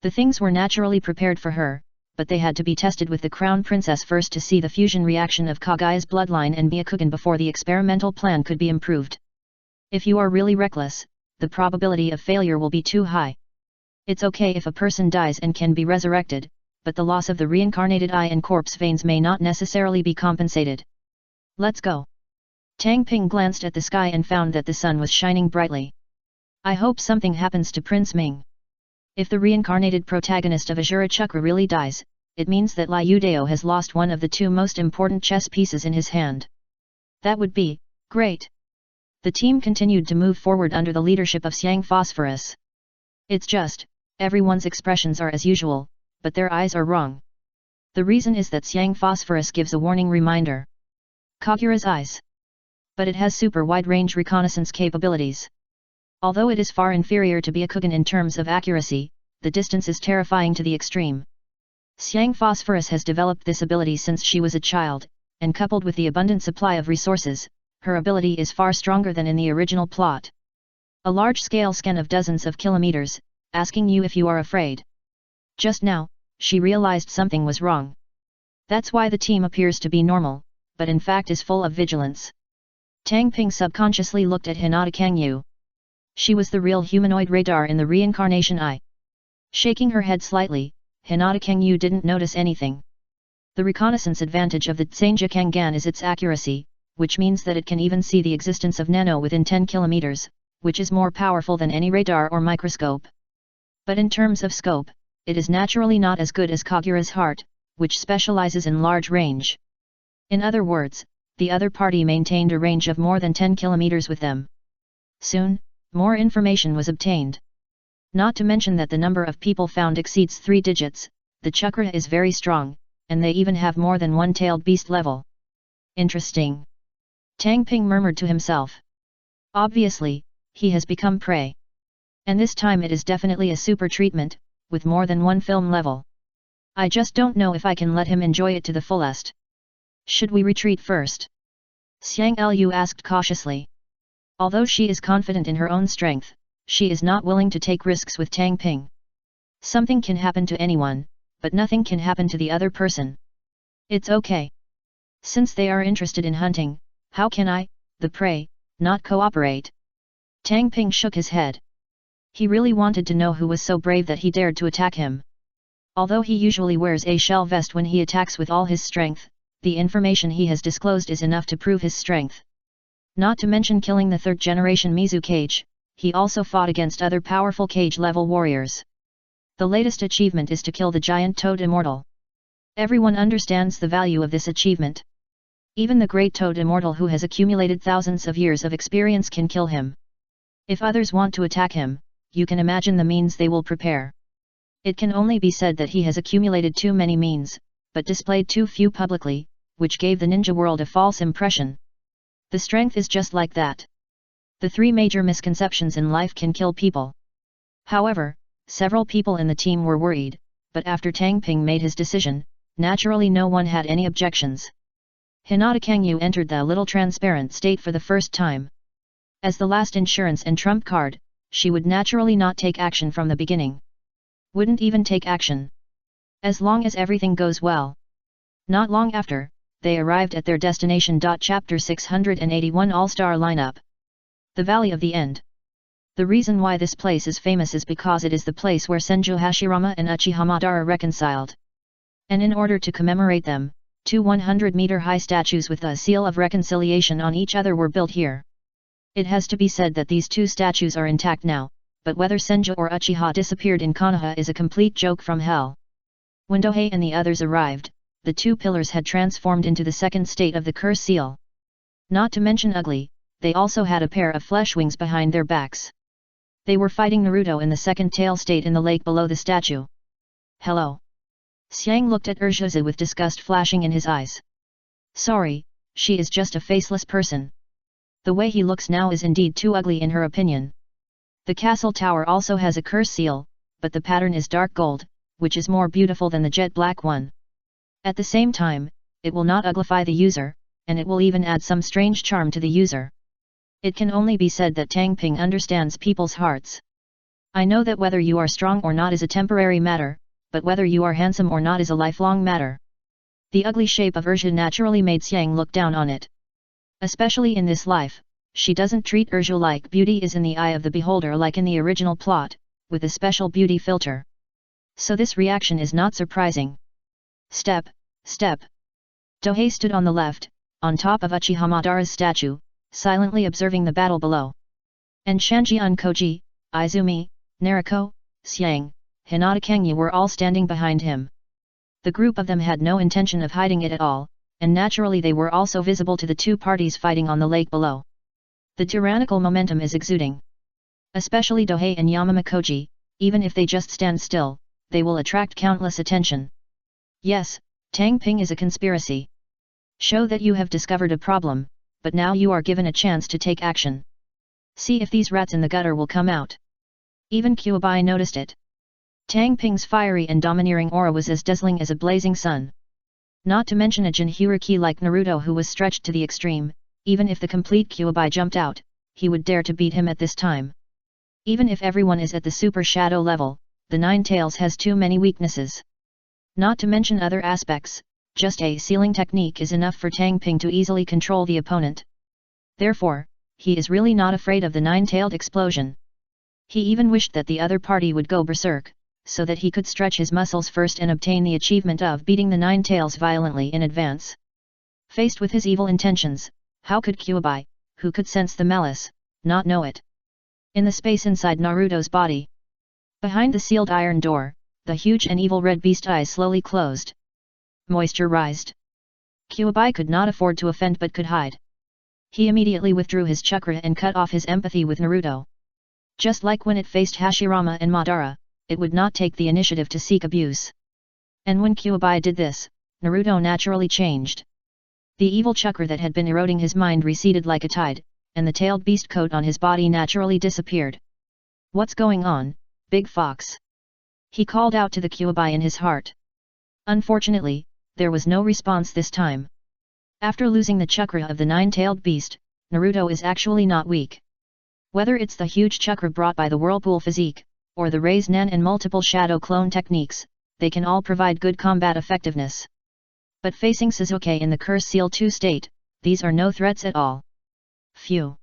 The things were naturally prepared for her, but they had to be tested with the Crown Princess first to see the fusion reaction of Kagaya's bloodline and Byakugan before the experimental plan could be improved. If you are really reckless, the probability of failure will be too high. It's okay if a person dies and can be resurrected, but the loss of the reincarnated eye and corpse veins may not necessarily be compensated. Let's go. Tang Ping glanced at the sky and found that the sun was shining brightly. I hope something happens to Prince Ming. If the reincarnated protagonist of Azura Chakra really dies, it means that Liu Dao has lost one of the 2 most important chess pieces in his hand. That would be great. The team continued to move forward under the leadership of Xiang Phosphorus. It's just, everyone's expressions are as usual, but their eyes are wrong. The reason is that Xiang Phosphorus gives a warning reminder. Kagura's eyes. But it has super wide-range reconnaissance capabilities. Although it is far inferior to Byakugan in terms of accuracy, the distance is terrifying to the extreme. Xiang Phosphorus has developed this ability since she was a child, and coupled with the abundant supply of resources, her ability is far stronger than in the original plot. A large-scale scan of dozens of kilometers, asking you if you are afraid. Just now, she realized something was wrong. That's why the team appears to be normal, but in fact is full of vigilance. Tang Ping subconsciously looked at Hinata Kangyu. She was the real humanoid radar in the reincarnation eye. Shaking her head slightly, Hinata Kangyu didn't notice anything. The reconnaissance advantage of the Tsenja Kangan is its accuracy, which means that it can even see the existence of nano within 10 kilometers, which is more powerful than any radar or microscope. But in terms of scope, it is naturally not as good as Kagura's heart, which specializes in large range. In other words, the other party maintained a range of more than 10 kilometers with them. Soon, more information was obtained. Not to mention that the number of people found exceeds 3 digits, the chakra is very strong, and they even have more than one-tailed beast level. Interesting. Tang Ping murmured to himself. Obviously, he has become prey. And this time it is definitely a super treatment, with more than one film level. I just don't know if I can let him enjoy it to the fullest. Should we retreat first? Xiang Lu asked cautiously. Although she is confident in her own strength, she is not willing to take risks with Tang Ping. Something can happen to anyone, but nothing can happen to the other person. It's okay. Since they are interested in hunting, how can I, the prey, not cooperate? Tang Ping shook his head. He really wanted to know who was so brave that he dared to attack him. Although he usually wears a shell vest when he attacks with all his strength, the information he has disclosed is enough to prove his strength. Not to mention killing the 3rd-generation Mizu Cage, he also fought against other powerful Cage-level warriors. The latest achievement is to kill the giant Toad Immortal. Everyone understands the value of this achievement. Even the great Toad Immortal who has accumulated thousands of years of experience can kill him. If others want to attack him, you can imagine the means they will prepare. It can only be said that he has accumulated too many means, but displayed too few publicly, which gave the ninja world a false impression. The strength is just like that. The 3 major misconceptions in life can kill people. However, several people in the team were worried, but after Tang Ping made his decision, naturally no one had any objections. Hinata Kangyu entered the little transparent state for the first time. As the last insurance and trump card, she would naturally not take action from the beginning. Wouldn't even take action. As long as everything goes well. Not long after, they arrived at their destination. Chapter 681 All-Star Lineup. The Valley of the End. The reason why this place is famous is because it is the place where Senju Hashirama and Uchiha Madara reconciled. And in order to commemorate them, 2 100-meter-high statues with the seal of reconciliation on each other were built here. It has to be said that these 2 statues are intact now, but whether Senju or Uchiha disappeared in Konoha is a complete joke from hell. When Dohei and the others arrived, the two pillars had transformed into the second state of the curse seal. Not to mention ugly, they also had a pair of flesh wings behind their backs. They were fighting Naruto in the second tail state in the lake below the statue. Hello. Xiang looked at Uchiha with disgust flashing in his eyes. Sorry, she is just a faceless person. The way he looks now is indeed too ugly in her opinion. The castle tower also has a curse seal, but the pattern is dark gold, which is more beautiful than the jet black one. At the same time, it will not uglify the user, and it will even add some strange charm to the user. It can only be said that Tang Ping understands people's hearts. I know that whether you are strong or not is a temporary matter, but whether you are handsome or not is a lifelong matter. The ugly shape of Ursula naturally made Xiang look down on it. Especially in this life, she doesn't treat Ursula like beauty is in the eye of the beholder like in the original plot, with a special beauty filter. So this reaction is not surprising. Step, step. Dohei stood on the left, on top of Uchiha Madara's statue, silently observing the battle below. And Shanjian Koji, Izumi, Naruko, Xiang, Hinata Kangya were all standing behind him. The group of them had no intention of hiding it at all, and naturally they were also visible to the two parties fighting on the lake below. The tyrannical momentum is exuding. Especially Dohei and Yamama Koji, even if they just stand still, they will attract countless attention. Yes, Tang Ping is a conspiracy. Show that you have discovered a problem, but now you are given a chance to take action. See if these rats in the gutter will come out. Even Kuwabai noticed it. Tang Ping's fiery and domineering aura was as dazzling as a blazing sun. Not to mention a Jinhuriki like Naruto who was stretched to the extreme, even if the complete Kuwabai jumped out, he would dare to beat him at this time. Even if everyone is at the super shadow level, the Nine Tails has too many weaknesses. Not to mention other aspects, just a sealing technique is enough for Tang Ping to easily control the opponent. Therefore, he is really not afraid of the nine-tailed explosion. He even wished that the other party would go berserk, so that he could stretch his muscles first and obtain the achievement of beating the Nine Tails violently in advance. Faced with his evil intentions, how could Kuwabai, who could sense the malice, not know it? In the space inside Naruto's body, behind the sealed iron door, the huge and evil red beast eyes slowly closed. Moisturized. Kuwabai could not afford to offend but could hide. He immediately withdrew his chakra and cut off his empathy with Naruto. Just like when it faced Hashirama and Madara, it would not take the initiative to seek abuse. And when Kuwabai did this, Naruto naturally changed. The evil chakra that had been eroding his mind receded like a tide, and the tailed beast coat on his body naturally disappeared. What's going on, Big Fox? He called out to the Kuwabai in his heart. Unfortunately, there was no response this time. After losing the chakra of the nine-tailed beast, Naruto is actually not weak. Whether it's the huge chakra brought by the whirlpool physique, or the raise nan and multiple shadow clone techniques, they can all provide good combat effectiveness. But facing Sasuke in the Curse Seal 2 state, these are no threats at all. Phew!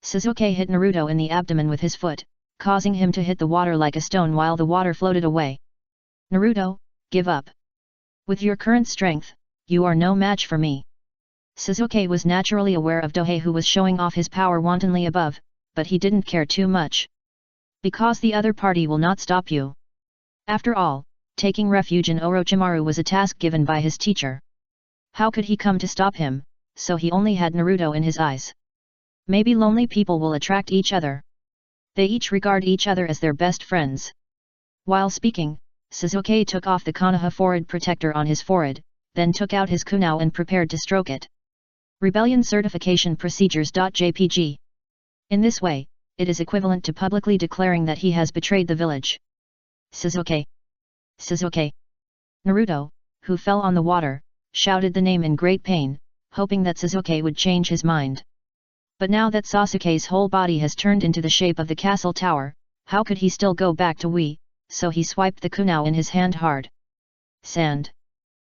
Sasuke hit Naruto in the abdomen with his foot, causing him to hit the water like a stone while the water floated away. Naruto, give up. With your current strength, you are no match for me. Sasuke was naturally aware of Dohei who was showing off his power wantonly above, but he didn't care too much. Because the other party will not stop you. After all, taking refuge in Orochimaru was a task given by his teacher. How could he come to stop him, so he only had Naruto in his eyes. Maybe lonely people will attract each other. They each regard each other as their best friends. While speaking, Sasuke took off the Konoha forehead protector on his forehead, then took out his kunai and prepared to stroke it. Rebellion Certification Procedures.jpg. In this way, it is equivalent to publicly declaring that he has betrayed the village. Sasuke! Sasuke! Naruto, who fell on the water, shouted the name in great pain, hoping that Sasuke would change his mind. But now that Sasuke's whole body has turned into the shape of the castle tower, how could he still go back to Wii? So he swiped the kunai in his hand hard. Sand.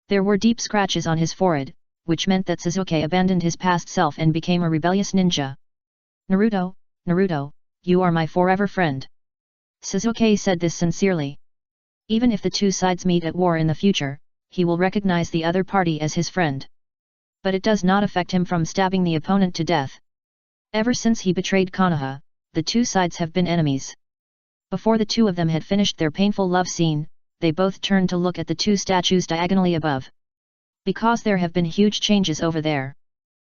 There were deep scratches on his forehead, which meant that Sasuke abandoned his past self and became a rebellious ninja. Naruto, Naruto, you are my forever friend. Sasuke said this sincerely. Even if the two sides meet at war in the future, he will recognize the other party as his friend. But it does not affect him from stabbing the opponent to death. Ever since he betrayed Konoha, the two sides have been enemies. Before the two of them had finished their painful love scene, they both turned to look at the two statues diagonally above. Because there have been huge changes over there.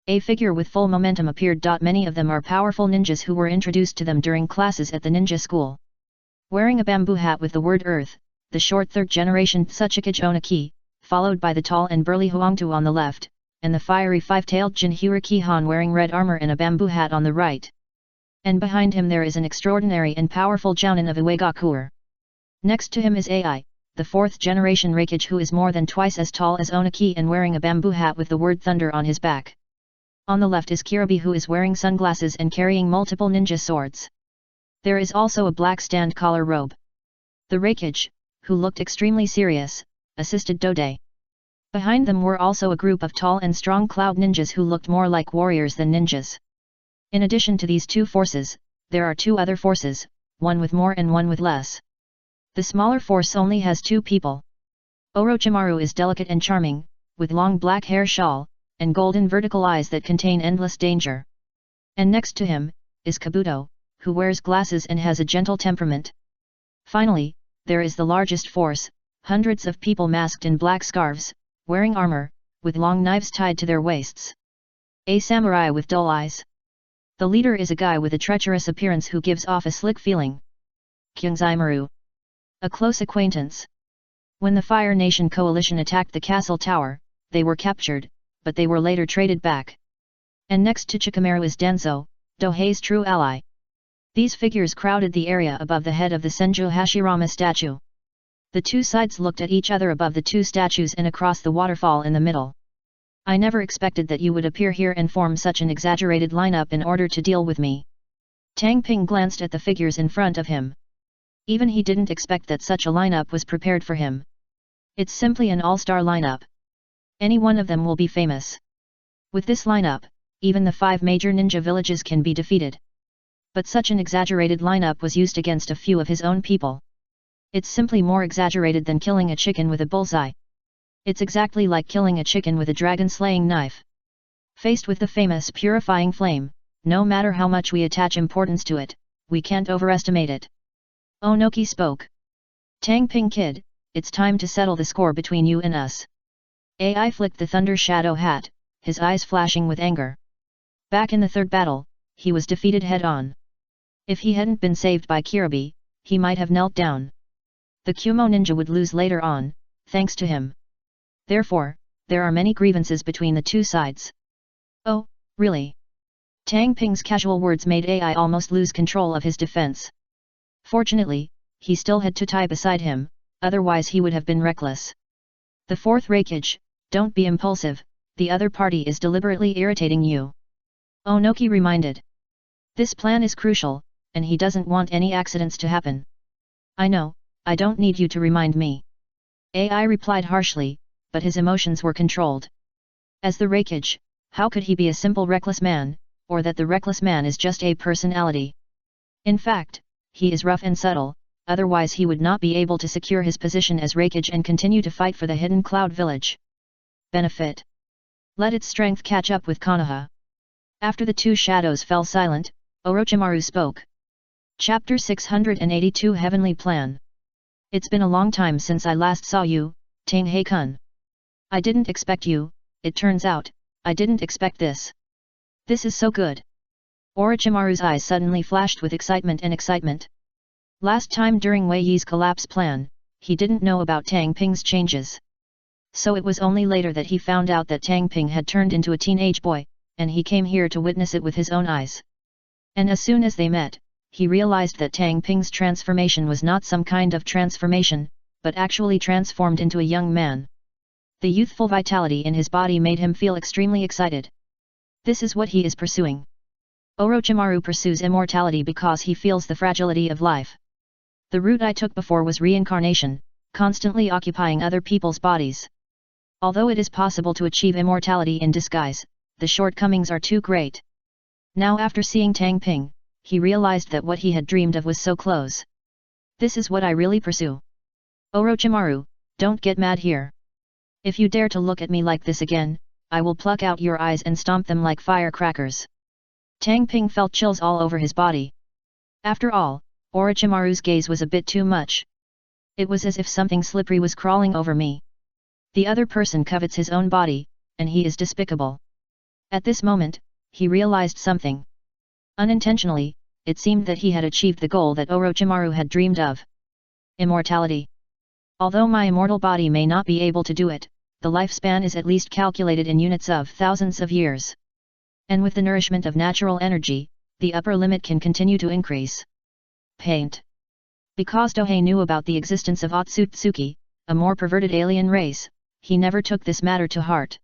A figure with full momentum appeared. Many of them are powerful ninjas who were introduced to them during classes at the ninja school. Wearing a bamboo hat with the word Earth, the short third-generation Tsuchikage Onaki, followed by the tall and burly Huangtu on the left, and the fiery five-tailed Jinhyuriki Han wearing red armor and a bamboo hat on the right. And behind him there is an extraordinary and powerful Jounin of Uegakuer. Next to him is Ai, the fourth-generation Reikage, who is more than twice as tall as Onaki and wearing a bamboo hat with the word Thunder on his back. On the left is Kirabi, who is wearing sunglasses and carrying multiple ninja swords. There is also a black stand collar robe. The Reikage, who looked extremely serious, assisted Dode. Behind them were also a group of tall and strong cloud ninjas who looked more like warriors than ninjas. In addition to these two forces, there are two other forces, one with more and one with less. The smaller force only has 2 people. Orochimaru is delicate and charming, with long black hair shawl, and golden vertical eyes that contain endless danger. And next to him, is Kabuto, who wears glasses and has a gentle temperament. Finally, there is the largest force, hundreds of people masked in black scarves, wearing armor, with long knives tied to their waists. A samurai with dull eyes. The leader is a guy with a treacherous appearance who gives off a slick feeling. Kyungzaimaru. A close acquaintance. When the Fire Nation coalition attacked the castle tower, they were captured, but they were later traded back. And next to Chikamaru is Danzo, Dohei's true ally. These figures crowded the area above the head of the Senju Hashirama statue. The two sides looked at each other above the two statues and across the waterfall in the middle. I never expected that you would appear here and form such an exaggerated lineup in order to deal with me. Tang Ping glanced at the figures in front of him. Even he didn't expect that such a lineup was prepared for him. It's simply an all-star lineup. Any one of them will be famous. With this lineup, even the 5 major ninja villages can be defeated. But such an exaggerated lineup was used against a few of his own people. It's simply more exaggerated than killing a chicken with a bullseye. It's exactly like killing a chicken with a dragon-slaying knife. Faced with the famous purifying flame, no matter how much we attach importance to it, we can't overestimate it. Onoki spoke. Tang Ping kid, it's time to settle the score between you and us. Ai flicked the thunder shadow hat, his eyes flashing with anger. Back in the third battle, he was defeated head-on. If he hadn't been saved by Kirabi, he might have knelt down. The Kumo ninja would lose later on, thanks to him. Therefore, there are many grievances between the two sides. Oh, really? Tang Ping's casual words made Ai almost lose control of his defense. Fortunately, he still had Tutai beside him, otherwise he would have been reckless. The fourth Reikage, don't be impulsive, the other party is deliberately irritating you. Onoki reminded. This plan is crucial, and he doesn't want any accidents to happen. I know, I don't need you to remind me. Ai replied harshly, but his emotions were controlled. As the Reikage, how could he be a simple reckless man, or that the reckless man is just a personality? In fact, he is rough and subtle, otherwise he would not be able to secure his position as Reikage and continue to fight for the hidden cloud village. Benefit. Let its strength catch up with Konoha. After the two shadows fell silent, Orochimaru spoke. Chapter 682 Heavenly Plan. It's been a long time since I last saw you, Tang-Hei-kun. I didn't expect you, it turns out, I didn't expect this. This is so good. Orochimaru's eyes suddenly flashed with excitement. Last time during Wei Yi's collapse plan, he didn't know about Tang Ping's changes. So it was only later that he found out that Tang Ping had turned into a teenage boy, and he came here to witness it with his own eyes. And as soon as they met, he realized that Tang Ping's transformation was not some kind of transformation, but actually transformed into a young man. The youthful vitality in his body made him feel extremely excited. This is what he is pursuing. Orochimaru pursues immortality because he feels the fragility of life. The route I took before was reincarnation, constantly occupying other people's bodies. Although it is possible to achieve immortality in disguise, the shortcomings are too great. Now after seeing Tang Ping, he realized that what he had dreamed of was so close. This is what I really pursue. Orochimaru, don't get mad here. If you dare to look at me like this again, I will pluck out your eyes and stomp them like firecrackers. Tang Ping felt chills all over his body. After all, Orochimaru's gaze was a bit too much. It was as if something slippery was crawling over me. The other person covets his own body, and he is despicable. At this moment, he realized something. Unintentionally, it seemed that he had achieved the goal that Orochimaru had dreamed of. Immortality. Although my immortal body may not be able to do it, the lifespan is at least calculated in units of thousands of years. And with the nourishment of natural energy, the upper limit can continue to increase. Paint. Because Tohei knew about the existence of Otsutsuki, a more perverted alien race, he never took this matter to heart.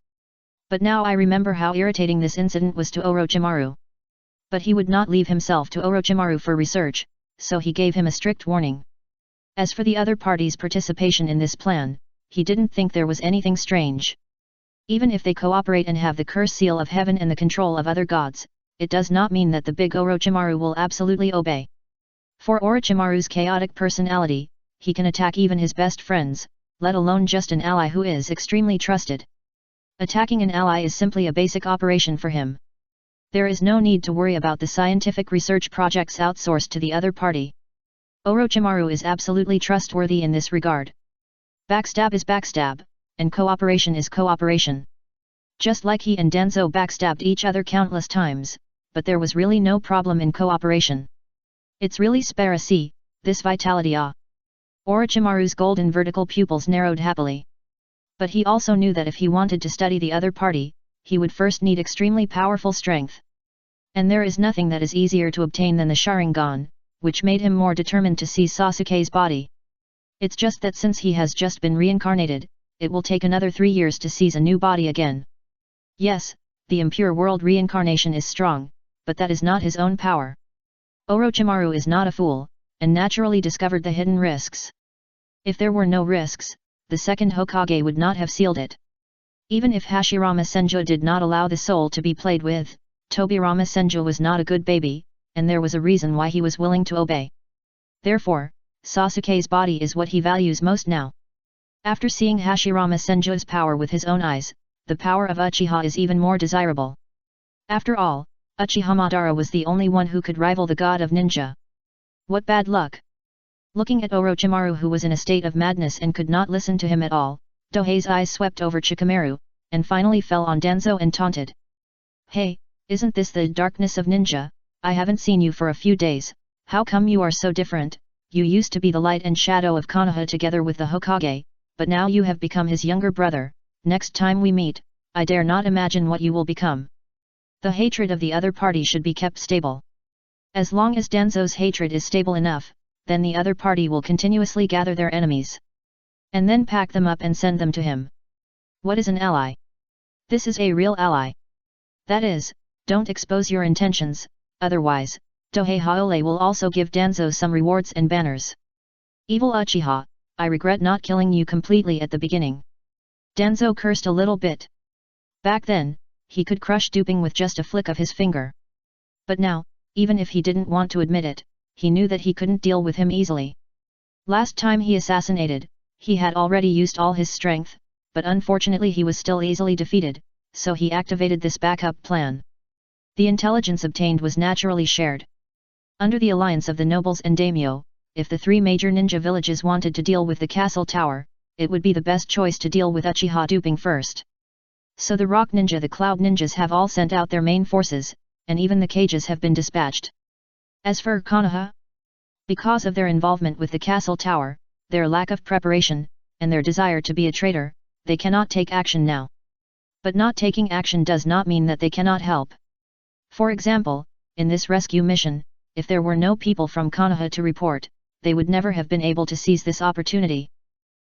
But now I remember how irritating this incident was to Orochimaru. But he would not leave himself to Orochimaru for research, so he gave him a strict warning. As for the other party's participation in this plan, he didn't think there was anything strange. Even if they cooperate and have the curse seal of heaven and the control of other gods, it does not mean that the big Orochimaru will absolutely obey. For Orochimaru's chaotic personality, he can attack even his best friends, let alone just an ally who is extremely trusted. Attacking an ally is simply a basic operation for him. There is no need to worry about the scientific research projects outsourced to the other party. Orochimaru is absolutely trustworthy in this regard. Backstab is backstab, and cooperation is cooperation. Just like he and Danzo backstabbed each other countless times, but there was really no problem in cooperation. It's really sparacy, this vitality ah. Orochimaru's golden vertical pupils narrowed happily. But he also knew that if he wanted to study the other party, he would first need extremely powerful strength. And there is nothing that is easier to obtain than the Sharingan, which made him more determined to seize Sasuke's body. It's just that since he has just been reincarnated, it will take another 3 years to seize a new body again. Yes, the impure world reincarnation is strong, but that is not his own power. Orochimaru is not a fool, and naturally discovered the hidden risks. If there were no risks, the second Hokage would not have sealed it. Even if Hashirama Senju did not allow the soul to be played with, Tobirama Senju was not a good baby, and there was a reason why he was willing to obey. Therefore, Sasuke's body is what he values most now. After seeing Hashirama Senju's power with his own eyes, the power of Uchiha is even more desirable. After all, Uchiha Madara was the only one who could rival the god of ninja. What bad luck! Looking at Orochimaru, who was in a state of madness and could not listen to him at all, Tohei's eyes swept over Chikamaru, and finally fell on Danzo and taunted. Hey, isn't this the darkness of ninja? I haven't seen you for a few days, how come you are so different? You used to be the light and shadow of Konoha together with the Hokage, but now you have become his younger brother. Next time we meet, I dare not imagine what you will become. The hatred of the other party should be kept stable. As long as Danzo's hatred is stable enough, then the other party will continuously gather their enemies. And then pack them up and send them to him. What is an ally? This is a real ally. That is, don't expose your intentions, otherwise, Tohei Haole will also give Danzo some rewards and banners. Evil Uchiha, I regret not killing you completely at the beginning. Danzo cursed a little bit. Back then, he could crush duping with just a flick of his finger. But now, even if he didn't want to admit it, he knew that he couldn't deal with him easily. Last time he assassinated, he had already used all his strength, but unfortunately he was still easily defeated, so he activated this backup plan. The intelligence obtained was naturally shared. Under the alliance of the nobles and daimyo, if the 3 major ninja villages wanted to deal with the castle tower, it would be the best choice to deal with Uchiha duping first. So the rock ninja, the cloud ninjas have all sent out their main forces, and even the cages have been dispatched. As for Konoha, because of their involvement with the castle tower, their lack of preparation, and their desire to be a traitor, they cannot take action now. But not taking action does not mean that they cannot help. For example, in this rescue mission, if there were no people from Konoha to report, they would never have been able to seize this opportunity.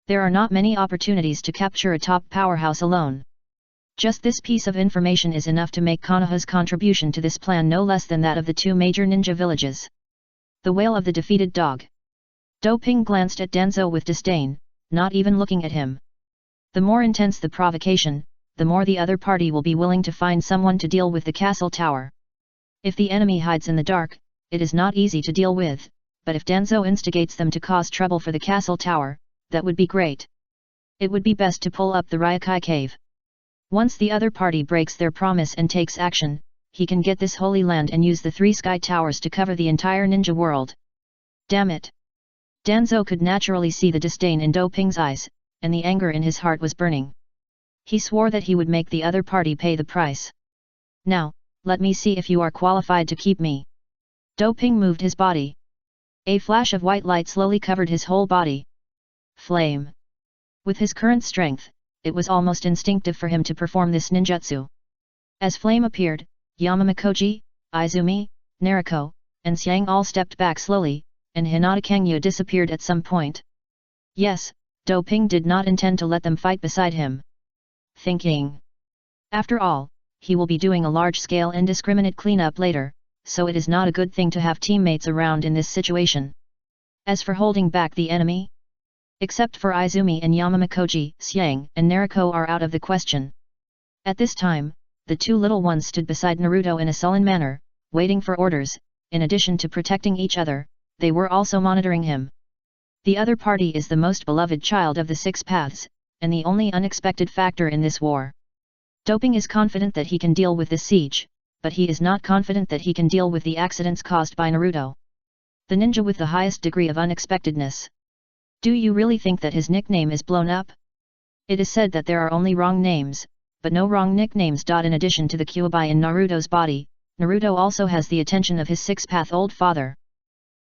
There are not many opportunities to capture a top powerhouse alone. Just this piece of information is enough to make Konoha's contribution to this plan no less than that of the 2 major ninja villages. The wail of the defeated dog. Doping glanced at Danzo with disdain, not even looking at him. The more intense the provocation, the more the other party will be willing to find someone to deal with the castle tower. If the enemy hides in the dark, it is not easy to deal with, but if Danzo instigates them to cause trouble for the castle tower, that would be great. It would be best to pull up the Ryokai cave. Once the other party breaks their promise and takes action, he can get this holy land and use the 3 sky towers to cover the entire ninja world. Damn it! Danzo could naturally see the disdain in Doping's eyes, and the anger in his heart was burning. He swore that he would make the other party pay the price. Now, let me see if you are qualified to keep me. Doping moved his body. A flash of white light slowly covered his whole body. Flame. With his current strength, it was almost instinctive for him to perform this ninjutsu. As flame appeared, Yamamakoji, Izumi, Nariko, and Xiang all stepped back slowly, and Hinata Kangya disappeared at some point. Yes, Doping did not intend to let them fight beside him. Thinking. After all, he will be doing a large-scale indiscriminate cleanup later, so it is not a good thing to have teammates around in this situation. As for holding back the enemy, except for Izumi and Yamamakoji, Xiang and Nariko are out of the question. At this time, the two little ones stood beside Naruto in a sullen manner, waiting for orders. In addition to protecting each other, they were also monitoring him. The other party is the most beloved child of the Six Paths, and the only unexpected factor in this war. Doping is confident that he can deal with this siege, but he is not confident that he can deal with the accidents caused by Naruto. The ninja with the highest degree of unexpectedness. Do you really think that his nickname is blown up? It is said that there are only wrong names, but no wrong nicknames. In addition to the Kyuubi in Naruto's body, Naruto also has the attention of his six-path-old father.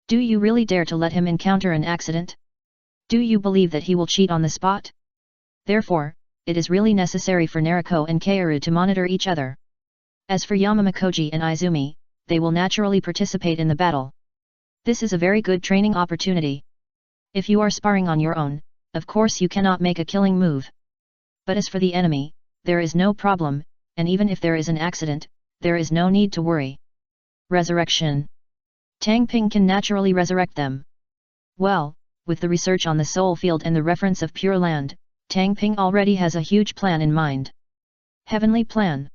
Do you really dare to let him encounter an accident? Do you believe that he will cheat on the spot? Therefore, it is really necessary for Nariko and Kaoru to monitor each other. As for Yamamakoji and Izumi, they will naturally participate in the battle. This is a very good training opportunity. If you are sparring on your own, of course you cannot make a killing move. But as for the enemy, there is no problem, and even if there is an accident, there is no need to worry. Resurrection. Tang Ping can naturally resurrect them. Well, with the research on the soul field and the reference of Pure Land, Tang Ping already has a huge plan in mind. Heavenly plan.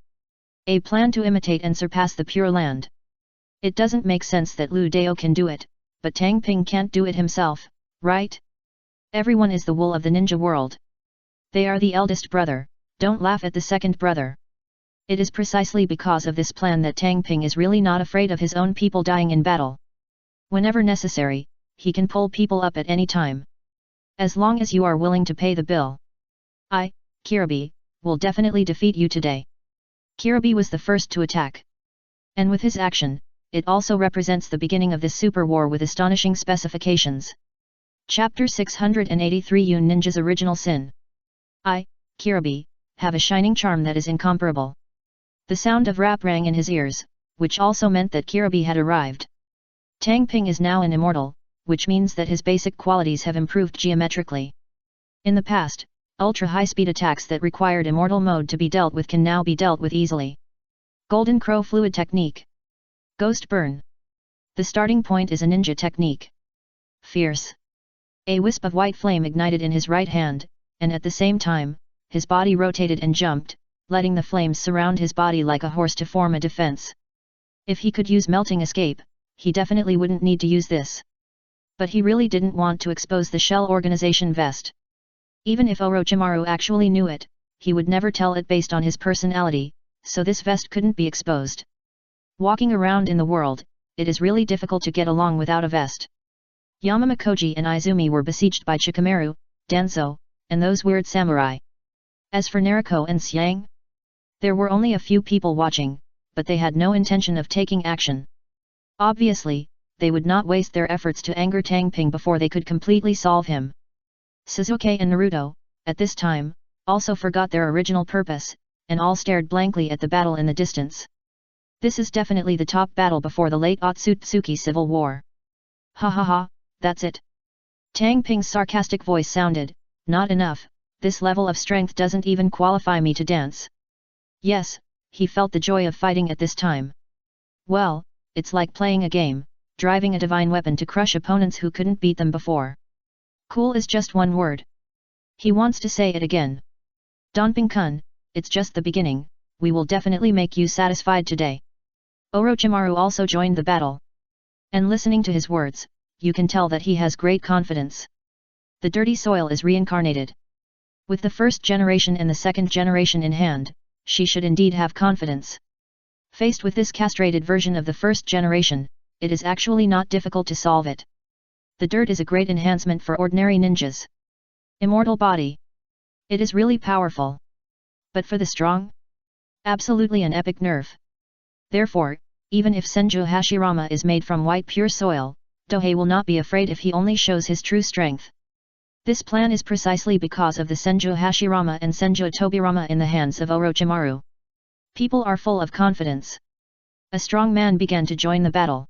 A plan to imitate and surpass the Pure Land. It doesn't make sense that Lu Dao can do it, but Tang Ping can't do it himself, right? Everyone is the wool of the ninja world. They are the eldest brother, don't laugh at the second brother. It is precisely because of this plan that Tang Ping is really not afraid of his own people dying in battle. Whenever necessary, he can pull people up at any time. As long as you are willing to pay the bill. I, Kiribi, will definitely defeat you today. Kiribi was the first to attack. And with his action, it also represents the beginning of this super war with astonishing specifications. Chapter 683 Yun Ninja's Original Sin. I, Kiribi, have a shining charm that is incomparable. The sound of rap rang in his ears, which also meant that Kiribi had arrived. Tang Ping is now an immortal, which means that his basic qualities have improved geometrically. In the past, ultra-high-speed attacks that required immortal mode to be dealt with can now be dealt with easily. Golden Crow Fluid Technique. Ghost Burn. The starting point is a ninja technique. Fierce. A wisp of white flame ignited in his right hand, and at the same time, his body rotated and jumped, letting the flames surround his body like a horse to form a defense. If he could use melting escape, he definitely wouldn't need to use this. But he really didn't want to expose the Shell Organization vest. Even if Orochimaru actually knew it, he would never tell it based on his personality, so this vest couldn't be exposed. Walking around in the world, it is really difficult to get along without a vest. Yamamakoji and Izumi were besieged by Chikamaru, Danzo, and those weird samurai. As for Nariko and Xiang, there were only a few people watching, but they had no intention of taking action. Obviously, they would not waste their efforts to anger Tang Ping before they could completely solve him. Sasuke and Naruto, at this time, also forgot their original purpose, and all stared blankly at the battle in the distance. This is definitely the top battle before the late Otsutsuki Civil War. Ha ha ha, that's it. Tang Ping's sarcastic voice sounded, not enough, this level of strength doesn't even qualify me to dance. Yes, he felt the joy of fighting at this time. Well, it's like playing a game, driving a divine weapon to crush opponents who couldn't beat them before. Cool is just one word. He wants to say it again. Donping-kun, it's just the beginning, we will definitely make you satisfied today. Orochimaru also joined the battle. And listening to his words, you can tell that he has great confidence. The dirty soil is reincarnated. With the first generation and the second generation in hand, she should indeed have confidence. Faced with this castrated version of the first generation, it is actually not difficult to solve it. The dirt is a great enhancement for ordinary ninjas. Immortal body. It is really powerful. But for the strong? Absolutely an epic nerf. Therefore, even if Senju Hashirama is made from white pure soil, Dohei will not be afraid if he only shows his true strength. This plan is precisely because of the Senju Hashirama and Senju Tobirama in the hands of Orochimaru. People are full of confidence. A strong man began to join the battle.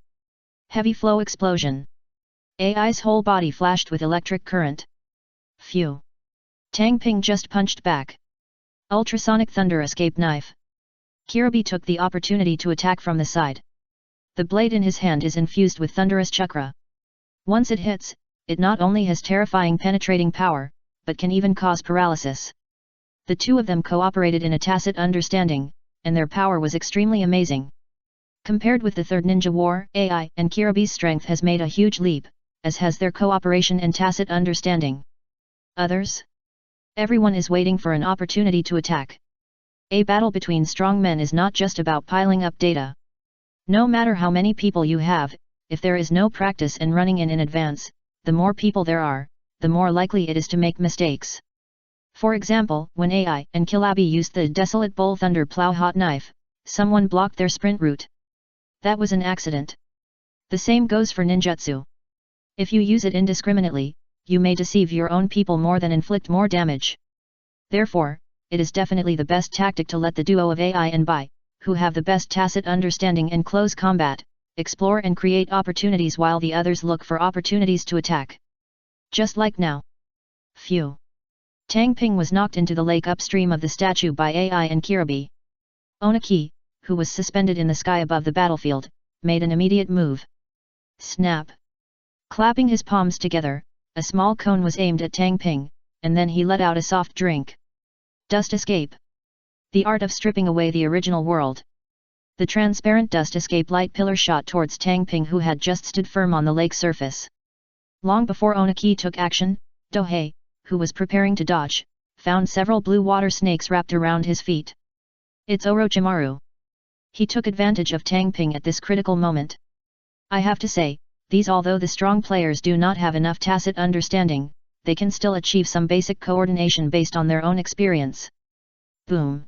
Heavy flow explosion. AI's whole body flashed with electric current. Phew. Tang Ping just punched back. Ultrasonic thunder escape knife. Kirabi took the opportunity to attack from the side. The blade in his hand is infused with thunderous chakra. Once it hits, it not only has terrifying penetrating power, but can even cause paralysis. The two of them cooperated in a tacit understanding, and their power was extremely amazing. Compared with the Third Ninja War, AI and Kirabi's strength has made a huge leap, as has their cooperation and tacit understanding. Others? Everyone is waiting for an opportunity to attack. A battle between strong men is not just about piling up data. No matter how many people you have, if there is no practice and running in advance, the more people there are, the more likely it is to make mistakes. For example, when AI and Kilabi used the Desolate Bowl Thunder Plow Hot Knife, someone blocked their sprint route. That was an accident. The same goes for ninjutsu. If you use it indiscriminately, you may deceive your own people more than inflict more damage. Therefore, it is definitely the best tactic to let the duo of AI and Bai, who have the best tacit understanding and close combat, explore and create opportunities while the others look for opportunities to attack. Just like now. Phew. Tang Ping was knocked into the lake upstream of the statue by AI and Kirabi. Onaki, who was suspended in the sky above the battlefield, made an immediate move. Snap. Clapping his palms together, a small cone was aimed at Tang Ping, and then he let out a soft drink. Dust escape. The art of stripping away the original world. The transparent dust escape light pillar shot towards Tang Ping, who had just stood firm on the lake surface. Long before Onaki took action, Dohei, who was preparing to dodge, found several blue water snakes wrapped around his feet. It's Orochimaru. He took advantage of Tang Ping at this critical moment. I have to say, although the strong players do not have enough tacit understanding, they can still achieve some basic coordination based on their own experience. Boom!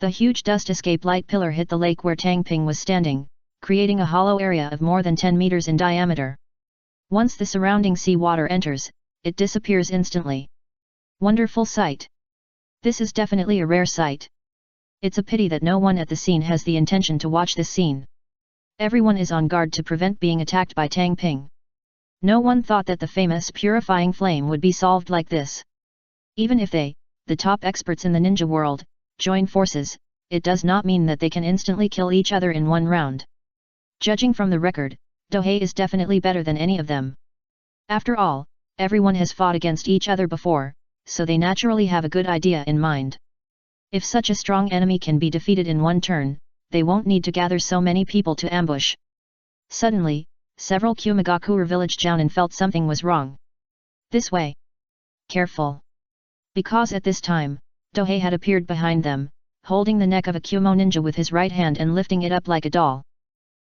The huge dust escape light pillar hit the lake where Tang Ping was standing, creating a hollow area of more than 10 meters in diameter. Once the surrounding sea water enters, it disappears instantly. Wonderful sight! This is definitely a rare sight. It's a pity that no one at the scene has the intention to watch this scene. Everyone is on guard to prevent being attacked by Tang Ping. No one thought that the famous purifying flame would be solved like this. Even if they, the top experts in the ninja world, join forces, it does not mean that they can instantly kill each other in one round. Judging from the record, Dohei is definitely better than any of them. After all, everyone has fought against each other before, so they naturally have a good idea in mind. If such a strong enemy can be defeated in one turn, they won't need to gather so many people to ambush. Suddenly, several Kumagakure village jounin felt something was wrong. This way. Careful. Because at this time, Dohei had appeared behind them, holding the neck of a Kumo ninja with his right hand and lifting it up like a doll.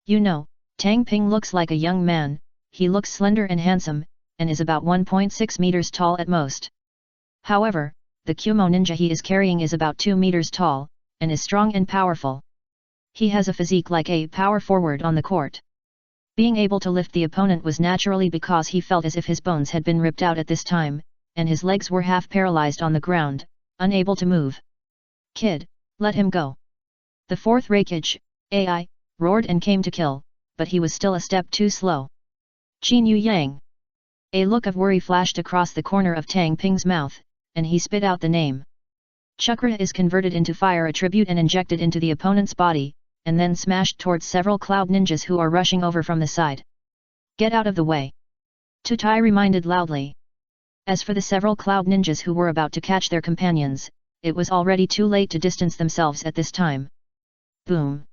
You know, Tang Ping looks like a young man, he looks slender and handsome, and is about 1.6 meters tall at most. However, the Kumo ninja he is carrying is about 2 meters tall, and is strong and powerful. He has a physique like a power forward on the court. Being able to lift the opponent was naturally because he felt as if his bones had been ripped out at this time, and his legs were half paralyzed on the ground, unable to move. Kid, let him go. The fourth Reikage, AI, roared and came to kill, but he was still a step too slow. Qin Yu Yang. A look of worry flashed across the corner of Tang Ping's mouth, and he spit out the name. Chakra is converted into fire attribute and injected into the opponent's body, and then smashed towards several cloud ninjas who are rushing over from the side. Get out of the way! Tutai reminded loudly. As for the several cloud ninjas who were about to catch their companions, it was already too late to distance themselves at this time. Boom!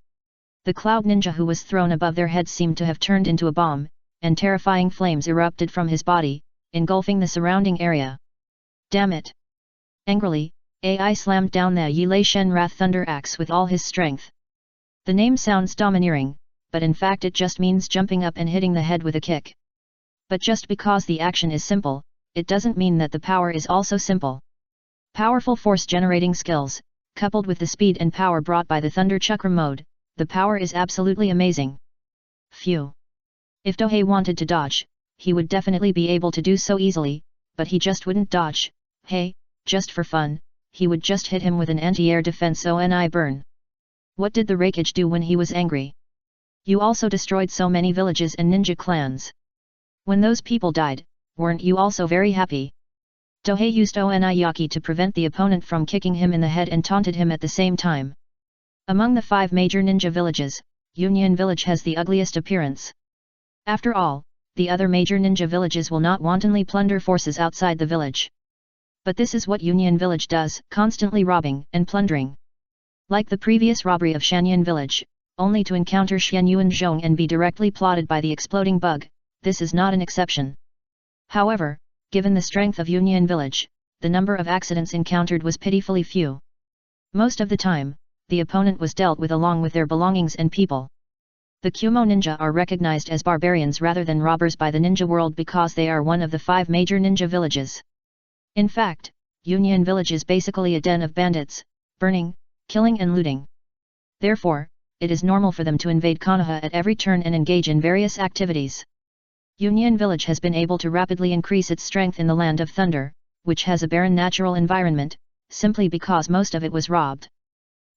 The cloud ninja who was thrown above their heads seemed to have turned into a bomb, and terrifying flames erupted from his body, engulfing the surrounding area. Damn it! Angrily, AI slammed down the Yilei Shen Wrath Thunder Axe with all his strength. The name sounds domineering, but in fact it just means jumping up and hitting the head with a kick. But just because the action is simple, it doesn't mean that the power is also simple. Powerful force-generating skills, coupled with the speed and power brought by the Thunder Chakra mode, the power is absolutely amazing. Phew! If Dohei wanted to dodge, he would definitely be able to do so easily, but he just wouldn't dodge. Hey, just for fun, he would just hit him with an anti-air defense ONI burn. What did the Raikage do when he was angry? You also destroyed so many villages and ninja clans. When those people died, weren't you also very happy? Dohei used ONI Yaki to prevent the opponent from kicking him in the head and taunted him at the same time. Among the 5 major ninja villages, Union Village has the ugliest appearance. After all, the other major ninja villages will not wantonly plunder forces outside the village. But this is what Union Village does, constantly robbing and plundering. Like the previous robbery of Shanyan Village, only to encounter Xianyuan Zhong and be directly plotted by the exploding bug, this is not an exception. However, given the strength of Union Village, the number of accidents encountered was pitifully few. Most of the time, the opponent was dealt with along with their belongings and people. The Kumo ninja are recognized as barbarians rather than robbers by the ninja world because they are one of the 5 major ninja villages. In fact, Union Village is basically a den of bandits, burning, killing and looting. Therefore, it is normal for them to invade Konoha at every turn and engage in various activities. Union Village has been able to rapidly increase its strength in the Land of Thunder, which has a barren natural environment, simply because most of it was robbed.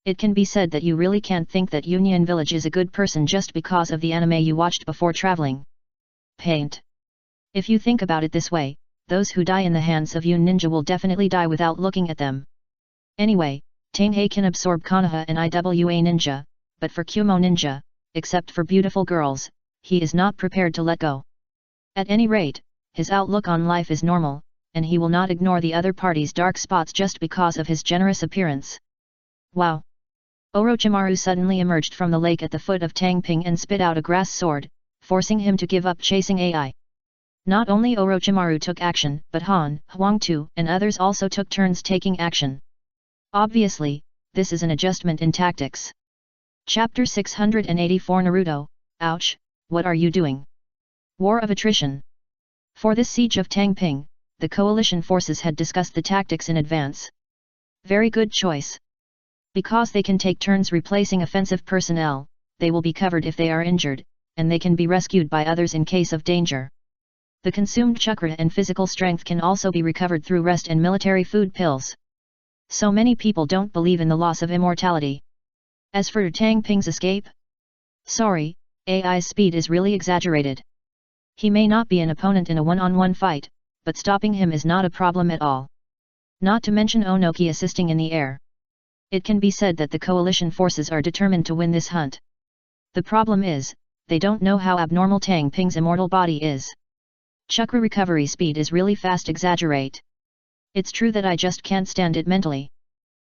It can be said that you really can't think that Union Village is a good person just because of the anime you watched before traveling. Paint. If you think about it this way, those who die in the hands of Yun Ninja will definitely die without looking at them. Anyway, Tanhei can absorb Konoha and IWA Ninja, but for Kumo Ninja, except for beautiful girls, he is not prepared to let go. At any rate, his outlook on life is normal, and he will not ignore the other party's dark spots just because of his generous appearance. Wow! Orochimaru suddenly emerged from the lake at the foot of Tangping and spit out a grass sword, forcing him to give up chasing AI. Not only Orochimaru took action, but Han, Huangtu, and others also took turns taking action. Obviously, this is an adjustment in tactics. Chapter 684 Naruto, ouch, what are you doing? War of Attrition. For this siege of Tangping, the coalition forces had discussed the tactics in advance. Very good choice. Because they can take turns replacing offensive personnel, they will be covered if they are injured, and they can be rescued by others in case of danger. The consumed chakra and physical strength can also be recovered through rest and military food pills. So many people don't believe in the loss of immortality. As for Tangping's escape? Sorry, AI's speed is really exaggerated. He may not be an opponent in a one-on-one fight, but stopping him is not a problem at all. Not to mention Onoki assisting in the air. It can be said that the coalition forces are determined to win this hunt. The problem is, they don't know how abnormal Tangping's immortal body is. Chakra recovery speed is really fast exaggerate. It's true that I just can't stand it mentally.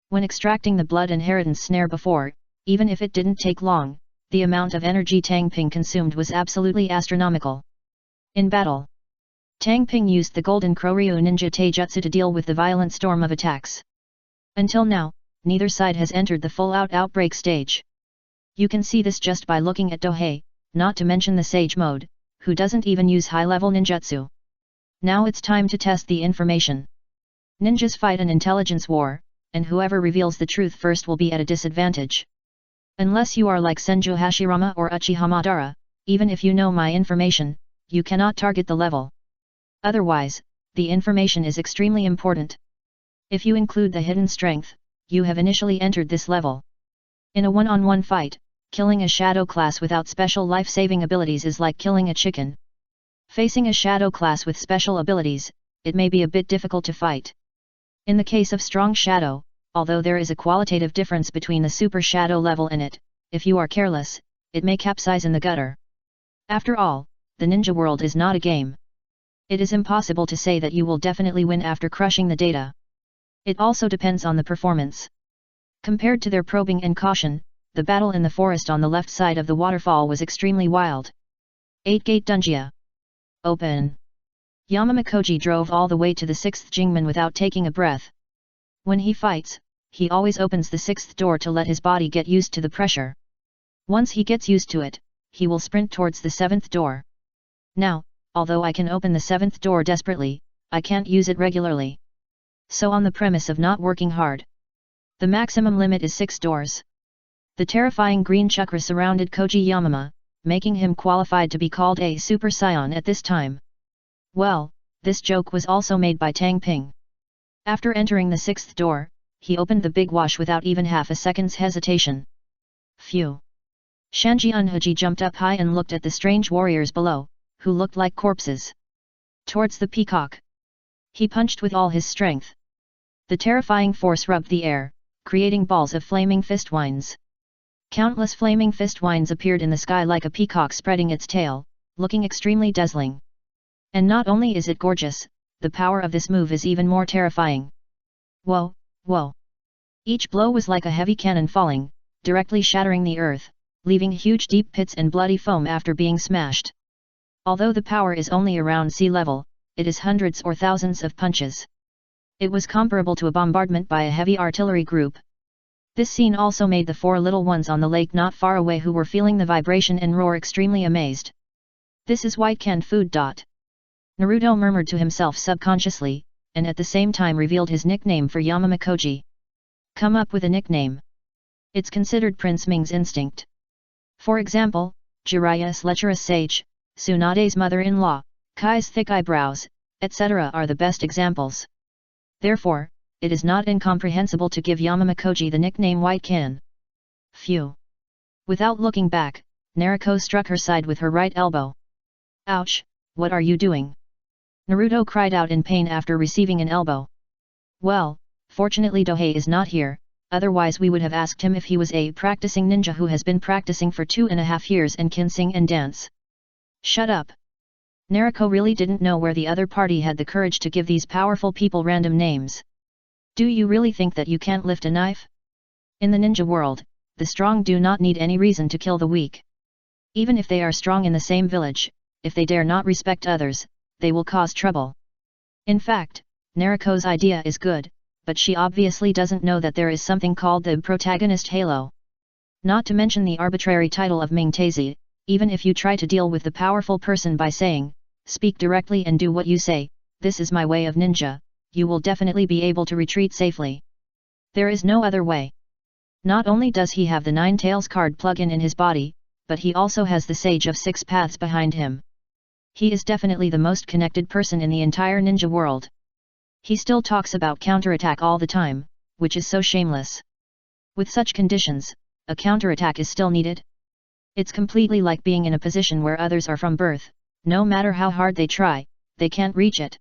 When extracting the blood inheritance snare before, even if it didn't take long, the amount of energy Tangping consumed was absolutely astronomical. In battle, Tangping used the Golden Kroryu Ninja Taijutsu to deal with the violent storm of attacks. Until now, neither side has entered the full-out outbreak stage. You can see this just by looking at Dohei, not to mention the Sage mode, who doesn't even use high-level ninjutsu. Now it's time to test the information. Ninjas fight an intelligence war, and whoever reveals the truth first will be at a disadvantage. Unless you are like Senju Hashirama or Uchiha Madara, even if you know my information, you cannot target the level. Otherwise, the information is extremely important. If you include the hidden strength, you have initially entered this level. In a one-on-one fight, killing a shadow class without special life-saving abilities is like killing a chicken. Facing a shadow class with special abilities, it may be a bit difficult to fight. In the case of strong shadow, although there is a qualitative difference between the super shadow level and it, if you are careless, it may capsize in the gutter. After all, the ninja world is not a game. It is impossible to say that you will definitely win after crushing the data. It also depends on the performance. Compared to their probing and caution, the battle in the forest on the left side of the waterfall was extremely wild. 8-Gate Dungeon. Open. Yamamakoji drove all the way to the 6th Jingmen without taking a breath. When he fights, he always opens the 6th door to let his body get used to the pressure. Once he gets used to it, he will sprint towards the 7th door. Now, although I can open the 7th door desperately, I can't use it regularly. So on the premise of not working hard, the maximum limit is 6 doors. The terrifying green chakra surrounded Koji Yamama, making him qualified to be called a Super Saiyan at this time. Well, this joke was also made by Tang Ping. After entering the 6th door, he opened the big wash without even half a second's hesitation. Phew! Shanji Unhaji jumped up high and looked at the strange warriors below, who looked like corpses. Towards the peacock, he punched with all his strength. The terrifying force rubbed the air, creating balls of flaming fistwines. Countless flaming fistwines appeared in the sky like a peacock spreading its tail, looking extremely dazzling. And not only is it gorgeous, the power of this move is even more terrifying. Whoa, whoa! Each blow was like a heavy cannon falling, directly shattering the earth, leaving huge deep pits and bloody foam after being smashed. Although the power is only around sea level, it is hundreds or thousands of punches. It was comparable to a bombardment by a heavy artillery group. This scene also made the 4 little ones on the lake not far away who were feeling the vibration and roar extremely amazed. This is white canned food. Naruto murmured to himself subconsciously, and at the same time revealed his nickname for Yamama Koji. Come up with a nickname. It's considered Prince Ming's instinct. For example, Jiraiya's lecherous sage, Tsunade's mother-in-law, Kai's thick eyebrows, etc. are the best examples. Therefore, it is not incomprehensible to give Yamama Koji the nickname White Can. Phew! Without looking back, Naruto struck her side with her right elbow. Ouch, what are you doing? Naruto cried out in pain after receiving an elbow. Well, fortunately Dohei is not here, otherwise we would have asked him if he was a practicing ninja who has been practicing for 2.5 years and can sing and dance. Shut up! Naruto really didn't know where the other party had the courage to give these powerful people random names. Do you really think that you can't lift a knife? In the ninja world, the strong do not need any reason to kill the weak. Even if they are strong in the same village, if they dare not respect others, they will cause trouble. In fact, Naruto's idea is good, but she obviously doesn't know that there is something called the protagonist halo. Not to mention the arbitrary title of Ming Taizai, even if you try to deal with the powerful person by saying, speak directly and do what you say, this is my way of ninja, you will definitely be able to retreat safely. There is no other way. Not only does he have the 9 Tails card plug-in in his body, but he also has the Sage of 6 Paths behind him. He is definitely the most connected person in the entire ninja world. He still talks about counterattack all the time, which is so shameless. With such conditions, a counterattack is still needed? It's completely like being in a position where others are from birth, no matter how hard they try, they can't reach it.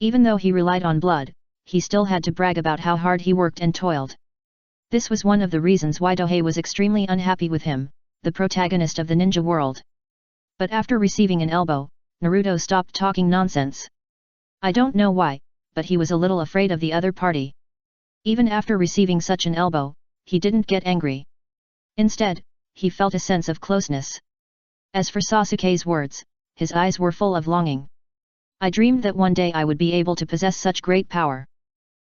Even though he relied on blood, he still had to brag about how hard he worked and toiled. This was one of the reasons why Dohei was extremely unhappy with him, the protagonist of the ninja world. But after receiving an elbow, Naruto stopped talking nonsense. I don't know why, but he was a little afraid of the other party. Even after receiving such an elbow, he didn't get angry. Instead, he felt a sense of closeness. As for Sasuke's words, his eyes were full of longing. I dreamed that one day I would be able to possess such great power.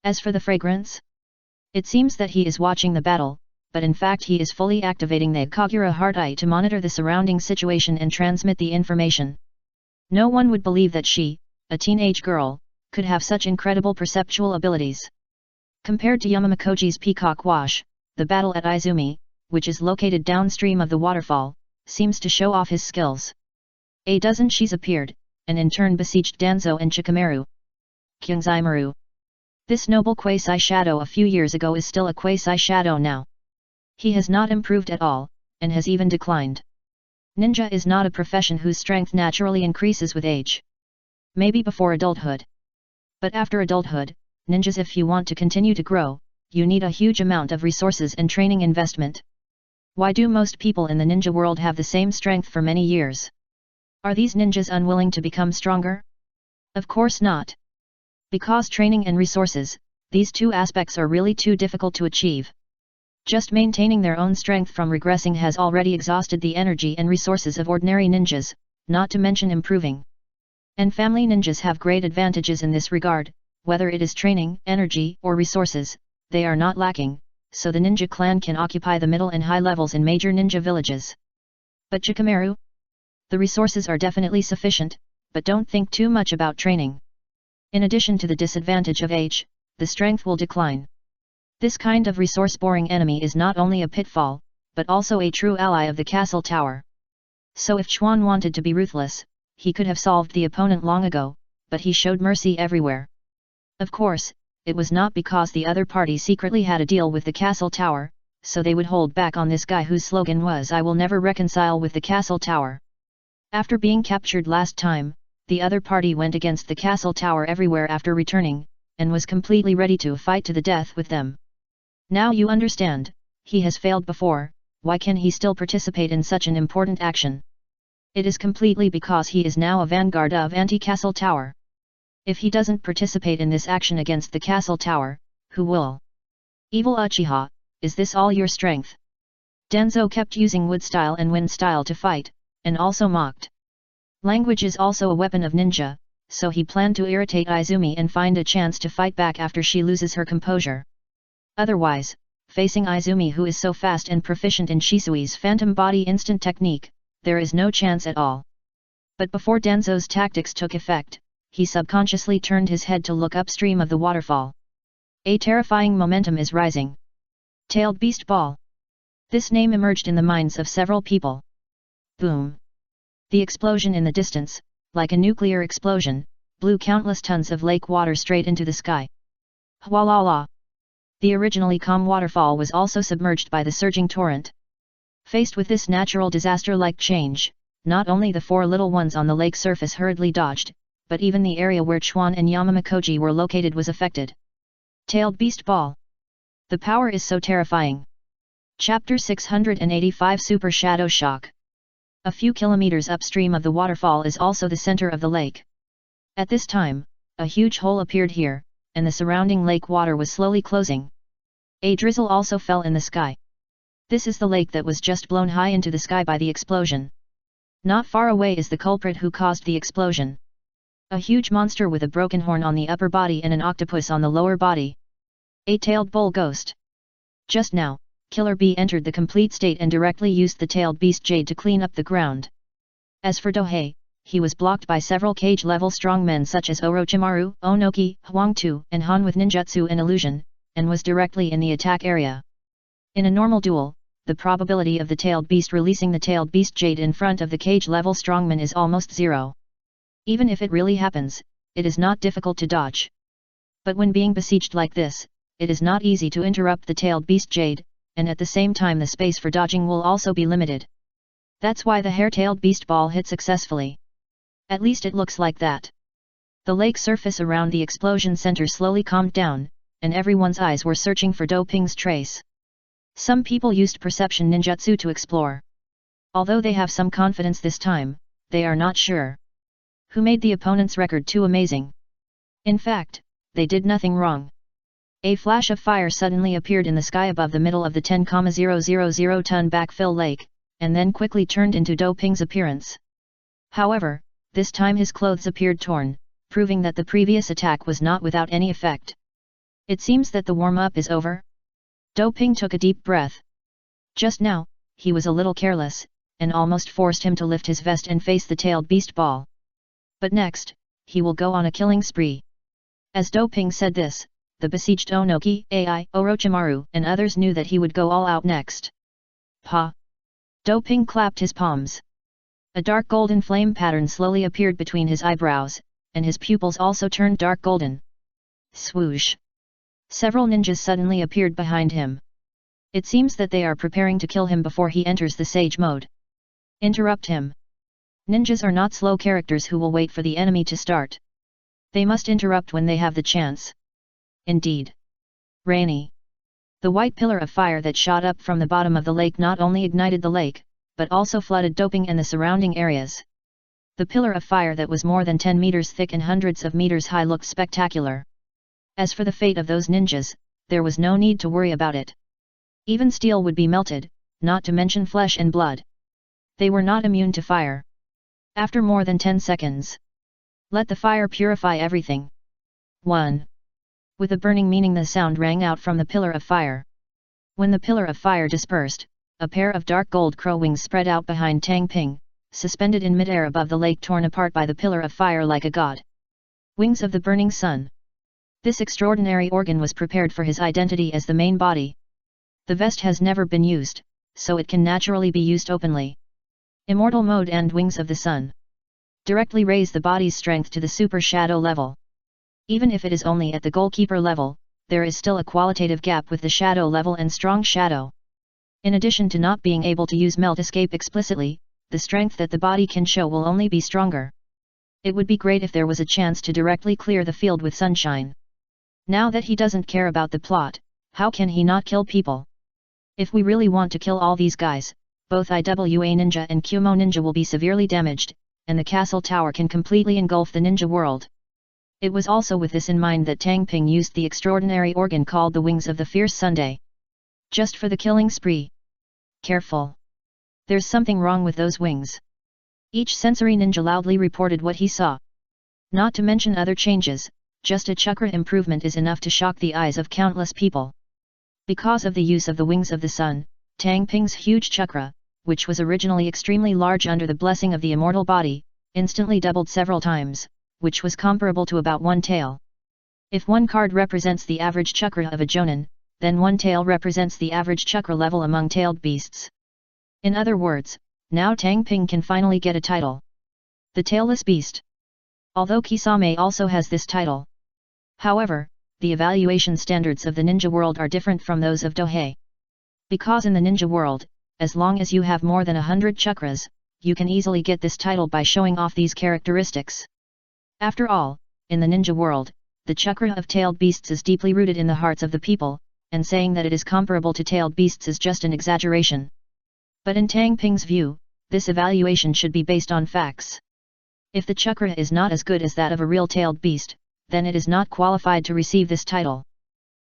As for the fragrance? It seems that he is watching the battle, but in fact he is fully activating the Kagura Heart Eye to monitor the surrounding situation and transmit the information. No one would believe that she, a teenage girl, could have such incredible perceptual abilities. Compared to Yamama Koji's Peacock Wash, the battle at Izumi, which is located downstream of the waterfall, seems to show off his skills. A dozen Shis appeared, and in turn besieged Danzo and Chikamaru. Kyungzaimaru. This noble Quasi Shadow a few years ago is still a Quasi Shadow now. He has not improved at all, and has even declined. Ninja is not a profession whose strength naturally increases with age. Maybe before adulthood. But after adulthood, ninjas, if you want to continue to grow, you need a huge amount of resources and training investment. Why do most people in the ninja world have the same strength for many years? Are these ninjas unwilling to become stronger? Of course not. Because training and resources, these two aspects are really too difficult to achieve. Just maintaining their own strength from regressing has already exhausted the energy and resources of ordinary ninjas, not to mention improving. And family ninjas have great advantages in this regard, whether it is training, energy, or resources, they are not lacking, so the ninja clan can occupy the middle and high levels in major ninja villages. But Chikamaru? The resources are definitely sufficient, but don't think too much about training. In addition to the disadvantage of age, the strength will decline. This kind of resource-boring enemy is not only a pitfall, but also a true ally of the castle tower. So if Chuan wanted to be ruthless, he could have solved the opponent long ago, but he showed mercy everywhere. Of course, it was not because the other party secretly had a deal with the castle tower, so they would hold back on this guy whose slogan was "I will never reconcile with the castle tower." After being captured last time, the other party went against the castle tower everywhere after returning, and was completely ready to fight to the death with them. Now you understand, he has failed before, why can he still participate in such an important action? It is completely because he is now a vanguard of anti-castle tower. If he doesn't participate in this action against the castle tower, who will? Evil Uchiha, is this all your strength? Danzo kept using wood style and wind style to fight, and also mocked. Language is also a weapon of ninja, so he planned to irritate Izumi and find a chance to fight back after she loses her composure. Otherwise, facing Izumi, who is so fast and proficient in Shisui's phantom body instant technique, there is no chance at all. But before Danzo's tactics took effect, he subconsciously turned his head to look upstream of the waterfall. A terrifying momentum is rising. Tailed Beast Ball. This name emerged in the minds of several people. Boom! The explosion in the distance, like a nuclear explosion, blew countless tons of lake water straight into the sky. Hwalala! The originally calm waterfall was also submerged by the surging torrent. Faced with this natural disaster-like change, not only the four little ones on the lake surface hurriedly dodged, but even the area where Chuan and Yamamakoji were located was affected. Tailed Beast Ball. The power is so terrifying. Chapter 685 Super Shadow Shock. A few kilometers upstream of the waterfall is also the center of the lake. At this time, a huge hole appeared here, and the surrounding lake water was slowly closing. A drizzle also fell in the sky. This is the lake that was just blown high into the sky by the explosion. Not far away is the culprit who caused the explosion. A huge monster with a broken horn on the upper body and an octopus on the lower body. A tailed bull ghost. Just now, Killer Bee entered the complete state and directly used the tailed beast jade to clean up the ground. As for Dohei, he was blocked by several cage-level strongmen such as Orochimaru, Onoki, Huangtu, and Han with ninjutsu and illusion, and was directly in the attack area. In a normal duel, the probability of the tailed beast releasing the tailed beast jade in front of the cage-level strongman is almost zero. Even if it really happens, it is not difficult to dodge. But when being besieged like this, it is not easy to interrupt the tailed beast jade, and at the same time the space for dodging will also be limited. That's why the hair-tailed beast ball hit successfully. At least it looks like that. The lake surface around the explosion center slowly calmed down, and everyone's eyes were searching for Do Ping's trace. Some people used perception ninjutsu to explore. Although they have some confidence this time, they are not sure. Who made the opponent's record too amazing? In fact, they did nothing wrong. A flash of fire suddenly appeared in the sky above the middle of the 10,000 ton backfill lake, and then quickly turned into Do Ping's appearance. However, this time his clothes appeared torn, proving that the previous attack was not without any effect. It seems that the warm-up is over. Do Ping took a deep breath. Just now, he was a little careless, and almost forced him to lift his vest and face the tailed beast ball. But next, he will go on a killing spree. As Do Ping said this, the besieged Onoki, Ai, Orochimaru, and others knew that he would go all out next. Pa! Do Ping clapped his palms. A dark golden flame pattern slowly appeared between his eyebrows, and his pupils also turned dark golden. Swoosh! Several ninjas suddenly appeared behind him. It seems that they are preparing to kill him before he enters the sage mode. Interrupt him. Ninjas are not slow characters who will wait for the enemy to start. They must interrupt when they have the chance. Indeed. Rainy. The white pillar of fire that shot up from the bottom of the lake not only ignited the lake, but also flooded Do Ping and the surrounding areas. The pillar of fire that was more than 10 meters thick and hundreds of meters high looked spectacular. As for the fate of those ninjas, there was no need to worry about it. Even steel would be melted, not to mention flesh and blood. They were not immune to fire. After more than 10 seconds. Let the fire purify everything. 1. With a burning meaning the sound rang out from the pillar of fire. When the pillar of fire dispersed, a pair of dark gold crow wings spread out behind Tang Ping, suspended in midair above the lake, torn apart by the pillar of fire like a god. Wings of the burning sun. This extraordinary organ was prepared for his identity as the main body. The vest has never been used, so it can naturally be used openly. Immortal mode and wings of the sun. Directly raise the body's strength to the super shadow level. Even if it is only at the goalkeeper level, there is still a qualitative gap with the shadow level and strong shadow. In addition to not being able to use melt escape explicitly, the strength that the body can show will only be stronger. It would be great if there was a chance to directly clear the field with sunshine. Now that he doesn't care about the plot, how can he not kill people? If we really want to kill all these guys, both IWA Ninja and Kumo Ninja will be severely damaged, and the castle tower can completely engulf the ninja world. It was also with this in mind that Tang Ping used the extraordinary organ called the Wings of the Fierce Sunday. Just for the killing spree. Careful. There's something wrong with those wings. Each sensory ninja loudly reported what he saw. Not to mention other changes, just a chakra improvement is enough to shock the eyes of countless people. Because of the use of the Wings of the Sun, Tang Ping's huge chakra, which was originally extremely large under the blessing of the immortal body, instantly doubled several times, which was comparable to about one tael. If one card represents the average chakra of a jonin, then one tael represents the average chakra level among tailed beasts. In other words, now Tang Ping can finally get a title. The Tailless Beast. Although Kisame also has this title. However, the evaluation standards of the ninja world are different from those of Dohei. Because in the ninja world, as long as you have more than 100 chakras, you can easily get this title by showing off these characteristics. After all, in the ninja world, the chakra of tailed beasts is deeply rooted in the hearts of the people, and saying that it is comparable to tailed beasts is just an exaggeration. But in Tang Ping's view, this evaluation should be based on facts. If the chakra is not as good as that of a real tailed beast, then it is not qualified to receive this title.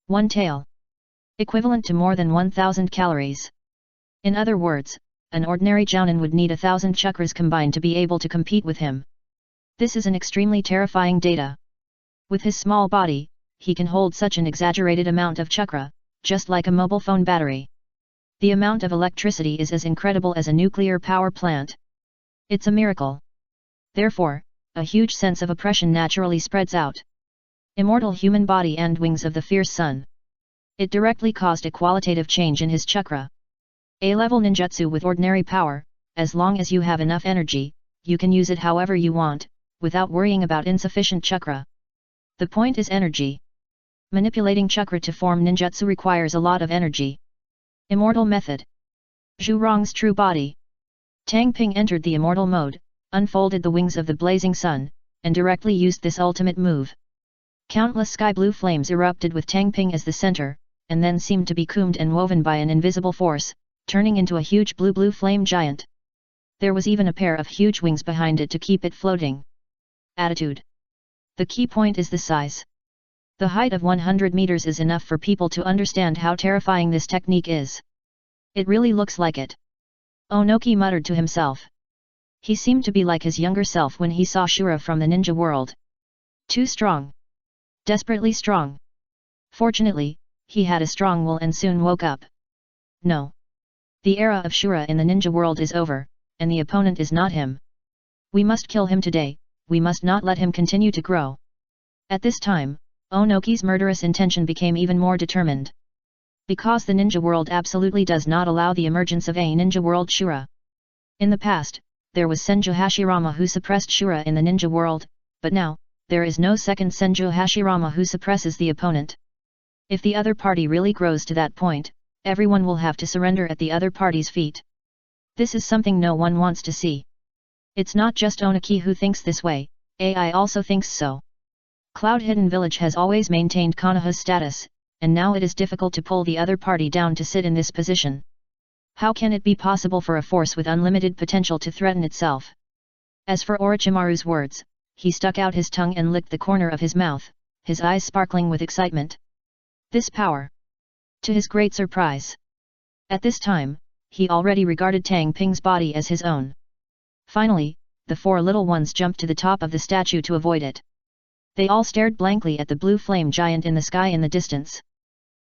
One tael. Equivalent to more than 1000 calories. In other words, an ordinary jounin would need 1000 chakras combined to be able to compete with him. This is an extremely terrifying data. With his small body, he can hold such an exaggerated amount of chakra, just like a mobile phone battery. The amount of electricity is as incredible as a nuclear power plant. It's a miracle. Therefore, a huge sense of oppression naturally spreads out. Immortal human body and wings of the fierce sun. It directly caused a qualitative change in his chakra. A-level ninjutsu with ordinary power, as long as you have enough energy, you can use it however you want, without worrying about insufficient chakra. The point is energy. Manipulating chakra to form ninjutsu requires a lot of energy. Immortal method. Zhu Rong's true body. Tang Ping entered the immortal mode, unfolded the wings of the blazing sun, and directly used this ultimate move. Countless sky blue flames erupted with Tang Ping as the center, and then seemed to be combed and woven by an invisible force, turning into a huge blue flame giant. There was even a pair of huge wings behind it to keep it floating. Attitude. The key point is the size. The height of 100 meters is enough for people to understand how terrifying this technique is. It really looks like it. Onoki muttered to himself. He seemed to be like his younger self when he saw Shura from the ninja world. Too strong. Desperately strong. Fortunately, he had a strong will and soon woke up. No. The era of Shura in the ninja world is over, and the opponent is not him. We must kill him today, we must not let him continue to grow. At this time, Onoki's murderous intention became even more determined. Because the ninja world absolutely does not allow the emergence of a ninja world Shura. In the past, there was Senju Hashirama who suppressed Shura in the ninja world, but now, there is no second Senju Hashirama who suppresses the opponent. If the other party really grows to that point, everyone will have to surrender at the other party's feet. This is something no one wants to see. It's not just Onoki who thinks this way, AI also thinks so. Cloud Hidden Village has always maintained Konoha's status, and now it is difficult to pull the other party down to sit in this position. How can it be possible for a force with unlimited potential to threaten itself? As for Orochimaru's words, he stuck out his tongue and licked the corner of his mouth, his eyes sparkling with excitement. This power! To his great surprise. At this time, he already regarded Tang Ping's body as his own. Finally, the four little ones jumped to the top of the statue to avoid it. They all stared blankly at the blue flame giant in the sky in the distance.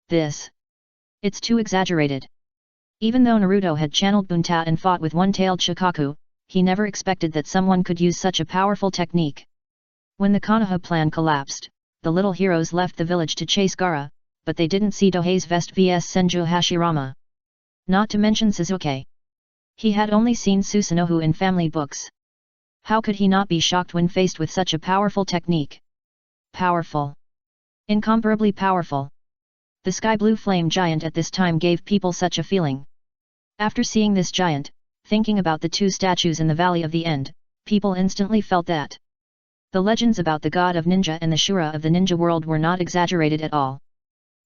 It's too exaggerated. Even though Naruto had channeled Bunta and fought with one-tailed Shikaku, he never expected that someone could use such a powerful technique. When the Konoha plan collapsed, the little heroes left the village to chase Gaara, but they didn't see Dohei's vest vs Senju Hashirama. Not to mention Suzuki. He had only seen Susanoo in family books. How could he not be shocked when faced with such a powerful technique? Powerful. Incomparably powerful. The sky blue flame giant at this time gave people such a feeling. After seeing this giant, thinking about the two statues in the Valley of the End, people instantly felt that the legends about the god of ninja and the Shura of the ninja world were not exaggerated at all.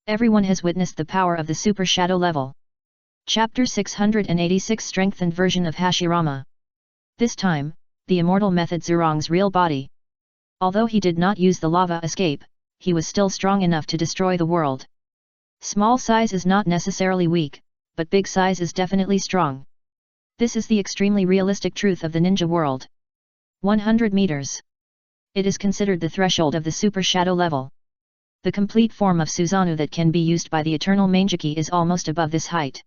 Everyone has witnessed the power of the super shadow level. Chapter 686 Strengthened version of Hashirama. This time, the immortal method Zurong's real body. Although he did not use the lava escape, he was still strong enough to destroy the world. Small size is not necessarily weak, but big size is definitely strong. This is the extremely realistic truth of the ninja world. 100 meters. It is considered the threshold of the super shadow level. The complete form of Susanoo that can be used by the eternal Mangeki is almost above this height.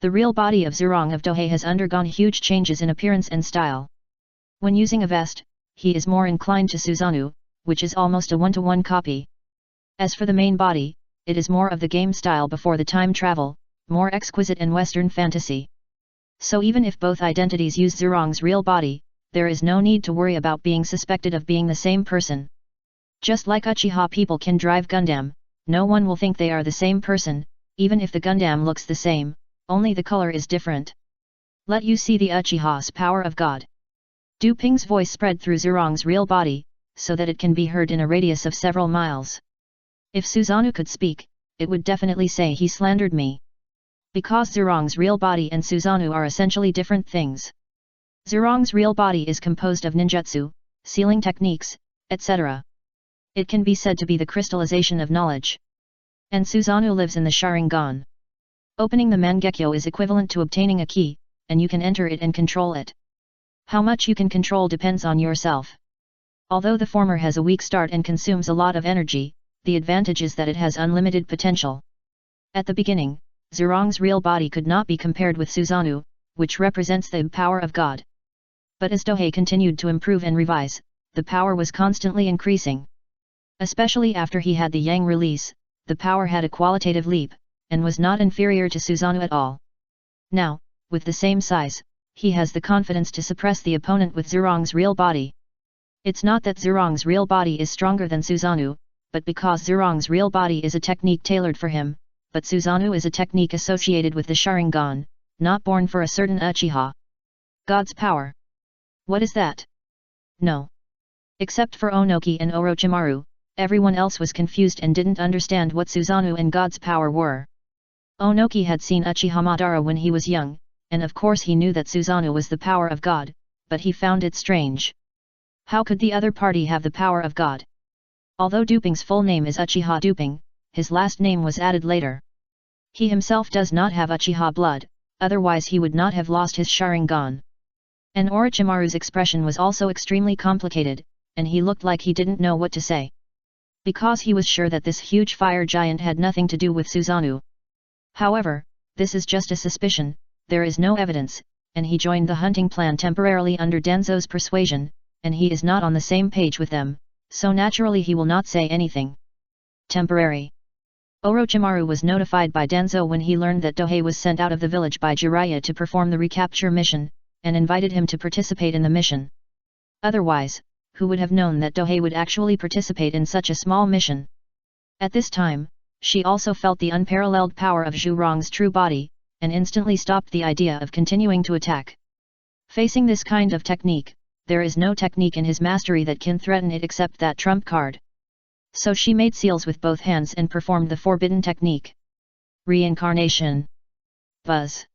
The real body of Zurong of Dohei has undergone huge changes in appearance and style. When using a vest, he is more inclined to Susanoo, which is almost a one-to-one copy. As for the main body, it is more of the game style before the time travel, more exquisite and Western fantasy. So even if both identities use Zurong's real body, there is no need to worry about being suspected of being the same person. Just like Uchiha people can drive Gundam, no one will think they are the same person, even if the Gundam looks the same, only the color is different. Let you see the Uchiha's power of God. Du Ping's voice spread through Zurong's real body, so that it can be heard in a radius of several miles. If Susanoo could speak, it would definitely say he slandered me. Because Zurong's real body and Susanoo are essentially different things. Zurong's real body is composed of ninjutsu, sealing techniques, etc. It can be said to be the crystallization of knowledge. And Susanoo lives in the Sharingan. Opening the Mangekyo is equivalent to obtaining a key, and you can enter it and control it. How much you can control depends on yourself. Although the former has a weak start and consumes a lot of energy, the advantage is that it has unlimited potential. At the beginning, Zurong's real body could not be compared with Susanoo, which represents the power of God. But as Dohei continued to improve and revise, the power was constantly increasing. Especially after he had the Yang release, the power had a qualitative leap, and was not inferior to Susanoo at all. Now, with the same size, he has the confidence to suppress the opponent with Zurong's real body. It's not that Zurong's real body is stronger than Susanoo, but because Zurong's real body is a technique tailored for him, but Susanoo is a technique associated with the Sharingan, not born for a certain Uchiha. God's power. What is that? No. Except for Onoki and Orochimaru, everyone else was confused and didn't understand what Susanoo and God's power were. Onoki had seen Uchiha Madara when he was young, and of course he knew that Susanoo was the power of God, but he found it strange. How could the other party have the power of God? Although Duping's full name is Uchiha Duping, his last name was added later. He himself does not have Uchiha blood, otherwise he would not have lost his Sharingan. And Orochimaru's expression was also extremely complicated, and he looked like he didn't know what to say. Because he was sure that this huge fire giant had nothing to do with Susanoo. However, this is just a suspicion, there is no evidence, and he joined the hunting plan temporarily under Danzo's persuasion, and he is not on the same page with them, so naturally he will not say anything. Temporary. Orochimaru was notified by Danzo when he learned that Dohei was sent out of the village by Jiraiya to perform the recapture mission, and invited him to participate in the mission. Otherwise, who would have known that Dohei would actually participate in such a small mission? At this time, she also felt the unparalleled power of Zurong's true body, and instantly stopped the idea of continuing to attack. Facing this kind of technique, there is no technique in his mastery that can threaten it except that trump card. So she made seals with both hands and performed the forbidden technique. Reincarnation. Buzz.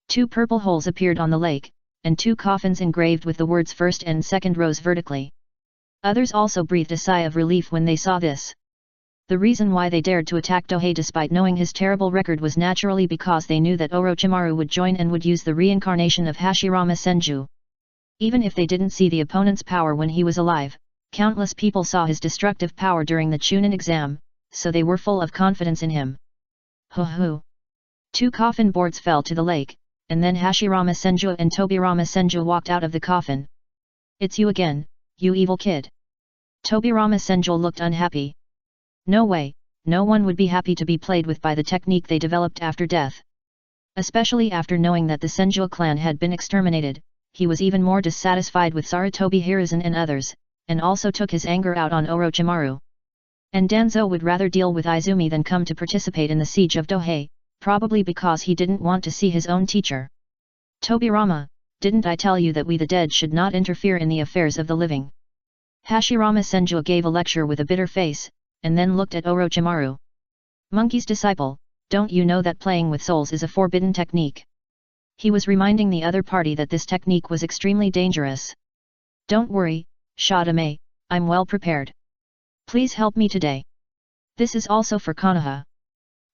2 purple holes appeared on the lake, and 2 coffins engraved with the words first and second rose vertically. Others also breathed a sigh of relief when they saw this. The reason why they dared to attack Dohei despite knowing his terrible record was naturally because they knew that Orochimaru would join and would use the reincarnation of Hashirama Senju. Even if they didn't see the opponent's power when he was alive, countless people saw his destructive power during the Chunin exam, so they were full of confidence in him. Hoo hoo. 2 coffin boards fell to the lake, and then Hashirama Senju and Tobirama Senju walked out of the coffin. "It's you again, you evil kid." Tobirama Senju looked unhappy. No way, no one would be happy to be played with by the technique they developed after death. Especially after knowing that the Senju clan had been exterminated, he was even more dissatisfied with Sarutobi Hiruzen and others, and also took his anger out on Orochimaru. And Danzo would rather deal with Izumi than come to participate in the siege of Dohei, probably because he didn't want to see his own teacher. "Tobirama, didn't I tell you that we the dead should not interfere in the affairs of the living?" Hashirama Senju gave a lecture with a bitter face, and then looked at Orochimaru. "Monkey's disciple, don't you know that playing with souls is a forbidden technique?" He was reminding the other party that this technique was extremely dangerous. "Don't worry, Shadame, I'm well prepared. Please help me today. This is also for Konoha."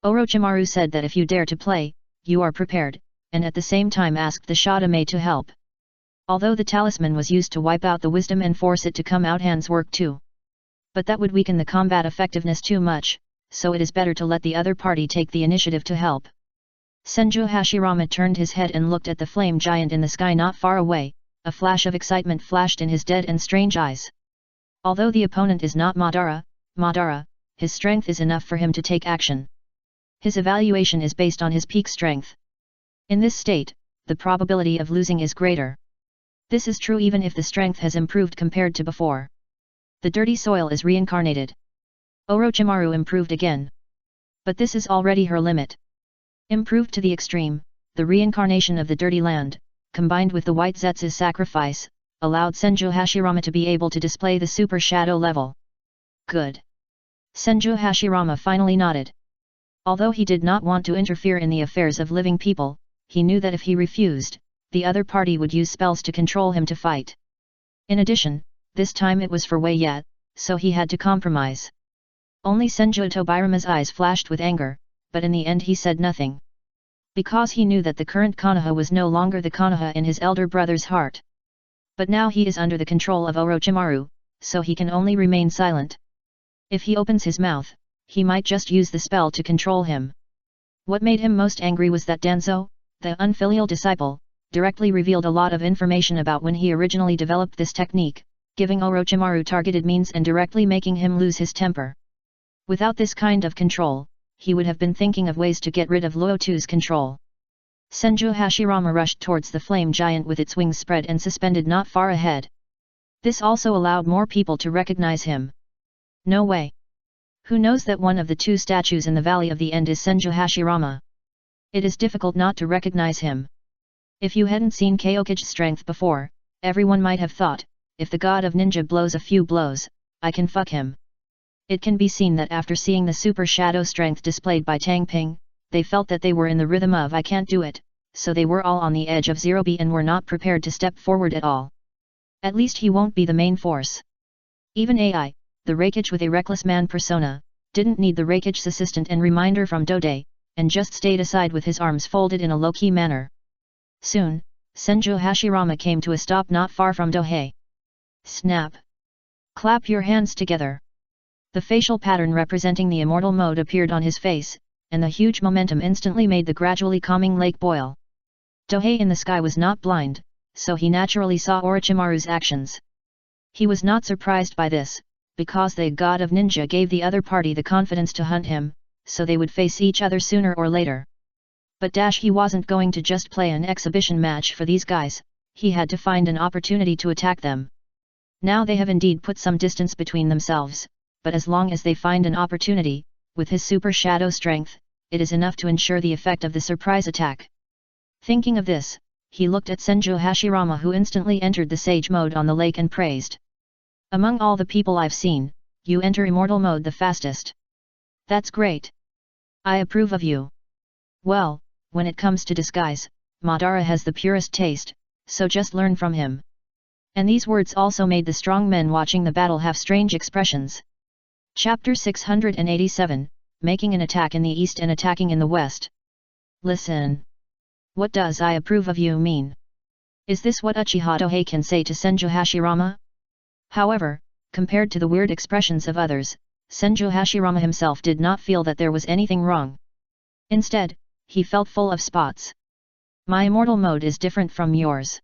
Orochimaru said that if you dare to play, you are prepared, and at the same time asked the Shadame to help. Although the talisman was used to wipe out the wisdom and force it to come out hands work too. But that would weaken the combat effectiveness too much, so it is better to let the other party take the initiative to help. Senju Hashirama turned his head and looked at the flame giant in the sky not far away. A flash of excitement flashed in his dead and strange eyes. Although the opponent is not Madara, his strength is enough for him to take action. His evaluation is based on his peak strength. In this state, the probability of losing is greater. This is true even if the strength has improved compared to before. The dirty soil is reincarnated. Orochimaru improved again. But this is already her limit. Improved to the extreme, the reincarnation of the dirty land, combined with the white Zetsu's sacrifice, allowed Senju Hashirama to be able to display the super shadow level. Good. Senju Hashirama finally nodded. Although he did not want to interfere in the affairs of living people, he knew that if he refused, the other party would use spells to control him to fight. In addition, this time it was for Wei Yet, so he had to compromise. Only Senju Tobirama's eyes flashed with anger, but in the end he said nothing. Because he knew that the current Konoha was no longer the Konoha in his elder brother's heart. But now he is under the control of Orochimaru, so he can only remain silent. If he opens his mouth, he might just use the spell to control him. What made him most angry was that Danzo, the unfilial disciple, directly revealed a lot of information about when he originally developed this technique, giving Orochimaru targeted means and directly making him lose his temper. Without this kind of control, he would have been thinking of ways to get rid of Luotu's control. Senju Hashirama rushed towards the flame giant with its wings spread and suspended not far ahead. This also allowed more people to recognize him. No way. Who knows that one of the two statues in the Valley of the End is Senju Hashirama? It is difficult not to recognize him. If you hadn't seen Kyokuge's strength before, everyone might have thought, if the god of ninja blows a few blows, I can fuck him. It can be seen that after seeing the super shadow strength displayed by Tang Ping, they felt that they were in the rhythm of I can't do it, so they were all on the edge of 0B and were not prepared to step forward at all. At least he won't be the main force. Even AI, the Reikage with a reckless man persona, didn't need the Reikage's assistant and reminder from Dode, and just stayed aside with his arms folded in a low-key manner. Soon, Senju Hashirama came to a stop not far from Dohei. Snap! Clap your hands together. The facial pattern representing the immortal mode appeared on his face, and the huge momentum instantly made the gradually calming lake boil. Dohei in the sky was not blind, so he naturally saw Orochimaru's actions. He was not surprised by this, because the god of ninja gave the other party the confidence to hunt him, so they would face each other sooner or later. But he wasn't going to just play an exhibition match for these guys, he had to find an opportunity to attack them. Now they have indeed put some distance between themselves, but as long as they find an opportunity, with his super shadow strength, it is enough to ensure the effect of the surprise attack. Thinking of this, he looked at Senju Hashirama who instantly entered the sage mode on the lake and praised. Among all the people I've seen, you enter immortal mode the fastest. That's great. I approve of you. Well, when it comes to disguise, Madara has the purest taste, so just learn from him. And these words also made the strong men watching the battle have strange expressions. Chapter 687, Making an attack in the east and attacking in the west. Listen. What does I approve of you mean? Is this what Uchiha Dohei can say to Senju Hashirama? However, compared to the weird expressions of others, Senju Hashirama himself did not feel that there was anything wrong. Instead, he felt full of spots. My immortal mode is different from yours.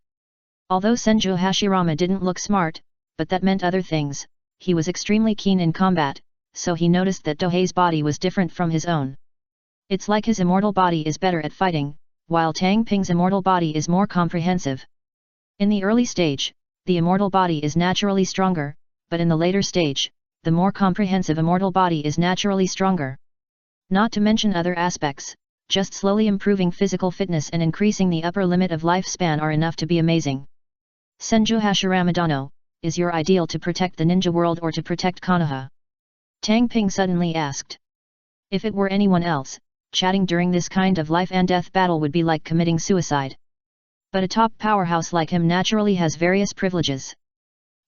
Although Senju Hashirama didn't look smart, but that meant other things, he was extremely keen in combat, so he noticed that Dohei's body was different from his own. It's like his immortal body is better at fighting, while Tang Ping's immortal body is more comprehensive. In the early stage, the immortal body is naturally stronger, but in the later stage, the more comprehensive immortal body is naturally stronger. Not to mention other aspects, just slowly improving physical fitness and increasing the upper limit of lifespan are enough to be amazing. Senju Hashirama Dano, is your ideal to protect the ninja world or to protect Konoha? Tang Ping suddenly asked. If it were anyone else, chatting during this kind of life and death battle would be like committing suicide. But a top powerhouse like him naturally has various privileges.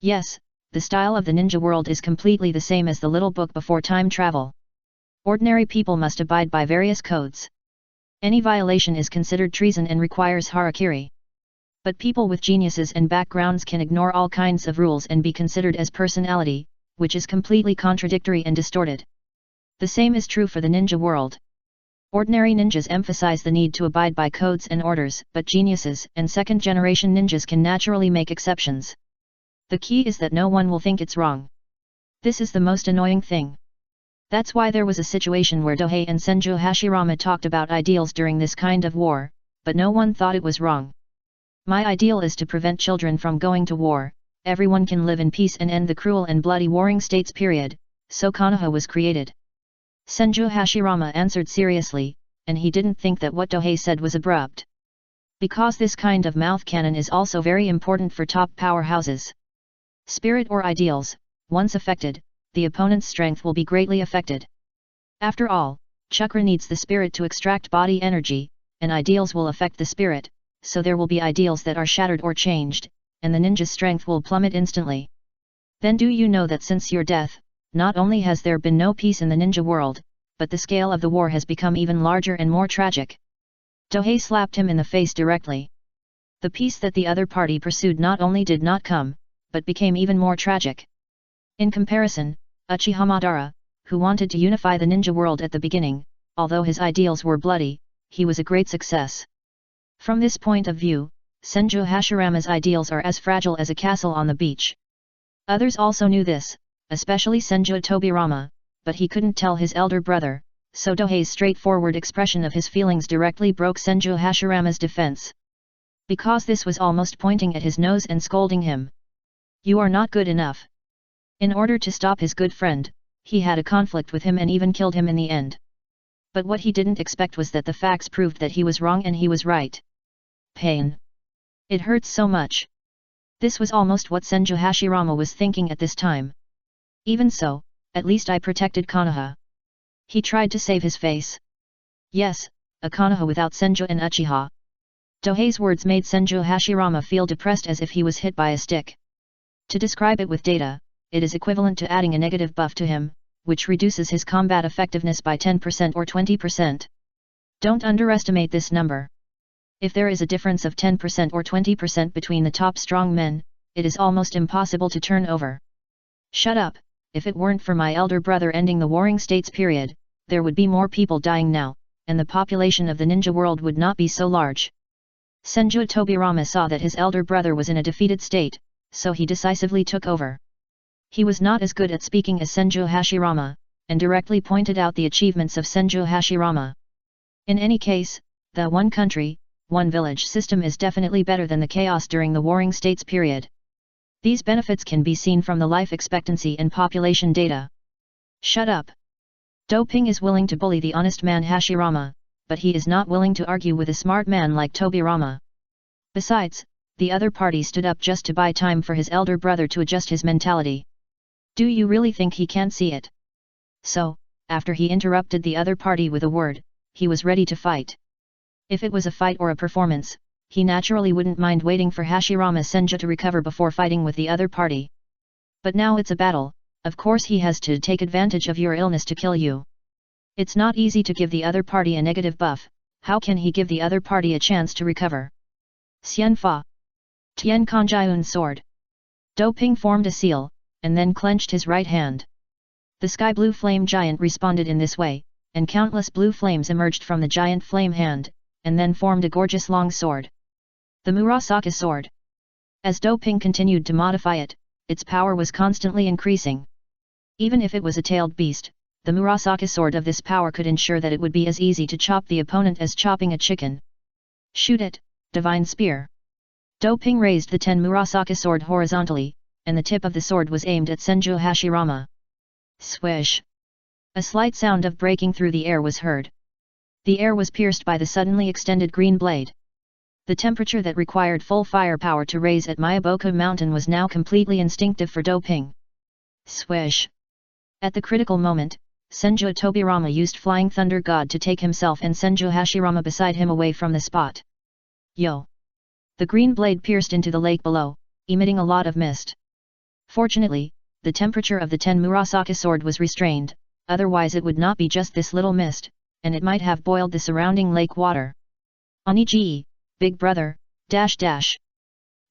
Yes, the style of the ninja world is completely the same as the little book before time travel. Ordinary people must abide by various codes. Any violation is considered treason and requires harakiri. But people with geniuses and backgrounds can ignore all kinds of rules and be considered as personality, which is completely contradictory and distorted. The same is true for the ninja world. Ordinary ninjas emphasize the need to abide by codes and orders, but geniuses and second-generation ninjas can naturally make exceptions. The key is that no one will think it's wrong. This is the most annoying thing. That's why there was a situation where Dohei and Senju Hashirama talked about ideals during this kind of war, but no one thought it was wrong. My ideal is to prevent children from going to war, everyone can live in peace and end the cruel and bloody warring states period, so Konoha was created. Senju Hashirama answered seriously, and he didn't think that what Dohei said was abrupt. Because this kind of mouth cannon is also very important for top powerhouses. Spirit or ideals, once affected, the opponent's strength will be greatly affected. After all, chakra needs the spirit to extract body energy, and ideals will affect the spirit, so there will be ideals that are shattered or changed, and the ninja's strength will plummet instantly. Then do you know that since your death, not only has there been no peace in the ninja world, but the scale of the war has become even larger and more tragic. Dohei slapped him in the face directly. The peace that the other party pursued not only did not come, but became even more tragic. In comparison, Uchiha Madara, who wanted to unify the ninja world at the beginning, although his ideals were bloody, he was a great success. From this point of view, Senju Hashirama's ideals are as fragile as a castle on the beach. Others also knew this, especially Senju Tobirama, but he couldn't tell his elder brother, so Dohei's straightforward expression of his feelings directly broke Senju Hashirama's defense. Because this was almost pointing at his nose and scolding him. You are not good enough. In order to stop his good friend, he had a conflict with him and even killed him in the end. But what he didn't expect was that the facts proved that he was wrong and he was right. Pain. It hurts so much. This was almost what Senju Hashirama was thinking at this time. Even so, at least I protected Konoha. He tried to save his face. Yes, a Konoha without Senju and Uchiha. Dohei's words made Senju Hashirama feel depressed as if he was hit by a stick. To describe it with data, it is equivalent to adding a negative buff to him, which reduces his combat effectiveness by 10% or 20%. Don't underestimate this number. If there is a difference of 10% or 20% between the top strong men, it is almost impossible to turn over. Shut up, if it weren't for my elder brother ending the warring states period, there would be more people dying now, and the population of the ninja world would not be so large. Senju Tobirama saw that his elder brother was in a defeated state, so he decisively took over. He was not as good at speaking as Senju Hashirama, and directly pointed out the achievements of Senju Hashirama. In any case, the one country, one village system is definitely better than the chaos during the warring states period. These benefits can be seen from the life expectancy and population data. Shut up. Do Ping is willing to bully the honest man Hashirama, but he is not willing to argue with a smart man like Tobirama. Besides, the other party stood up just to buy time for his elder brother to adjust his mentality. Do you really think he can't see it? So, after he interrupted the other party with a word, he was ready to fight. If it was a fight or a performance, he naturally wouldn't mind waiting for Hashirama Senju to recover before fighting with the other party. But now it's a battle, of course he has to take advantage of your illness to kill you. It's not easy to give the other party a negative buff, how can he give the other party a chance to recover? Xian Fa. Tian Kanjiun sword. Do Ping formed a seal, and then clenched his right hand. The sky blue flame giant responded in this way, and countless blue flames emerged from the giant flame hand, and then formed a gorgeous long sword. The Murasaka sword. As Do Ping continued to modify it, its power was constantly increasing. Even if it was a tailed beast, the Murasaka sword of this power could ensure that it would be as easy to chop the opponent as chopping a chicken. Shoot it, divine spear. Do Ping raised the 10 Murasaka sword horizontally, and the tip of the sword was aimed at Senju Hashirama. Swish! A slight sound of breaking through the air was heard. The air was pierced by the suddenly extended green blade. The temperature that required full firepower to raise at Miyaboku Mountain was now completely instinctive for Do Ping. Swish! At the critical moment, Senju Tobirama used Flying Thunder God to take himself and Senju Hashirama beside him away from the spot. Yo! The green blade pierced into the lake below, emitting a lot of mist. Fortunately, the temperature of the 10 Murasaka sword was restrained, otherwise it would not be just this little mist, and it might have boiled the surrounding lake water. Onigi, big brother, ..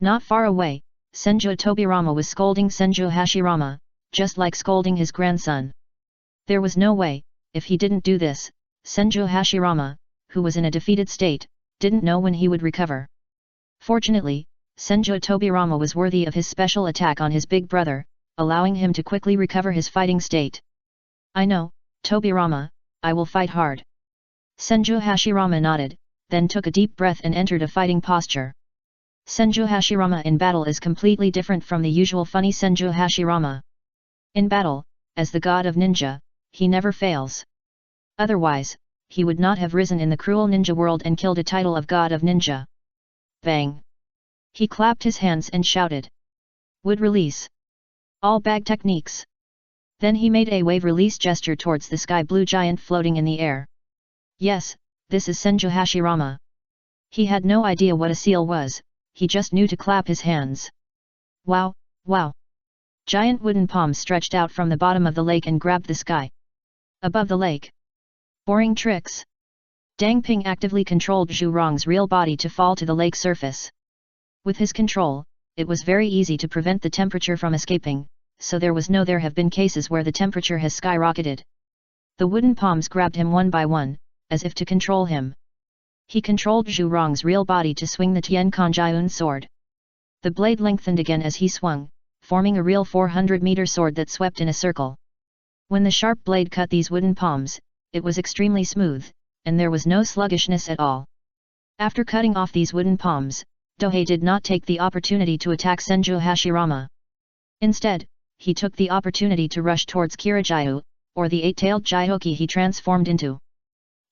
Not far away, Senju Tobirama was scolding Senju Hashirama, just like scolding his grandson. There was no way, if he didn't do this, Senju Hashirama, who was in a defeated state, didn't know when he would recover. Fortunately, Senju Tobirama was worthy of his special attack on his big brother, allowing him to quickly recover his fighting state. I know, Tobirama, I will fight hard. Senju Hashirama nodded, then took a deep breath and entered a fighting posture. Senju Hashirama in battle is completely different from the usual funny Senju Hashirama. In battle, as the god of ninja, he never fails. Otherwise, he would not have risen in the cruel ninja world and killed a title of god of ninja. Bang! He clapped his hands and shouted. Wood release. All bag techniques. Then he made a wave release gesture towards the sky blue giant floating in the air. Yes, this is Senju Hashirama. He had no idea what a seal was, he just knew to clap his hands. Wow, wow! Giant wooden palms stretched out from the bottom of the lake and grabbed the sky. Above the lake. Boring tricks. Dang Ping actively controlled Zhu Rong's real body to fall to the lake surface. With his control, it was very easy to prevent the temperature from escaping, so there have been cases where the temperature has skyrocketed. The wooden palms grabbed him one by one, as if to control him. He controlled Zhu Rong's real body to swing the Tian Kanjiun sword. The blade lengthened again as he swung, forming a real 400-meter sword that swept in a circle. When the sharp blade cut these wooden palms, it was extremely smooth, and there was no sluggishness at all. After cutting off these wooden palms, Dohei did not take the opportunity to attack Senju Hashirama. Instead, he took the opportunity to rush towards Kirajyu, or the eight-tailed Jyoki he transformed into.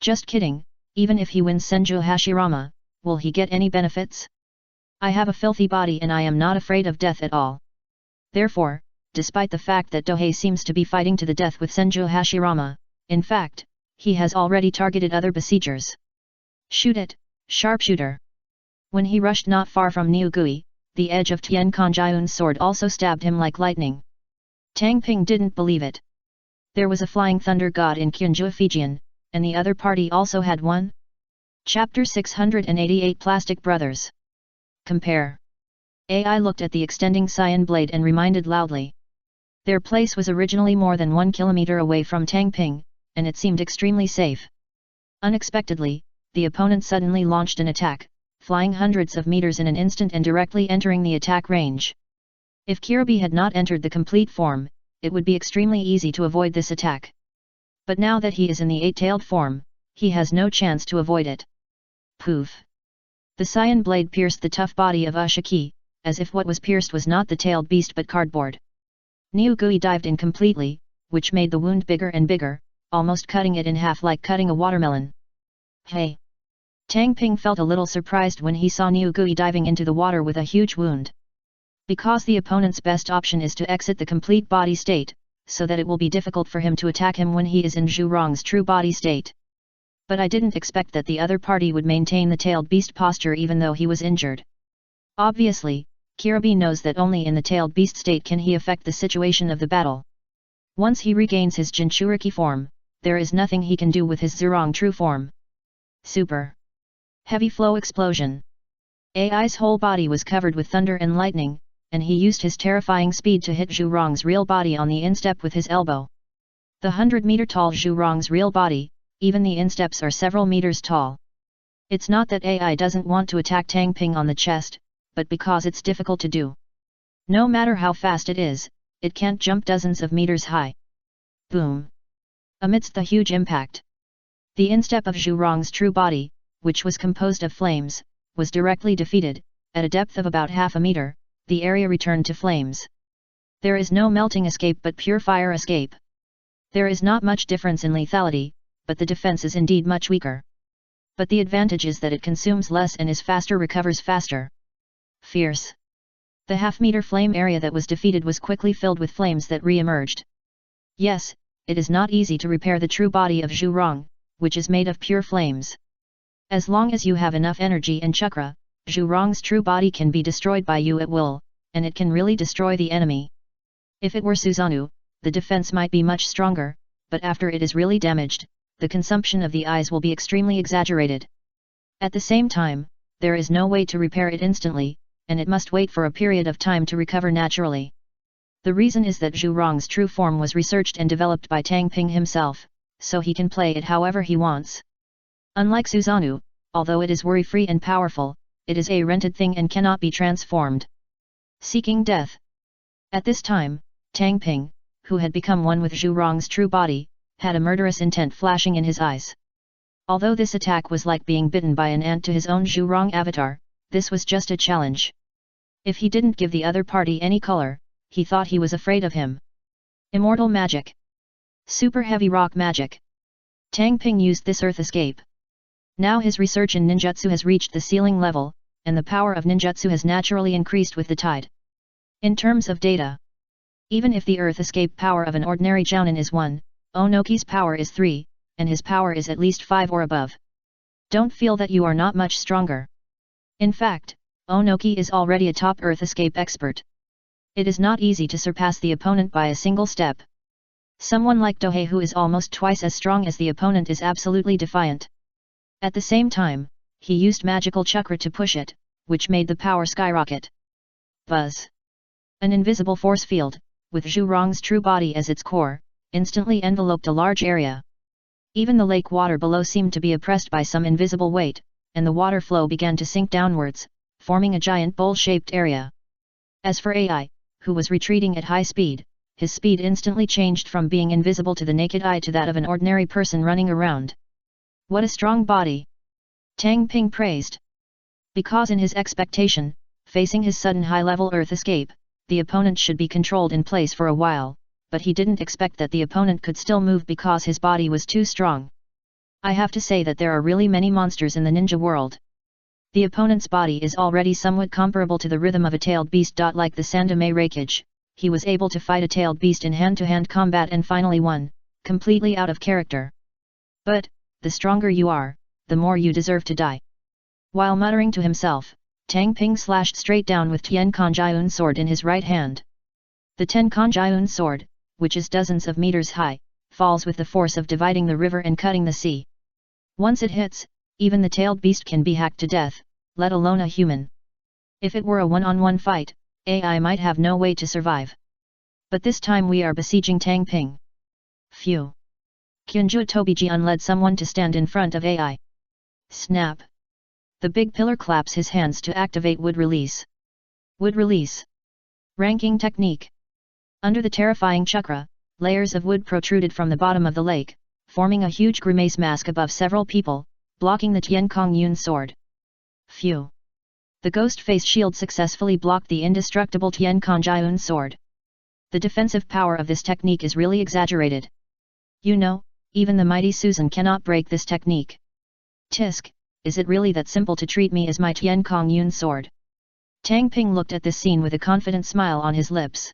Just kidding, even if he wins Senju Hashirama, will he get any benefits? I have a filthy body and I am not afraid of death at all. Therefore, despite the fact that Dohei seems to be fighting to the death with Senju Hashirama, in fact, he has already targeted other besiegers. Shoot it, sharpshooter! When he rushed not far from Niugui, the edge of Tian Kanjiun's sword also stabbed him like lightning. Tang Ping didn't believe it. There was a flying thunder god in Kyunju Fijian, and the other party also had one? Chapter 688 Plastic Brothers. Compare. AI looked at the extending cyan blade and reminded loudly. Their place was originally more than 1 kilometer away from Tang Ping, and it seemed extremely safe. Unexpectedly, the opponent suddenly launched an attack, flying hundreds of meters in an instant and directly entering the attack range. If Kirabi had not entered the complete form, it would be extremely easy to avoid this attack. But now that he is in the eight-tailed form, he has no chance to avoid it. Poof! The cyan blade pierced the tough body of Ushiki, as if what was pierced was not the tailed beast but cardboard. Niugui dived in completely, which made the wound bigger and bigger, almost cutting it in half like cutting a watermelon. Hey! Tang Ping felt a little surprised when he saw Niugui diving into the water with a huge wound. Because the opponent's best option is to exit the complete body state, so that it will be difficult for him to attack him when he is in Zhu Rong's true body state. But I didn't expect that the other party would maintain the tailed beast posture even though he was injured. Obviously, Kirabi knows that only in the tailed beast state can he affect the situation of the battle. Once he regains his Jinchuriki form, there is nothing he can do with his Zurong true form. Super! Heavy flow explosion. AI's whole body was covered with thunder and lightning, and he used his terrifying speed to hit Zhu Rong's real body on the instep with his elbow. The 100-meter tall Zhu Rong's real body, even the insteps are several meters tall. It's not that AI doesn't want to attack Tang Ping on the chest, but because it's difficult to do. No matter how fast it is, it can't jump dozens of meters high. Boom! Amidst the huge impact, the instep of Zhu Rong's true body, which was composed of flames, was directly defeated. At a depth of about half a meter, the area returned to flames. There is no melting escape but pure fire escape. There is not much difference in lethality, but the defense is indeed much weaker. But the advantage is that it consumes less and is faster, recovers faster. Fierce. The half-meter flame area that was defeated was quickly filled with flames that re-emerged. Yes, it is not easy to repair the true body of Zhu Rong, which is made of pure flames. As long as you have enough energy and chakra, Zhu Rong's true body can be destroyed by you at will, and it can really destroy the enemy. If it were Susanoo, the defense might be much stronger, but after it is really damaged, the consumption of the eyes will be extremely exaggerated. At the same time, there is no way to repair it instantly, and it must wait for a period of time to recover naturally. The reason is that Zhu Rong's true form was researched and developed by Tang Ping himself, so he can play it however he wants. Unlike Susanoo, although it is worry-free and powerful, it is a rented thing and cannot be transformed. Seeking death. At this time, Tang Ping, who had become one with Zhu Rong's true body, had a murderous intent flashing in his eyes. Although this attack was like being bitten by an ant to his own Zhu Rong avatar, this was just a challenge. If he didn't give the other party any color, he thought he was afraid of him. Immortal magic. Super heavy rock magic. Tang Ping used this earth escape. Now his research in ninjutsu has reached the ceiling level, and the power of ninjutsu has naturally increased with the tide. In terms of data, even if the earth escape power of an ordinary jounin is 1, Onoki's power is 3, and his power is at least 5 or above. Don't feel that you are not much stronger. In fact, Onoki is already a top earth escape expert. It is not easy to surpass the opponent by a single step. Someone like Dohei, who is almost twice as strong as the opponent, is absolutely defiant. At the same time, he used magical chakra to push it, which made the power skyrocket. Buzz! An invisible force field, with Zhu Rong's true body as its core, instantly enveloped a large area. Even the lake water below seemed to be oppressed by some invisible weight, and the water flow began to sink downwards, forming a giant bowl-shaped area. As for AI, who was retreating at high speed, his speed instantly changed from being invisible to the naked eye to that of an ordinary person running around. What a strong body! Tang Ping praised. Because in his expectation, facing his sudden high-level earth escape, the opponent should be controlled in place for a while, but he didn't expect that the opponent could still move because his body was too strong. I have to say that there are really many monsters in the ninja world. The opponent's body is already somewhat comparable to the rhythm of a tailed beast. Like the Sandame Reikage, he was able to fight a tailed beast in hand-to-hand combat and finally won, completely out of character. But, the stronger you are, the more you deserve to die. While muttering to himself, Tang Ping slashed straight down with Tian Kanjiun sword in his right hand. The Ten Kanjiun sword, which is dozens of meters high, falls with the force of dividing the river and cutting the sea. Once it hits, even the tailed beast can be hacked to death, let alone a human. If it were a one-on-one fight, AI might have no way to survive. But this time we are besieging Tang Ping. Phew! Kyunju Tobijian led someone to stand in front of AI. Snap! The big pillar claps his hands to activate wood release. Wood release. Ranking technique. Under the terrifying chakra, layers of wood protruded from the bottom of the lake, forming a huge grimace mask above several people, blocking the Tian Kongyun sword. Phew! The ghost face shield successfully blocked the indestructible Tian Kongyun sword. The defensive power of this technique is really exaggerated. You know, even the mighty Susan cannot break this technique. Tisk, is it really that simple to treat me as my Tian Kongyun sword? Tang Ping looked at this scene with a confident smile on his lips.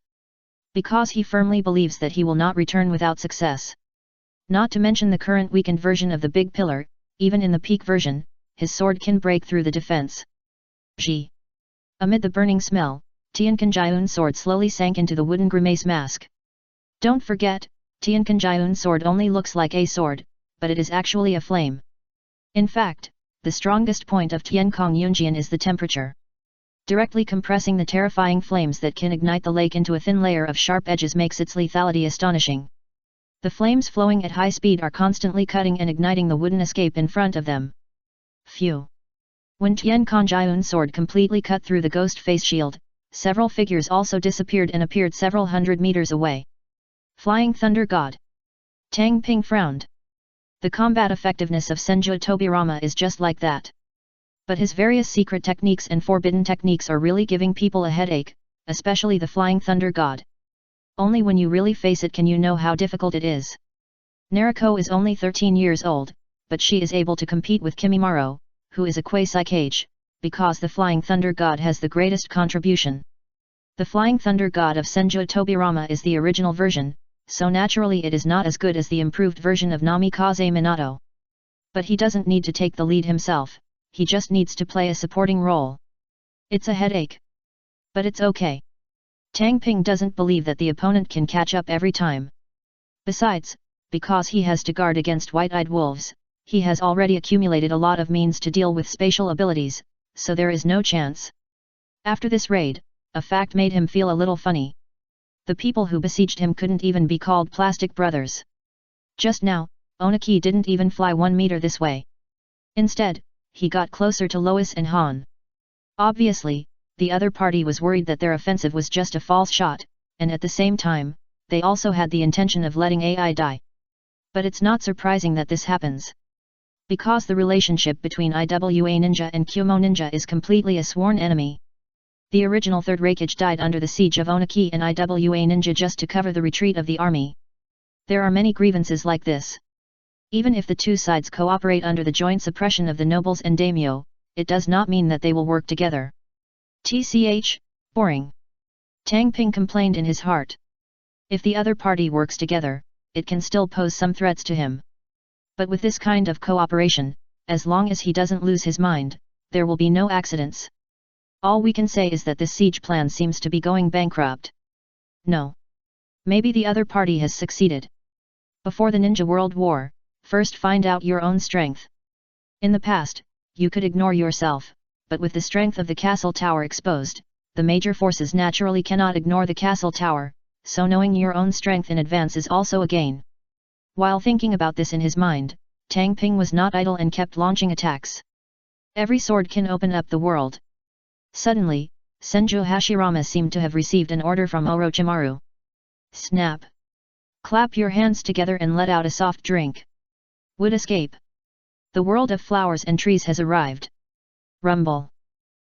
Because he firmly believes that he will not return without success. Not to mention the current weakened version of the big pillar, even in the peak version, his sword can break through the defense. Gee! Amid the burning smell, Tian Kongyun's sword slowly sank into the wooden grimace mask. Don't forget, Tian Kongyun's sword only looks like a sword, but it is actually a flame. In fact, the strongest point of Tian Kongyunjian is the temperature. Directly compressing the terrifying flames that can ignite the lake into a thin layer of sharp edges makes its lethality astonishing. The flames flowing at high speed are constantly cutting and igniting the wooden escape in front of them. Phew! When Tian Kanjiun's sword completely cut through the ghost face shield, several figures also disappeared and appeared several hundred meters away. Flying Thunder God! Tang Ping frowned. The combat effectiveness of Senju Tobirama is just like that. But his various secret techniques and forbidden techniques are really giving people a headache, especially the Flying Thunder God. Only when you really face it can you know how difficult it is. Nariko is only 13 years old, but she is able to compete with Kimimaro, who is a quasi-kage, because the Flying Thunder God has the greatest contribution. The Flying Thunder God of Senju Tobirama is the original version, so naturally it is not as good as the improved version of Namikaze Minato. But he doesn't need to take the lead himself, he just needs to play a supporting role. It's a headache. But it's okay. Tang Ping doesn't believe that the opponent can catch up every time. Besides, because he has to guard against white-eyed wolves, he has already accumulated a lot of means to deal with spatial abilities, so there is no chance. After this raid, a fact made him feel a little funny. The people who besieged him couldn't even be called plastic brothers. Just now, Oniki didn't even fly 1 meter this way. Instead, he got closer to Lois and Han. Obviously, the other party was worried that their offensive was just a false shot, and at the same time, they also had the intention of letting AI die. But it's not surprising that this happens. Because the relationship between IWA Ninja and Kumo Ninja is completely a sworn enemy. The original Third Raikage died under the siege of Oniki and IWA Ninja just to cover the retreat of the army. There are many grievances like this. Even if the two sides cooperate under the joint suppression of the nobles and daimyo, it does not mean that they will work together. TCH, boring. Tang Ping complained in his heart. If the other party works together, it can still pose some threats to him. But with this kind of cooperation, as long as he doesn't lose his mind, there will be no accidents. All we can say is that this siege plan seems to be going bankrupt. No. Maybe the other party has succeeded. Before the Ninja World War, first find out your own strength. In the past, you could ignore yourself, but with the strength of the castle tower exposed, the major forces naturally cannot ignore the castle tower, so knowing your own strength in advance is also a gain. While thinking about this in his mind, Tang Ping was not idle and kept launching attacks. Every sword can open up the world. Suddenly, Senju Hashirama seemed to have received an order from Orochimaru. Snap! Clap your hands together and let out a soft drink. Would escape. The world of flowers and trees has arrived. Rumble!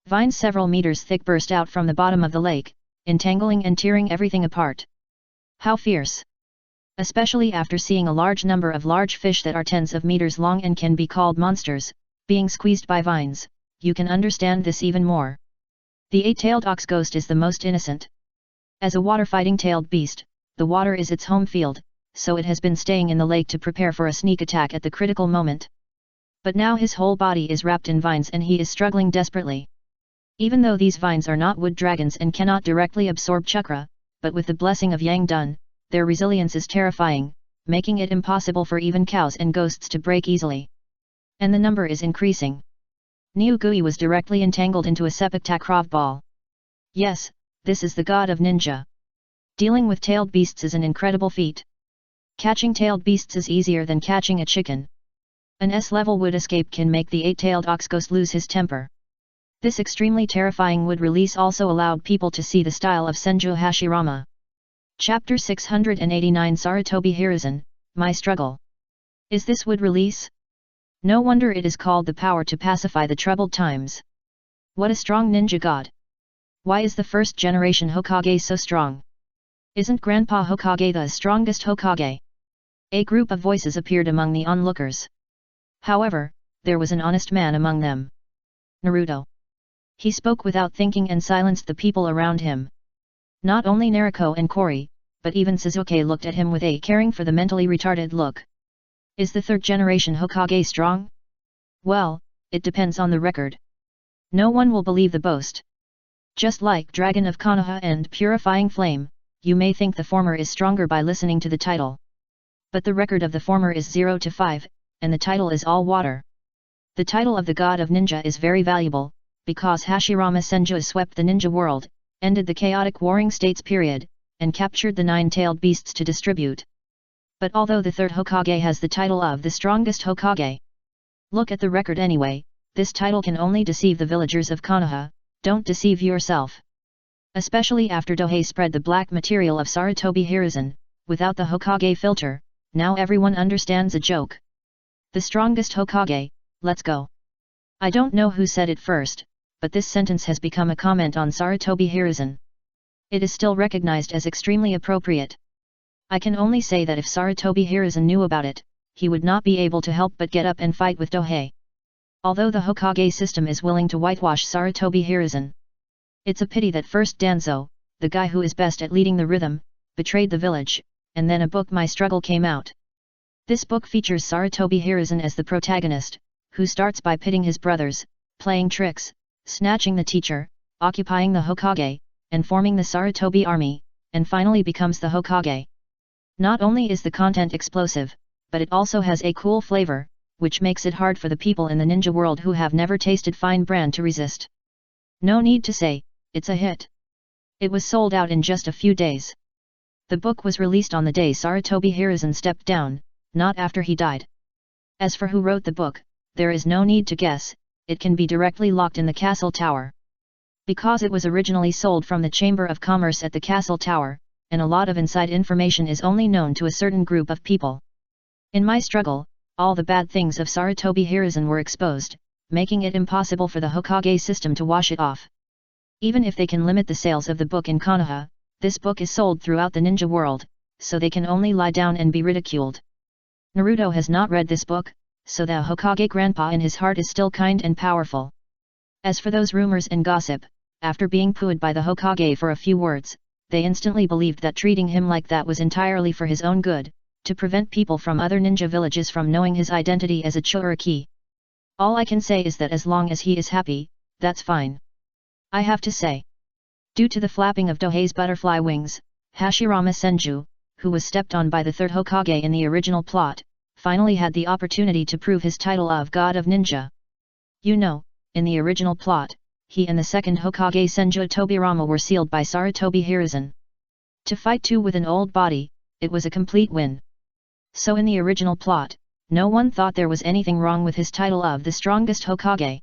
Vines several meters thick burst out from the bottom of the lake, entangling and tearing everything apart. How fierce! Especially after seeing a large number of large fish that are tens of meters long and can be called monsters, being squeezed by vines, you can understand this even more. The eight-tailed ox ghost is the most innocent. As a water-fighting tailed beast, the water is its home field, so it has been staying in the lake to prepare for a sneak attack at the critical moment. But now his whole body is wrapped in vines and he is struggling desperately. Even though these vines are not wood dragons and cannot directly absorb chakra, but with the blessing of Yang Dun, their resilience is terrifying, making it impossible for even cows and ghosts to break easily. And the number is increasing. Niugui was directly entangled into a Sepak Takrav ball. Yes, this is the god of ninja. Dealing with tailed beasts is an incredible feat. Catching tailed beasts is easier than catching a chicken. An S-level wood escape can make the eight-tailed ox ghost lose his temper. This extremely terrifying wood release also allowed people to see the style of Senju Hashirama. Chapter 689 Sarutobi Hiruzen, My Struggle. Is this wood release? No wonder it is called the power to pacify the troubled times. What a strong ninja god! Why is the first generation Hokage so strong? Isn't Grandpa Hokage the strongest Hokage? A group of voices appeared among the onlookers. However, there was an honest man among them. Naruto. He spoke without thinking and silenced the people around him. Not only Nariko and Kori, but even Sasuke looked at him with a caring for the mentally retarded look. Is the third generation Hokage strong? Well, it depends on the record. No one will believe the boast. Just like Dragon of Konoha and Purifying Flame, you may think the former is stronger by listening to the title. But the record of the former is 0 to 5, and the title is all water. The title of the God of Ninja is very valuable, because Hashirama Senju swept the ninja world, ended the chaotic warring states period, and captured the nine-tailed beasts to distribute. But although the third Hokage has the title of the strongest Hokage, look at the record anyway, This title can only deceive the villagers of Konoha, don't deceive yourself. Especially after Dohei spread the black material of Sarutobi Hiruzen, without the Hokage filter, now everyone understands a joke. The strongest Hokage, let's go. I don't know who said it first, but this sentence has become a comment on Sarutobi Hiruzen. It is still recognized as extremely appropriate. I can only say that if Sarutobi Hiruzen knew about it, he would not be able to help but get up and fight with Dohei. Although the Hokage system is willing to whitewash Sarutobi Hiruzen. It's a pity that first Danzo, the guy who is best at leading the rhythm, betrayed the village, and then a book My Struggle came out. This book features Sarutobi Hiruzen as the protagonist, who starts by pitting his brothers, playing tricks, snatching the teacher, occupying the Hokage, and forming the Sarutobi army, and finally becomes the Hokage. Not only is the content explosive, but it also has a cool flavor, which makes it hard for the people in the ninja world who have never tasted fine brand to resist. No need to say, it's a hit. It was sold out in just a few days. The book was released on the day Sarutobi Hiruzen stepped down, not after he died. As for who wrote the book, there is no need to guess, it can be directly locked in the castle tower. Because it was originally sold from the Chamber of Commerce at the castle tower, and a lot of inside information is only known to a certain group of people. In My Struggle, all the bad things of Sarutobi Hiruzen were exposed, making it impossible for the Hokage system to wash it off. Even if they can limit the sales of the book in Konoha, this book is sold throughout the ninja world, so they can only lie down and be ridiculed. Naruto has not read this book, so the Hokage grandpa in his heart is still kind and powerful. As for those rumors and gossip, after being pooed by the Hokage for a few words, they instantly believed that treating him like that was entirely for his own good, to prevent people from other ninja villages from knowing his identity as a Chouriki. All I can say is that as long as he is happy, that's fine. I have to say. Due to the flapping of Dohei's butterfly wings, Hashirama Senju, who was stepped on by the third Hokage in the original plot, finally had the opportunity to prove his title of God of Ninja. You know, in the original plot, he and the second Hokage Senju Tobirama were sealed by Sarutobi Hiruzen. To fight two with an old body, it was a complete win. So in the original plot, no one thought there was anything wrong with his title of the strongest Hokage.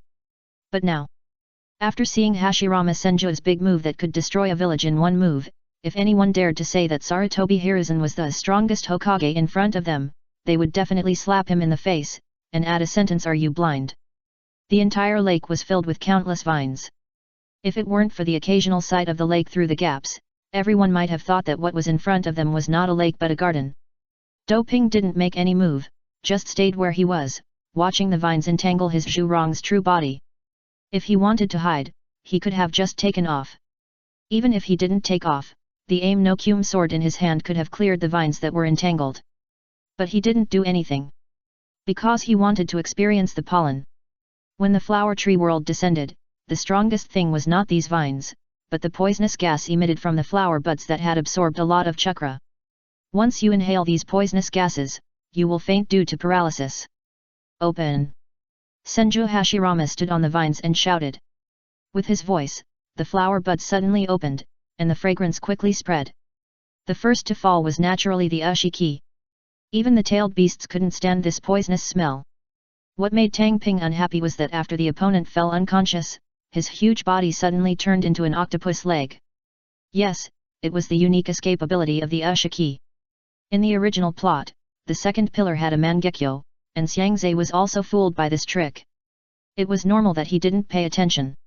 But now, after seeing Hashirama Senju's big move that could destroy a village in one move, if anyone dared to say that Sarutobi Hiruzen was the strongest Hokage in front of them, they would definitely slap him in the face, and add a sentence, "Are you blind?" The entire lake was filled with countless vines. If it weren't for the occasional sight of the lake through the gaps, everyone might have thought that what was in front of them was not a lake but a garden. Doping didn't make any move, just stayed where he was, watching the vines entangle his Zhurong's true body. If he wanted to hide, he could have just taken off. Even if he didn't take off, the aim no Kyume sword in his hand could have cleared the vines that were entangled. But he didn't do anything. Because he wanted to experience the pollen. When the flower tree world descended, the strongest thing was not these vines, but the poisonous gas emitted from the flower buds that had absorbed a lot of chakra. Once you inhale these poisonous gases, you will faint due to paralysis. Open! Senju Hashirama stood on the vines and shouted. With his voice, the flower buds suddenly opened, and the fragrance quickly spread. The first to fall was naturally the Ushiki. Even the tailed beasts couldn't stand this poisonous smell. What made Tang Ping unhappy was that after the opponent fell unconscious, his huge body suddenly turned into an octopus leg. Yes, it was the unique escapability of the Ushiki. In the original plot, the second pillar had a Mangekyo, and Xiangzhe was also fooled by this trick. It was normal that he didn't pay attention.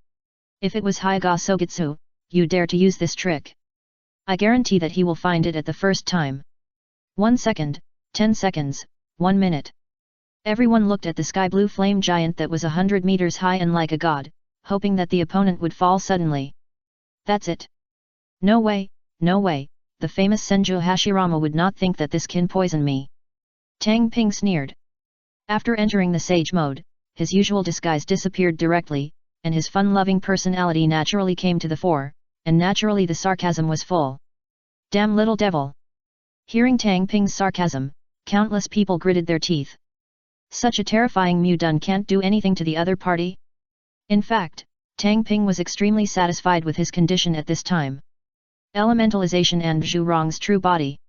If it was Hyaga Sogetsu, you dare to use this trick. I guarantee that he will find it at the first time. 1 second, 10 seconds, 1 minute. Everyone looked at the sky blue flame giant that was 100 meters high and like a god, hoping that the opponent would fall suddenly. That's it. No way, the famous Senju Hashirama would not think that this can poison me. Tang Ping sneered. After entering the sage mode, his usual disguise disappeared directly, and his fun-loving personality naturally came to the fore, and naturally the sarcasm was full. Damn little devil! Hearing Tang Ping's sarcasm, countless people gritted their teeth. Such a terrifying Mu-dun can't do anything to the other party? In fact, Tang Ping was extremely satisfied with his condition at this time. Elementalization and Zhurong's true body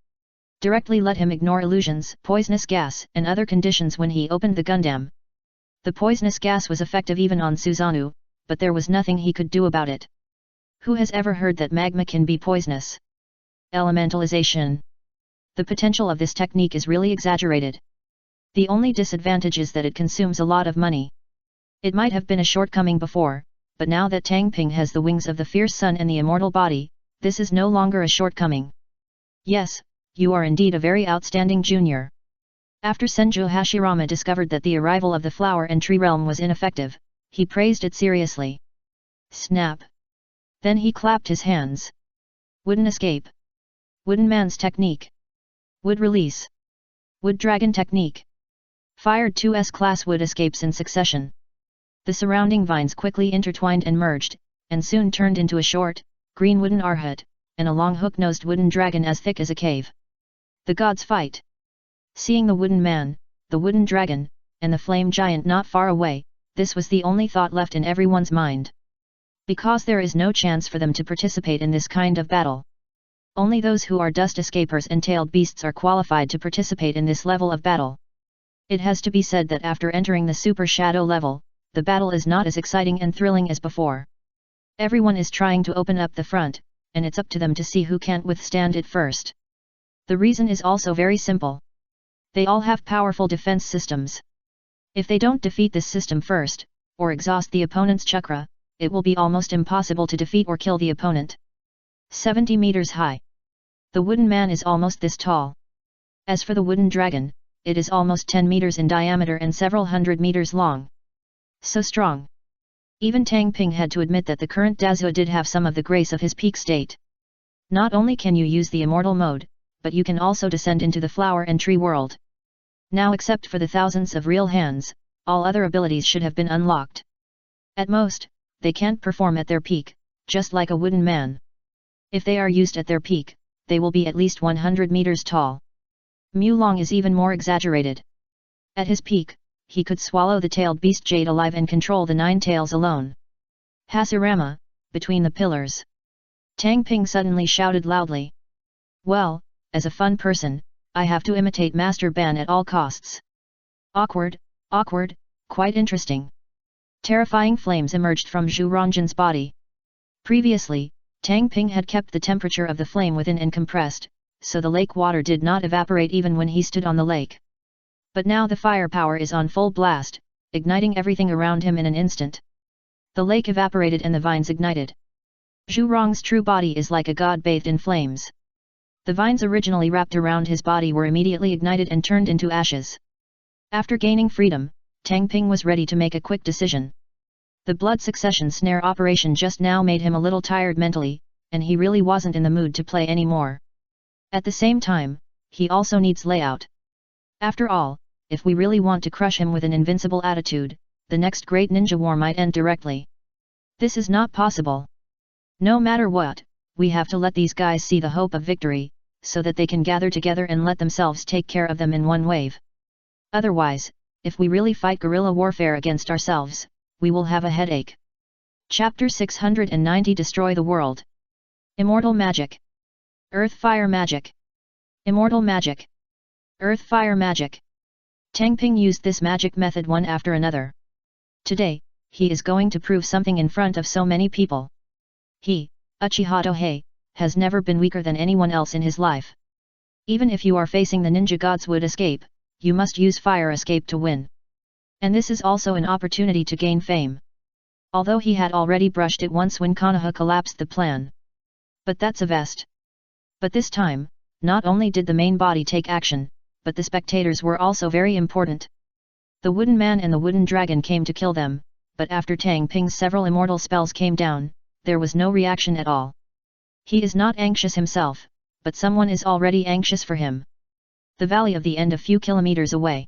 directly let him ignore illusions, poisonous gas, and other conditions when he opened the Gundam. The poisonous gas was effective even on Susanoo, but there was nothing he could do about it. Who has ever heard that magma can be poisonous? Elementalization. The potential of this technique is really exaggerated. The only disadvantage is that it consumes a lot of money. It might have been a shortcoming before, but now that Tang Ping has the wings of the fierce sun and the immortal body, this is no longer a shortcoming. Yes, you are indeed a very outstanding junior. After Senju Hashirama discovered that the arrival of the flower and tree realm was ineffective, he praised it seriously. Snap! Then he clapped his hands. Wooden escape. Wooden man's technique. Wood release. Wood dragon technique. Fired 2 S-class wood escapes in succession. The surrounding vines quickly intertwined and merged, and soon turned into a short, green wooden arhat, and a long hook-nosed wooden dragon as thick as a cave. The gods fight. Seeing the wooden man, the wooden dragon, and the flame giant not far away, this was the only thought left in everyone's mind. Because there is no chance for them to participate in this kind of battle. Only those who are dust escapers and tailed beasts are qualified to participate in this level of battle. It has to be said that after entering the Super Shadow level, the battle is not as exciting and thrilling as before. Everyone is trying to open up the front, and it's up to them to see who can't withstand it first. The reason is also very simple. They all have powerful defense systems. If they don't defeat this system first, or exhaust the opponent's chakra, it will be almost impossible to defeat or kill the opponent. 70 meters high. The wooden man is almost this tall. As for the wooden dragon, it is almost 10 meters in diameter and several hundred meters long. So strong. Even Tang Ping had to admit that the current Dazuo did have some of the grace of his peak state. Not only can you use the immortal mode, but you can also descend into the flower and tree world. Now except for the thousands of real hands, all other abilities should have been unlocked. At most, they can't perform at their peak, just like a wooden man. If they are used at their peak, they will be at least 100 meters tall. Mu Long is even more exaggerated. At his peak, he could swallow the tailed beast jade alive and control the 9 tails alone. Hashirama, between the pillars. Tang Ping suddenly shouted loudly. Well, as a fun person, I have to imitate Master Ban at all costs. Awkward, awkward, quite interesting. Terrifying flames emerged from Zhu Rongjin's body. Previously, Tang Ping had kept the temperature of the flame within and compressed, so the lake water did not evaporate even when he stood on the lake. But now the firepower is on full blast, igniting everything around him in an instant. The lake evaporated and the vines ignited. Zhu Rong's true body is like a god bathed in flames. The vines originally wrapped around his body were immediately ignited and turned into ashes. After gaining freedom, Tang Ping was ready to make a quick decision. The blood succession snare operation just now made him a little tired mentally, and he really wasn't in the mood to play anymore. At the same time, he also needs layout. After all, if we really want to crush him with an invincible attitude, the next great ninja war might end directly. This is not possible. No matter what, we have to let these guys see the hope of victory, so that they can gather together and let themselves take care of them in one wave. Otherwise, if we really fight guerrilla warfare against ourselves, we will have a headache. Chapter 690 Destroy the World. Immortal Magic. Earth Fire Magic. Immortal Magic. Earth Fire Magic. Tang Ping used this magic method one after another. Today, he is going to prove something in front of so many people. He, Uchiha Tohei, has never been weaker than anyone else in his life. Even if you are facing the ninja gods would escape, you must use fire escape to win. And this is also an opportunity to gain fame. Although he had already brushed it once when Konoha collapsed the plan. But that's a vest. But this time, not only did the main body take action, but the spectators were also very important. The wooden man and the wooden dragon came to kill them, but after Tang Ping's several immortal spells came down, there was no reaction at all. He is not anxious himself, but someone is already anxious for him. The valley of the end a few kilometers away.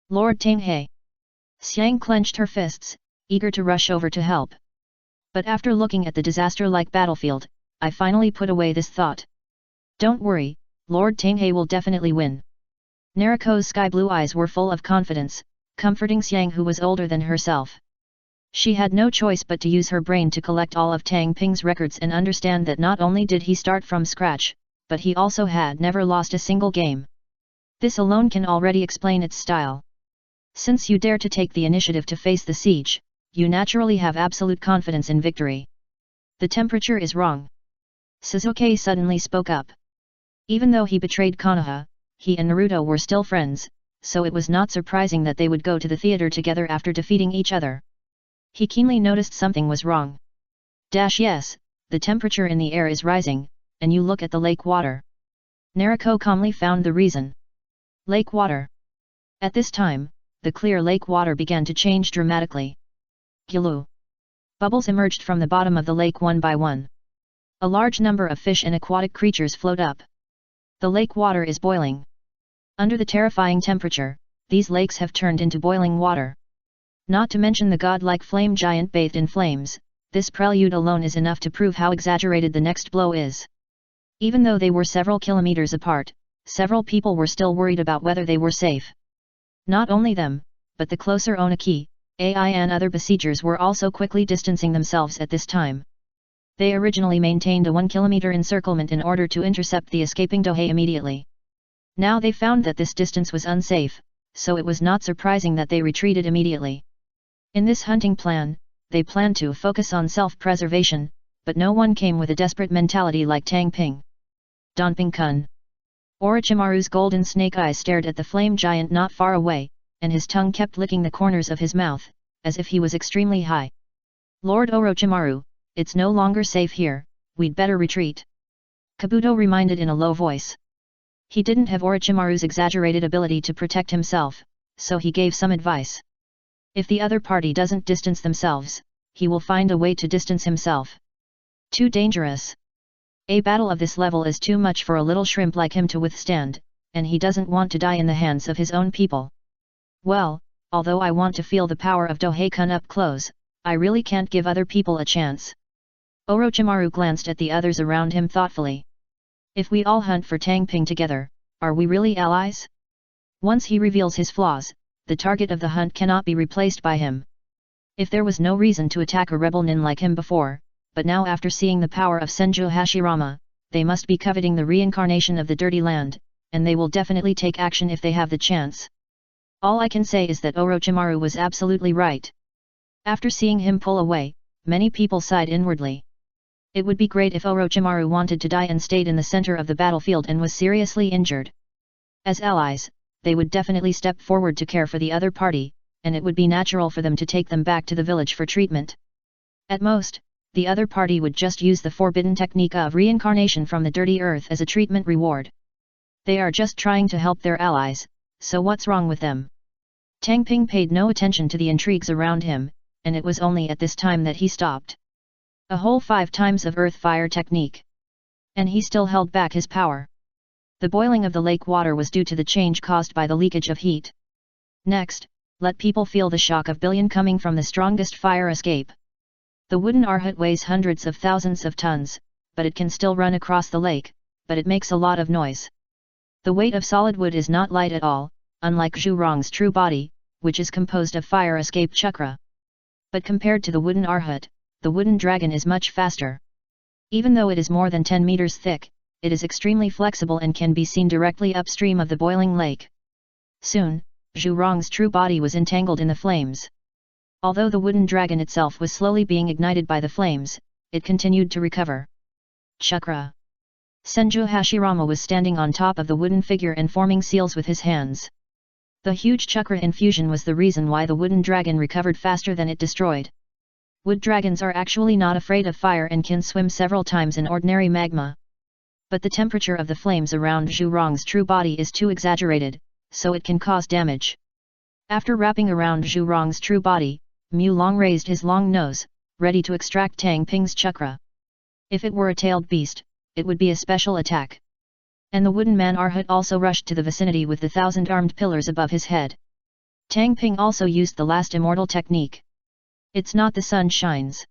Lord Tanghai. Xiang clenched her fists, eager to rush over to help. But after looking at the disaster-like battlefield, I finally put away this thought. Don't worry, Lord Tanghai will definitely win. Nariko's sky-blue eyes were full of confidence, comforting Xiang who was older than herself. She had no choice but to use her brain to collect all of Tang Ping's records and understand that not only did he start from scratch, but he also had never lost a single game. This alone can already explain its style. Since you dare to take the initiative to face the siege, you naturally have absolute confidence in victory. The temperature is wrong. Sasuke suddenly spoke up. Even though he betrayed Konoha, he and Naruto were still friends, so it was not surprising that they would go to the theater together after defeating each other. He keenly noticed something was wrong. Yes, the temperature in the air is rising, and you look at the lake water. Naruto calmly found the reason. Lake water. At this time, the clear lake water began to change dramatically. Gulu. Bubbles emerged from the bottom of the lake one by one. A large number of fish and aquatic creatures float up. The lake water is boiling. Under the terrifying temperature, these lakes have turned into boiling water. Not to mention the godlike flame giant bathed in flames, this prelude alone is enough to prove how exaggerated the next blow is. Even though they were several kilometers apart, several people were still worried about whether they were safe. Not only them, but the closer Oniki, Ai and other besiegers were also quickly distancing themselves at this time. They originally maintained a 1 kilometer encirclement in order to intercept the escaping Dohei immediately. Now they found that this distance was unsafe, so it was not surprising that they retreated immediately. In this hunting plan, they planned to focus on self-preservation, but no one came with a desperate mentality like Tang Ping. Donping-kun. Orochimaru's golden snake eyes stared at the flame giant not far away, and his tongue kept licking the corners of his mouth, as if he was extremely high. Lord Orochimaru, it's no longer safe here, we'd better retreat. Kabuto reminded in a low voice. He didn't have Orochimaru's exaggerated ability to protect himself, so he gave some advice. If the other party doesn't distance themselves, he will find a way to distance himself. Too dangerous. A battle of this level is too much for a little shrimp like him to withstand, and he doesn't want to die in the hands of his own people. Well, although I want to feel the power of Dohei-kun up close, I really can't give other people a chance. Orochimaru glanced at the others around him thoughtfully. If we all hunt for Tang Ping together, are we really allies? Once he reveals his flaws, the target of the hunt cannot be replaced by him. If there was no reason to attack a rebel nin like him before, but now after seeing the power of Senju Hashirama, they must be coveting the reincarnation of the Dirty Land, and they will definitely take action if they have the chance. All I can say is that Orochimaru was absolutely right. After seeing him pull away, many people sighed inwardly. It would be great if Orochimaru wanted to die and stayed in the center of the battlefield and was seriously injured. As allies, they would definitely step forward to care for the other party, and it would be natural for them to take them back to the village for treatment. At most, the other party would just use the forbidden technique of reincarnation from the dirty earth as a treatment reward. They are just trying to help their allies, so what's wrong with them? Tang Ping paid no attention to the intrigues around him, and it was only at this time that he stopped. A whole 5 times of earth-fire technique. And he still held back his power. The boiling of the lake water was due to the change caused by the leakage of heat. Next, let people feel the shock of billion coming from the strongest fire escape. The wooden arhat weighs hundreds of thousands of tons, but it can still run across the lake, but it makes a lot of noise. The weight of solid wood is not light at all, unlike Zhurong's true body, which is composed of fire escape chakra. But compared to the wooden arhat, the wooden dragon is much faster. Even though it is more than 10 meters thick, it is extremely flexible and can be seen directly upstream of the boiling lake. Soon, Zhurong's true body was entangled in the flames. Although the wooden dragon itself was slowly being ignited by the flames, it continued to recover. Chakra. Senju Hashirama was standing on top of the wooden figure and forming seals with his hands. The huge chakra infusion was the reason why the wooden dragon recovered faster than it destroyed. Wood dragons are actually not afraid of fire and can swim several times in ordinary magma. But the temperature of the flames around Zhurong's true body is too exaggerated, so it can cause damage. After wrapping around Zhurong's true body, Mu Long raised his long nose, ready to extract Tang Ping's chakra. If it were a tailed beast, it would be a special attack. And the wooden man Arhat also rushed to the vicinity with the 1,000 armed pillars above his head. Tang Ping also used the last immortal technique. It's not the sun shines.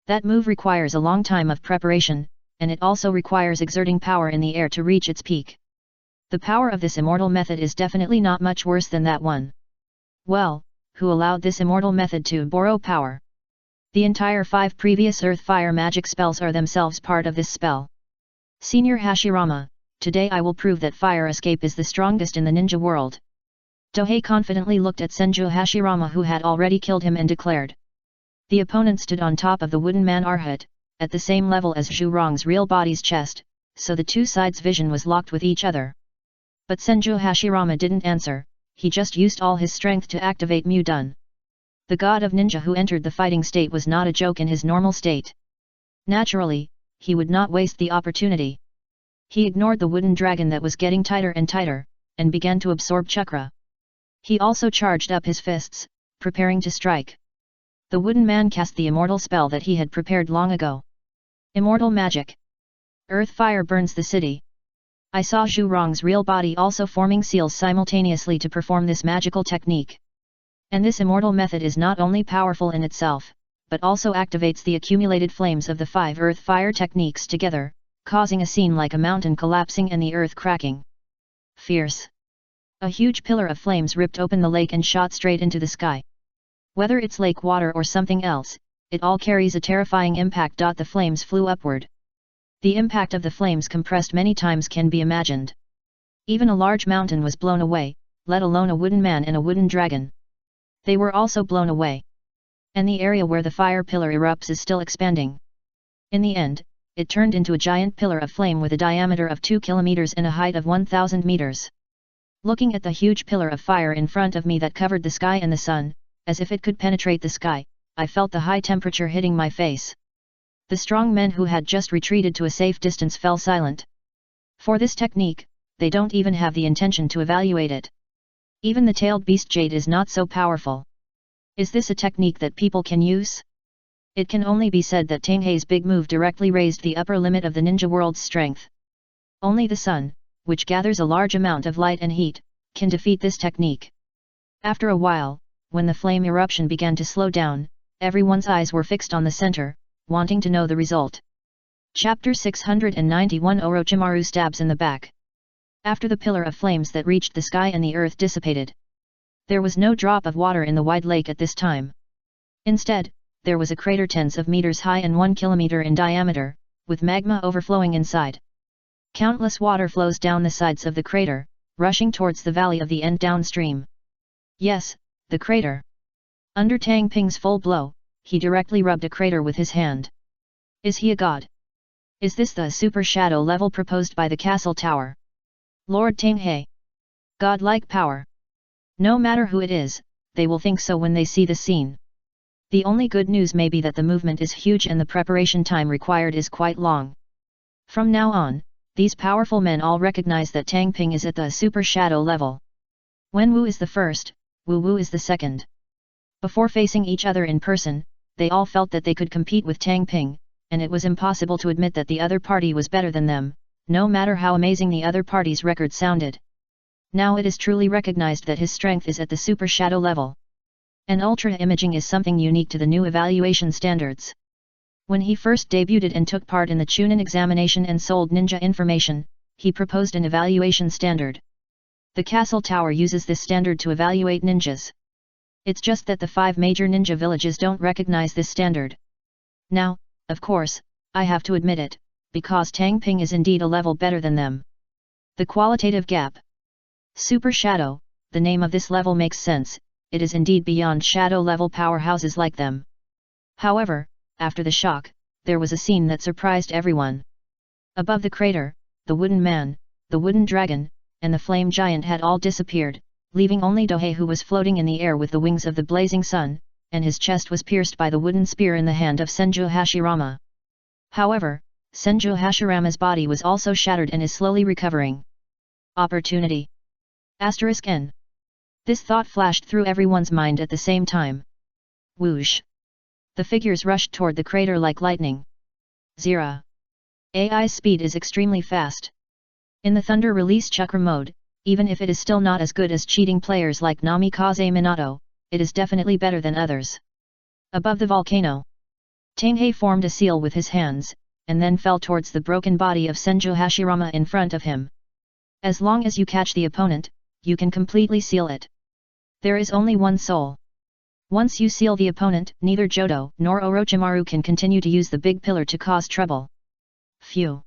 That move requires a long time of preparation, and it also requires exerting power in the air to reach its peak. The power of this immortal method is definitely not much worse than that one. Well, who allowed this immortal method to borrow power? The entire 5 previous earth-fire magic spells are themselves part of this spell. Senior Hashirama, today I will prove that fire escape is the strongest in the ninja world. Dohei confidently looked at Senju Hashirama, who had already killed him, and declared. The opponent stood on top of the wooden man Arhat, at the same level as Zhu Rong's real body's chest, so the two sides' vision was locked with each other. But Senju Hashirama didn't answer, he just used all his strength to activate Mu Dun. The god of ninja who entered the fighting state was not a joke in his normal state. Naturally, he would not waste the opportunity. He ignored the wooden dragon that was getting tighter and tighter, and began to absorb chakra. He also charged up his fists, preparing to strike. The wooden man cast the immortal spell that he had prepared long ago. Immortal magic. Earth fire burns the city. I saw Zhu Rong's real body also forming seals simultaneously to perform this magical technique. And this immortal method is not only powerful in itself, but also activates the accumulated flames of the 5 earth fire techniques together, causing a scene like a mountain collapsing and the earth cracking. Fierce. A huge pillar of flames ripped open the lake and shot straight into the sky. Whether it's lake water or something else, it all carries a terrifying impact. The flames flew upward. The impact of the flames compressed many times can be imagined. Even a large mountain was blown away, let alone a wooden man and a wooden dragon. They were also blown away. And the area where the fire pillar erupts is still expanding. In the end, it turned into a giant pillar of flame with a diameter of 2 kilometers and a height of 1,000 meters. Looking at the huge pillar of fire in front of me that covered the sky and the sun, as if it could penetrate the sky, I felt the high temperature hitting my face. The strong men who had just retreated to a safe distance fell silent. For this technique, they don't even have the intention to evaluate it. Even the tailed beast jade is not so powerful. Is this a technique that people can use? It can only be said that Tanghei's big move directly raised the upper limit of the ninja world's strength. Only the sun, which gathers a large amount of light and heat, can defeat this technique. After a while, when the flame eruption began to slow down, everyone's eyes were fixed on the center, wanting to know the result. Chapter 691 Orochimaru stabs in the back. After the pillar of flames that reached the sky and the earth dissipated, there was no drop of water in the wide lake at this time. Instead, there was a crater tens of meters high and 1 kilometer in diameter, with magma overflowing inside. Countless water flows down the sides of the crater, rushing towards the valley of the end downstream. Yes, the crater. Under Tang Ping's full blow, he directly rubbed a crater with his hand. Is he a god? Is this the super shadow level proposed by the castle tower? Lord Tanghei. God-like power. No matter who it is, they will think so when they see the scene. The only good news may be that the movement is huge and the preparation time required is quite long. From now on, these powerful men all recognize that Tang Ping is at the super shadow level. Wen Wu is the first, Wu Wu is the second. Before facing each other in person, they all felt that they could compete with Tang Ping, and it was impossible to admit that the other party was better than them, no matter how amazing the other party's record sounded. Now it is truly recognized that his strength is at the super shadow level. And ultra imaging is something unique to the new evaluation standards. When he first debuted and took part in the Chunin examination and sold ninja information, he proposed an evaluation standard. The castle tower uses this standard to evaluate ninjas. It's just that the 5 major ninja villages don't recognize this standard. Now, of course, I have to admit it, because Tang Ping is indeed a level better than them. The qualitative gap. Super Shadow, the name of this level makes sense, it is indeed beyond shadow level powerhouses like them. However, after the shock, there was a scene that surprised everyone. Above the crater, the wooden man, the wooden dragon, and the flame giant had all disappeared, leaving only Dohei, who was floating in the air with the wings of the blazing sun, and his chest was pierced by the wooden spear in the hand of Senju Hashirama. However, Senju Hashirama's body was also shattered and is slowly recovering. Opportunity. *N. This thought flashed through everyone's mind at the same time. Whoosh! The figures rushed toward the crater like lightning. 0. AI's speed is extremely fast. In the Thunder Release Chakra mode, even if it is still not as good as cheating players like Namikaze Minato, it is definitely better than others. Above the volcano, Tanghei formed a seal with his hands, and then fell towards the broken body of Senju Hashirama in front of him. As long as you catch the opponent, you can completely seal it. There is only one soul. Once you seal the opponent, neither Jodo nor Orochimaru can continue to use the big pillar to cause trouble. Phew!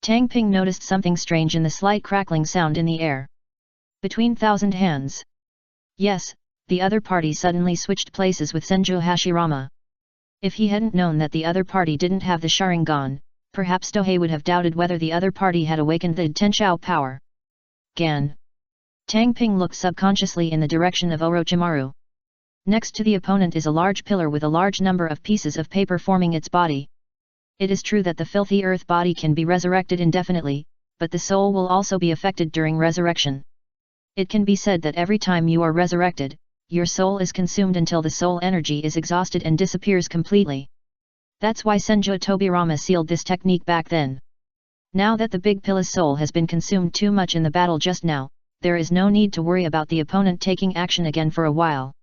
Tang Ping noticed something strange in the slight crackling sound in the air. Between 1,000 hands, Yes, the other party suddenly switched places with Senju Hashirama. If he hadn't known that the other party didn't have the Sharingan, perhaps Dohei would have doubted whether the other party had awakened the Tenshou power. Gan. Tang Ping looked subconsciously in the direction of Orochimaru. Next to the opponent is a large pillar with a large number of pieces of paper forming its body. It is true that the filthy earth body can be resurrected indefinitely, but the soul will also be affected during resurrection. It can be said that every time you are resurrected, your soul is consumed until the soul energy is exhausted and disappears completely. That's why Senju Tobirama sealed this technique back then. Now that the big pilla's soul has been consumed too much in the battle just now, there is no need to worry about the opponent taking action again for a while.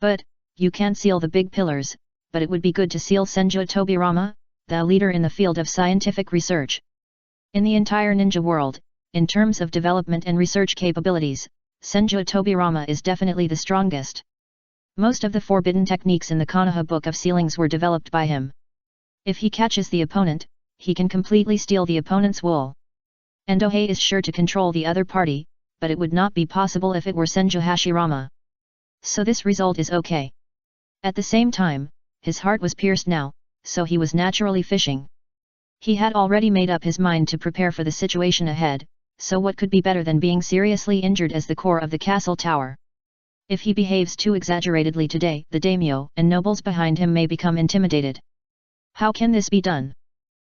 But, you can't seal the big pillars, but it would be good to seal Senju Tobirama, the leader in the field of scientific research. In the entire ninja world, in terms of development and research capabilities, Senju Tobirama is definitely the strongest. Most of the forbidden techniques in the Konoha Book of Sealings were developed by him. If he catches the opponent, he can completely steal the opponent's wool. And Dohei is sure to control the other party, but it would not be possible if it were Senju Hashirama. So this result is okay. At the same time, his heart was pierced now, so he was naturally fishing. He had already made up his mind to prepare for the situation ahead, so what could be better than being seriously injured as the core of the castle tower? If he behaves too exaggeratedly today, the daimyo and nobles behind him may become intimidated. How can this be done?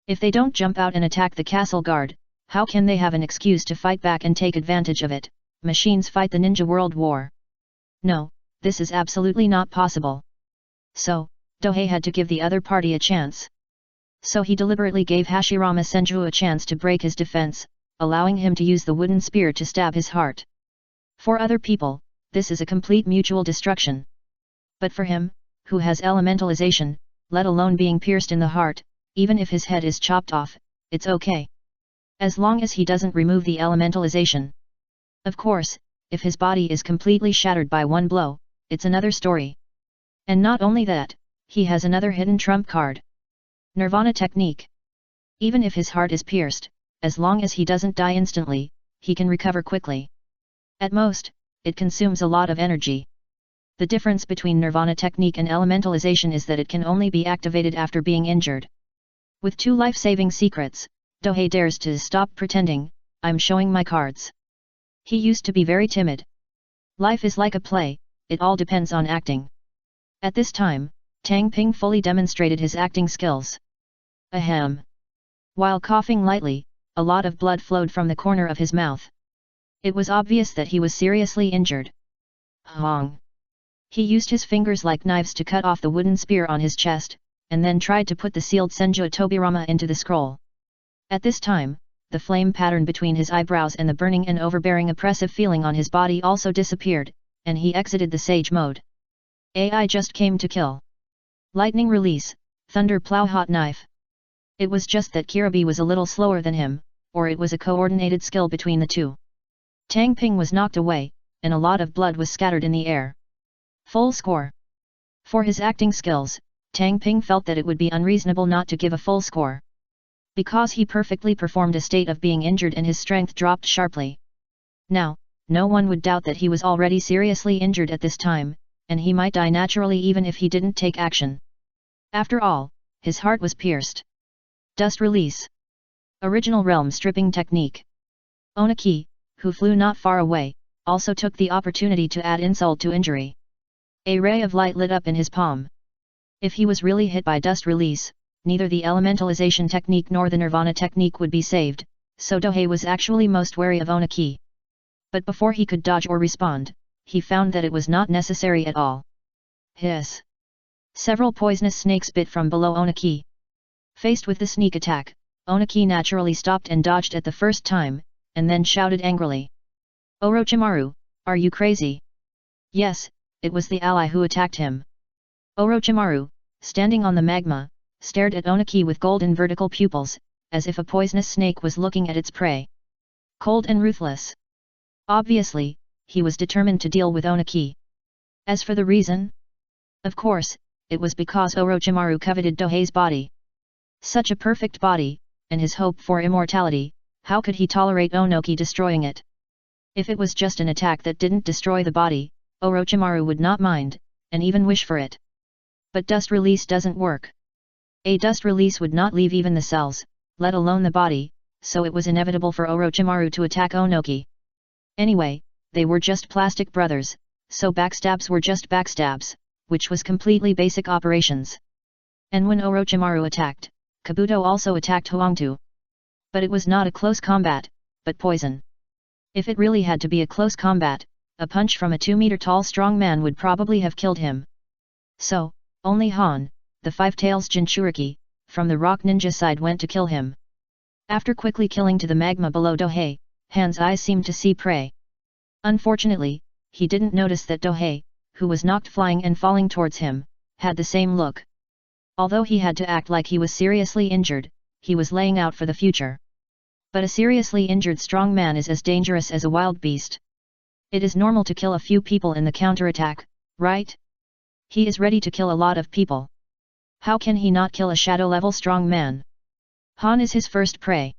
If they don't jump out and attack the castle guard, how can they have an excuse to fight back and take advantage of it? Machines fight the ninja world war. No, this is absolutely not possible. So, Dohei had to give the other party a chance. So he deliberately gave Hashirama Senju a chance to break his defense, allowing him to use the wooden spear to stab his heart. For other people, this is a complete mutual destruction. But for him, who has elementalization, let alone being pierced in the heart, even if his head is chopped off, it's okay. As long as he doesn't remove the elementalization. Of course, if his body is completely shattered by one blow, it's another story. And not only that, he has another hidden trump card. Nirvana technique. Even if his heart is pierced, as long as he doesn't die instantly, he can recover quickly. At most, it consumes a lot of energy. The difference between Nirvana technique and elementalization is that it can only be activated after being injured. With 2 life-saving secrets, Dohei dares to stop pretending, I'm showing my cards. He used to be very timid. Life is like a play, it all depends on acting. At this time, Tang Ping fully demonstrated his acting skills. Ahem. While coughing lightly, a lot of blood flowed from the corner of his mouth. It was obvious that he was seriously injured. Hong. He used his fingers like knives to cut off the wooden spear on his chest, and then tried to put the sealed Senju Tobirama into the scroll. At this time, the flame pattern between his eyebrows and the burning and overbearing oppressive feeling on his body also disappeared, and he exited the sage mode. AI just came to kill. Lightning release, thunder plow hot knife. It was just that Kiribi was a little slower than him, or it was a coordinated skill between the two. Tang Ping was knocked away, and a lot of blood was scattered in the air. Full score. For his acting skills, Tang Ping felt that it would be unreasonable not to give a full score. Because he perfectly performed a state of being injured and his strength dropped sharply. Now, no one would doubt that he was already seriously injured at this time, and he might die naturally even if he didn't take action. After all, his heart was pierced. Dust release. Original realm stripping technique. Onaki, who flew not far away, also took the opportunity to add insult to injury. A ray of light lit up in his palm. If he was really hit by dust release, neither the elementalization technique nor the nirvana technique would be saved, so Dohei was actually most wary of Onaki. But before he could dodge or respond, he found that it was not necessary at all. Hiss! Several poisonous snakes bit from below Onaki. Faced with the sneak attack, Onaki naturally stopped and dodged at the first time, and then shouted angrily. Orochimaru, are you crazy? Yes, it was the ally who attacked him. Orochimaru, standing on the magma, stared at Onaki with golden vertical pupils, as if a poisonous snake was looking at its prey. Cold and ruthless. Obviously, he was determined to deal with Onaki. As for the reason? Of course, it was because Orochimaru coveted Dohei's body. Such a perfect body, and his hope for immortality, how could he tolerate Onaki destroying it? If it was just an attack that didn't destroy the body, Orochimaru would not mind, and even wish for it. But dust release doesn't work. A dust release would not leave even the cells, let alone the body, so it was inevitable for Orochimaru to attack Onoki. Anyway, they were just plastic brothers, so backstabs were just backstabs, which was completely basic operations. And when Orochimaru attacked, Kabuto also attacked Huangtu. But it was not a close combat, but poison. If it really had to be a close combat, a punch from a 2-meter-tall strong man would probably have killed him. So, only Han, the Five Tails Jinchuriki, from the rock ninja side went to kill him. After quickly killing to the magma below Dohei, Han's eyes seemed to see prey. Unfortunately, he didn't notice that Dohei, who was knocked flying and falling towards him, had the same look. Although he had to act like he was seriously injured, he was laying out for the future. But a seriously injured strong man is as dangerous as a wild beast. It is normal to kill a few people in the counterattack, right? He is ready to kill a lot of people. How can he not kill a shadow-level strong man? Han is his first prey.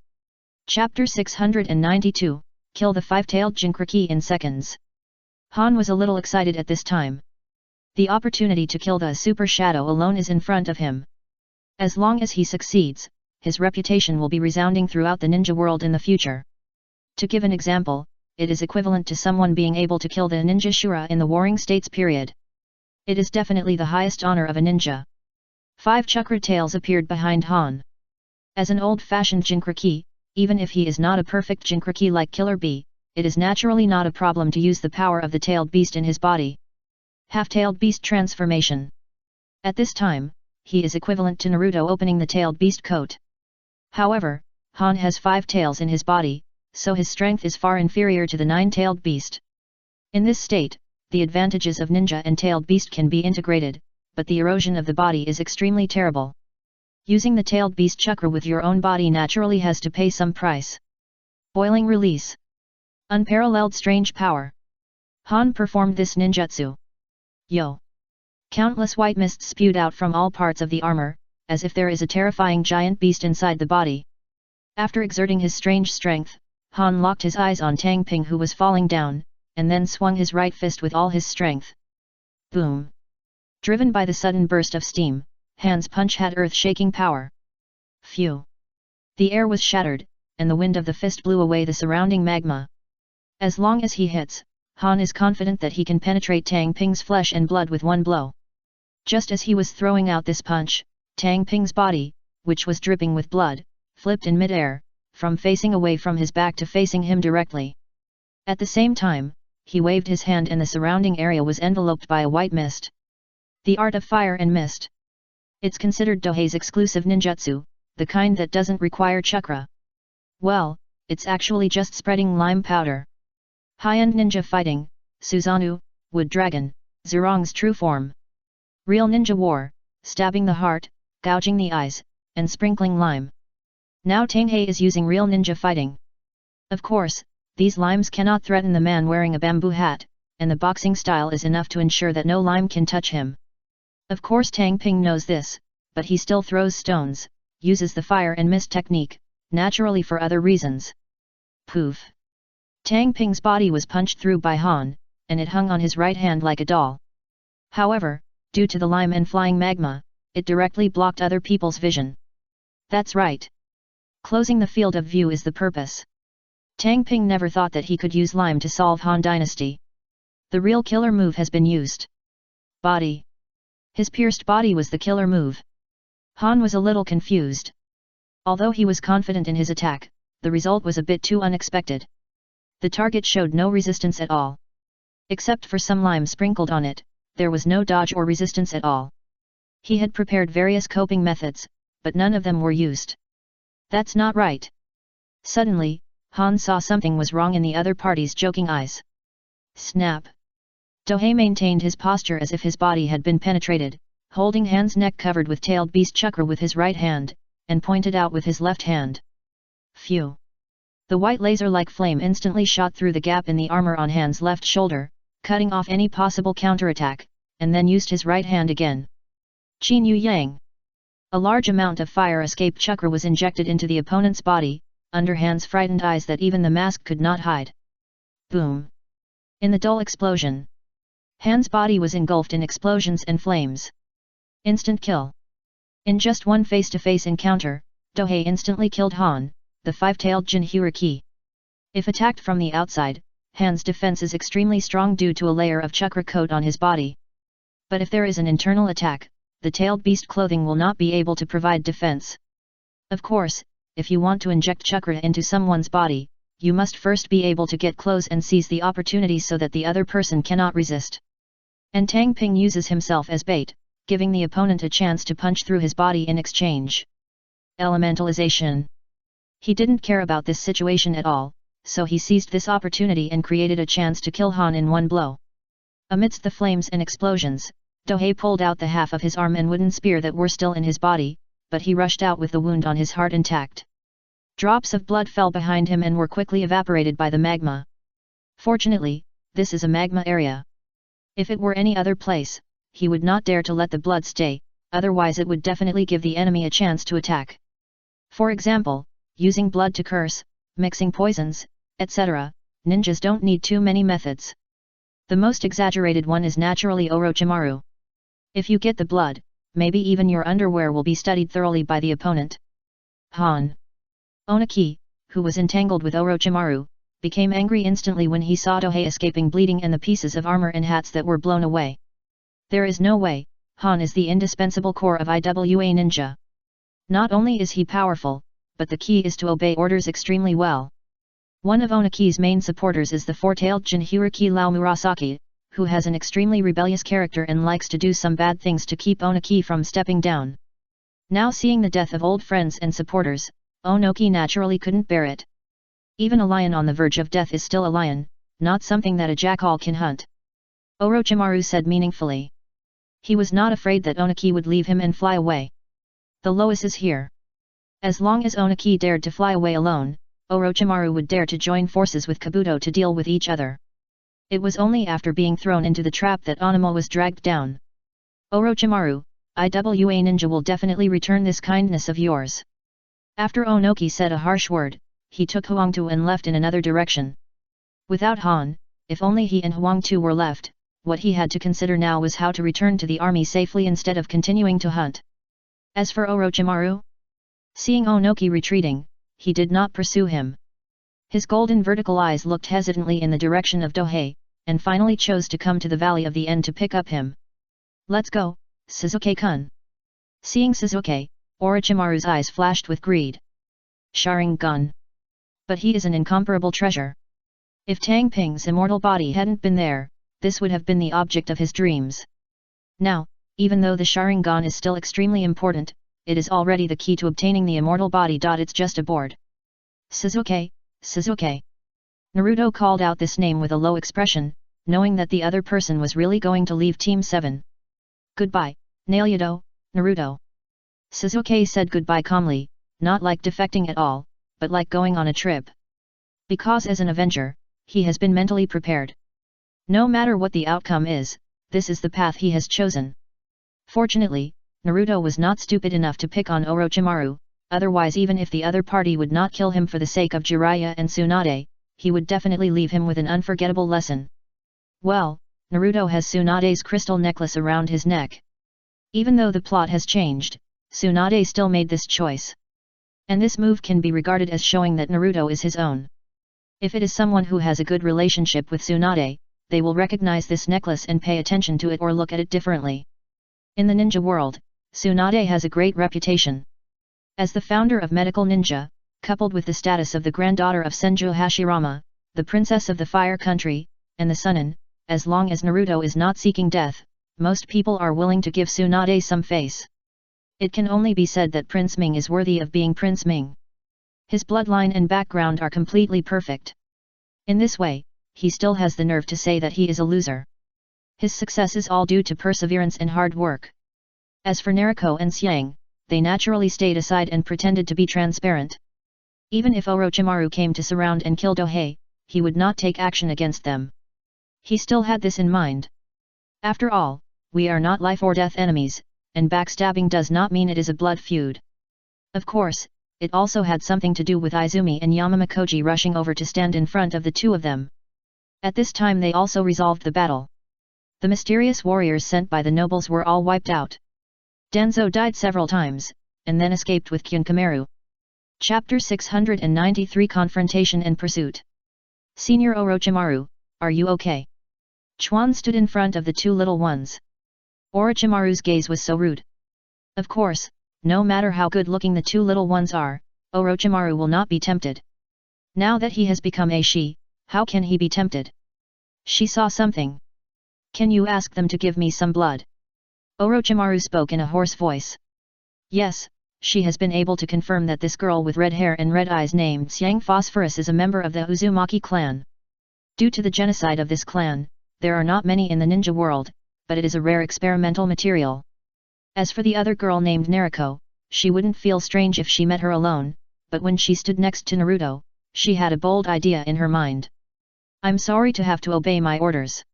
Chapter 692, Kill the Five-Tailed Jinchuriki in Seconds. Han was a little excited at this time. The opportunity to kill the super shadow alone is in front of him. As long as he succeeds, his reputation will be resounding throughout the ninja world in the future. To give an example, it is equivalent to someone being able to kill the ninja Shura in the Warring States period. It is definitely the highest honor of a ninja. 5 chakra tails appeared behind Han. As an old-fashioned Jinchuriki, even if he is not a perfect Jinchuriki like Killer Bee, it is naturally not a problem to use the power of the tailed beast in his body. Half-tailed beast transformation. At this time, he is equivalent to Naruto opening the tailed beast coat. However, Han has 5 tails in his body, so his strength is far inferior to the 9-tailed beast. In this state, the advantages of ninja and tailed beast can be integrated, but the erosion of the body is extremely terrible. Using the tailed beast chakra with your own body naturally has to pay some price. Boiling release. Unparalleled strange power. Han performed this ninjutsu. Yo! Countless white mists spewed out from all parts of the armor, as if there is a terrifying giant beast inside the body. After exerting his strange strength, Han locked his eyes on Tang Ping who was falling down, and then swung his right fist with all his strength. Boom! Driven by the sudden burst of steam, Han's punch had earth-shaking power. Phew! The air was shattered, and the wind of the fist blew away the surrounding magma. As long as he hits, Han is confident that he can penetrate Tang Ping's flesh and blood with one blow. Just as he was throwing out this punch, Tang Ping's body, which was dripping with blood, flipped in mid-air, from facing away from his back to facing him directly. At the same time, he waved his hand and the surrounding area was enveloped by a white mist. The art of fire and mist. It's considered Dohei's exclusive ninjutsu, the kind that doesn't require chakra. Well, it's actually just spreading lime powder. High-end ninja fighting, Susanoo, Wood Dragon, Zurong's true form. Real ninja war, stabbing the heart, gouging the eyes, and sprinkling lime. Now Tanghei is using real ninja fighting. Of course, these limes cannot threaten the man wearing a bamboo hat, and the boxing style is enough to ensure that no lime can touch him. Of course Tang Ping knows this, but he still throws stones, uses the fire and mist technique, naturally for other reasons. Poof! Tang Ping's body was punched through by Han, and it hung on his right hand like a doll. However, due to the lime and flying magma, it directly blocked other people's vision. That's right. Closing the field of view is the purpose. Tang Ping never thought that he could use lime to solve Han Dynasty. The real killer move has been used. Body. His pierced body was the killer move. Han was a little confused. Although he was confident in his attack, the result was a bit too unexpected. The target showed no resistance at all. Except for some lime sprinkled on it, there was no dodge or resistance at all. He had prepared various coping methods, but none of them were used. That's not right. Suddenly, Han saw something was wrong in the other party's joking eyes. Snap! Dohei maintained his posture as if his body had been penetrated, holding Han's neck covered with tailed beast chakra with his right hand, and pointed out with his left hand. Phew! The white laser-like flame instantly shot through the gap in the armor on Han's left shoulder, cutting off any possible counterattack, and then used his right hand again. Qin Yu Yang! A large amount of fire escape chakra was injected into the opponent's body, under Han's frightened eyes that even the mask could not hide. Boom! In the dull explosion, Han's body was engulfed in explosions and flames. Instant kill. In just one face-to-face encounter, Dohei instantly killed Han, the five-tailed Jinhyuriki. If attacked from the outside, Han's defense is extremely strong due to a layer of chakra coat on his body. But if there is an internal attack, the tailed beast clothing will not be able to provide defense. Of course, if you want to inject chakra into someone's body, you must first be able to get close and seize the opportunity so that the other person cannot resist. And Tang Ping uses himself as bait, giving the opponent a chance to punch through his body in exchange. Elementalization. He didn't care about this situation at all, so he seized this opportunity and created a chance to kill Han in one blow. Amidst the flames and explosions, Dohei pulled out the half of his arm and wooden spear that were still in his body, but he rushed out with the wound on his heart intact. Drops of blood fell behind him and were quickly evaporated by the magma. Fortunately, this is a magma area. If it were any other place, he would not dare to let the blood stay, otherwise it would definitely give the enemy a chance to attack. For example, using blood to curse, mixing poisons, etc., ninjas don't need too many methods. The most exaggerated one is naturally Orochimaru. If you get the blood, maybe even your underwear will be studied thoroughly by the opponent. Han Onaki, who was entangled with Orochimaru, became angry instantly when he saw Dohei escaping bleeding and the pieces of armor and hats that were blown away. There is no way, Han is the indispensable core of IWA ninja. Not only is he powerful, but the key is to obey orders extremely well. One of Onaki's main supporters is the four-tailed Jinhyuriki Lao Murasaki, who has an extremely rebellious character and likes to do some bad things to keep Onaki from stepping down. Now seeing the death of old friends and supporters, Onoki naturally couldn't bear it. Even a lion on the verge of death is still a lion, not something that a jackal can hunt. Orochimaru said meaningfully. He was not afraid that Onaki would leave him and fly away. The Lois is here. As long as Onaki dared to fly away alone, Orochimaru would dare to join forces with Kabuto to deal with each other. It was only after being thrown into the trap that Anemo was dragged down. Orochimaru, IWA ninja will definitely return this kindness of yours. After Onoki said a harsh word, he took Huangtu and left in another direction. Without Han, if only he and Huangtu were left, what he had to consider now was how to return to the army safely instead of continuing to hunt. As for Orochimaru, seeing Onoki retreating, he did not pursue him. His golden vertical eyes looked hesitantly in the direction of Dohei, and finally chose to come to the Valley of the End to pick up him. Let's go, Sasuke-kun. Seeing Sasuke, Orochimaru's eyes flashed with greed. Sharingan. But he is an incomparable treasure. If Tang Ping's immortal body hadn't been there, this would have been the object of his dreams. Now, even though the Sharingan is still extremely important, it is already the key to obtaining the immortal body. It's just a board. Sasuke, Sasuke. Naruto called out this name with a low expression, knowing that the other person was really going to leave Team 7. Goodbye, Naruto, Naruto. Sasuke said goodbye calmly, not like defecting at all, but like going on a trip. Because as an Avenger, he has been mentally prepared. No matter what the outcome is, this is the path he has chosen. Fortunately, Naruto was not stupid enough to pick on Orochimaru, otherwise even if the other party would not kill him for the sake of Jiraiya and Tsunade, he would definitely leave him with an unforgettable lesson. Well, Naruto has Tsunade's crystal necklace around his neck. Even though the plot has changed, Tsunade still made this choice. And this move can be regarded as showing that Naruto is his own. If it is someone who has a good relationship with Tsunade, they will recognize this necklace and pay attention to it or look at it differently. In the ninja world, Tsunade has a great reputation. As the founder of Medical Ninja, coupled with the status of the granddaughter of Senju Hashirama, the princess of the Fire Country, and the Sunin, as long as Naruto is not seeking death, most people are willing to give Tsunade some face. It can only be said that Prince Ming is worthy of being Prince Ming. His bloodline and background are completely perfect. In this way, he still has the nerve to say that he is a loser. His success is all due to perseverance and hard work. As for Naruto and Xiang, they naturally stayed aside and pretended to be transparent. Even if Orochimaru came to surround and kill Dohei, he would not take action against them. He still had this in mind. After all, we are not life or death enemies, and backstabbing does not mean it is a blood feud. Of course, it also had something to do with Izumi and Yamamakoji rushing over to stand in front of the two of them. At this time they also resolved the battle. The mysterious warriors sent by the nobles were all wiped out. Danzo died several times, and then escaped with Kyunkameru. Chapter 693 Confrontation and Pursuit. Senior Orochimaru, are you okay? Chuan stood in front of the two little ones. Orochimaru's gaze was so rude. Of course, no matter how good-looking the two little ones are, Orochimaru will not be tempted. Now that he has become a she, how can he be tempted? She saw something. Can you ask them to give me some blood? Orochimaru spoke in a hoarse voice. Yes, she has been able to confirm that this girl with red hair and red eyes named Xiang Phosphorus is a member of the Uzumaki clan. Due to the genocide of this clan, there are not many in the ninja world, but it is a rare experimental material. As for the other girl named Naruko, she wouldn't feel strange if she met her alone, but when she stood next to Naruto, she had a bold idea in her mind. I'm sorry to have to obey my orders.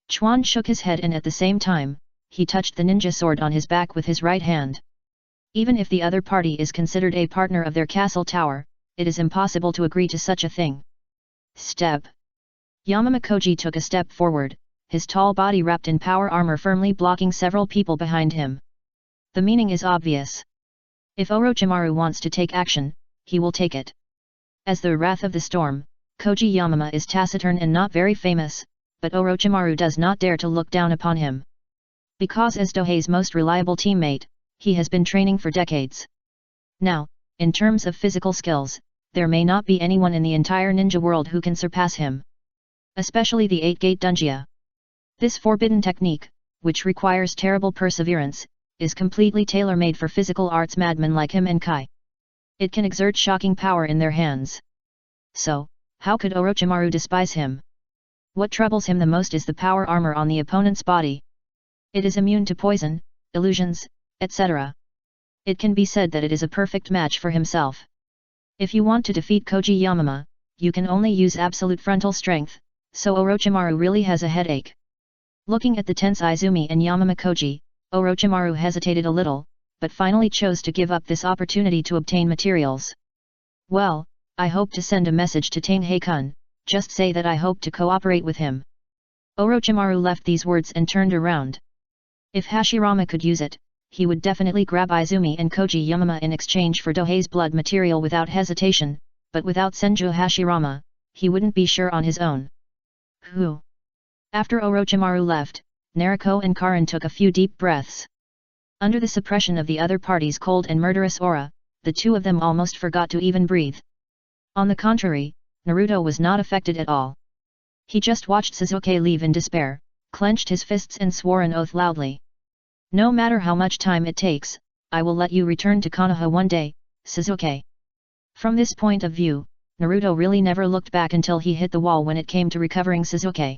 Chuan shook his head and at the same time, he touched the ninja sword on his back with his right hand. Even if the other party is considered a partner of their castle tower, it is impossible to agree to such a thing. Step. Yamamakoji took a step forward, his tall body wrapped in power armor firmly blocking several people behind him. The meaning is obvious. If Orochimaru wants to take action, he will take it. As the Wrath of the Storm, Koji Yamama is taciturn and not very famous, but Orochimaru does not dare to look down upon him. Because as Dohei's most reliable teammate, he has been training for decades. Now, in terms of physical skills, there may not be anyone in the entire ninja world who can surpass him. Especially the 8-gate Dunjia. This forbidden technique, which requires terrible perseverance, is completely tailor-made for physical arts madmen like him and Kai. It can exert shocking power in their hands. So, how could Orochimaru despise him? What troubles him the most is the power armor on the opponent's body. It is immune to poison, illusions, etc. It can be said that it is a perfect match for himself. If you want to defeat Koji Yamama, you can only use absolute frontal strength, so Orochimaru really has a headache. Looking at the tense Izumi and Yamamakoji, Orochimaru hesitated a little, but finally chose to give up this opportunity to obtain materials. Well, I hope to send a message to Tanhei-kun, just say that I hope to cooperate with him. Orochimaru left these words and turned around. If Hashirama could use it, he would definitely grab Izumi and Koji Yamama in exchange for Dohei's blood material without hesitation, but without Senju Hashirama, he wouldn't be sure on his own. Who? After Orochimaru left, Naruko and Karin took a few deep breaths. Under the suppression of the other party's cold and murderous aura, the two of them almost forgot to even breathe. On the contrary, Naruto was not affected at all. He just watched Sasuke leave in despair, clenched his fists and swore an oath loudly. No matter how much time it takes, I will let you return to Konoha one day, Sasuke. From this point of view, Naruto really never looked back until he hit the wall when it came to recovering Sasuke.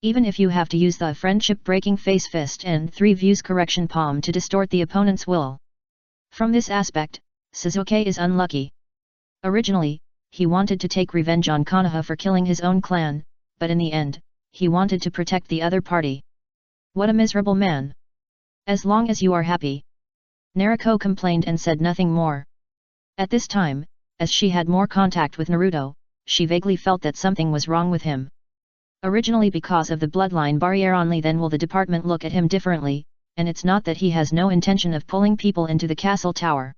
Even if you have to use the friendship-breaking face fist and 3 views correction palm to distort the opponent's will. From this aspect, Sasuke is unlucky. Originally, he wanted to take revenge on Konoha for killing his own clan, but in the end, he wanted to protect the other party. What a miserable man! As long as you are happy. Naruko complained and said nothing more. At this time, as she had more contact with Naruto, she vaguely felt that something was wrong with him. Originally because of the bloodline barrier only, then will the department look at him differently, and it's not that he has no intention of pulling people into the castle tower.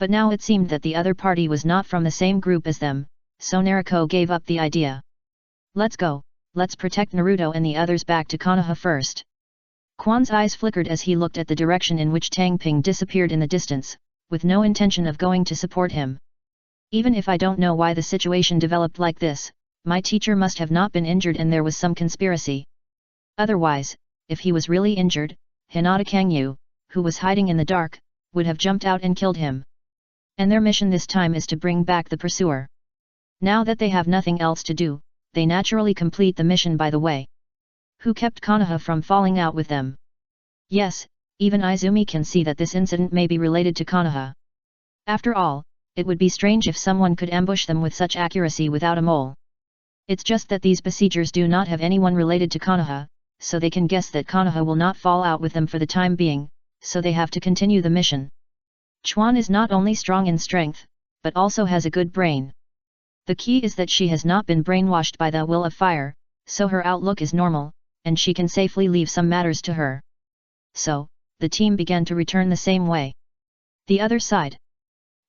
But now it seemed that the other party was not from the same group as them, so Naruko gave up the idea. Let's go, let's protect Naruto and the others back to Konoha first. Quan's eyes flickered as he looked at the direction in which Tang Ping disappeared in the distance, with no intention of going to support him. Even if I don't know why the situation developed like this, my teacher must have not been injured and there was some conspiracy. Otherwise, if he was really injured, Hinata Kangyu, who was hiding in the dark, would have jumped out and killed him. And their mission this time is to bring back the pursuer. Now that they have nothing else to do, they naturally complete the mission by the way. Who kept Konoha from falling out with them? Yes, even Izumi can see that this incident may be related to Konoha. After all, it would be strange if someone could ambush them with such accuracy without a mole. It's just that these besiegers do not have anyone related to Konoha, so they can guess that Konoha will not fall out with them for the time being, so they have to continue the mission. Chuan is not only strong in strength, but also has a good brain. The key is that she has not been brainwashed by the will of fire, so her outlook is normal, and she can safely leave some matters to her. So, the team began to return the same way. The other side.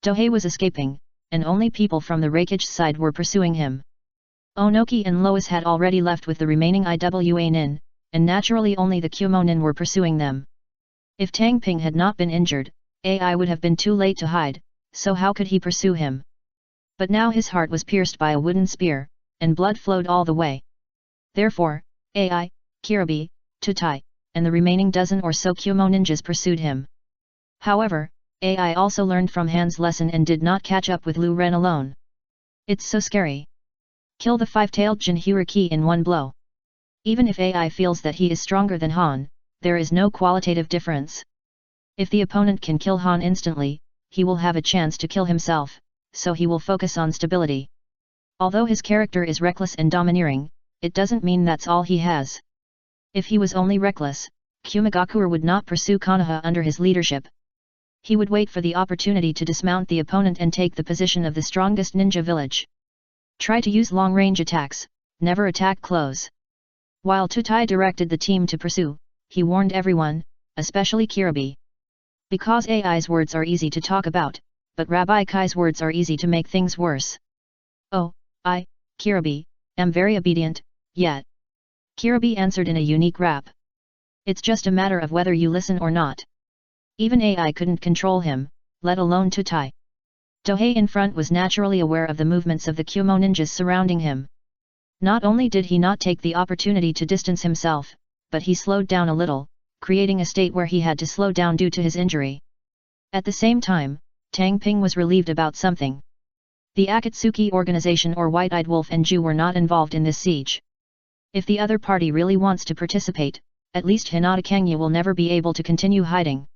Dohei was escaping, and only people from the Reikage side were pursuing him. Onoki and Lois had already left with the remaining IWA nin, and naturally only the Kumo nin were pursuing them. If Tang Ping had not been injured, AI would have been too late to hide, so how could he pursue him? But now his heart was pierced by a wooden spear, and blood flowed all the way. Therefore, AI, Kiribi, Tutai, and the remaining dozen or so Kumo ninjas pursued him. However, AI also learned from Han's lesson and did not catch up with Lu Ren alone. It's so scary. Kill the five-tailed Jinhuriki in one blow. Even if AI feels that he is stronger than Han, there is no qualitative difference. If the opponent can kill Han instantly, he will have a chance to kill himself, so he will focus on stability. Although his character is reckless and domineering, it doesn't mean that's all he has. If he was only reckless, Kumagakure would not pursue Konoha under his leadership. He would wait for the opportunity to dismount the opponent and take the position of the strongest ninja village. Try to use long-range attacks, never attack close. While Tutai directed the team to pursue, he warned everyone, especially Kiribi. Because AI's words are easy to talk about, but Rabbi Kai's words are easy to make things worse. Oh, I, Kiribi, am very obedient, yet. Kiribi answered in a unique rap. It's just a matter of whether you listen or not. Even AI couldn't control him, let alone Tutai. Dohei in front was naturally aware of the movements of the Kumo ninjas surrounding him. Not only did he not take the opportunity to distance himself, but he slowed down a little, creating a state where he had to slow down due to his injury. At the same time, Tang Ping was relieved about something. The Akatsuki organization or White-Eyed Wolf and Ju were not involved in this siege. If the other party really wants to participate, at least Hinata Kangya will never be able to continue hiding.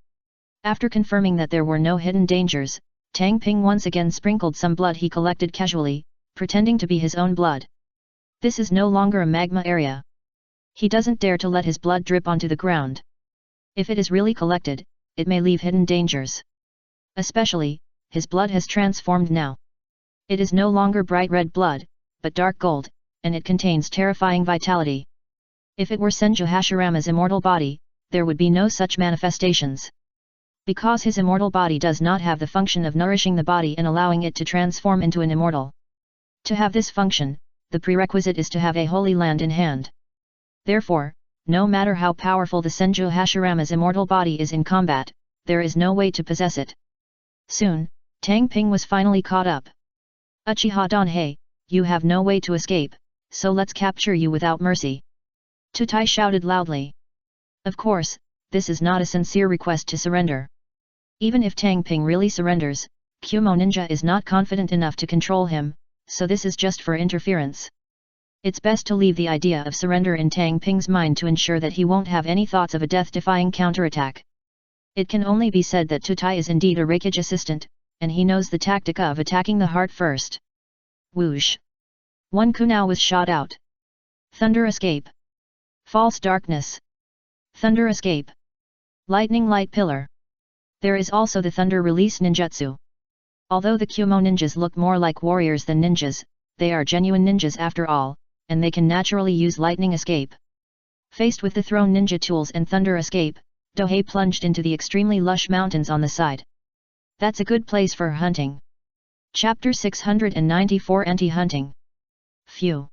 After confirming that there were no hidden dangers, Tang Ping once again sprinkled some blood he collected casually, pretending to be his own blood. This is no longer a magma area. He doesn't dare to let his blood drip onto the ground. If it is really collected, it may leave hidden dangers. Especially, his blood has transformed now. It is no longer bright red blood, but dark gold, and it contains terrifying vitality. If it were Senju Hashirama's immortal body, there would be no such manifestations. Because his immortal body does not have the function of nourishing the body and allowing it to transform into an immortal. To have this function, the prerequisite is to have a holy land in hand. Therefore, no matter how powerful the Senju Hashirama's immortal body is in combat, there is no way to possess it. Soon, Tang Ping was finally caught up. Uchiha Donhei, you have no way to escape, so let's capture you without mercy. Tutai shouted loudly. Of course, this is not a sincere request to surrender. Even if Tang Ping really surrenders, Kumo Ninja is not confident enough to control him, so this is just for interference. It's best to leave the idea of surrender in Tang Ping's mind to ensure that he won't have any thoughts of a death-defying counterattack. It can only be said that Tutai is indeed a Reikage assistant, and he knows the tactic of attacking the heart first. Whoosh! One kunao was shot out. Thunder escape. False darkness. Thunder escape. Lightning light pillar. There is also the thunder release ninjutsu. Although the Kumo ninjas look more like warriors than ninjas, they are genuine ninjas after all, and they can naturally use lightning escape. Faced with the thrown ninja tools and thunder escape, Dohei plunged into the extremely lush mountains on the side. That's a good place for hunting. Chapter 694 Anti-Hunting. Phew!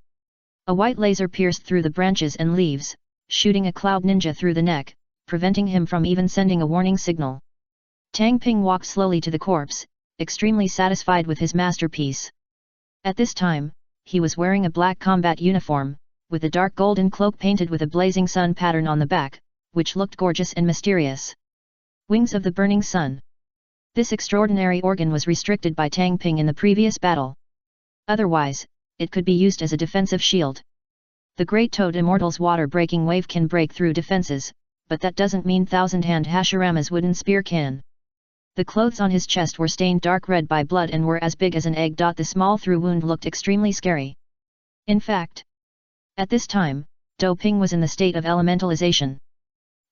A white laser pierced through the branches and leaves, shooting a cloud ninja through the neck, preventing him from even sending a warning signal. Tang Ping walked slowly to the corpse, extremely satisfied with his masterpiece. At this time, he was wearing a black combat uniform, with a dark golden cloak painted with a blazing sun pattern on the back, which looked gorgeous and mysterious. Wings of the Burning Sun. This extraordinary organ was restricted by Tang Ping in the previous battle. Otherwise, it could be used as a defensive shield. The Great Toad Immortal's water-breaking wave can break through defenses, but that doesn't mean Thousand-Hand Hashirama's wooden spear can. The clothes on his chest were stained dark red by blood and were as big as an egg. The small through wound looked extremely scary. In fact, at this time, Do Ping was in the state of elementalization.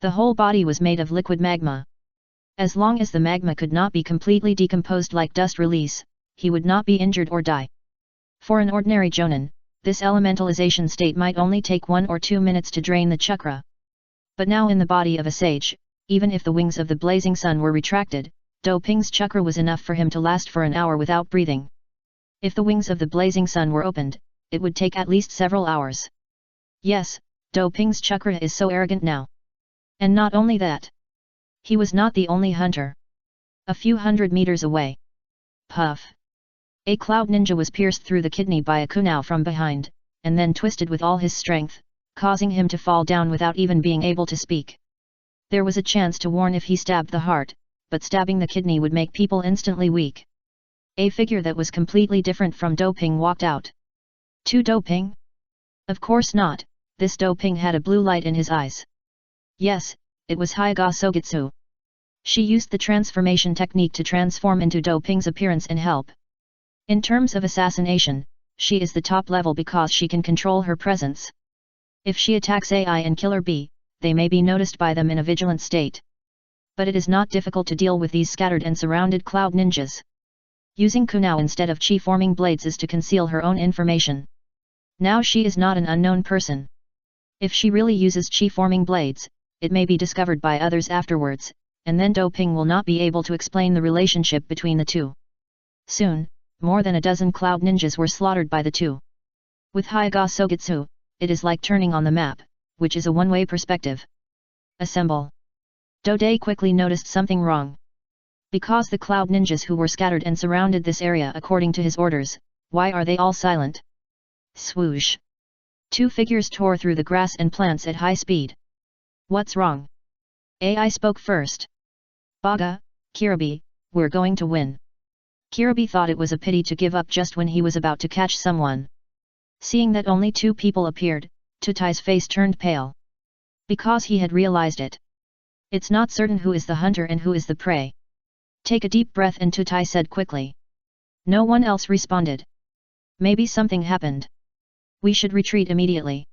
The whole body was made of liquid magma. As long as the magma could not be completely decomposed like dust release, he would not be injured or die. For an ordinary jonin, This elementalization state might only take 1 or 2 minutes to drain the chakra. But now in the body of a sage, even if the wings of the blazing sun were retracted, Do Ping's chakra was enough for him to last for an hour without breathing. If the wings of the blazing sun were opened, it would take at least several hours. Yes, Do Ping's chakra is so arrogant now. And not only that. He was not the only hunter. A few hundred meters away. Puff! A cloud ninja was pierced through the kidney by a kunao from behind, and then twisted with all his strength, causing him to fall down without even being able to speak. There was a chance to warn if he stabbed the heart, but stabbing the kidney would make people instantly weak. A figure that was completely different from Do Ping walked out. To Do Ping? Of course not, this Do Ping had a blue light in his eyes. Yes, it was Hyaga Sogetsu. She used the transformation technique to transform into Do Ping's appearance and help. In terms of assassination, she is the top level because she can control her presence. If she attacks AI and Killer B, they may be noticed by them in a vigilant state. But it is not difficult to deal with these scattered and surrounded cloud ninjas. Using kunao instead of chi-forming blades is to conceal her own information. Now she is not an unknown person. If she really uses chi-forming blades, it may be discovered by others afterwards, and then Do Ping will not be able to explain the relationship between the two. Soon, more than a dozen cloud ninjas were slaughtered by the two. With Hyaga Sogetsu, it is like turning on the map, which is a one-way perspective. Assemble. Dode quickly noticed something wrong. Because the cloud ninjas who were scattered and surrounded this area according to his orders, why are they all silent? Swoosh! 2 figures tore through the grass and plants at high speed. What's wrong? AI spoke first. Baga, Kirabi, we're going to win. Kirabi thought it was a pity to give up just when he was about to catch someone. Seeing that only 2 people appeared, Tutai's face turned pale. Because he had realized it. It's not certain who is the hunter and who is the prey. Take a deep breath, and Tutai said quickly. No one else responded. Maybe something happened. We should retreat immediately.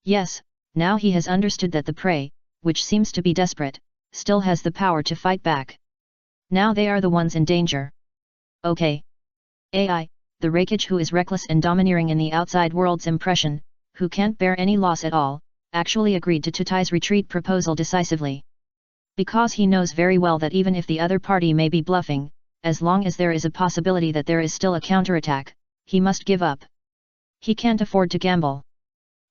Yes, now he has understood that the prey, which seems to be desperate, still has the power to fight back. Now they are the ones in danger. Okay. AI, the Reikage who is reckless and domineering in the outside world's impression, who can't bear any loss at all, actually agreed to Tutai's retreat proposal decisively. Because he knows very well that even if the other party may be bluffing, as long as there is a possibility that there is still a counterattack, he must give up. He can't afford to gamble.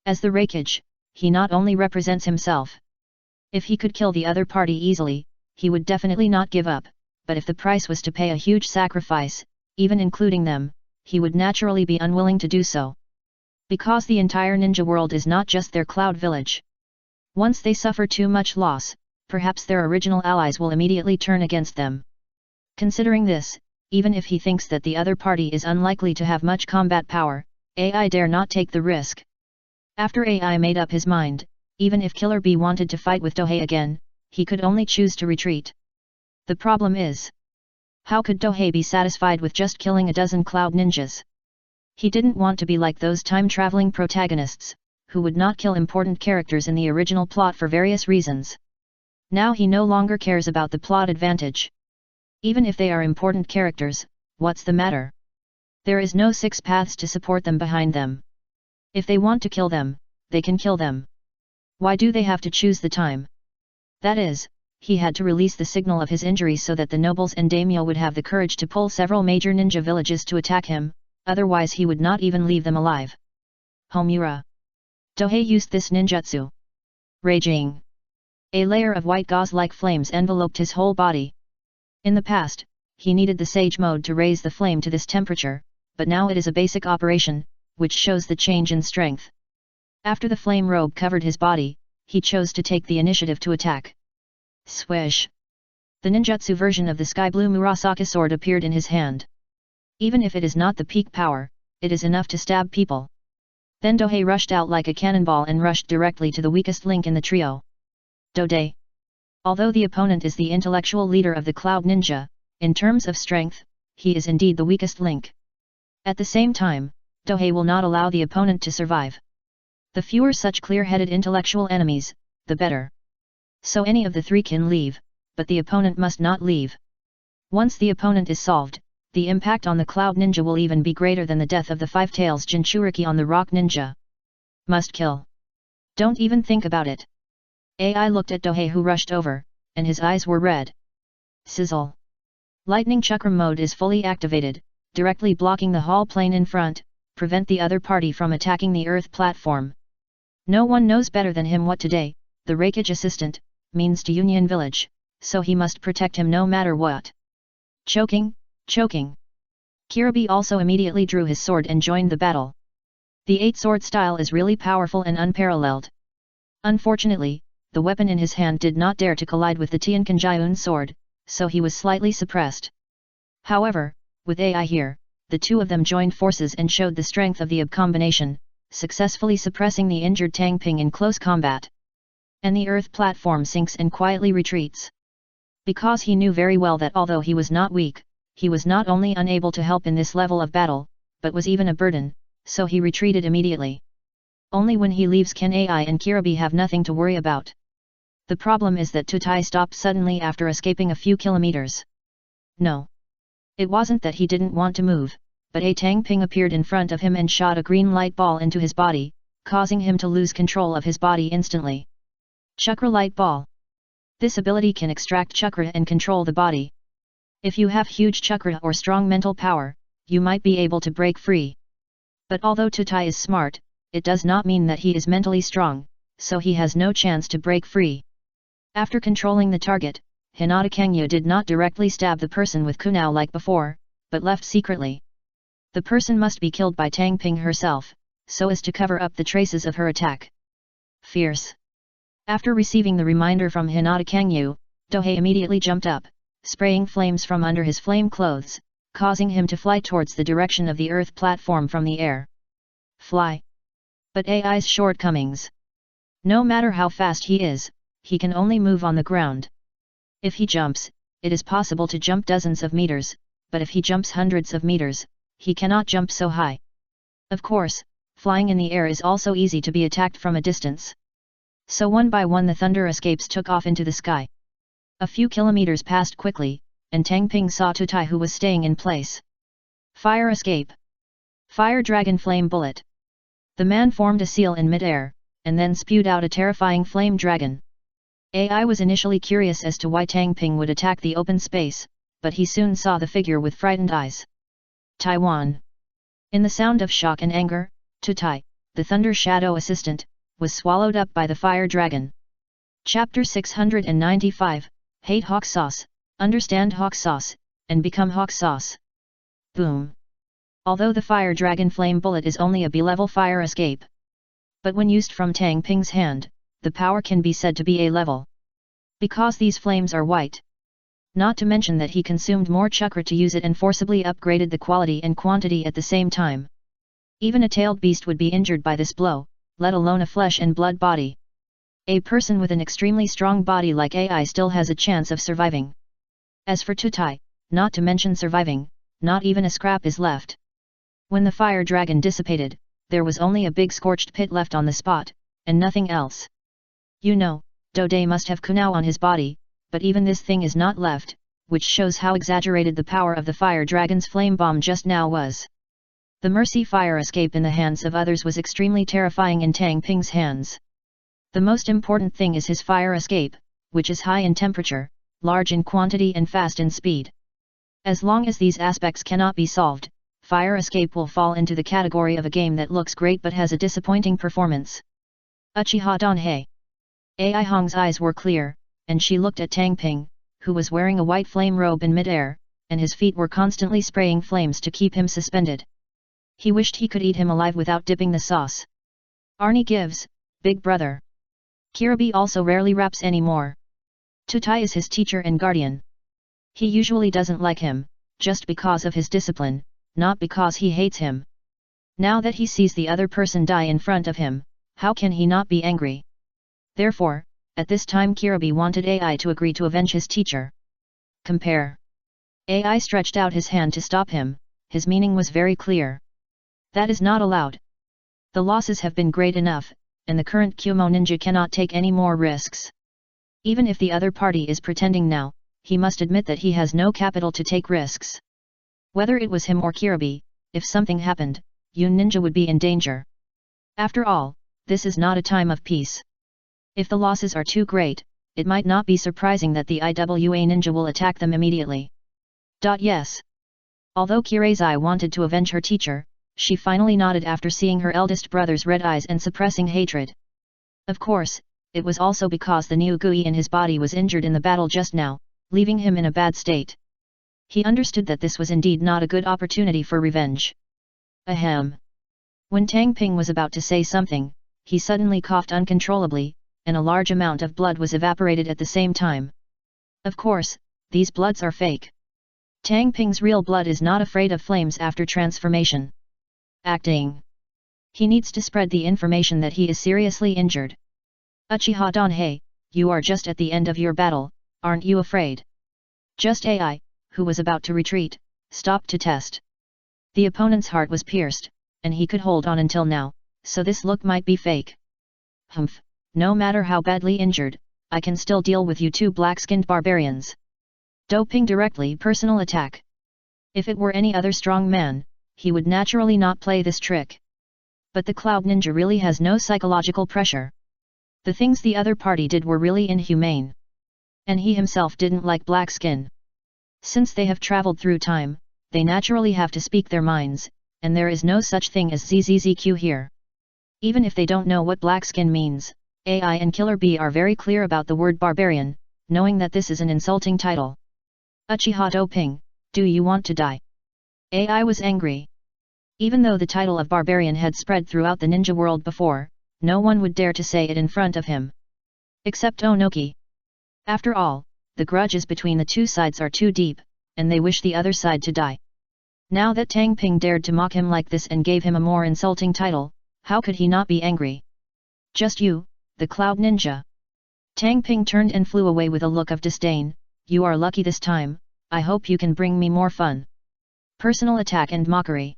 As the Reikage, he not only represents himself. If he could kill the other party easily, he would definitely not give up, but if the price was to pay a huge sacrifice, even including them, he would naturally be unwilling to do so. Because the entire ninja world is not just their cloud village. Once they suffer too much loss, perhaps their original allies will immediately turn against them. Considering this, even if he thinks that the other party is unlikely to have much combat power, AI dare not take the risk. After AI made up his mind, even if Killer B wanted to fight with Dohei again, he could only choose to retreat. The problem is, how could Dohei be satisfied with just killing a dozen cloud ninjas? He didn't want to be like those time-traveling protagonists, who would not kill important characters in the original plot for various reasons. Now he no longer cares about the plot advantage. Even if they are important characters, what's the matter? There is no 6 paths to support them behind them. If they want to kill them, they can kill them. Why do they have to choose the time? That is, he had to release the signal of his injuries so that the nobles and daimyo would have the courage to pull several major ninja villages to attack him, otherwise he would not even leave them alive. Homura. Dohei used this ninjutsu. Raging. A layer of white gauze-like flames enveloped his whole body. In the past, he needed the sage mode to raise the flame to this temperature, but now it is a basic operation, which shows the change in strength. After the flame robe covered his body, he chose to take the initiative to attack. Swish! The ninjutsu version of the sky blue Murasaki sword appeared in his hand. Even if it is not the peak power, it is enough to stab people. Then Dohei rushed out like a cannonball and rushed directly to the weakest link in the trio. Dode. Although the opponent is the intellectual leader of the Cloud Ninja, in terms of strength, he is indeed the weakest link. At the same time, Dohei will not allow the opponent to survive. The fewer such clear-headed intellectual enemies, the better. So any of the 3 can leave, but the opponent must not leave. Once the opponent is solved, the impact on the Cloud Ninja will even be greater than the death of the Five Tails Jinchuriki on the Rock Ninja. Must kill. Don't even think about it. AI looked at Dohei, who rushed over, and his eyes were red. Sizzle. Lightning Chakra mode is fully activated, directly blocking the hall plane in front, prevent the other party from attacking the Earth platform. No one knows better than him what today, the Reikage assistant, means to Union Village, so he must protect him no matter what. Choking. Kiribi also immediately drew his sword and joined the battle. The 8-sword style is really powerful and unparalleled. Unfortunately, the weapon in his hand did not dare to collide with the Tiankanjiun sword, so he was slightly suppressed. However, with AI here, the two of them joined forces and showed the strength of the combination, successfully suppressing the injured Tang Ping in close combat. And the Earth platform sinks and quietly retreats. Because he knew very well that although he was not weak, he was not only unable to help in this level of battle, but was even a burden, so he retreated immediately. Only when he leaves can AI and Kiribi have nothing to worry about. The problem is that Tutai stopped suddenly after escaping a few kilometers. No. It wasn't that he didn't want to move, but a Tang Ping appeared in front of him and shot a green light ball into his body, causing him to lose control of his body instantly. Chakra Light Ball. This ability can extract chakra and control the body. If you have huge chakra or strong mental power, you might be able to break free. But although Tutai is smart, it does not mean that he is mentally strong, so he has no chance to break free. After controlling the target, Hinata Kangyu did not directly stab the person with kunao like before, but left secretly. The person must be killed by Tang Ping herself, so as to cover up the traces of her attack. Fierce. After receiving the reminder from Hinata Kangyu, Dohei immediately jumped up, spraying flames from under his flame clothes, causing him to fly towards the direction of the Earth platform from the air. Fly. But AI's shortcomings. No matter how fast he is, he can only move on the ground. If he jumps, it is possible to jump dozens of meters, but if he jumps hundreds of meters, he cannot jump so high. Of course, flying in the air is also easy to be attacked from a distance. So one by one the thunder escapes took off into the sky. A few kilometers passed quickly, and Tang Ping saw Tutai, who was staying in place. Fire escape. Fire Dragon Flame Bullet. The man formed a seal in mid-air, and then spewed out a terrifying flame dragon. AI was initially curious as to why Tang Ping would attack the open space, but he soon saw the figure with frightened eyes. Taiwan. In the sound of shock and anger, Tutai, the Thunder Shadow assistant, was swallowed up by the fire dragon. Chapter 695, Hate Hawk Sauce, Understand Hawk Sauce, and Become Hawk Sauce. Boom. Although the fire dragon flame bullet is only a B-level fire escape, but when used from Tang Ping's hand, the power can be said to be A-level. Because these flames are white. Not to mention that he consumed more chakra to use it and forcibly upgraded the quality and quantity at the same time. Even a tailed beast would be injured by this blow, let alone a flesh and blood body. A person with an extremely strong body like AI still has a chance of surviving. As for Tutai, not to mention surviving, not even a scrap is left. When the fire dragon dissipated, there was only a big scorched pit left on the spot, and nothing else. You know, Dode must have kunao on his body, but even this thing is not left, which shows how exaggerated the power of the fire dragon's flame bomb just now was. The mercy fire escape in the hands of others was extremely terrifying in Tang Ping's hands. The most important thing is his fire escape, which is high in temperature, large in quantity and fast in speed. As long as these aspects cannot be solved, fire escape will fall into the category of a game that looks great but has a disappointing performance. Uchiha Donhei. Ai Hong's eyes were clear, and she looked at Tang Ping, who was wearing a white flame robe in mid-air, and his feet were constantly spraying flames to keep him suspended. He wished he could eat him alive without dipping the sauce. Arnie gives, big brother. Kiribi also rarely raps anymore. Tutai is his teacher and guardian. He usually doesn't like him, just because of his discipline, not because he hates him. Now that he sees the other person die in front of him, how can he not be angry? Therefore, at this time Kiribi wanted AI to agree to avenge his teacher. Compare. AI stretched out his hand to stop him, his meaning was very clear. That is not allowed. The losses have been great enough, and the current Kumo ninja cannot take any more risks. Even if the other party is pretending now, he must admit that he has no capital to take risks. Whether it was him or Kirabi, if something happened, Yun Ninja would be in danger. After all, this is not a time of peace. If the losses are too great, it might not be surprising that the IWA ninja will attack them immediately. Yes. Although Kirei wanted to avenge her teacher, she finally nodded after seeing her eldest brother's red eyes and suppressing hatred. Of course, it was also because the new Gui in his body was injured in the battle just now, leaving him in a bad state. He understood that this was indeed not a good opportunity for revenge. Ahem. When Tang Ping was about to say something, he suddenly coughed uncontrollably, and a large amount of blood was evaporated at the same time. Of course, these bloods are fake. Tang Ping's real blood is not afraid of flames after transformation. Acting. He needs to spread the information that he is seriously injured. Uchiha Danhei, you are just at the end of your battle, aren't you afraid? Just AI, who was about to retreat, stopped to test. The opponent's heart was pierced, and he could hold on until now, so this look might be fake. Humph, no matter how badly injured, I can still deal with you two black-skinned barbarians. Doping directly personal attack. If it were any other strong man, he would naturally not play this trick. But the Cloud Ninja really has no psychological pressure. The things the other party did were really inhumane. And he himself didn't like black skin. Since they have traveled through time, they naturally have to speak their minds, and there is no such thing as ZZZQ here. Even if they don't know what black skin means, AI and Killer B are very clear about the word barbarian, knowing that this is an insulting title. Uchiha Doping, do you want to die? AI was angry. Even though the title of barbarian had spread throughout the ninja world before, no one would dare to say it in front of him. Except Onoki. After all, the grudges between the two sides are too deep, and they wish the other side to die. Now that Tang Ping dared to mock him like this and gave him a more insulting title, how could he not be angry? Just you, the Cloud Ninja. Tang Ping turned and flew away with a look of disdain. You are lucky this time, I hope you can bring me more fun. Personal attack and mockery.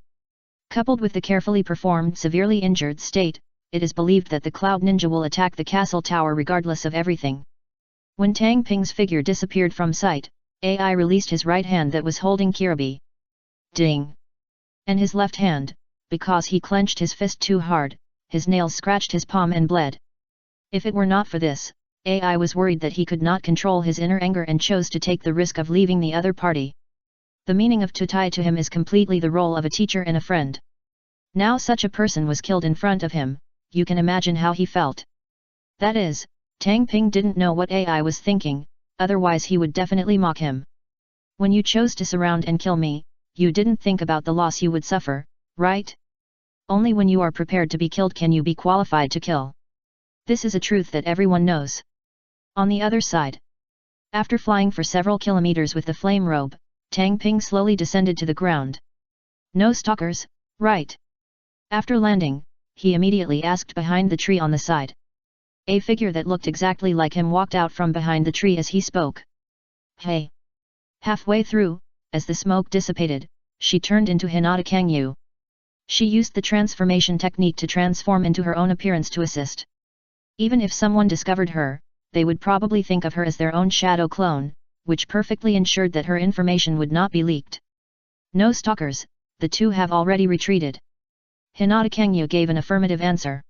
Coupled with the carefully performed severely injured state, it is believed that the Cloud Ninja will attack the castle tower regardless of everything. When Tang Ping's figure disappeared from sight, AI released his right hand that was holding Kirabi. Ding! And his left hand, because he clenched his fist too hard, his nails scratched his palm and bled. If it were not for this, AI was worried that he could not control his inner anger and chose to take the risk of leaving the other party. The meaning of Tutai to him is completely the role of a teacher and a friend. Now such a person was killed in front of him, you can imagine how he felt. That is, Tang Ping didn't know what AI was thinking, otherwise he would definitely mock him. When you chose to surround and kill me, you didn't think about the loss you would suffer, right? Only when you are prepared to be killed can you be qualified to kill. This is a truth that everyone knows. On the other side, after flying for several kilometers with the flame robe, Tang Ping slowly descended to the ground. No stalkers, right? After landing, he immediately asked behind the tree on the side. A figure that looked exactly like him walked out from behind the tree as he spoke. Hey! Halfway through, as the smoke dissipated, she turned into Hinata Kangyu. She used the transformation technique to transform into her own appearance to assist. Even if someone discovered her, they would probably think of her as their own shadow clone, which perfectly ensured that her information would not be leaked. No stalkers, the two have already retreated. Hinata Kangyu gave an affirmative answer.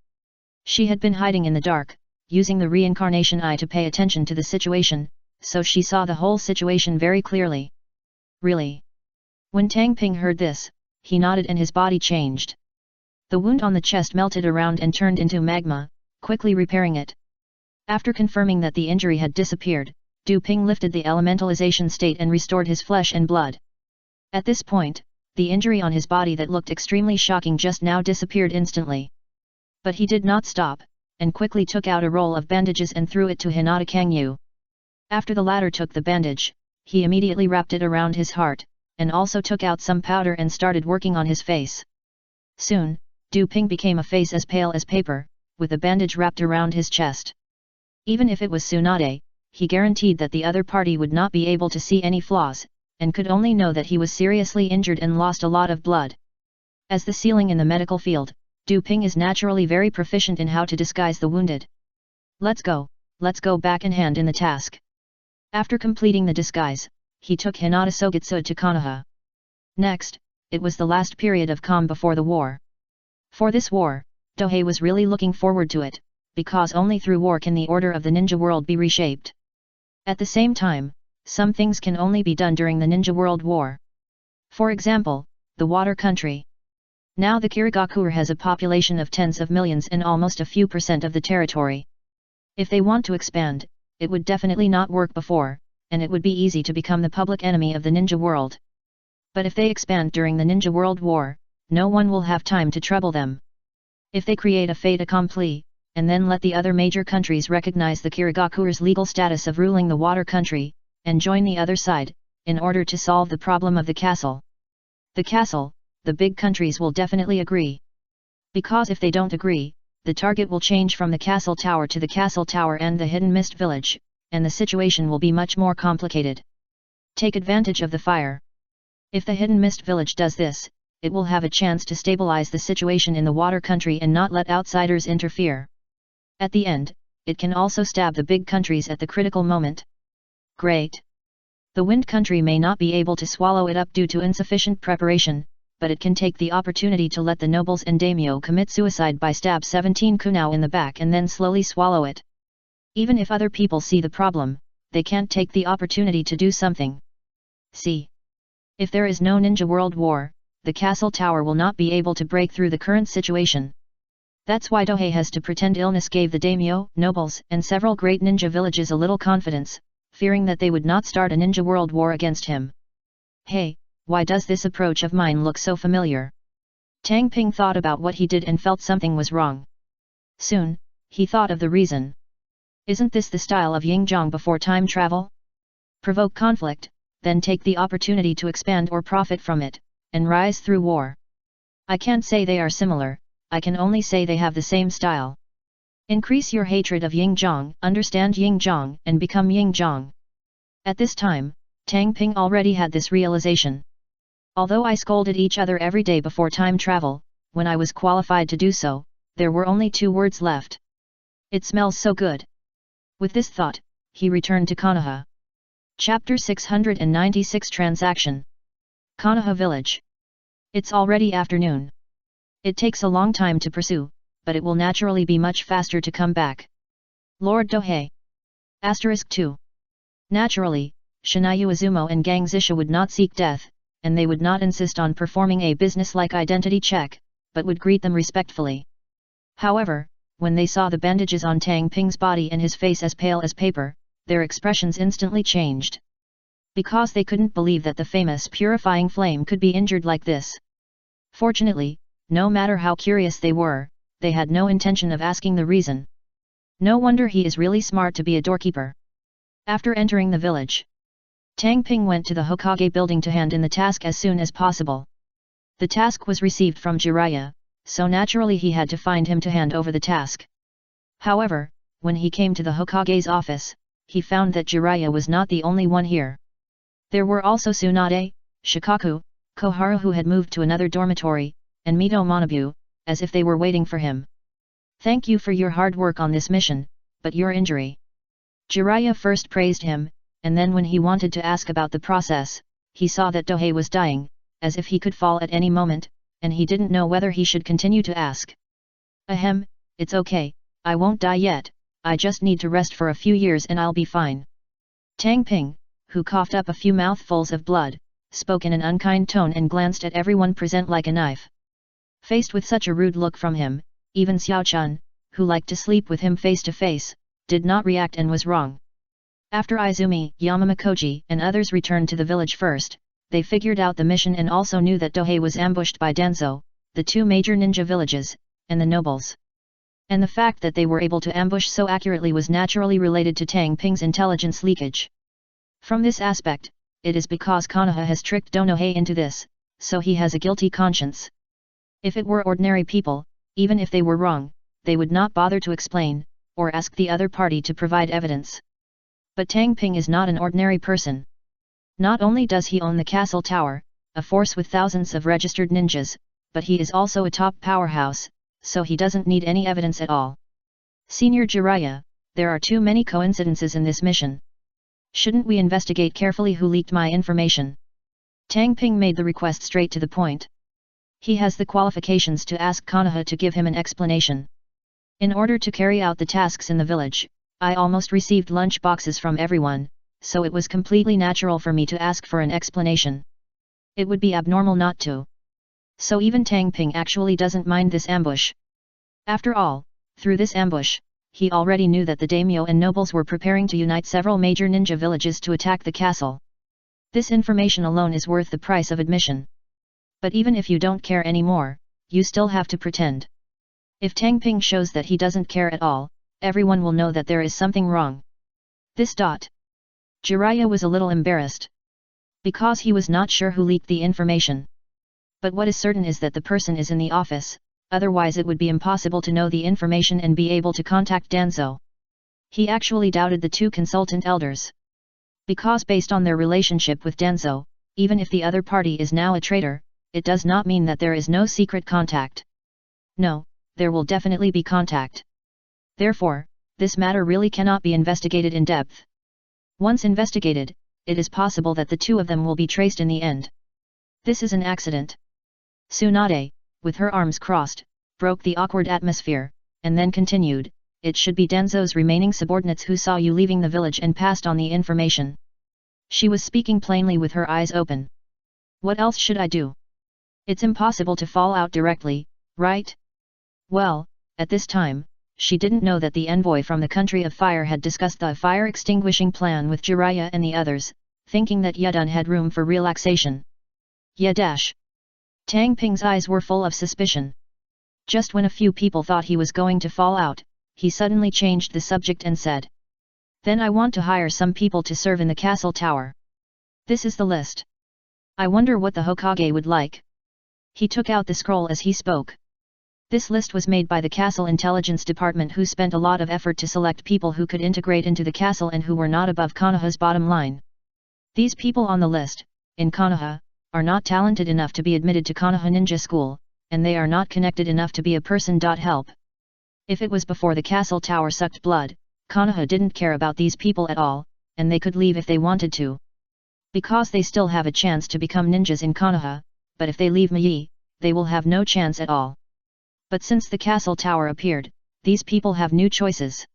She had been hiding in the dark, using the reincarnation eye to pay attention to the situation, so she saw the whole situation very clearly. Really? When Tang Ping heard this, he nodded and his body changed. The wound on the chest melted around and turned into magma, quickly repairing it. After confirming that the injury had disappeared, Du Ping lifted the elementalization state and restored his flesh and blood. At this point, the injury on his body that looked extremely shocking just now disappeared instantly. But he did not stop, and quickly took out a roll of bandages and threw it to Hinata Kangyu. After the latter took the bandage, he immediately wrapped it around his heart, and also took out some powder and started working on his face. Soon, Du Ping became a face as pale as paper, with a bandage wrapped around his chest. Even if it was Tsunade, he guaranteed that the other party would not be able to see any flaws, and could only know that he was seriously injured and lost a lot of blood. As the ceiling in the medical field, Du Ping is naturally very proficient in how to disguise the wounded. Let's go back in hand in the task. After completing the disguise, he took Hinata Sogitsud to Konoha. Next, it was the last period of calm before the war. For this war, Dohei was really looking forward to it, because only through war can the order of the ninja world be reshaped. At the same time, some things can only be done during the Ninja World War. For example, the water country. Now the Kirigakure has a population of tens of millions and almost a few % of the territory. If they want to expand, it would definitely not work before, and it would be easy to become the public enemy of the ninja world. But if they expand during the Ninja World War, no one will have time to trouble them. If they create a fait accompli, and then let the other major countries recognize the Kirigakure's legal status of ruling the water country, and join the other side, in order to solve the problem of the castle. The big countries will definitely agree. Because if they don't agree, the target will change from the castle tower to the castle tower and the hidden mist village, and the situation will be much more complicated. Take advantage of the fire. If the hidden mist village does this, it will have a chance to stabilize the situation in the water country and not let outsiders interfere. At the end, it can also stab the big countries at the critical moment. Great. The wind country may not be able to swallow it up due to insufficient preparation, but it can take the opportunity to let the nobles and daimyo commit suicide by stab 17 kunao in the back and then slowly swallow it. Even if other people see the problem, they can't take the opportunity to do something. See. If there is no Ninja World War, the castle tower will not be able to break through the current situation. That's why Dohei has to pretend illness gave the daimyo, nobles, and several great ninja villages a little confidence, fearing that they would not start a Ninja World War against him. Hey, why does this approach of mine look so familiar? Tang Ping thought about what he did and felt something was wrong. Soon, he thought of the reason. Isn't this the style of Ying Zhang before time travel? Provoke conflict, then take the opportunity to expand or profit from it, and rise through war. I can't say they are similar, I can only say they have the same style. Increase your hatred of Ying Zhang, understand Ying Zhang, and become Ying Zhang. At this time, Tang Ping already had this realization. Although I scolded each other every day before time travel, when I was qualified to do so, there were only 2 words left. It smells so good. With this thought, he returned to Konoha. Chapter 696 Transaction. Konoha Village. It's already afternoon. It takes a long time to pursue, but it will naturally be much faster to come back. Lord Dohei. *2. Naturally, Shinayu Izumo and Gang Zisha would not seek death, and they would not insist on performing a business-like identity check, but would greet them respectfully. However, when they saw the bandages on Tang Ping's body and his face as pale as paper, their expressions instantly changed. Because they couldn't believe that the famous purifying flame could be injured like this. Fortunately, no matter how curious they were, they had no intention of asking the reason. No wonder he is really smart to be a doorkeeper. After entering the village, Tang Ping went to the Hokage building to hand in the task as soon as possible. The task was received from Jiraiya, so naturally he had to find him to hand over the task. However, when he came to the Hokage's office, he found that Jiraiya was not the only one here. There were also Tsunade, Shikaku, Koharu who had moved to another dormitory, and Mito Manabu, as if they were waiting for him. Thank you for your hard work on this mission, but your injury. Jiraiya first praised him, and then when he wanted to ask about the process, he saw that Dohei was dying, as if he could fall at any moment, and he didn't know whether he should continue to ask. Ahem, it's okay, I won't die yet, I just need to rest for a few years and I'll be fine. Tang Ping, who coughed up a few mouthfuls of blood, spoke in an unkind tone and glanced at everyone present like a knife. Faced with such a rude look from him, even Xiao Chun, who liked to sleep with him face to face, did not react and was wrong. After Izumi, Yamamakoji and others returned to the village first, they figured out the mission and also knew that Dohei was ambushed by Danzo, the 2 major ninja villages, and the nobles. And the fact that they were able to ambush so accurately was naturally related to Tang Ping's intelligence leakage. From this aspect, it is because Konoha has tricked Donohei into this, so he has a guilty conscience. If it were ordinary people, even if they were wrong, they would not bother to explain, or ask the other party to provide evidence. But Tang Ping is not an ordinary person. Not only does he own the castle tower, a force with thousands of registered ninjas, but he is also a top powerhouse, so he doesn't need any evidence at all. Senior Jiraiya, there are too many coincidences in this mission. Shouldn't we investigate carefully who leaked my information? Tang Ping made the request straight to the point. He has the qualifications to ask Konoha to give him an explanation. In order to carry out the tasks in the village, I almost received lunch boxes from everyone, so it was completely natural for me to ask for an explanation. It would be abnormal not to. So even Tang Ping actually doesn't mind this ambush. After all, through this ambush, he already knew that the daimyo and nobles were preparing to unite several major ninja villages to attack the castle. This information alone is worth the price of admission. But even if you don't care anymore, you still have to pretend. If Tang Ping shows that he doesn't care at all, everyone will know that there is something wrong. This. Jiraiya was a little embarrassed. Because he was not sure who leaked the information. But what is certain is that the person is in the office, otherwise it would be impossible to know the information and be able to contact Danzo. He actually doubted the two consultant elders. Because based on their relationship with Danzo, even if the other party is now a traitor, it does not mean that there is no secret contact. No, there will definitely be contact. Therefore, this matter really cannot be investigated in depth. Once investigated, it is possible that the two of them will be traced in the end. This is an accident. Tsunade, with her arms crossed, broke the awkward atmosphere, and then continued, it should be Danzo's remaining subordinates who saw you leaving the village and passed on the information. She was speaking plainly with her eyes open. What else should I do? It's impossible to fall out directly, right? Well, at this time, she didn't know that the envoy from the country of fire had discussed the fire extinguishing plan with Jiraiya and the others, thinking that Yudun had room for relaxation. Yeah. Tang Ping's eyes were full of suspicion. Just when a few people thought he was going to fall out, he suddenly changed the subject and said. Then I want to hire some people to serve in the castle tower. This is the list. I wonder what the Hokage would like. He took out the scroll as he spoke. This list was made by the castle intelligence department, who spent a lot of effort to select people who could integrate into the castle and who were not above Konoha's bottom line. These people on the list, in Konoha, are not talented enough to be admitted to Konoha Ninja School, and they are not connected enough to be a person. Help. If it was before the castle tower sucked blood, Konoha didn't care about these people at all, and they could leave if they wanted to. Because they still have a chance to become ninjas in Konoha, but if they leave Mii, they will have no chance at all. But since the castle tower appeared, these people have new choices.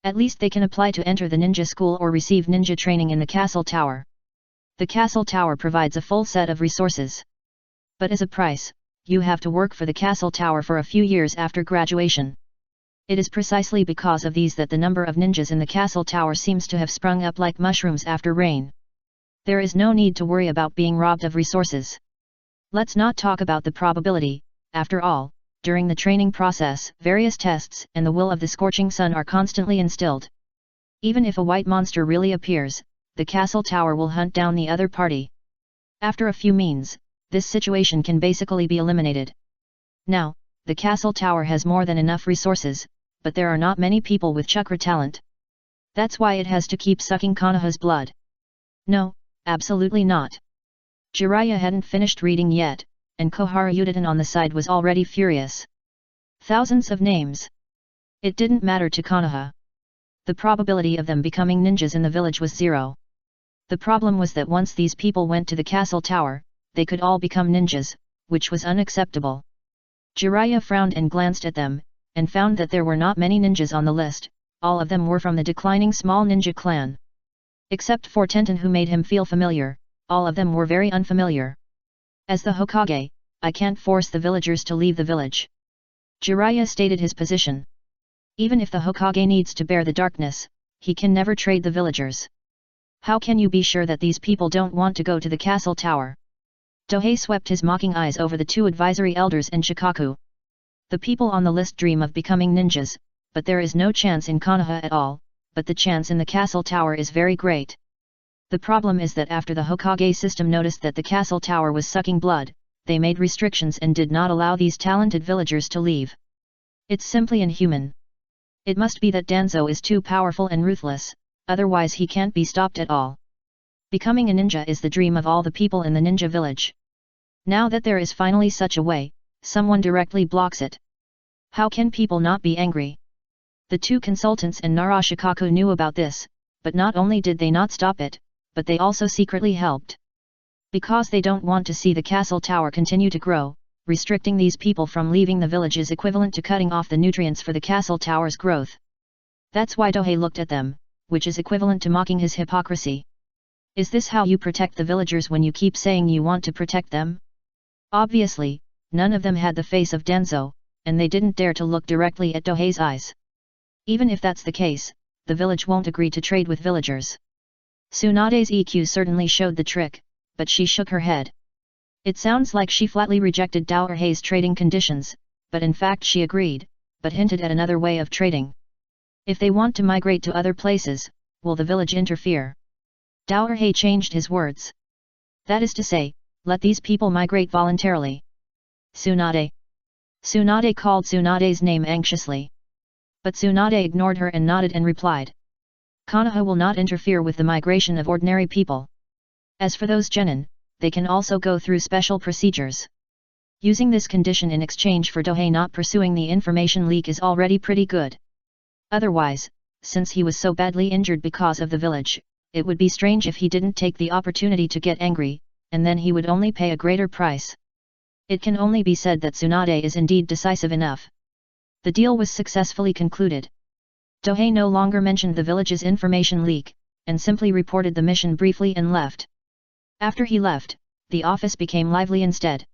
At least they can apply to enter the ninja school or receive ninja training in the castle tower. The castle tower provides a full set of resources. But as a price, you have to work for the castle tower for a few years after graduation. It is precisely because of these that the number of ninjas in the castle tower seems to have sprung up like mushrooms after rain. There is no need to worry about being robbed of resources. Let's not talk about the probability. After all, during the training process, various tests and the will of the scorching sun are constantly instilled. Even if a white monster really appears, the castle tower will hunt down the other party. After a few means, this situation can basically be eliminated. Now, the castle tower has more than enough resources, but there are not many people with chakra talent. That's why it has to keep sucking Konoha's blood. No, absolutely not. Jiraiya hadn't finished reading yet, and Koharu Yudin on the side was already furious. Thousands of names. It didn't matter to Konoha. The probability of them becoming ninjas in the village was 0. The problem was that once these people went to the castle tower, they could all become ninjas, which was unacceptable. Jiraiya frowned and glanced at them, and found that there were not many ninjas on the list. All of them were from the declining small ninja clan. Except for Tenten, who made him feel familiar, all of them were very unfamiliar. As the Hokage, I can't force the villagers to leave the village. Jiraiya stated his position. Even if the Hokage needs to bear the darkness, he can never trade the villagers. How can you be sure that these people don't want to go to the castle tower? Dohei swept his mocking eyes over the two advisory elders and Shikaku. The people on the list dream of becoming ninjas, but there is no chance in Konoha at all, but the chance in the castle tower is very great. The problem is that after the Hokage system noticed that the castle tower was sucking blood, they made restrictions and did not allow these talented villagers to leave. It's simply inhuman. It must be that Danzo is too powerful and ruthless, otherwise he can't be stopped at all. Becoming a ninja is the dream of all the people in the ninja village. Now that there is finally such a way, someone directly blocks it. How can people not be angry? The two consultants and Nara Shikaku knew about this, but not only did they not stop it, but they also secretly helped. Because they don't want to see the castle tower continue to grow, restricting these people from leaving the village is equivalent to cutting off the nutrients for the castle tower's growth. That's why Dohei looked at them, which is equivalent to mocking his hypocrisy. Is this how you protect the villagers when you keep saying you want to protect them? Obviously, none of them had the face of Danzo, and they didn't dare to look directly at Dohei's eyes. Even if that's the case, the village won't agree to trade with villagers. Tsunade's EQ certainly showed the trick, but she shook her head. It sounds like she flatly rejected Dohei's trading conditions, but in fact she agreed, but hinted at another way of trading. If they want to migrate to other places, will the village interfere? Dohei changed his words. That is to say, let these people migrate voluntarily. Tsunade. Tsunade called Tsunade's name anxiously. But Tsunade ignored her and nodded and replied. Konoha will not interfere with the migration of ordinary people. As for those genin, they can also go through special procedures. Using this condition in exchange for Dohei not pursuing the information leak is already pretty good. Otherwise, since he was so badly injured because of the village, it would be strange if he didn't take the opportunity to get angry, and then he would only pay a greater price. It can only be said that Tsunade is indeed decisive enough. The deal was successfully concluded. Dohei no longer mentioned the village's information leak, and simply reported the mission briefly and left. After he left, the office became lively instead.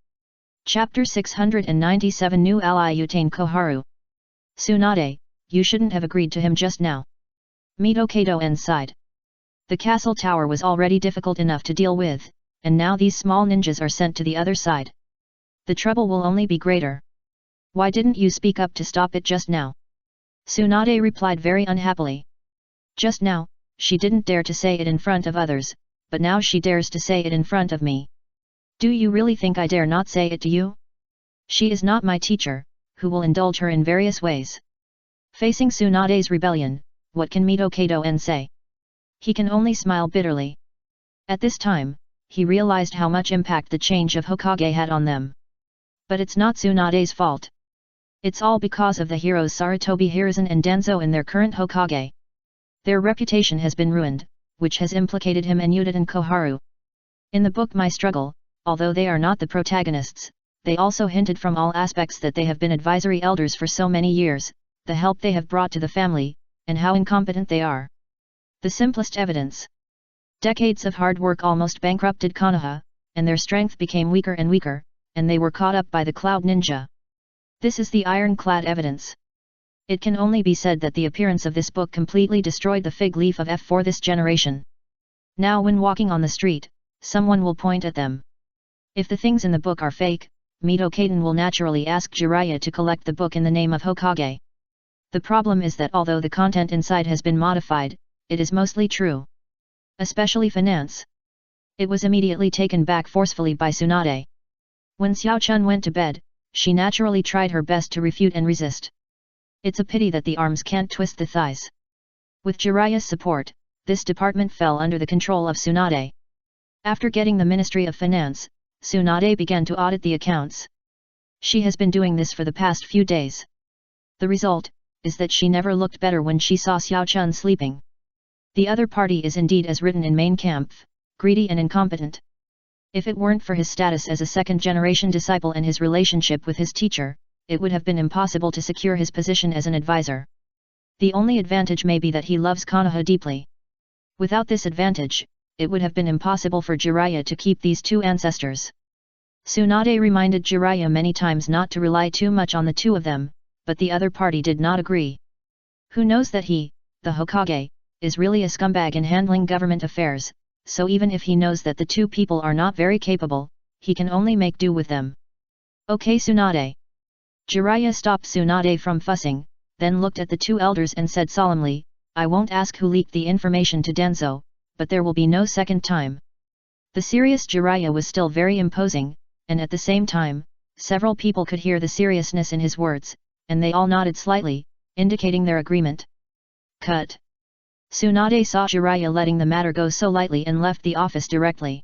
Chapter 697 New Ally Utain Koharu. Tsunade, you shouldn't have agreed to him just now. Mito Kato-en sighed. The castle tower was already difficult enough to deal with, and now these small ninjas are sent to the other side. The trouble will only be greater. Why didn't you speak up to stop it just now? Tsunade replied very unhappily. Just now, she didn't dare to say it in front of others, but now she dares to say it in front of me. Do you really think I dare not say it to you? She is not my teacher, who will indulge her in various ways. Facing Tsunade's rebellion, what can Mito Kato-en say? He can only smile bitterly. At this time, he realized how much impact the change of Hokage had on them. But it's not Tsunade's fault. It's all because of the heroes Sarutobi Hiruzen and Danzo and their current Hokage. Their reputation has been ruined, which has implicated him and Udaten Koharu. In the book My Struggle, although they are not the protagonists, they also hinted from all aspects that they have been advisory elders for so many years, the help they have brought to the family, and how incompetent they are. The simplest evidence. Decades of hard work almost bankrupted Konoha, and their strength became weaker and weaker, and they were caught up by the Cloud Ninja. This is the ironclad evidence. It can only be said that the appearance of this book completely destroyed the fig leaf of F for this generation. Now when walking on the street, someone will point at them. If the things in the book are fake, Mito Katen will naturally ask Jiraiya to collect the book in the name of Hokage. The problem is that although the content inside has been modified, it is mostly true. Especially finance. It was immediately taken back forcefully by Tsunade. When Xiao Chun went to bed, she naturally tried her best to refute and resist. It's a pity that the arms can't twist the thighs. With Jiraiya's support, this department fell under the control of Tsunade. After getting the Ministry of Finance, Tsunade began to audit the accounts. She has been doing this for the past few days. The result is that she never looked better when she saw Xiao Chun sleeping. The other party is indeed as written in Mein Kampf, greedy and incompetent. If it weren't for his status as a second-generation disciple and his relationship with his teacher, it would have been impossible to secure his position as an advisor. The only advantage may be that he loves Konoha deeply. Without this advantage, it would have been impossible for Jiraiya to keep these two ancestors. Tsunade reminded Jiraiya many times not to rely too much on the two of them, but the other party did not agree. Who knows that he, the Hokage, is really a scumbag in handling government affairs, so even if he knows that the two people are not very capable, he can only make do with them. Okay Tsunade. Jiraiya stopped Tsunade from fussing, then looked at the two elders and said solemnly, I won't ask who leaked the information to Danzo, but there will be no second time. The serious Jiraiya was still very imposing, and at the same time, several people could hear the seriousness in his words, and they all nodded slightly, indicating their agreement. Cut. Tsunade saw Jiraiya letting the matter go so lightly and left the office directly.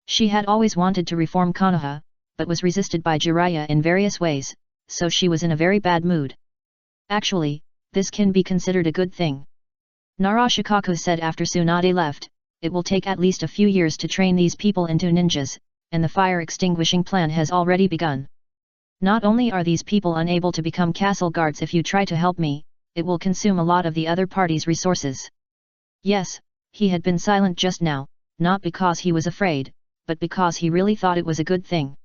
She had always wanted to reform Konoha, but was resisted by Jiraiya in various ways, so she was in a very bad mood. Actually, this can be considered a good thing. Narashikaku said after Tsunade left, it will take at least a few years to train these people into ninjas, and the fire extinguishing plan has already begun. Not only are these people unable to become castle guards if you try to help me, it will consume a lot of the other party's resources. Yes, he had been silent just now, not because he was afraid, but because he really thought it was a good thing.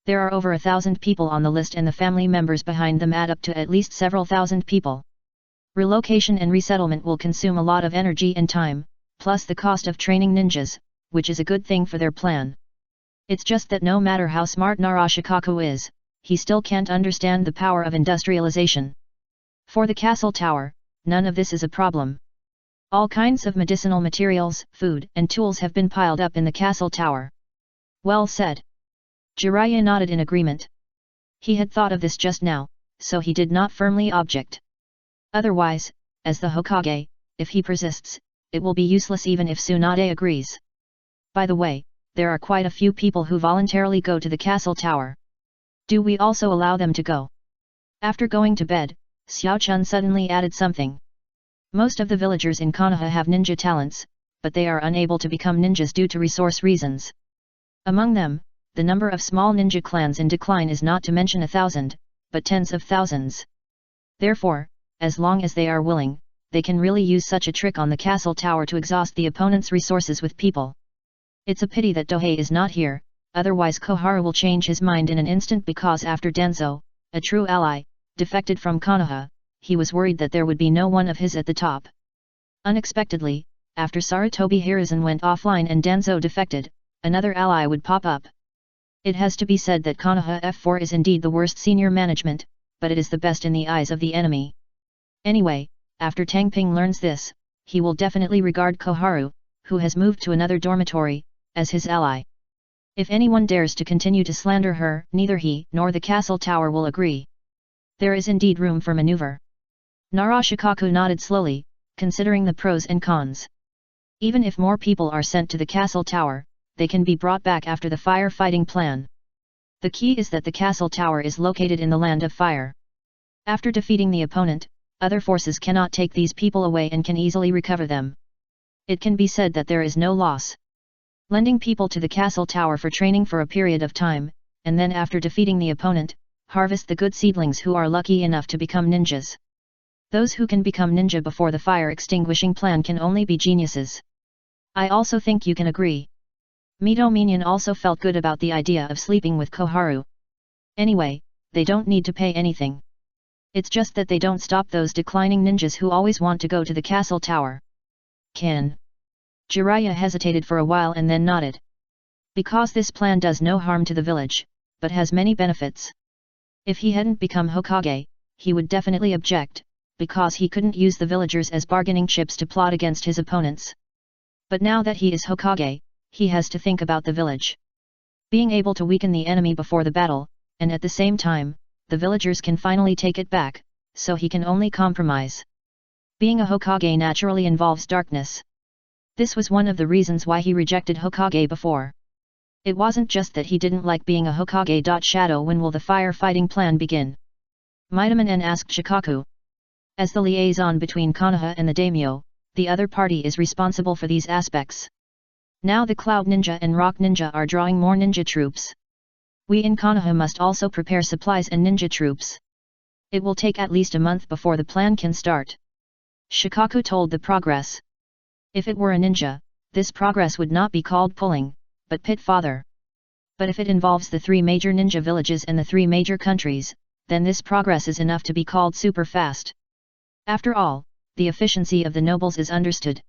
There are over 1,000 people on the list and the family members behind them add up to at least several thousand people. Relocation and resettlement will consume a lot of energy and time, plus the cost of training ninjas, which is a good thing for their plan. It's just that no matter how smart Narashikaku is, he still can't understand the power of industrialization. For the castle tower, none of this is a problem. All kinds of medicinal materials, food, and tools have been piled up in the castle tower. Well said. Jiraiya nodded in agreement. He had thought of this just now, so he did not firmly object. Otherwise, as the Hokage, if he persists, it will be useless even if Tsunade agrees. By the way, there are quite a few people who voluntarily go to the castle tower. Do we also allow them to go? After going to bed, Xiao Chun suddenly added something. Most of the villagers in Konoha have ninja talents, but they are unable to become ninjas due to resource reasons. Among them, the number of small ninja clans in decline is not to mention 1,000, but tens of thousands. Therefore, as long as they are willing, they can really use such a trick on the castle tower to exhaust the opponent's resources with people. It's a pity that Dohei is not here, otherwise Koharu will change his mind in an instant because after Danzo, a true ally, defected from Konoha, he was worried that there would be no one of his at the top. Unexpectedly, after Sarutobi Hiruzen went offline and Danzo defected, another ally would pop up. It has to be said that Konoha F4 is indeed the worst senior management, but it is the best in the eyes of the enemy. Anyway, after Tangping learns this, he will definitely regard Koharu, who has moved to another dormitory, as his ally. If anyone dares to continue to slander her, neither he nor the castle tower will agree. There is indeed room for maneuver. Narashikaku nodded slowly, considering the pros and cons. Even if more people are sent to the castle tower, they can be brought back after the firefighting plan. The key is that the castle tower is located in the land of fire. After defeating the opponent, other forces cannot take these people away and can easily recover them. It can be said that there is no loss. Lending people to the castle tower for training for a period of time, and then after defeating the opponent, harvest the good seedlings who are lucky enough to become ninjas. Those who can become ninja before the fire extinguishing plan can only be geniuses. I also think you can agree. Mito Minion also felt good about the idea of sleeping with Koharu. Anyway, they don't need to pay anything. It's just that they don't stop those declining ninjas who always want to go to the castle tower. Can. Jiraiya hesitated for a while and then nodded. Because this plan does no harm to the village, but has many benefits. If he hadn't become Hokage, he would definitely object, because he couldn't use the villagers as bargaining chips to plot against his opponents. But now that he is Hokage, he has to think about the village. Being able to weaken the enemy before the battle, and at the same time, the villagers can finally take it back, so he can only compromise. Being a Hokage naturally involves darkness. This was one of the reasons why he rejected Hokage before. It wasn't just that he didn't like being a Hokage. Shadow, when will the firefighting plan begin? Mitoman asked Shikaku. As the liaison between Konoha and the daimyo, the other party is responsible for these aspects. Now the Cloud Ninja and Rock Ninja are drawing more ninja troops. We in Konoha must also prepare supplies and ninja troops. It will take at least a month before the plan can start. Shikaku told the progress. If it were a ninja, this progress would not be called pulling, but pit father. But if it involves the 3 major ninja villages and the 3 major countries, then this progress is enough to be called super fast. After all, the efficiency of the nobles is understood.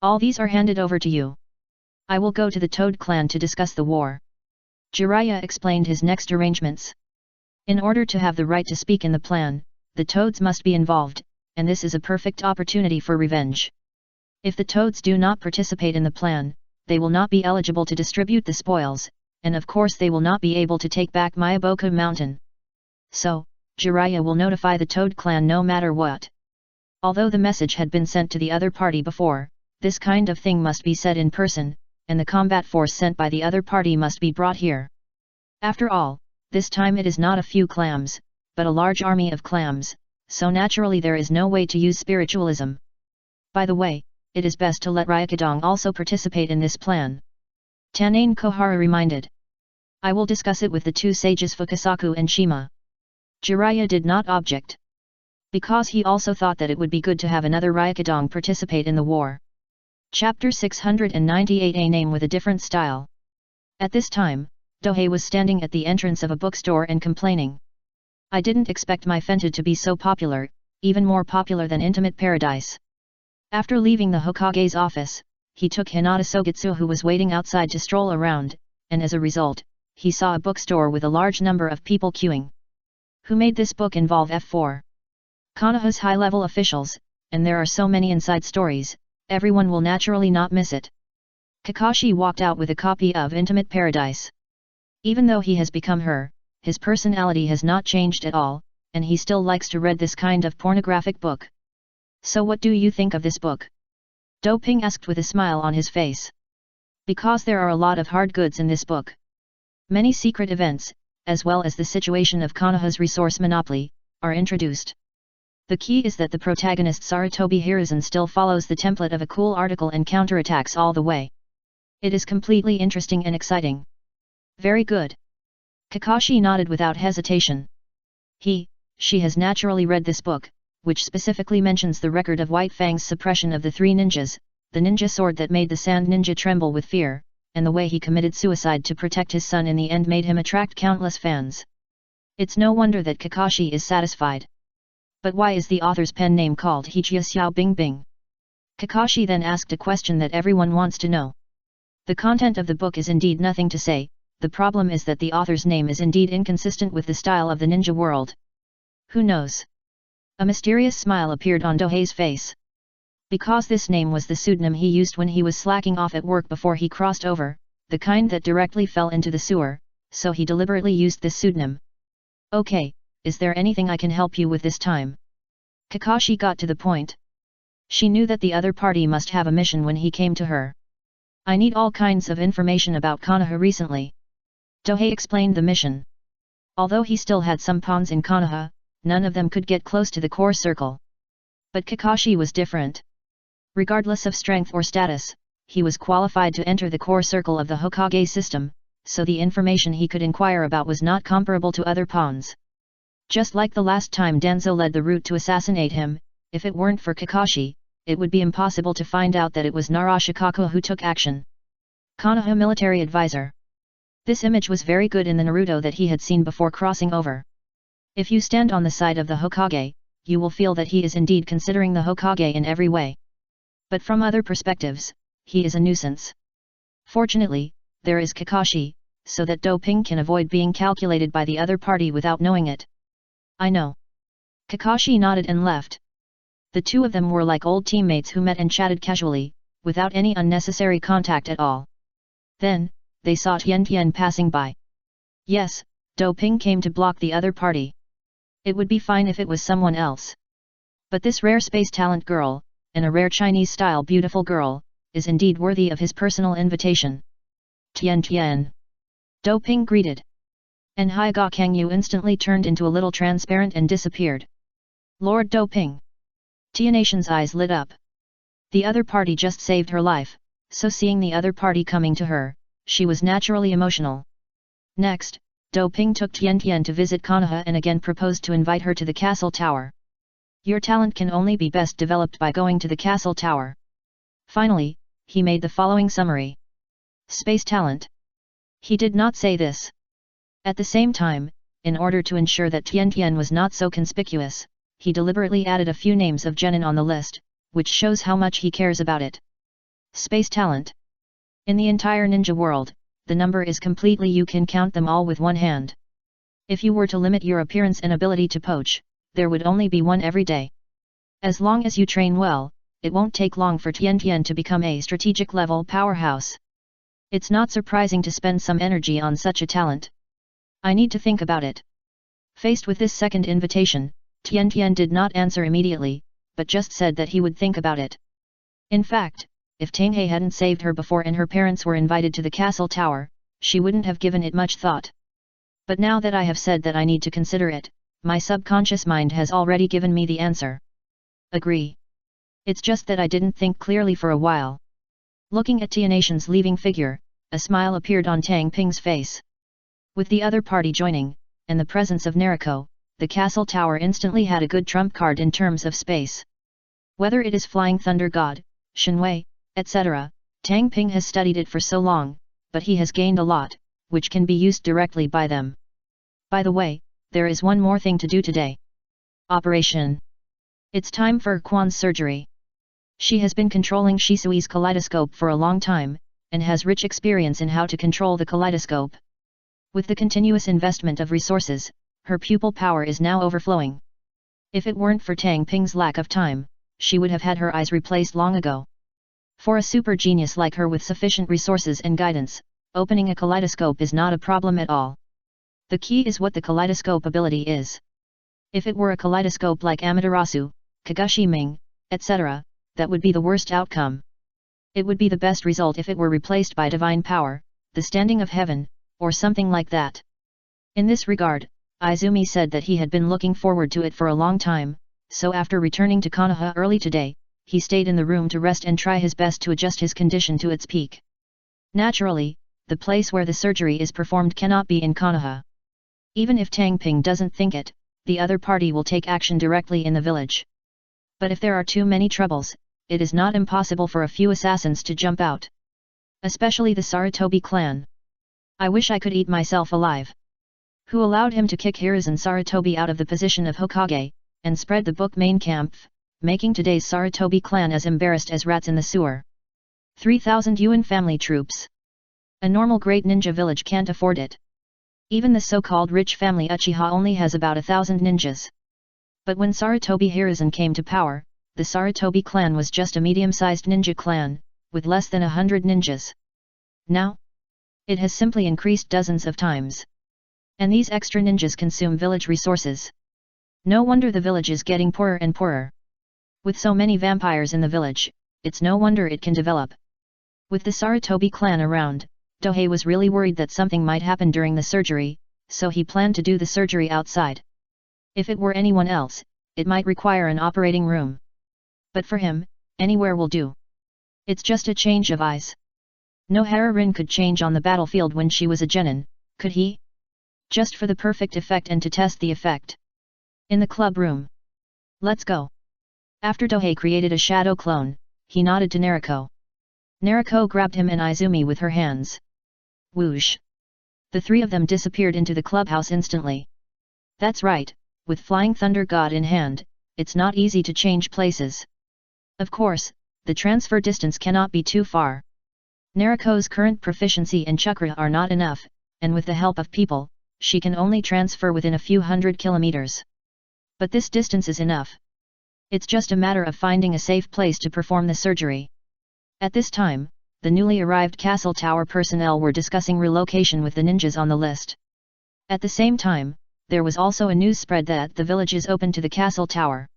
All these are handed over to you. I will go to the Toad clan to discuss the war. Jiraiya explained his next arrangements. In order to have the right to speak in the plan, the Toads must be involved, and this is a perfect opportunity for revenge. If the Toads do not participate in the plan, they will not be eligible to distribute the spoils, and of course they will not be able to take back Myaboku Mountain. So, Jiraiya will notify the Toad clan no matter what. Although the message had been sent to the other party before, this kind of thing must be said in person, and the combat force sent by the other party must be brought here. After all, this time it is not a few clams, but a large army of clams, so naturally there is no way to use spiritualism. By the way, it is best to let Ryukadong also participate in this plan. Tanane Kohara reminded. I will discuss it with the two sages Fukasaku and Shima. Jiraiya did not object. Because he also thought that it would be good to have another Ryukadong participate in the war. Chapter 698, a name with a different style. At this time, Dohei was standing at the entrance of a bookstore and complaining. I didn't expect my Fenta to be so popular, even more popular than Intimate Paradise. After leaving the Hokage's office, he took Hinata Sogitsu, who was waiting outside, to stroll around, and as a result, he saw a bookstore with a large number of people queuing. Who made this book involve F4? Konoha's high-level officials, and there are so many inside stories, everyone will naturally not miss it. Kakashi walked out with a copy of Intimate Paradise. Even though he has become her, his personality has not changed at all, and he still likes to read this kind of pornographic book. So what do you think of this book? Doping asked with a smile on his face. Because there are a lot of hard goods in this book. Many secret events, as well as the situation of Konoha's resource monopoly, are introduced. The key is that the protagonist Sarutobi Hiruzen still follows the template of a cool article and counterattacks all the way. It is completely interesting and exciting. Very good. Kakashi nodded without hesitation. She has naturally read this book, which specifically mentions the record of White Fang's suppression of the three ninjas, the ninja sword that made the sand ninja tremble with fear, and the way he committed suicide to protect his son in the end made him attract countless fans. It's no wonder that Kakashi is satisfied. But why is the author's pen name called Hichia Xiao Bing Bing? Kakashi then asked a question that everyone wants to know. The content of the book is indeed nothing to say, the problem is that the author's name is indeed inconsistent with the style of the ninja world. Who knows? A mysterious smile appeared on Dohei's face. Because this name was the pseudonym he used when he was slacking off at work before he crossed over, the kind that directly fell into the sewer, so he deliberately used this pseudonym. Okay, is there anything I can help you with this time? Kakashi got to the point. She knew that the other party must have a mission when he came to her. I need all kinds of information about Konoha recently. Dohei explained the mission. Although he still had some pawns in Konoha, none of them could get close to the core circle. But Kakashi was different. Regardless of strength or status, he was qualified to enter the core circle of the Hokage system, so the information he could inquire about was not comparable to other pawns. Just like the last time Danzo led the route to assassinate him, if it weren't for Kakashi, it would be impossible to find out that it was Narashikaku who took action. Konoha military advisor. This image was very good in the Naruto that he had seen before crossing over. If you stand on the side of the Hokage, you will feel that he is indeed considering the Hokage in every way. But from other perspectives, he is a nuisance. Fortunately, there is Kakashi, so that Doping can avoid being calculated by the other party without knowing it. I know. Kakashi nodded and left. The two of them were like old teammates who met and chatted casually, without any unnecessary contact at all. Then, they saw Tian passing by. Yes, Doping came to block the other party. It would be fine if it was someone else. But this rare space talent girl, and a rare Chinese-style beautiful girl, is indeed worthy of his personal invitation. Tian. Doping greeted. And Hyuga Kangyu instantly turned into a little transparent and disappeared. Lord Doping. Tianation's eyes lit up. The other party just saved her life, so seeing the other party coming to her, she was naturally emotional. Next, Doping took Tian to visit Konoha and again proposed to invite her to the castle tower. Your talent can only be best developed by going to the castle tower. Finally, he made the following summary. Space talent. He did not say this. At the same time, in order to ensure that Tian was not so conspicuous, he deliberately added a few names of genin on the list, which shows how much he cares about it. Space talent. In the entire ninja world, the number is completely you can count them all with one hand. If you were to limit your appearance and ability to poach, there would only be one every day. As long as you train well, it won't take long for Tian to become a strategic level powerhouse. It's not surprising to spend some energy on such a talent. I need to think about it. Faced with this second invitation, Tian did not answer immediately, but just said that he would think about it. In fact, if Tanghei hadn't saved her before and her parents were invited to the castle tower, she wouldn't have given it much thought. But now that I have said that I need to consider it, my subconscious mind has already given me the answer. Agree. It's just that I didn't think clearly for a while. Looking at Tianation's leaving figure, a smile appeared on Tang Ping's face. With the other party joining, and the presence of Nariko, the castle tower instantly had a good trump card in terms of space. Whether it is Flying Thunder God, Shenwei, etc., Tang Ping has studied it for so long, but he has gained a lot, which can be used directly by them. By the way, there is one more thing to do today. Operation. It's time for Quan's surgery. She has been controlling Shisui's kaleidoscope for a long time, and has rich experience in how to control the kaleidoscope. With the continuous investment of resources, her pupil power is now overflowing. If it weren't for Tang Ping's lack of time, she would have had her eyes replaced long ago. For a super genius like her with sufficient resources and guidance, opening a kaleidoscope is not a problem at all. The key is what the kaleidoscope ability is. If it were a kaleidoscope like Amaterasu, Kagashi Ming, etc., that would be the worst outcome. It would be the best result if it were replaced by divine power, the standing of heaven, or something like that. In this regard, Izumi said that he had been looking forward to it for a long time, so after returning to Konoha early today, he stayed in the room to rest and try his best to adjust his condition to its peak. Naturally, the place where the surgery is performed cannot be in Konoha. Even if Tang Ping doesn't think it, the other party will take action directly in the village. But if there are too many troubles, it is not impossible for a few assassins to jump out. Especially the Sarutobi clan. I wish I could eat myself alive. Who allowed him to kick Hiruzen Sarutobi out of the position of Hokage, and spread the book main camp, making today's Sarutobi clan as embarrassed as rats in the sewer. 3,000 Yuan family troops. A normal great ninja village can't afford it. Even the so-called rich family Uchiha only has about 1,000 ninjas. But when Sarutobi Hiruzen came to power, the Sarutobi clan was just a medium-sized ninja clan, with less than 100 ninjas. Now, it has simply increased dozens of times. And these extra ninjas consume village resources. No wonder the village is getting poorer and poorer. With so many vampires in the village, it's no wonder it can develop. With the Sarutobi clan around, Dohei was really worried that something might happen during the surgery, so he planned to do the surgery outside. If it were anyone else, it might require an operating room. But for him, anywhere will do. It's just a change of eyes. No Hara-rin could change on the battlefield when she was a genin, could he? Just for the perfect effect and to test the effect. In the club room. Let's go. After Dohei created a shadow clone, he nodded to Nariko. Nariko grabbed him and Izumi with her hands. Whoosh! The three of them disappeared into the clubhouse instantly. That's right, with Flying Thunder God in hand, it's not easy to change places. Of course, the transfer distance cannot be too far. Nariko's current proficiency and chakra are not enough, and with the help of people, she can only transfer within a few hundred kilometers. But this distance is enough. It's just a matter of finding a safe place to perform the surgery. At this time, the newly arrived castle tower personnel were discussing relocation with the ninjas on the list. At the same time, there was also a news spread that the village is open to the castle tower.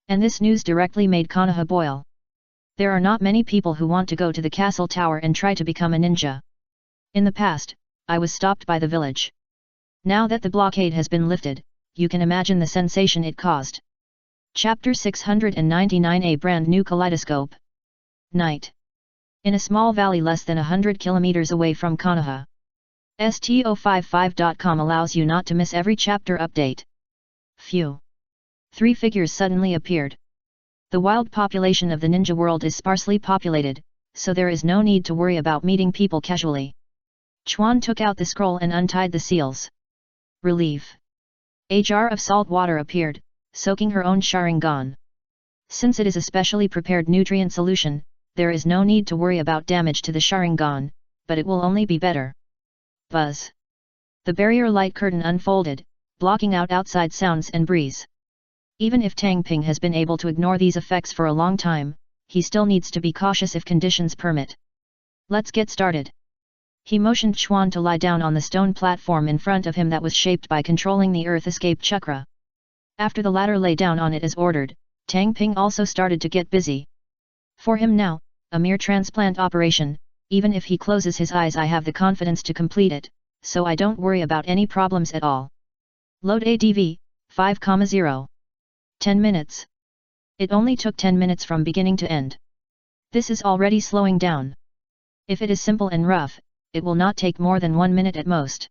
And this news directly made Konoha boil. There are not many people who want to go to the castle tower and try to become a ninja. In the past, I was stopped by the village. Now that the blockade has been lifted, you can imagine the sensation it caused. Chapter 699, a brand new kaleidoscope. Night. In a small valley less than 100 kilometers away from Konoha. STO55.com allows you not to miss every chapter update. Phew. Three figures suddenly appeared. The wild population of the ninja world is sparsely populated, so there is no need to worry about meeting people casually. Chuan took out the scroll and untied the seals. Relief. A jar of salt water appeared, soaking her own Sharingan. Since it is a specially prepared nutrient solution, there is no need to worry about damage to the Sharingan, but it will only be better. Buzz. The barrier light curtain unfolded, blocking out outside sounds and breeze. Even if Tang Ping has been able to ignore these effects for a long time, he still needs to be cautious if conditions permit. Let's get started. He motioned Chuan to lie down on the stone platform in front of him that was shaped by controlling the earth escape chakra. After the latter lay down on it as ordered, Tang Ping also started to get busy. For him now, a mere transplant operation, even if he closes his eyes, I have the confidence to complete it, so I don't worry about any problems at all. Load ADV, 5,0. 10 minutes. It only took 10 minutes from beginning to end. This is already slowing down. If it is simple and rough, it will not take more than 1 minute at most.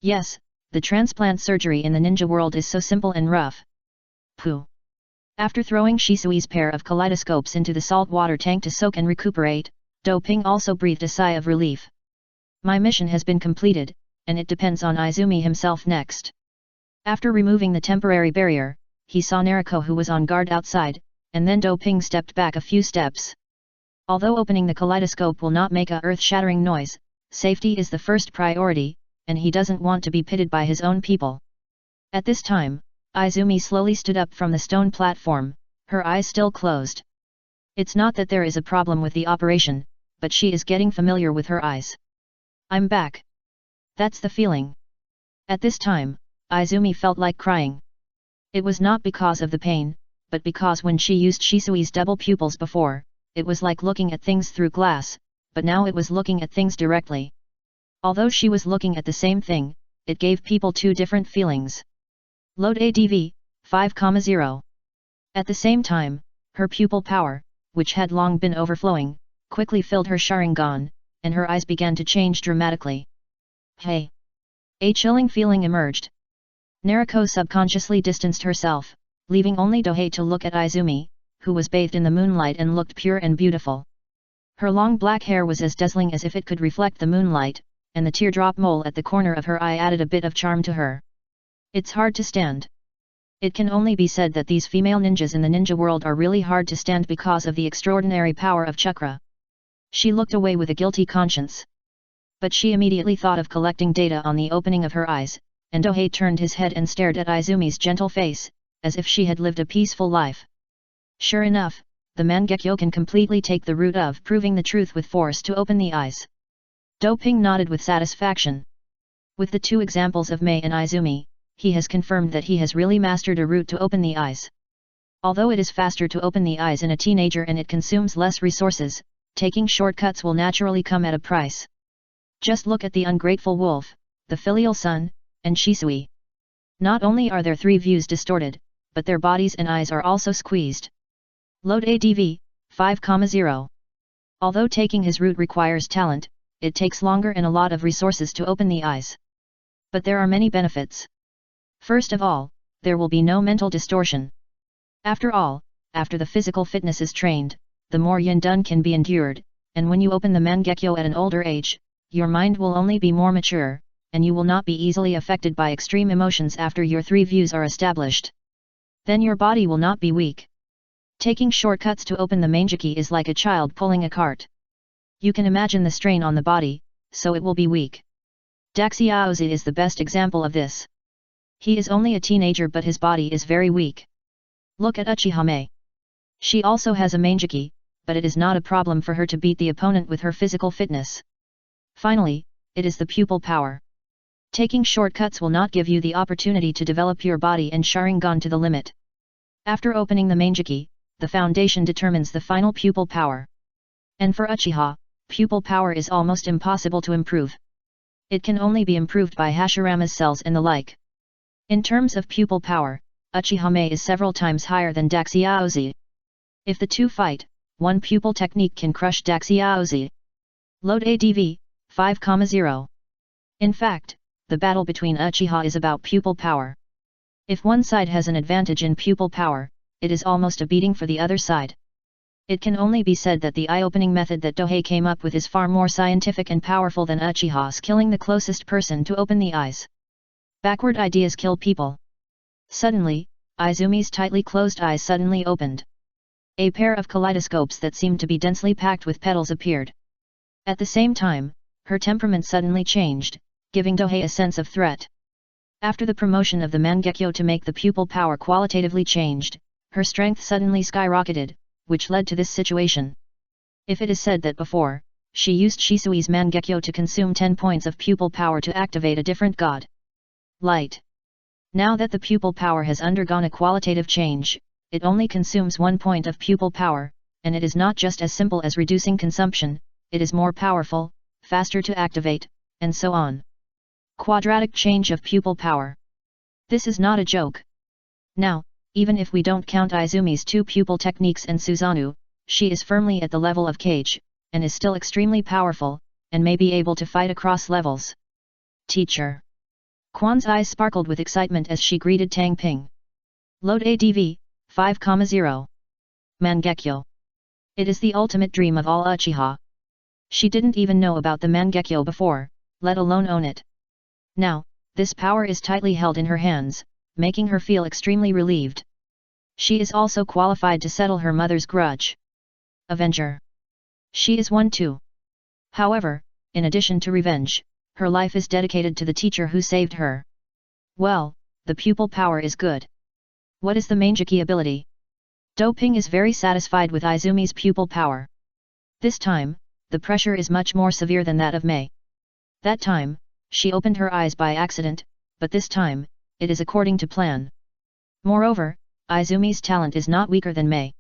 Yes, the transplant surgery in the ninja world is so simple and rough. Pooh. After throwing Shisui's pair of kaleidoscopes into the salt water tank to soak and recuperate, Do Ping also breathed a sigh of relief. My mission has been completed, and it depends on Izumi himself next. After removing the temporary barrier, he saw Nariko who was on guard outside, and then Do Ping stepped back a few steps. Although opening the kaleidoscope will not make a earth-shattering noise, safety is the first priority, and he doesn't want to be pitted by his own people. At this time, Izumi slowly stood up from the stone platform, her eyes still closed. It's not that there is a problem with the operation, but she is getting familiar with her eyes. I'm back. That's the feeling. At this time, Izumi felt like crying. It was not because of the pain, but because when she used Shisui's double pupils before, it was like looking at things through glass, but now it was looking at things directly. Although she was looking at the same thing, it gave people two different feelings. Load ADV, 5,0. At the same time, her pupil power, which had long been overflowing, quickly filled her Sharingan, and her eyes began to change dramatically. Hey! A chilling feeling emerged. Nariko subconsciously distanced herself, leaving only Dohei to look at Izumi, who was bathed in the moonlight and looked pure and beautiful. Her long black hair was as dazzling as if it could reflect the moonlight, and the teardrop mole at the corner of her eye added a bit of charm to her. It's hard to stand. It can only be said that these female ninjas in the ninja world are really hard to stand because of the extraordinary power of chakra. She looked away with a guilty conscience. But she immediately thought of collecting data on the opening of her eyes, and Dohei turned his head and stared at Izumi's gentle face, as if she had lived a peaceful life. Sure enough, the Mangekyo can completely take the route of proving the truth with force to open the eyes. Do Ping nodded with satisfaction. With the two examples of Mei and Izumi, he has confirmed that he has really mastered a route to open the eyes. Although it is faster to open the eyes in a teenager and it consumes less resources, taking shortcuts will naturally come at a price. Just look at the ungrateful wolf, the filial son, and Shisui. Not only are their three views distorted, but their bodies and eyes are also squeezed. Load ADV, 5,0. Although taking his route requires talent, it takes longer and a lot of resources to open the eyes. But there are many benefits. First of all, there will be no mental distortion. After all, after the physical fitness is trained, the more yin-dun can be endured, and when you open the Mangekyo at an older age, your mind will only be more mature, and you will not be easily affected by extreme emotions after your three views are established. Then your body will not be weak. Taking shortcuts to open the Mangeki is like a child pulling a cart. You can imagine the strain on the body, so it will be weak. Daxiaozi is the best example of this. He is only a teenager but his body is very weak. Look at Uchiha Mei. She also has a Mangeki, but it is not a problem for her to beat the opponent with her physical fitness. Finally, it is the pupil power. Taking shortcuts will not give you the opportunity to develop your body and Sharingan to the limit. After opening the Mangeki, the foundation determines the final pupil power. And for Uchiha, pupil power is almost impossible to improve. It can only be improved by Hashirama's cells and the like. In terms of pupil power, Uchiha Mei is several times higher than Daxiaozi. If the two fight, one pupil technique can crush Daxiaozi. Load ADV, 5,0. In fact, the battle between Uchiha is about pupil power. If one side has an advantage in pupil power, it is almost a beating for the other side. It can only be said that the eye-opening method that Dohei came up with is far more scientific and powerful than Uchiha's killing the closest person to open the eyes. Backward ideas kill people. Suddenly, Izumi's tightly closed eyes suddenly opened. A pair of kaleidoscopes that seemed to be densely packed with petals appeared. At the same time, her temperament suddenly changed, giving Dohei a sense of threat. After the promotion of the Mangekyo to make the pupil power qualitatively changed, her strength suddenly skyrocketed, which led to this situation. If it is said that before, she used Shisui's Mangekyo to consume 10 points of pupil power to activate a different god. Light. Now that the pupil power has undergone a qualitative change, it only consumes 1 point of pupil power, and it is not just as simple as reducing consumption, it is more powerful, faster to activate, and so on. Quadratic change of pupil power. This is not a joke. Now, Even if we don't count Izumi's two pupil techniques and Susanoo, she is firmly at the level of Kage, and is still extremely powerful, and may be able to fight across levels. Teacher. Quan's eyes sparkled with excitement as she greeted Tang Ping. Load ADV, 5,0. Mangekyo. It is the ultimate dream of all Uchiha. She didn't even know about the Mangekyo before, let alone own it. Now, this power is tightly held in her hands, making her feel extremely relieved. She is also qualified to settle her mother's grudge. Avenger. She is one too. However, in addition to revenge, her life is dedicated to the teacher who saved her. Well, the pupil power is good. What is the Mangeki ability? Do Ping is very satisfied with Izumi's pupil power. This time, the pressure is much more severe than that of Mei. That time, she opened her eyes by accident, but this time, it is according to plan. Moreover, Izumi's talent is not weaker than Mei.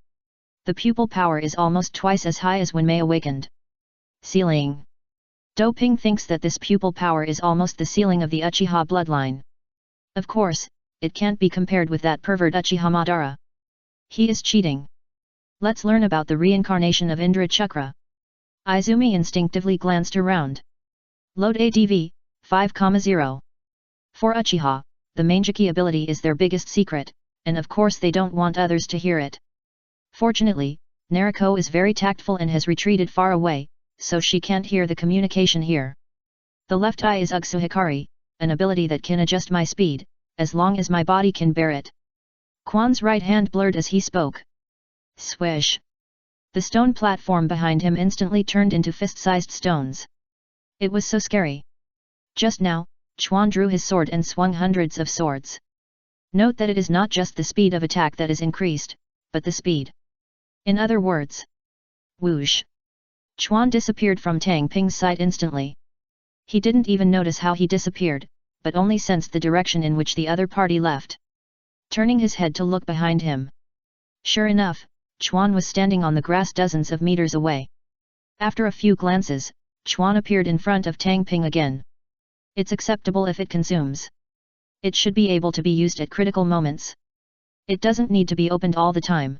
The pupil power is almost twice as high as when Mei awakened. Ceiling. Do Ping thinks that this pupil power is almost the ceiling of the Uchiha bloodline. Of course, it can't be compared with that pervert Uchiha Madara. He is cheating. Let's learn about the reincarnation of Indra Chakra. Izumi instinctively glanced around. Load ADV, 5,0. For Uchiha, the Mangeki ability is their biggest secret, and of course they don't want others to hear it. Fortunately, Nariko is very tactful and has retreated far away, so she can't hear the communication here. The left eye is Ugsuhikari, an ability that can adjust my speed, as long as my body can bear it. Quan's right hand blurred as he spoke. Swish! The stone platform behind him instantly turned into fist-sized stones. It was so scary. Just now, Chuan drew his sword and swung hundreds of swords. Note that it is not just the speed of attack that is increased, but the speed. In other words, whoosh! Chuan disappeared from Tang Ping's sight instantly. He didn't even notice how he disappeared, but only sensed the direction in which the other party left. Turning his head to look behind him. Sure enough, Chuan was standing on the grass dozens of meters away. After a few glances, Chuan appeared in front of Tang Ping again. It's acceptable if it consumes. It should be able to be used at critical moments. It doesn't need to be opened all the time.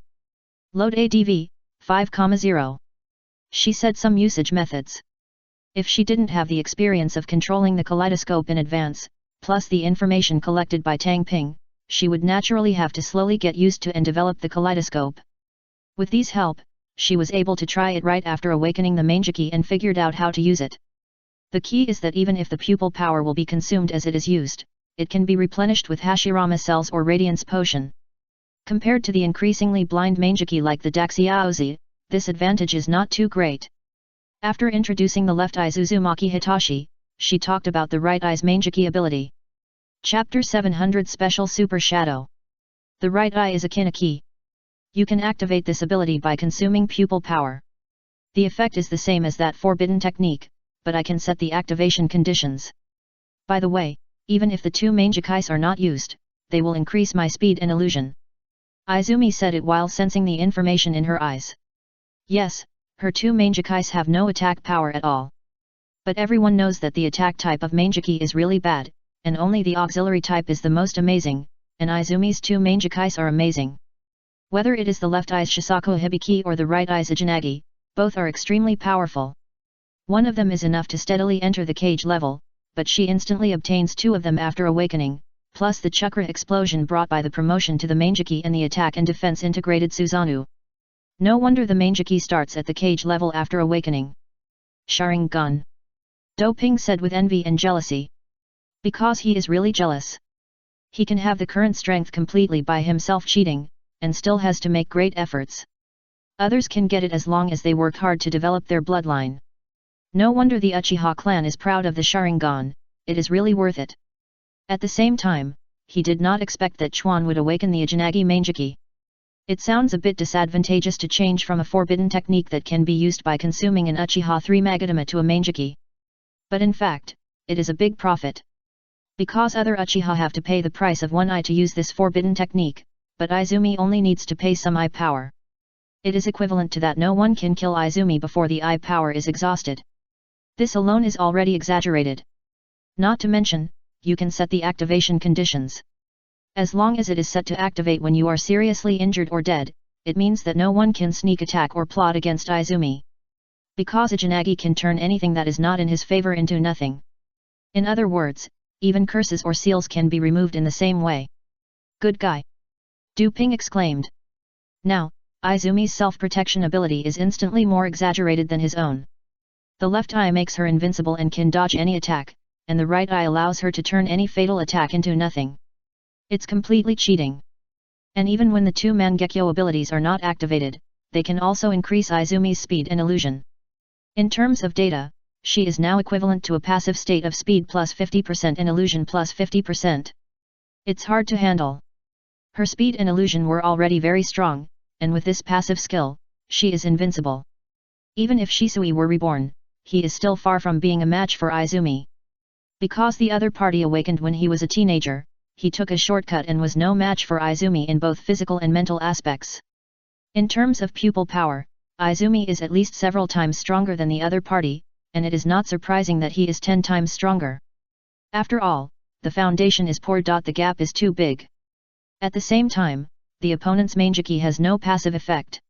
Load ADV, 5,0. She said some usage methods. If she didn't have the experience of controlling the kaleidoscope in advance, plus the information collected by Tang Ping, she would naturally have to slowly get used to and develop the kaleidoscope. With these help, she was able to try it right after awakening the Mangeki and figured out how to use it. The key is that even if the pupil power will be consumed as it is used, it can be replenished with Hashirama cells or Radiance Potion. Compared to the increasingly blind Mangeki like the Daxiaozi, this advantage is not too great. After introducing the left eye's Uzumaki Hitachi, she talked about the right eye's Mangeki ability. Chapter 700 Special Super Shadow. The right eye is a Kinaki. You can activate this ability by consuming pupil power. The effect is the same as that forbidden technique, but I can set the activation conditions. By the way, even if the two Mangekis are not used, they will increase my speed and illusion. Izumi said it while sensing the information in her eyes. Yes, her two Mangekis have no attack power at all. But everyone knows that the attack type of Mangeki is really bad, and only the auxiliary type is the most amazing, and Izumi's two Mangekis are amazing. Whether it is the left eye's Shisaku Hibiki or the right eye's Izanagi, both are extremely powerful. One of them is enough to steadily enter the cage level, but she instantly obtains two of them after awakening, plus the chakra explosion brought by the promotion to the Mangeki and the attack and defense integrated Susanoo. No wonder the Mangeki starts at the cage level after awakening. Sharingan. Do Ping said with envy and jealousy. Because he is really jealous. He can have the current strength completely by himself cheating, and still has to make great efforts. Others can get it as long as they work hard to develop their bloodline. No wonder the Uchiha clan is proud of the Sharingan, it is really worth it. At the same time, he did not expect that Chuan would awaken the Izanagi Mangeki. It sounds a bit disadvantageous to change from a forbidden technique that can be used by consuming an Uchiha 3 Magatama to a Mangeki. But in fact, it is a big profit. Because other Uchiha have to pay the price of one eye to use this forbidden technique, but Izumi only needs to pay some eye power. It is equivalent to that no one can kill Izumi before the eye power is exhausted. This alone is already exaggerated. Not to mention, you can set the activation conditions. As long as it is set to activate when you are seriously injured or dead, it means that no one can sneak attack or plot against Izumi. Because Izanagi can turn anything that is not in his favor into nothing. In other words, even curses or seals can be removed in the same way. Good guy! Du Ping exclaimed. Now, Izumi's self-protection ability is instantly more exaggerated than his own. The left eye makes her invincible and can dodge any attack, and the right eye allows her to turn any fatal attack into nothing. It's completely cheating. And even when the two Mangekyo abilities are not activated, they can also increase Izumi's speed and illusion. In terms of data, she is now equivalent to a passive state of speed plus 50% and illusion plus 50%. It's hard to handle. Her speed and illusion were already very strong, and with this passive skill, she is invincible. Even if Shisui were reborn, he is still far from being a match for Izumi. Because the other party awakened when he was a teenager, he took a shortcut and was no match for Izumi in both physical and mental aspects. In terms of pupil power, Izumi is at least several times stronger than the other party, and it is not surprising that he is 10 times stronger. After all, the foundation is poor. The gap is too big. At the same time, the opponent's Mangeki has no passive effect.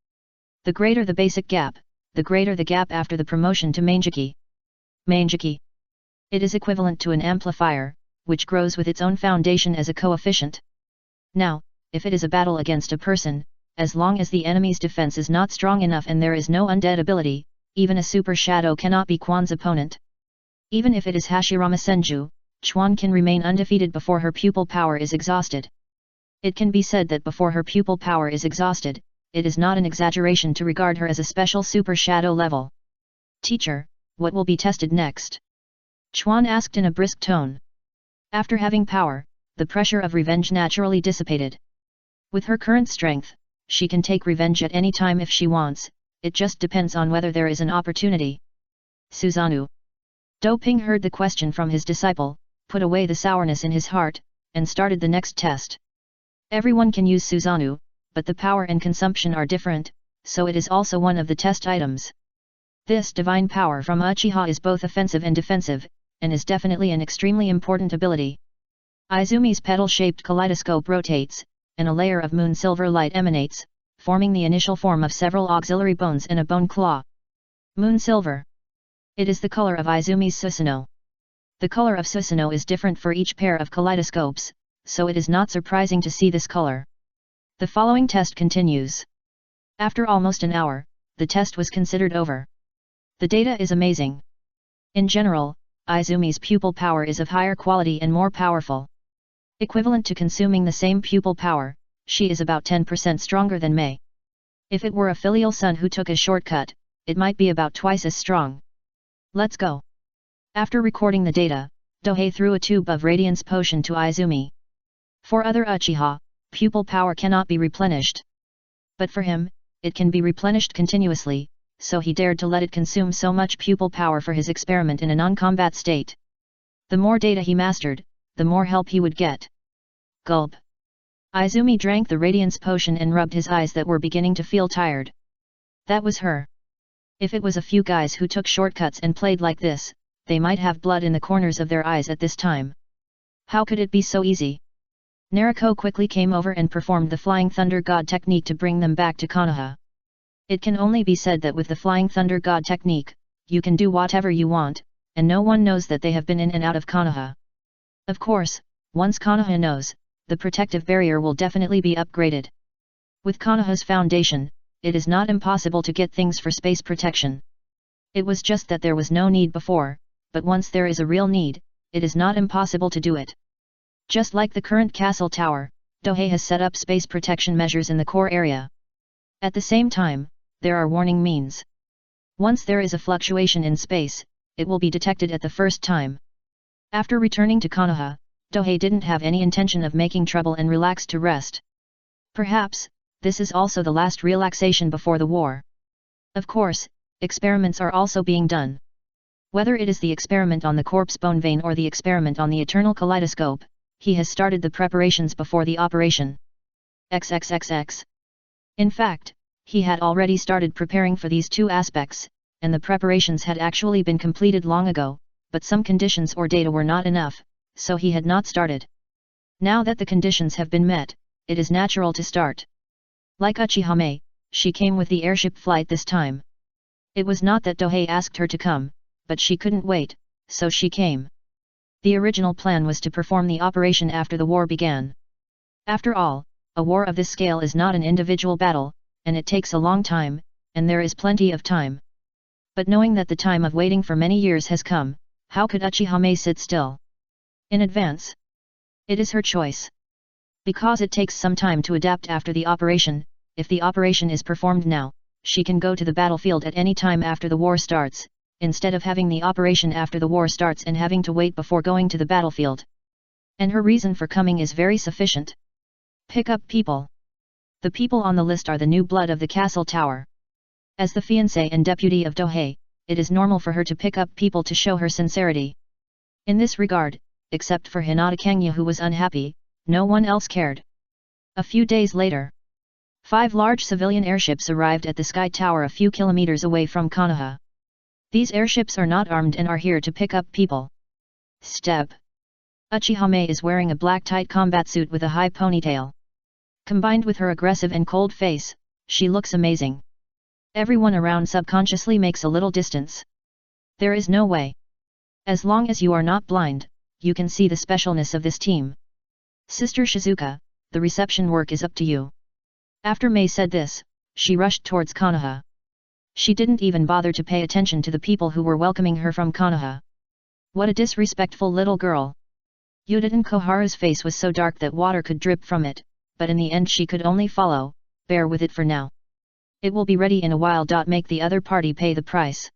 The greater the basic gap, the greater the gap after the promotion to Mangeki. Mangeki. It is equivalent to an amplifier, which grows with its own foundation as a coefficient. Now, if it is a battle against a person, as long as the enemy's defense is not strong enough and there is no undead ability, even a super shadow cannot be Quan's opponent. Even if it is Hashirama Senju, Chuan can remain undefeated before her pupil power is exhausted. It can be said that before her pupil power is exhausted, it is not an exaggeration to regard her as a special super shadow level. Teacher, what will be tested next? Chuan asked in a brisk tone. After having power, the pressure of revenge naturally dissipated. With her current strength, she can take revenge at any time if she wants, it just depends on whether there is an opportunity. Susanoo. Du Ping heard the question from his disciple, put away the sourness in his heart, and started the next test. Everyone can use Susanoo, but the power and consumption are different, so it is also one of the test items. This divine power from Uchiha is both offensive and defensive, and is definitely an extremely important ability. Izumi's petal-shaped kaleidoscope rotates, and a layer of moon silver light emanates, forming the initial form of several auxiliary bones and a bone claw. Moon silver. It is the color of Izumi's Susanoo. The color of Susanoo is different for each pair of kaleidoscopes, so it is not surprising to see this color. The following test continues. After almost an hour, the test was considered over. The data is amazing. In general, Izumi's pupil power is of higher quality and more powerful. Equivalent to consuming the same pupil power, she is about 10% stronger than Mei. If it were a filial son who took a shortcut, it might be about twice as strong. Let's go. After recording the data, Dohei threw a tube of radiance potion to Izumi. For other Uchiha, pupil power cannot be replenished. But for him, it can be replenished continuously, so he dared to let it consume so much pupil power for his experiment in a non-combat state. The more data he mastered, the more help he would get. Gulp. Izumi drank the radiance potion and rubbed his eyes that were beginning to feel tired. That was her. If it was a few guys who took shortcuts and played like this, they might have blood in the corners of their eyes at this time. How could it be so easy? Nariko quickly came over and performed the Flying Thunder God technique to bring them back to Konoha. It can only be said that with the Flying Thunder God technique, you can do whatever you want, and no one knows that they have been in and out of Konoha. Of course, once Konoha knows, the protective barrier will definitely be upgraded. With Konoha's foundation, it is not impossible to get things for space protection. It was just that there was no need before, but once there is a real need, it is not impossible to do it. Just like the current castle tower, Dohei has set up space protection measures in the core area. At the same time, there are warning means. Once there is a fluctuation in space, it will be detected at the first time. After returning to Konoha, Dohei didn't have any intention of making trouble and relaxed to rest. Perhaps, this is also the last relaxation before the war. Of course, experiments are also being done. Whether it is the experiment on the corpse bone vein or the experiment on the eternal kaleidoscope, he has started the preparations before the operation. XXXX. In fact, he had already started preparing for these two aspects, and the preparations had actually been completed long ago, but some conditions or data were not enough, so he had not started. Now that the conditions have been met, it is natural to start. Like Uchiha, she came with the airship flight this time. It was not that Dohei asked her to come, but she couldn't wait, so she came. The original plan was to perform the operation after the war began. After all, a war of this scale is not an individual battle, and it takes a long time, and there is plenty of time. But knowing that the time of waiting for many years has come, how could Uchiha sit still in advance? It is her choice. Because it takes some time to adapt after the operation, if the operation is performed now, she can go to the battlefield at any time after the war starts, instead of having the operation after the war starts and having to wait before going to the battlefield. And her reason for coming is very sufficient. Pick up people. The people on the list are the new blood of the castle tower. As the fiancé and deputy of Dohei, it is normal for her to pick up people to show her sincerity. In this regard, except for Hinata Kangya who was unhappy, no one else cared. A few days later, 5 large civilian airships arrived at the sky tower a few kilometers away from Konoha. These airships are not armed and are here to pick up people. Step. Uchiha is wearing a black tight combat suit with a high ponytail. Combined with her aggressive and cold face, she looks amazing. Everyone around subconsciously makes a little distance. There is no way. As long as you are not blind, you can see the specialness of this team. Sister Shizuka, the reception work is up to you. After Mei said this, she rushed towards Konoha. She didn't even bother to pay attention to the people who were welcoming her from Konoha. What a disrespectful little girl. Yudin Koharu's face was so dark that water could drip from it, but in the end she could only follow, bear with it for now. It will be ready in a while. Make the other party pay the price.